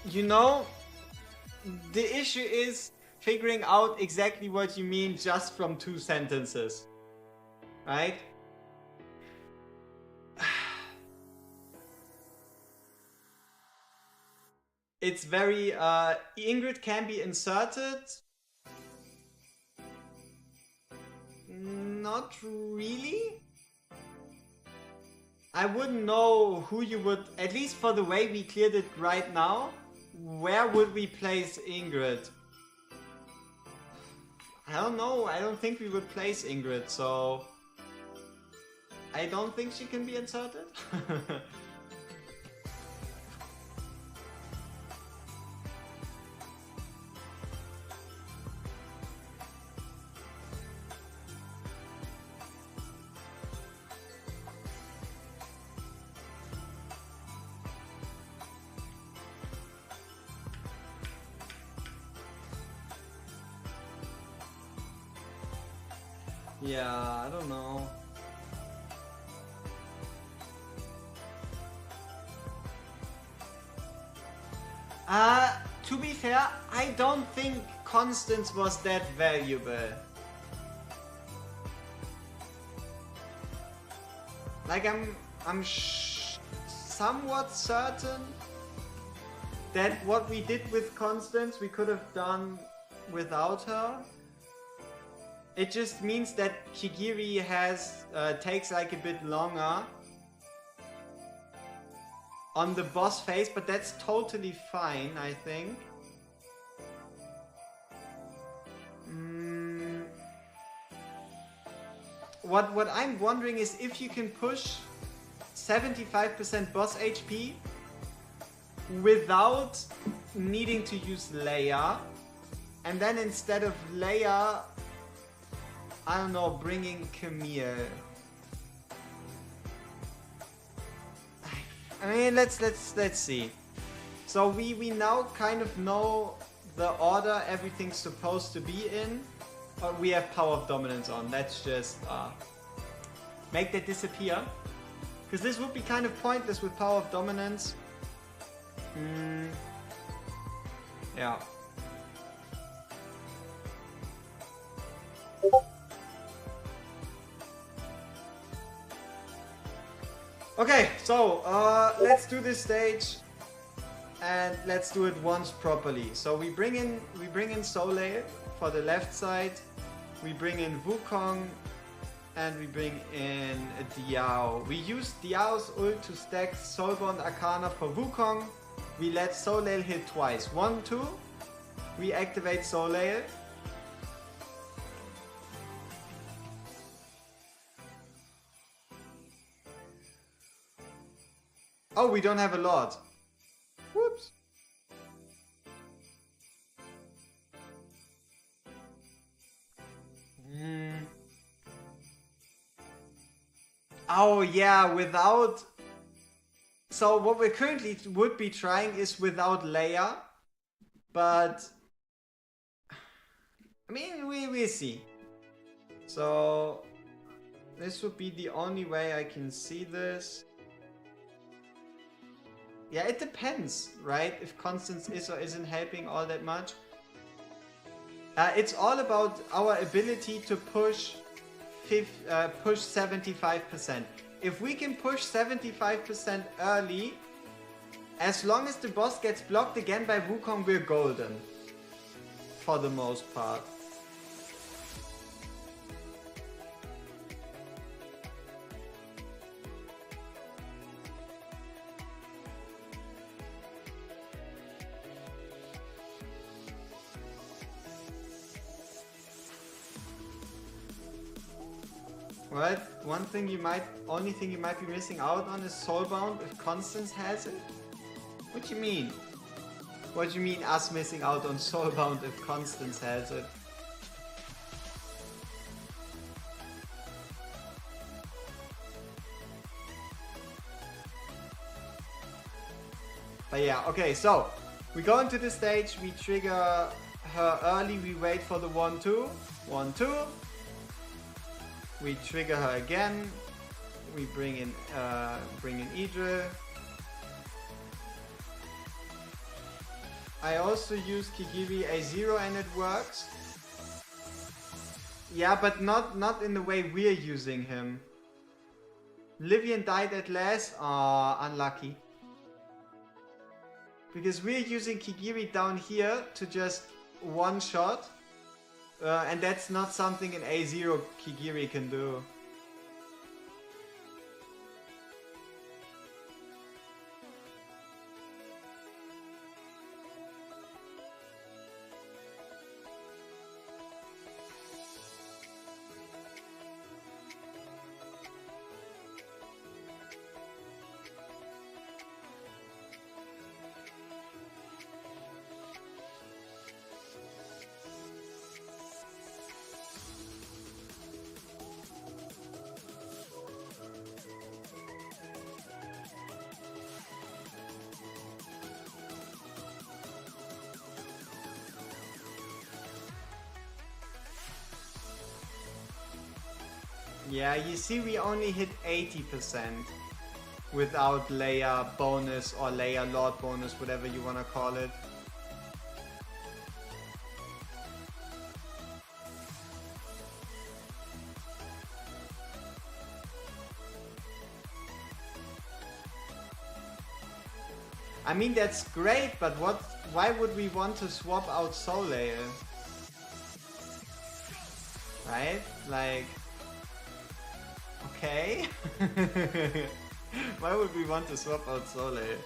You know, the issue is figuring out exactly what you mean just from 2 sentences, right? It's very, Ingrid can be inserted. Not really. I wouldn't know who you would, at least for the way we cleared it right now, where would we place Ingrid? I don't know, I don't think we would place Ingrid, so... I don't think she can be inserted. Yeah, I don't know. To be fair, I don't think Constance was that valuable. Like I'm somewhat certain that what we did with Constance we could have done without her. It just means that Kigiri has takes like a bit longer on the boss phase, but that's totally fine, I think. What I'm wondering is if you can push 75% boss HP without needing to use Leia, and then instead of Leia, I don't know, bringing Camille. I mean, let's see. So we now kind of know the order everything's supposed to be in. But we have Power of Dominance on. Let's just make that disappear. Because this would be kind of pointless with Power of Dominance. Yeah. Okay, so let's do this stage. And let's do it once properly. So we bring in Soleil for the left side, we bring in Wukong, and we bring in Diao. We use Diao's ult to stack Soulbound Arcana for Wukong. We let Soleil hit twice. 1, 2. We activate Soleil. Oh, we don't have a Lord. Whoops. Oh yeah, without... So what we currently would be trying is without Leia, but... I mean, we'll see. So... This would be the only way I can see this. Yeah, it depends, right? If Constance is or isn't helping all that much. It's all about our ability to push 75%. If we can push 75% early, as long as the boss gets blocked again by Wukong, we're golden. For the most part. Right, only thing you might be missing out on is Soulbound if Constance has it? What do you mean? What do you mean us missing out on Soulbound if Constance has it? But yeah, okay, so we go into the stage, we trigger her early, we wait for the 1-2, 1-2. We trigger her again. We bring in Idril. I also use Kigiri A0 and it works. Yeah, but not in the way we're using him. Livian died at last. Aw, unlucky. Because we're using Kigiri down here to just one shot. And that's not something an A0 Kigiri can do. Yeah, you see we only hit 80% without layer bonus or layer lord bonus, whatever you wanna call it. I mean, that's great, but why would we want to swap out Soleil? Right? Like, okay. Why would we want to swap out Soleil?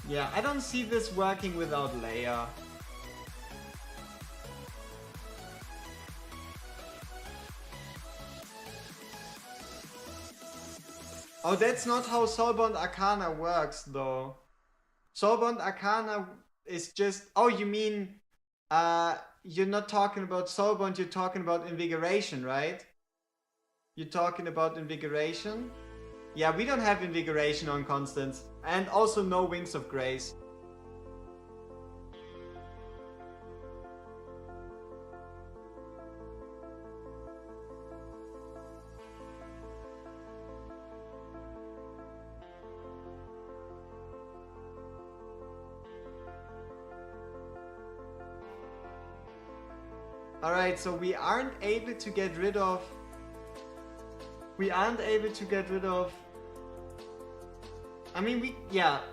Yeah, I don't see this working without Leia. Oh, that's not how Soulbound Arcana works, though. Soulbound Arcana is just... Oh, you mean... you're not talking about Soulbound, you're talking about Invigoration, right? You're talking about Invigoration? Yeah, we don't have Invigoration on Constance. And also no Wings of Grace. Alright, so we aren't able to get rid of... I mean,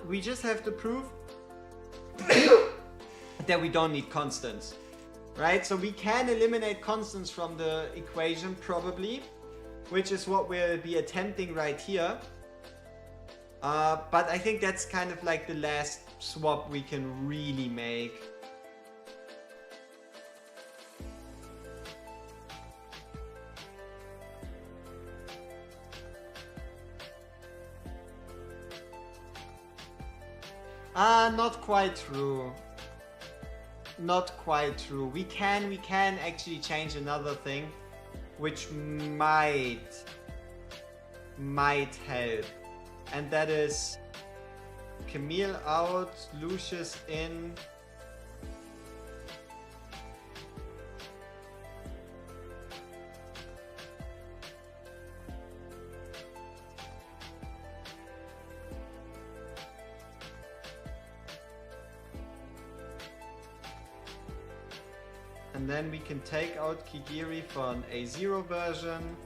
we just have to prove that we don't need constants. Right? So we can eliminate constants from the equation, probably. Which is what we'll be attempting right here. But I think that's kind of like the last swap we can really make. Not quite true. Not quite true. We can actually change another thing, which might help. And that is Camille out, Lucius in. And then we can take out Kigiri for an A0 version.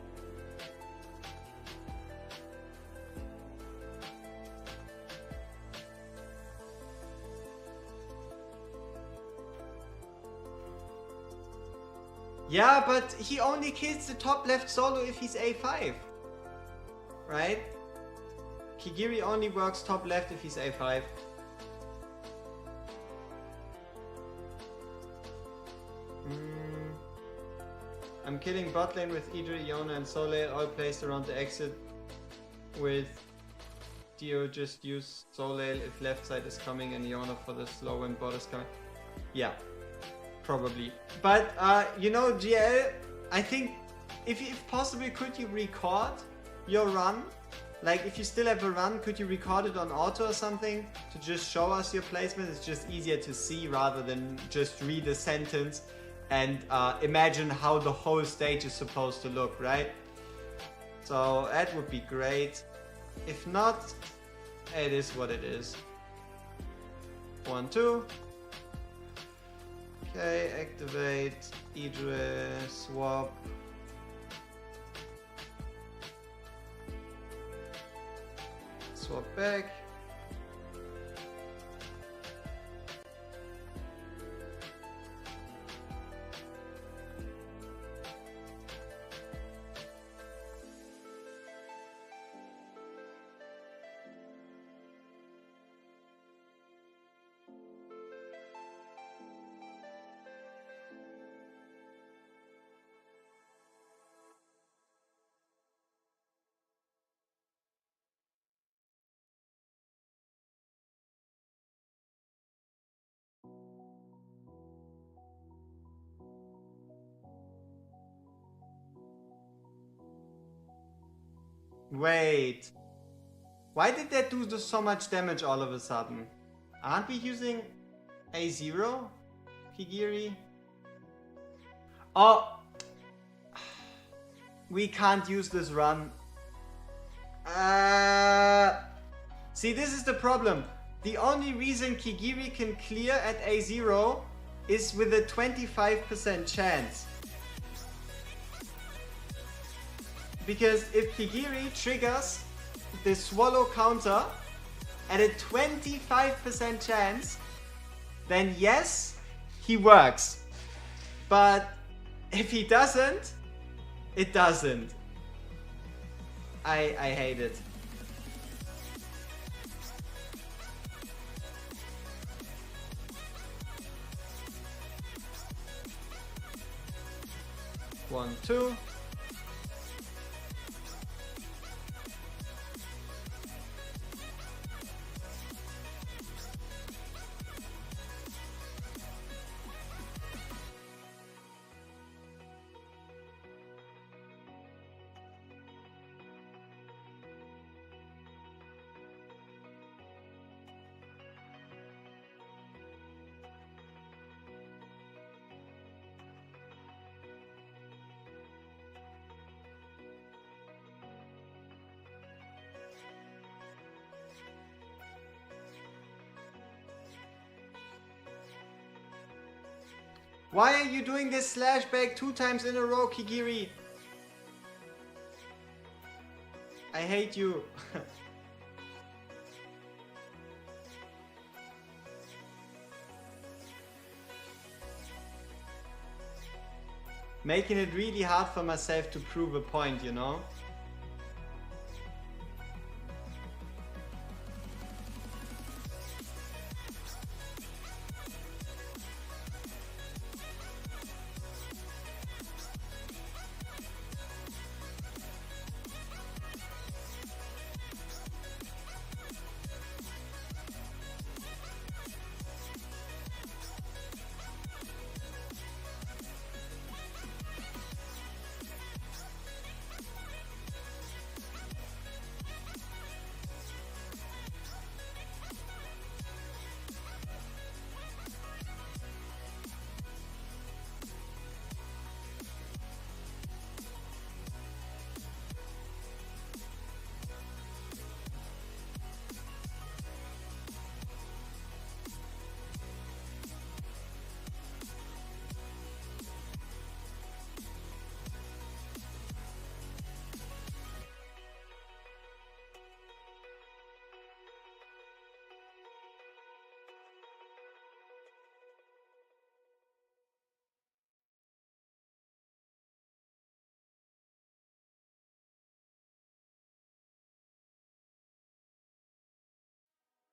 Yeah, but he only kills the top left solo if he's A5. Right? Kigiri only works top left if he's A5. I'm killing bot lane with Idri, Iona and Soleil all placed around the exit with Dio. Just use Soleil if left side is coming and Iona for the slow when bot is coming. Yeah, probably. But you know, GL, I think if possible, could you record your run? Like if you still have a run, could you record it on auto or something to just show us your placement? It's just easier to see rather than just read a sentence and imagine how the whole stage is supposed to look, right? So that would be great. If not, it is what it is. 1, 2. Okay, activate, Idris, swap. Swap back. Wait. Why did that do so much damage all of a sudden? Aren't we using A0 Kigiri? Oh! We can't use this run. See, this is the problem. The only reason Kigiri can clear at A0 is with a 25% chance. Because if Kigiri triggers the swallow counter at a 25% chance, then yes, he works. But if he doesn't, it doesn't. I hate it. One, two. Why are you doing this slash back 2 times in a row, Kigiri? I hate you. Making it really hard for myself to prove a point, you know?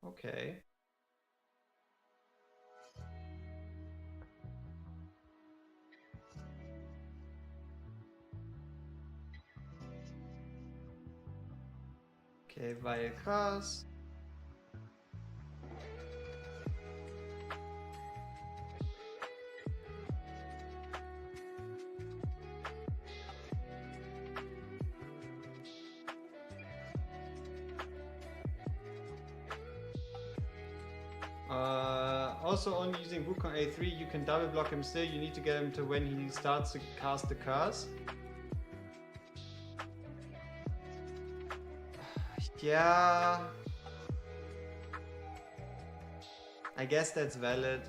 Okay. Okay, via cars. Also, only using Wukong A3, you can double block him still. You need to get him to when he starts to cast the curse. Yeah. I guess that's valid.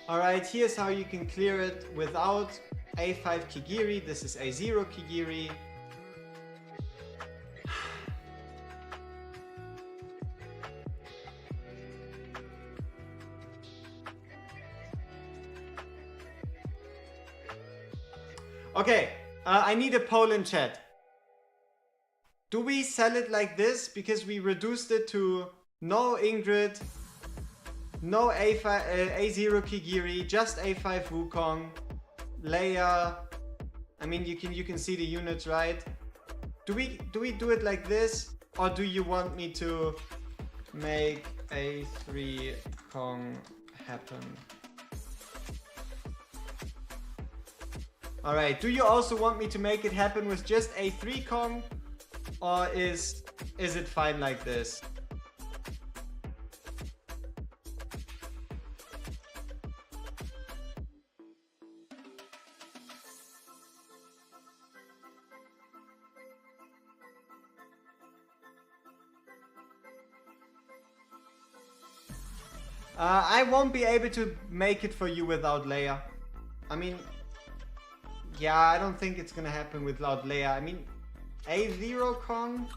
Alright, here's how you can clear it without A5 Kigiri. This is A0 Kigiri. Okay, I need a poll in chat. Do we sell it like this because we reduced it to no Ingrid, no A0 Kigiri, just A5 Wukong, Leia. I mean, you can see the units, right? Do we do it like this, or do you want me to make A3 Kong happen? All right. Do you also want me to make it happen with just A3 Kong, or is it fine like this? I won't be able to make it for you without Leia. I mean, yeah, I don't think it's gonna happen without Leia. I mean, A0 Kong?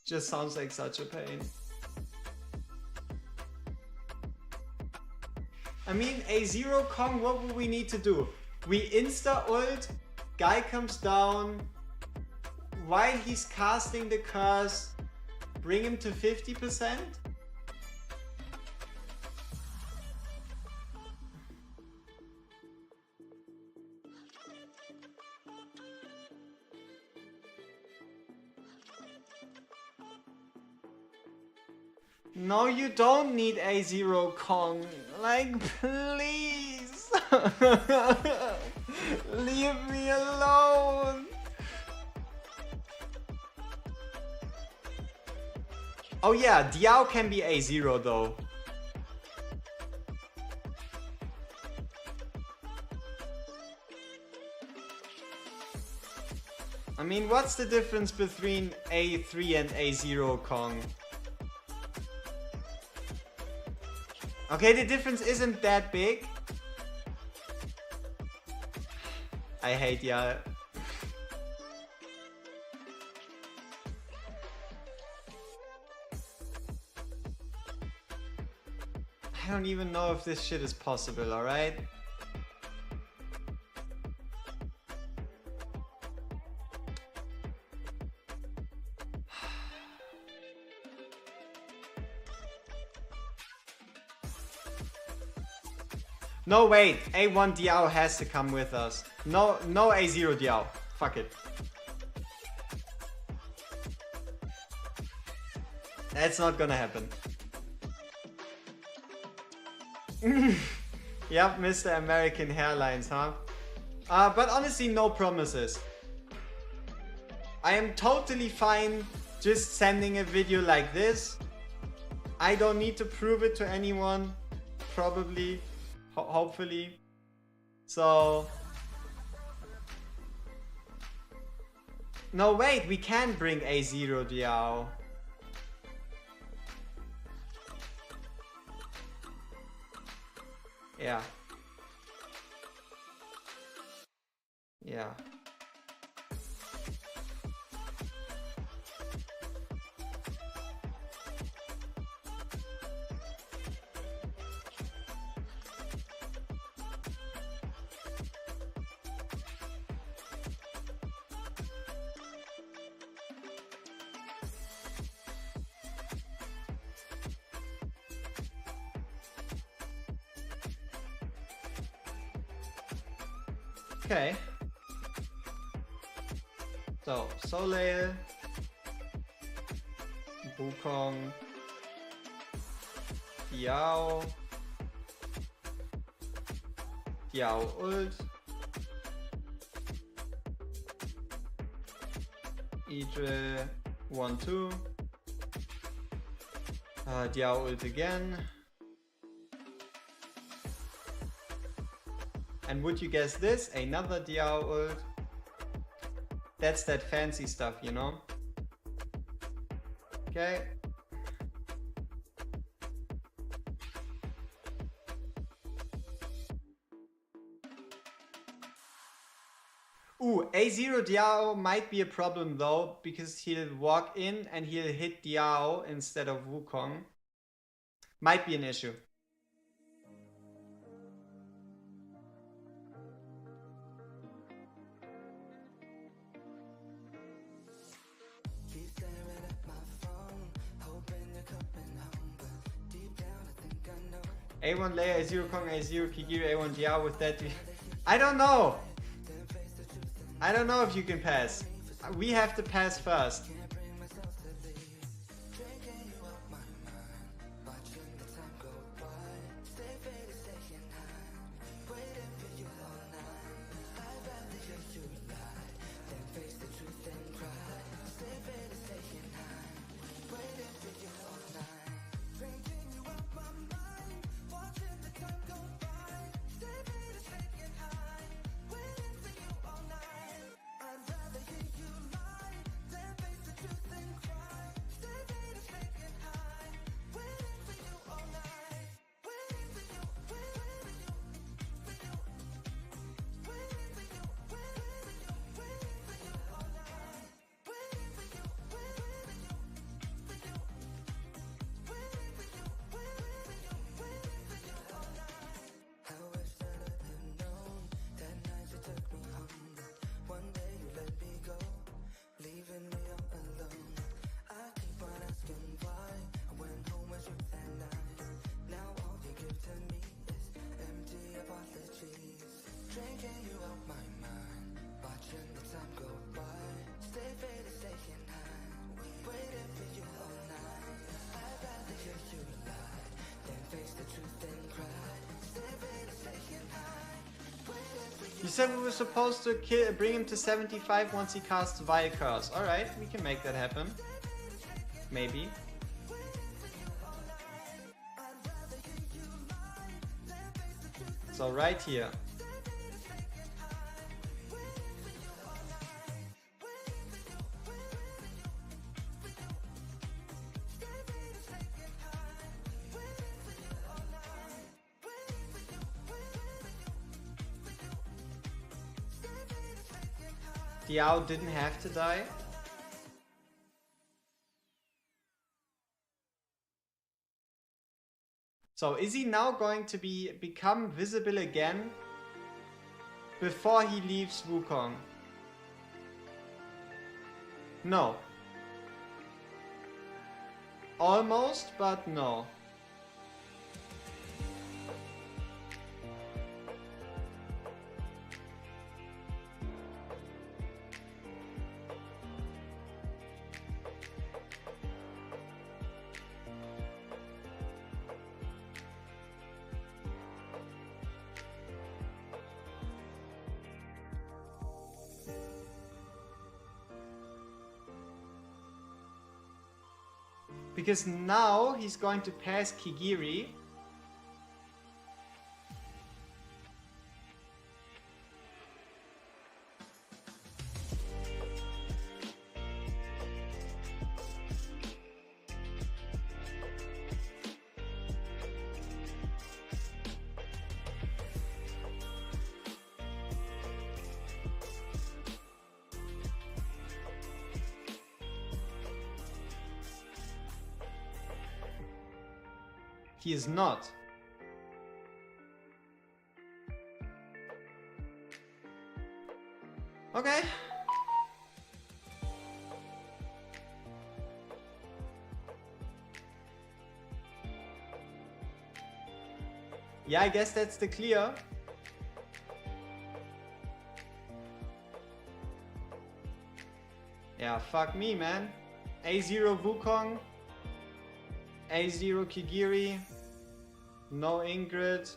Just sounds like such a pain. I mean, A0 Kong, what would we need to do? We insta-ult, guy comes down, while he's casting the curse, bring him to 50%? No, you don't need A0 Kong. Like, please. Leave me alone. Oh yeah, Diao can be A0 though. I mean, what's the difference between A3 and A0 Kong? Okay, the difference isn't that big. I hate ya. I don't even know if this shit is possible, alright? No, wait. A1 Diao has to come with us. No A0 Diao. Fuck it. That's not gonna happen. Yep, Mr. American Hairlines, huh? But honestly, no promises. I am totally fine just sending a video like this. I don't need to prove it to anyone. Probably. Hopefully. So... No, wait, we can bring A0 Diao. Yeah. Yeah. Okay. So, Soleil, Wukong, Diao, Diao ult, Idre 1-2, Diao ult again. And would you guess this? Another Diao ult. That's that fancy stuff, you know? Okay. Ooh, A0 Diao might be a problem though, because he'll walk in and he'll hit Diao instead of Wukong. Might be an issue. A1 Leia, A0 Kong, A0 Kigiri, A1 Diao with that. I don't know. I don't know if you can pass. We have to pass first. You said we were supposed to bring him to 75 once he casts Vile Curse. Alright, we can make that happen. Maybe. So right here. Diao didn't have to die. So is he now going to become visible again before he leaves Wukong? No. Almost, but no. Because now he's going to pass Kigiri. He is not. Okay. Yeah, I guess that's the clear. Yeah, fuck me, man. A0 Wukong. A0 Kigiri. No Ingrid.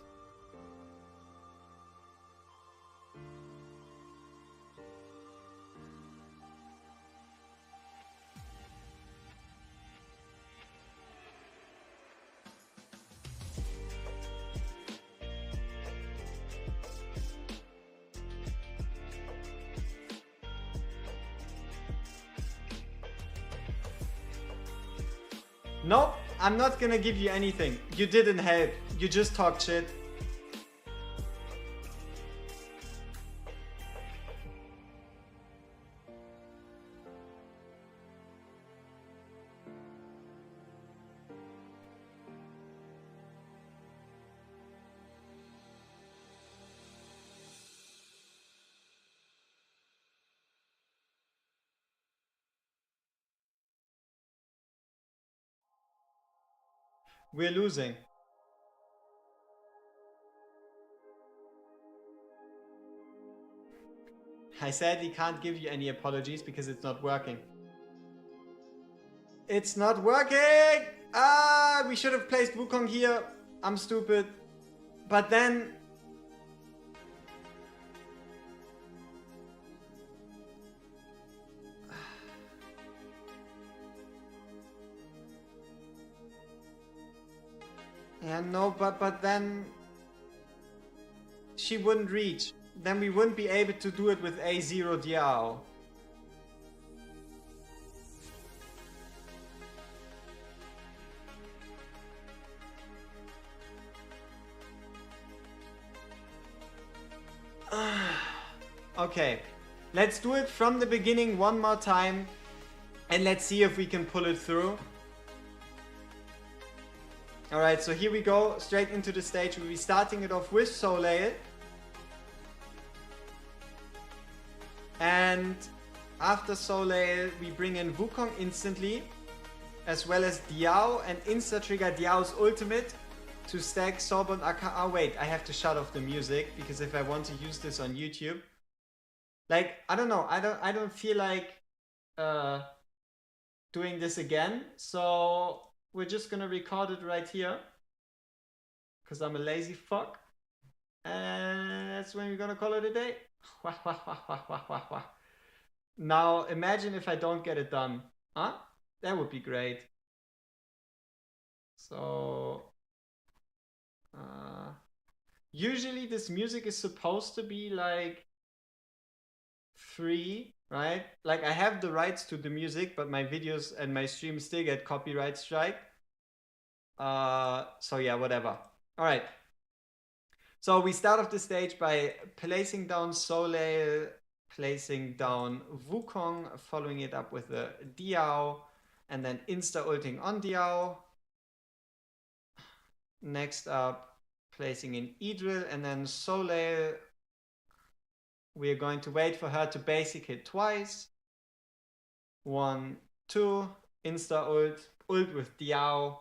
Nope, I'm not gonna give you anything. You didn't help. You just talked shit. We're losing. I sadly can't give you any apologies because it's not working. It's not working! Ah, we should have placed Wukong here. I'm stupid. But then... Yeah, no, but then... She wouldn't reach. Then we wouldn't be able to do it with A0 Diao. Okay, let's do it from the beginning one more time and let's see if we can pull it through. Alright, so here we go, straight into the stage. We'll be starting it off with Soleil. And after Soleil, we bring in Wukong instantly, as well as Diao, and insta-trigger Diao's ultimate to stack Sorbonne Arcana. Oh wait, I have to shut off the music, because if I want to use this on YouTube, like, I don't know, I don't feel like doing this again, so we're just gonna record it right here, because I'm a lazy fuck, and that's when we're gonna call it a day. Now imagine if I don't get it done, huh? That would be great. So usually this music is supposed to be like free, right? Like I have the rights to the music, but my videos and my streams still get copyright strike. So yeah, whatever. All right. So we start off the stage by placing down Soleil, placing down Wukong, following it up with a Diao, and then insta-ulting on Diao. Next up, placing in Idril, and then Soleil. We're going to wait for her to basic hit twice. 1, 2, insta-ult, ult with Diao.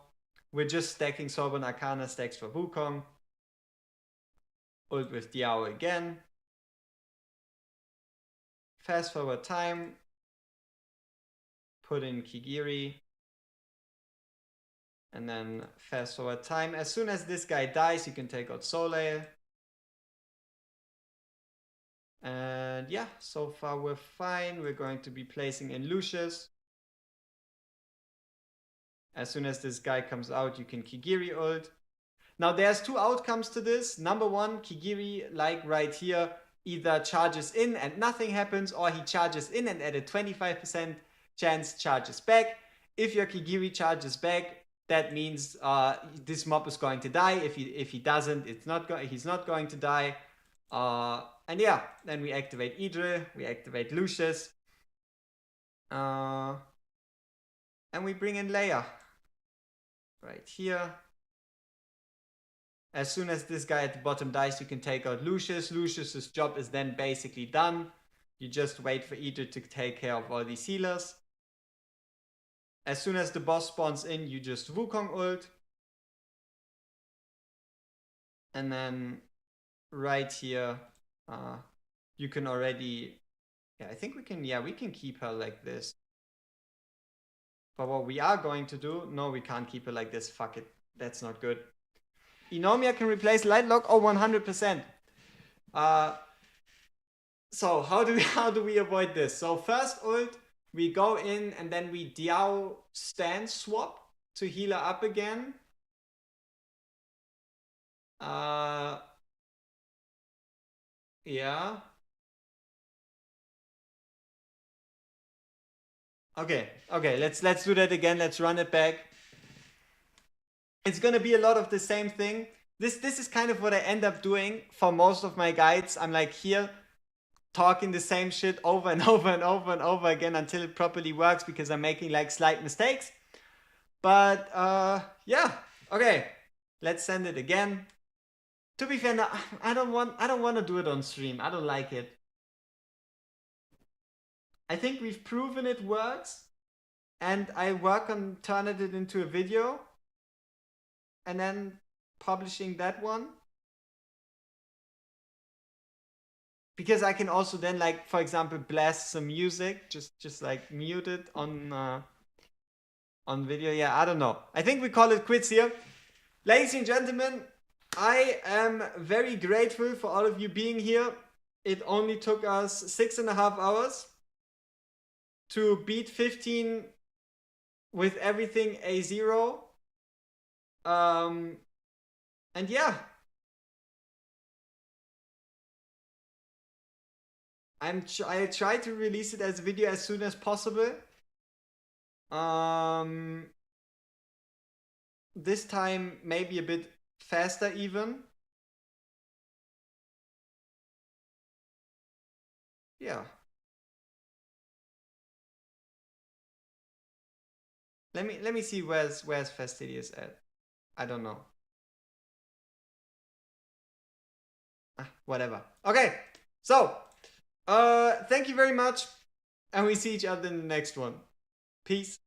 We're just stacking Sorbonne Arcana stacks for Wukong. Ult with Diao again. Fast forward time. Put in Kigiri. And then fast forward time. As soon as this guy dies, you can take out Soleil. And yeah, so far we're fine. We're going to be placing in Lucius. As soon as this guy comes out, you can Kigiri ult. Now there's two outcomes to this. Number one, Kigiri, like right here, either charges in and nothing happens, or he charges in and at a 25% chance charges back. If your Kigiri charges back, that means this mob is going to die. If he doesn't, he's not going to die. And yeah, then we activate Idril, we activate Lucius, and we bring in Leia right here. As soon as this guy at the bottom dies, you can take out Lucius. Lucius's job is then basically done. You just wait for Idril to take care of all these healers. As soon as the boss spawns in, you just Wukong ult. And then right here, you can already, yeah, I think we can keep her like this. But what we are going to do, no, we can't keep her like this. Fuck it, that's not good. Inomia can replace Lightlock, oh, 100%. So how do we avoid this? So first ult, we go in and then we Diao stand swap to heal her up again. Yeah. Okay, let's do that again. Let's run it back. It's gonna be a lot of the same thing. This is kind of what I end up doing for most of my guides. I'm like here talking the same shit over and over and over and over again until it properly works, because I'm making like slight mistakes. But yeah, okay, let's send it again. To be fair, no, I don't want to do it on stream. I don't like it. I think we've proven it works, and I work on turning it into a video and then publishing that one, because I can also then, like, for example, blast some music, just like mute it on video. Yeah, I don't know. I think we call it quits here. Ladies and gentlemen, I am very grateful for all of you being here. It only took us 6.5 hours to beat 15 with everything A0. And yeah, I try to release it as a video as soon as possible. This time maybe a bit faster even. Yeah. Let me see where's Fastidious at. I don't know. Whatever. Okay. So, thank you very much, and we see each other in the next one. Peace.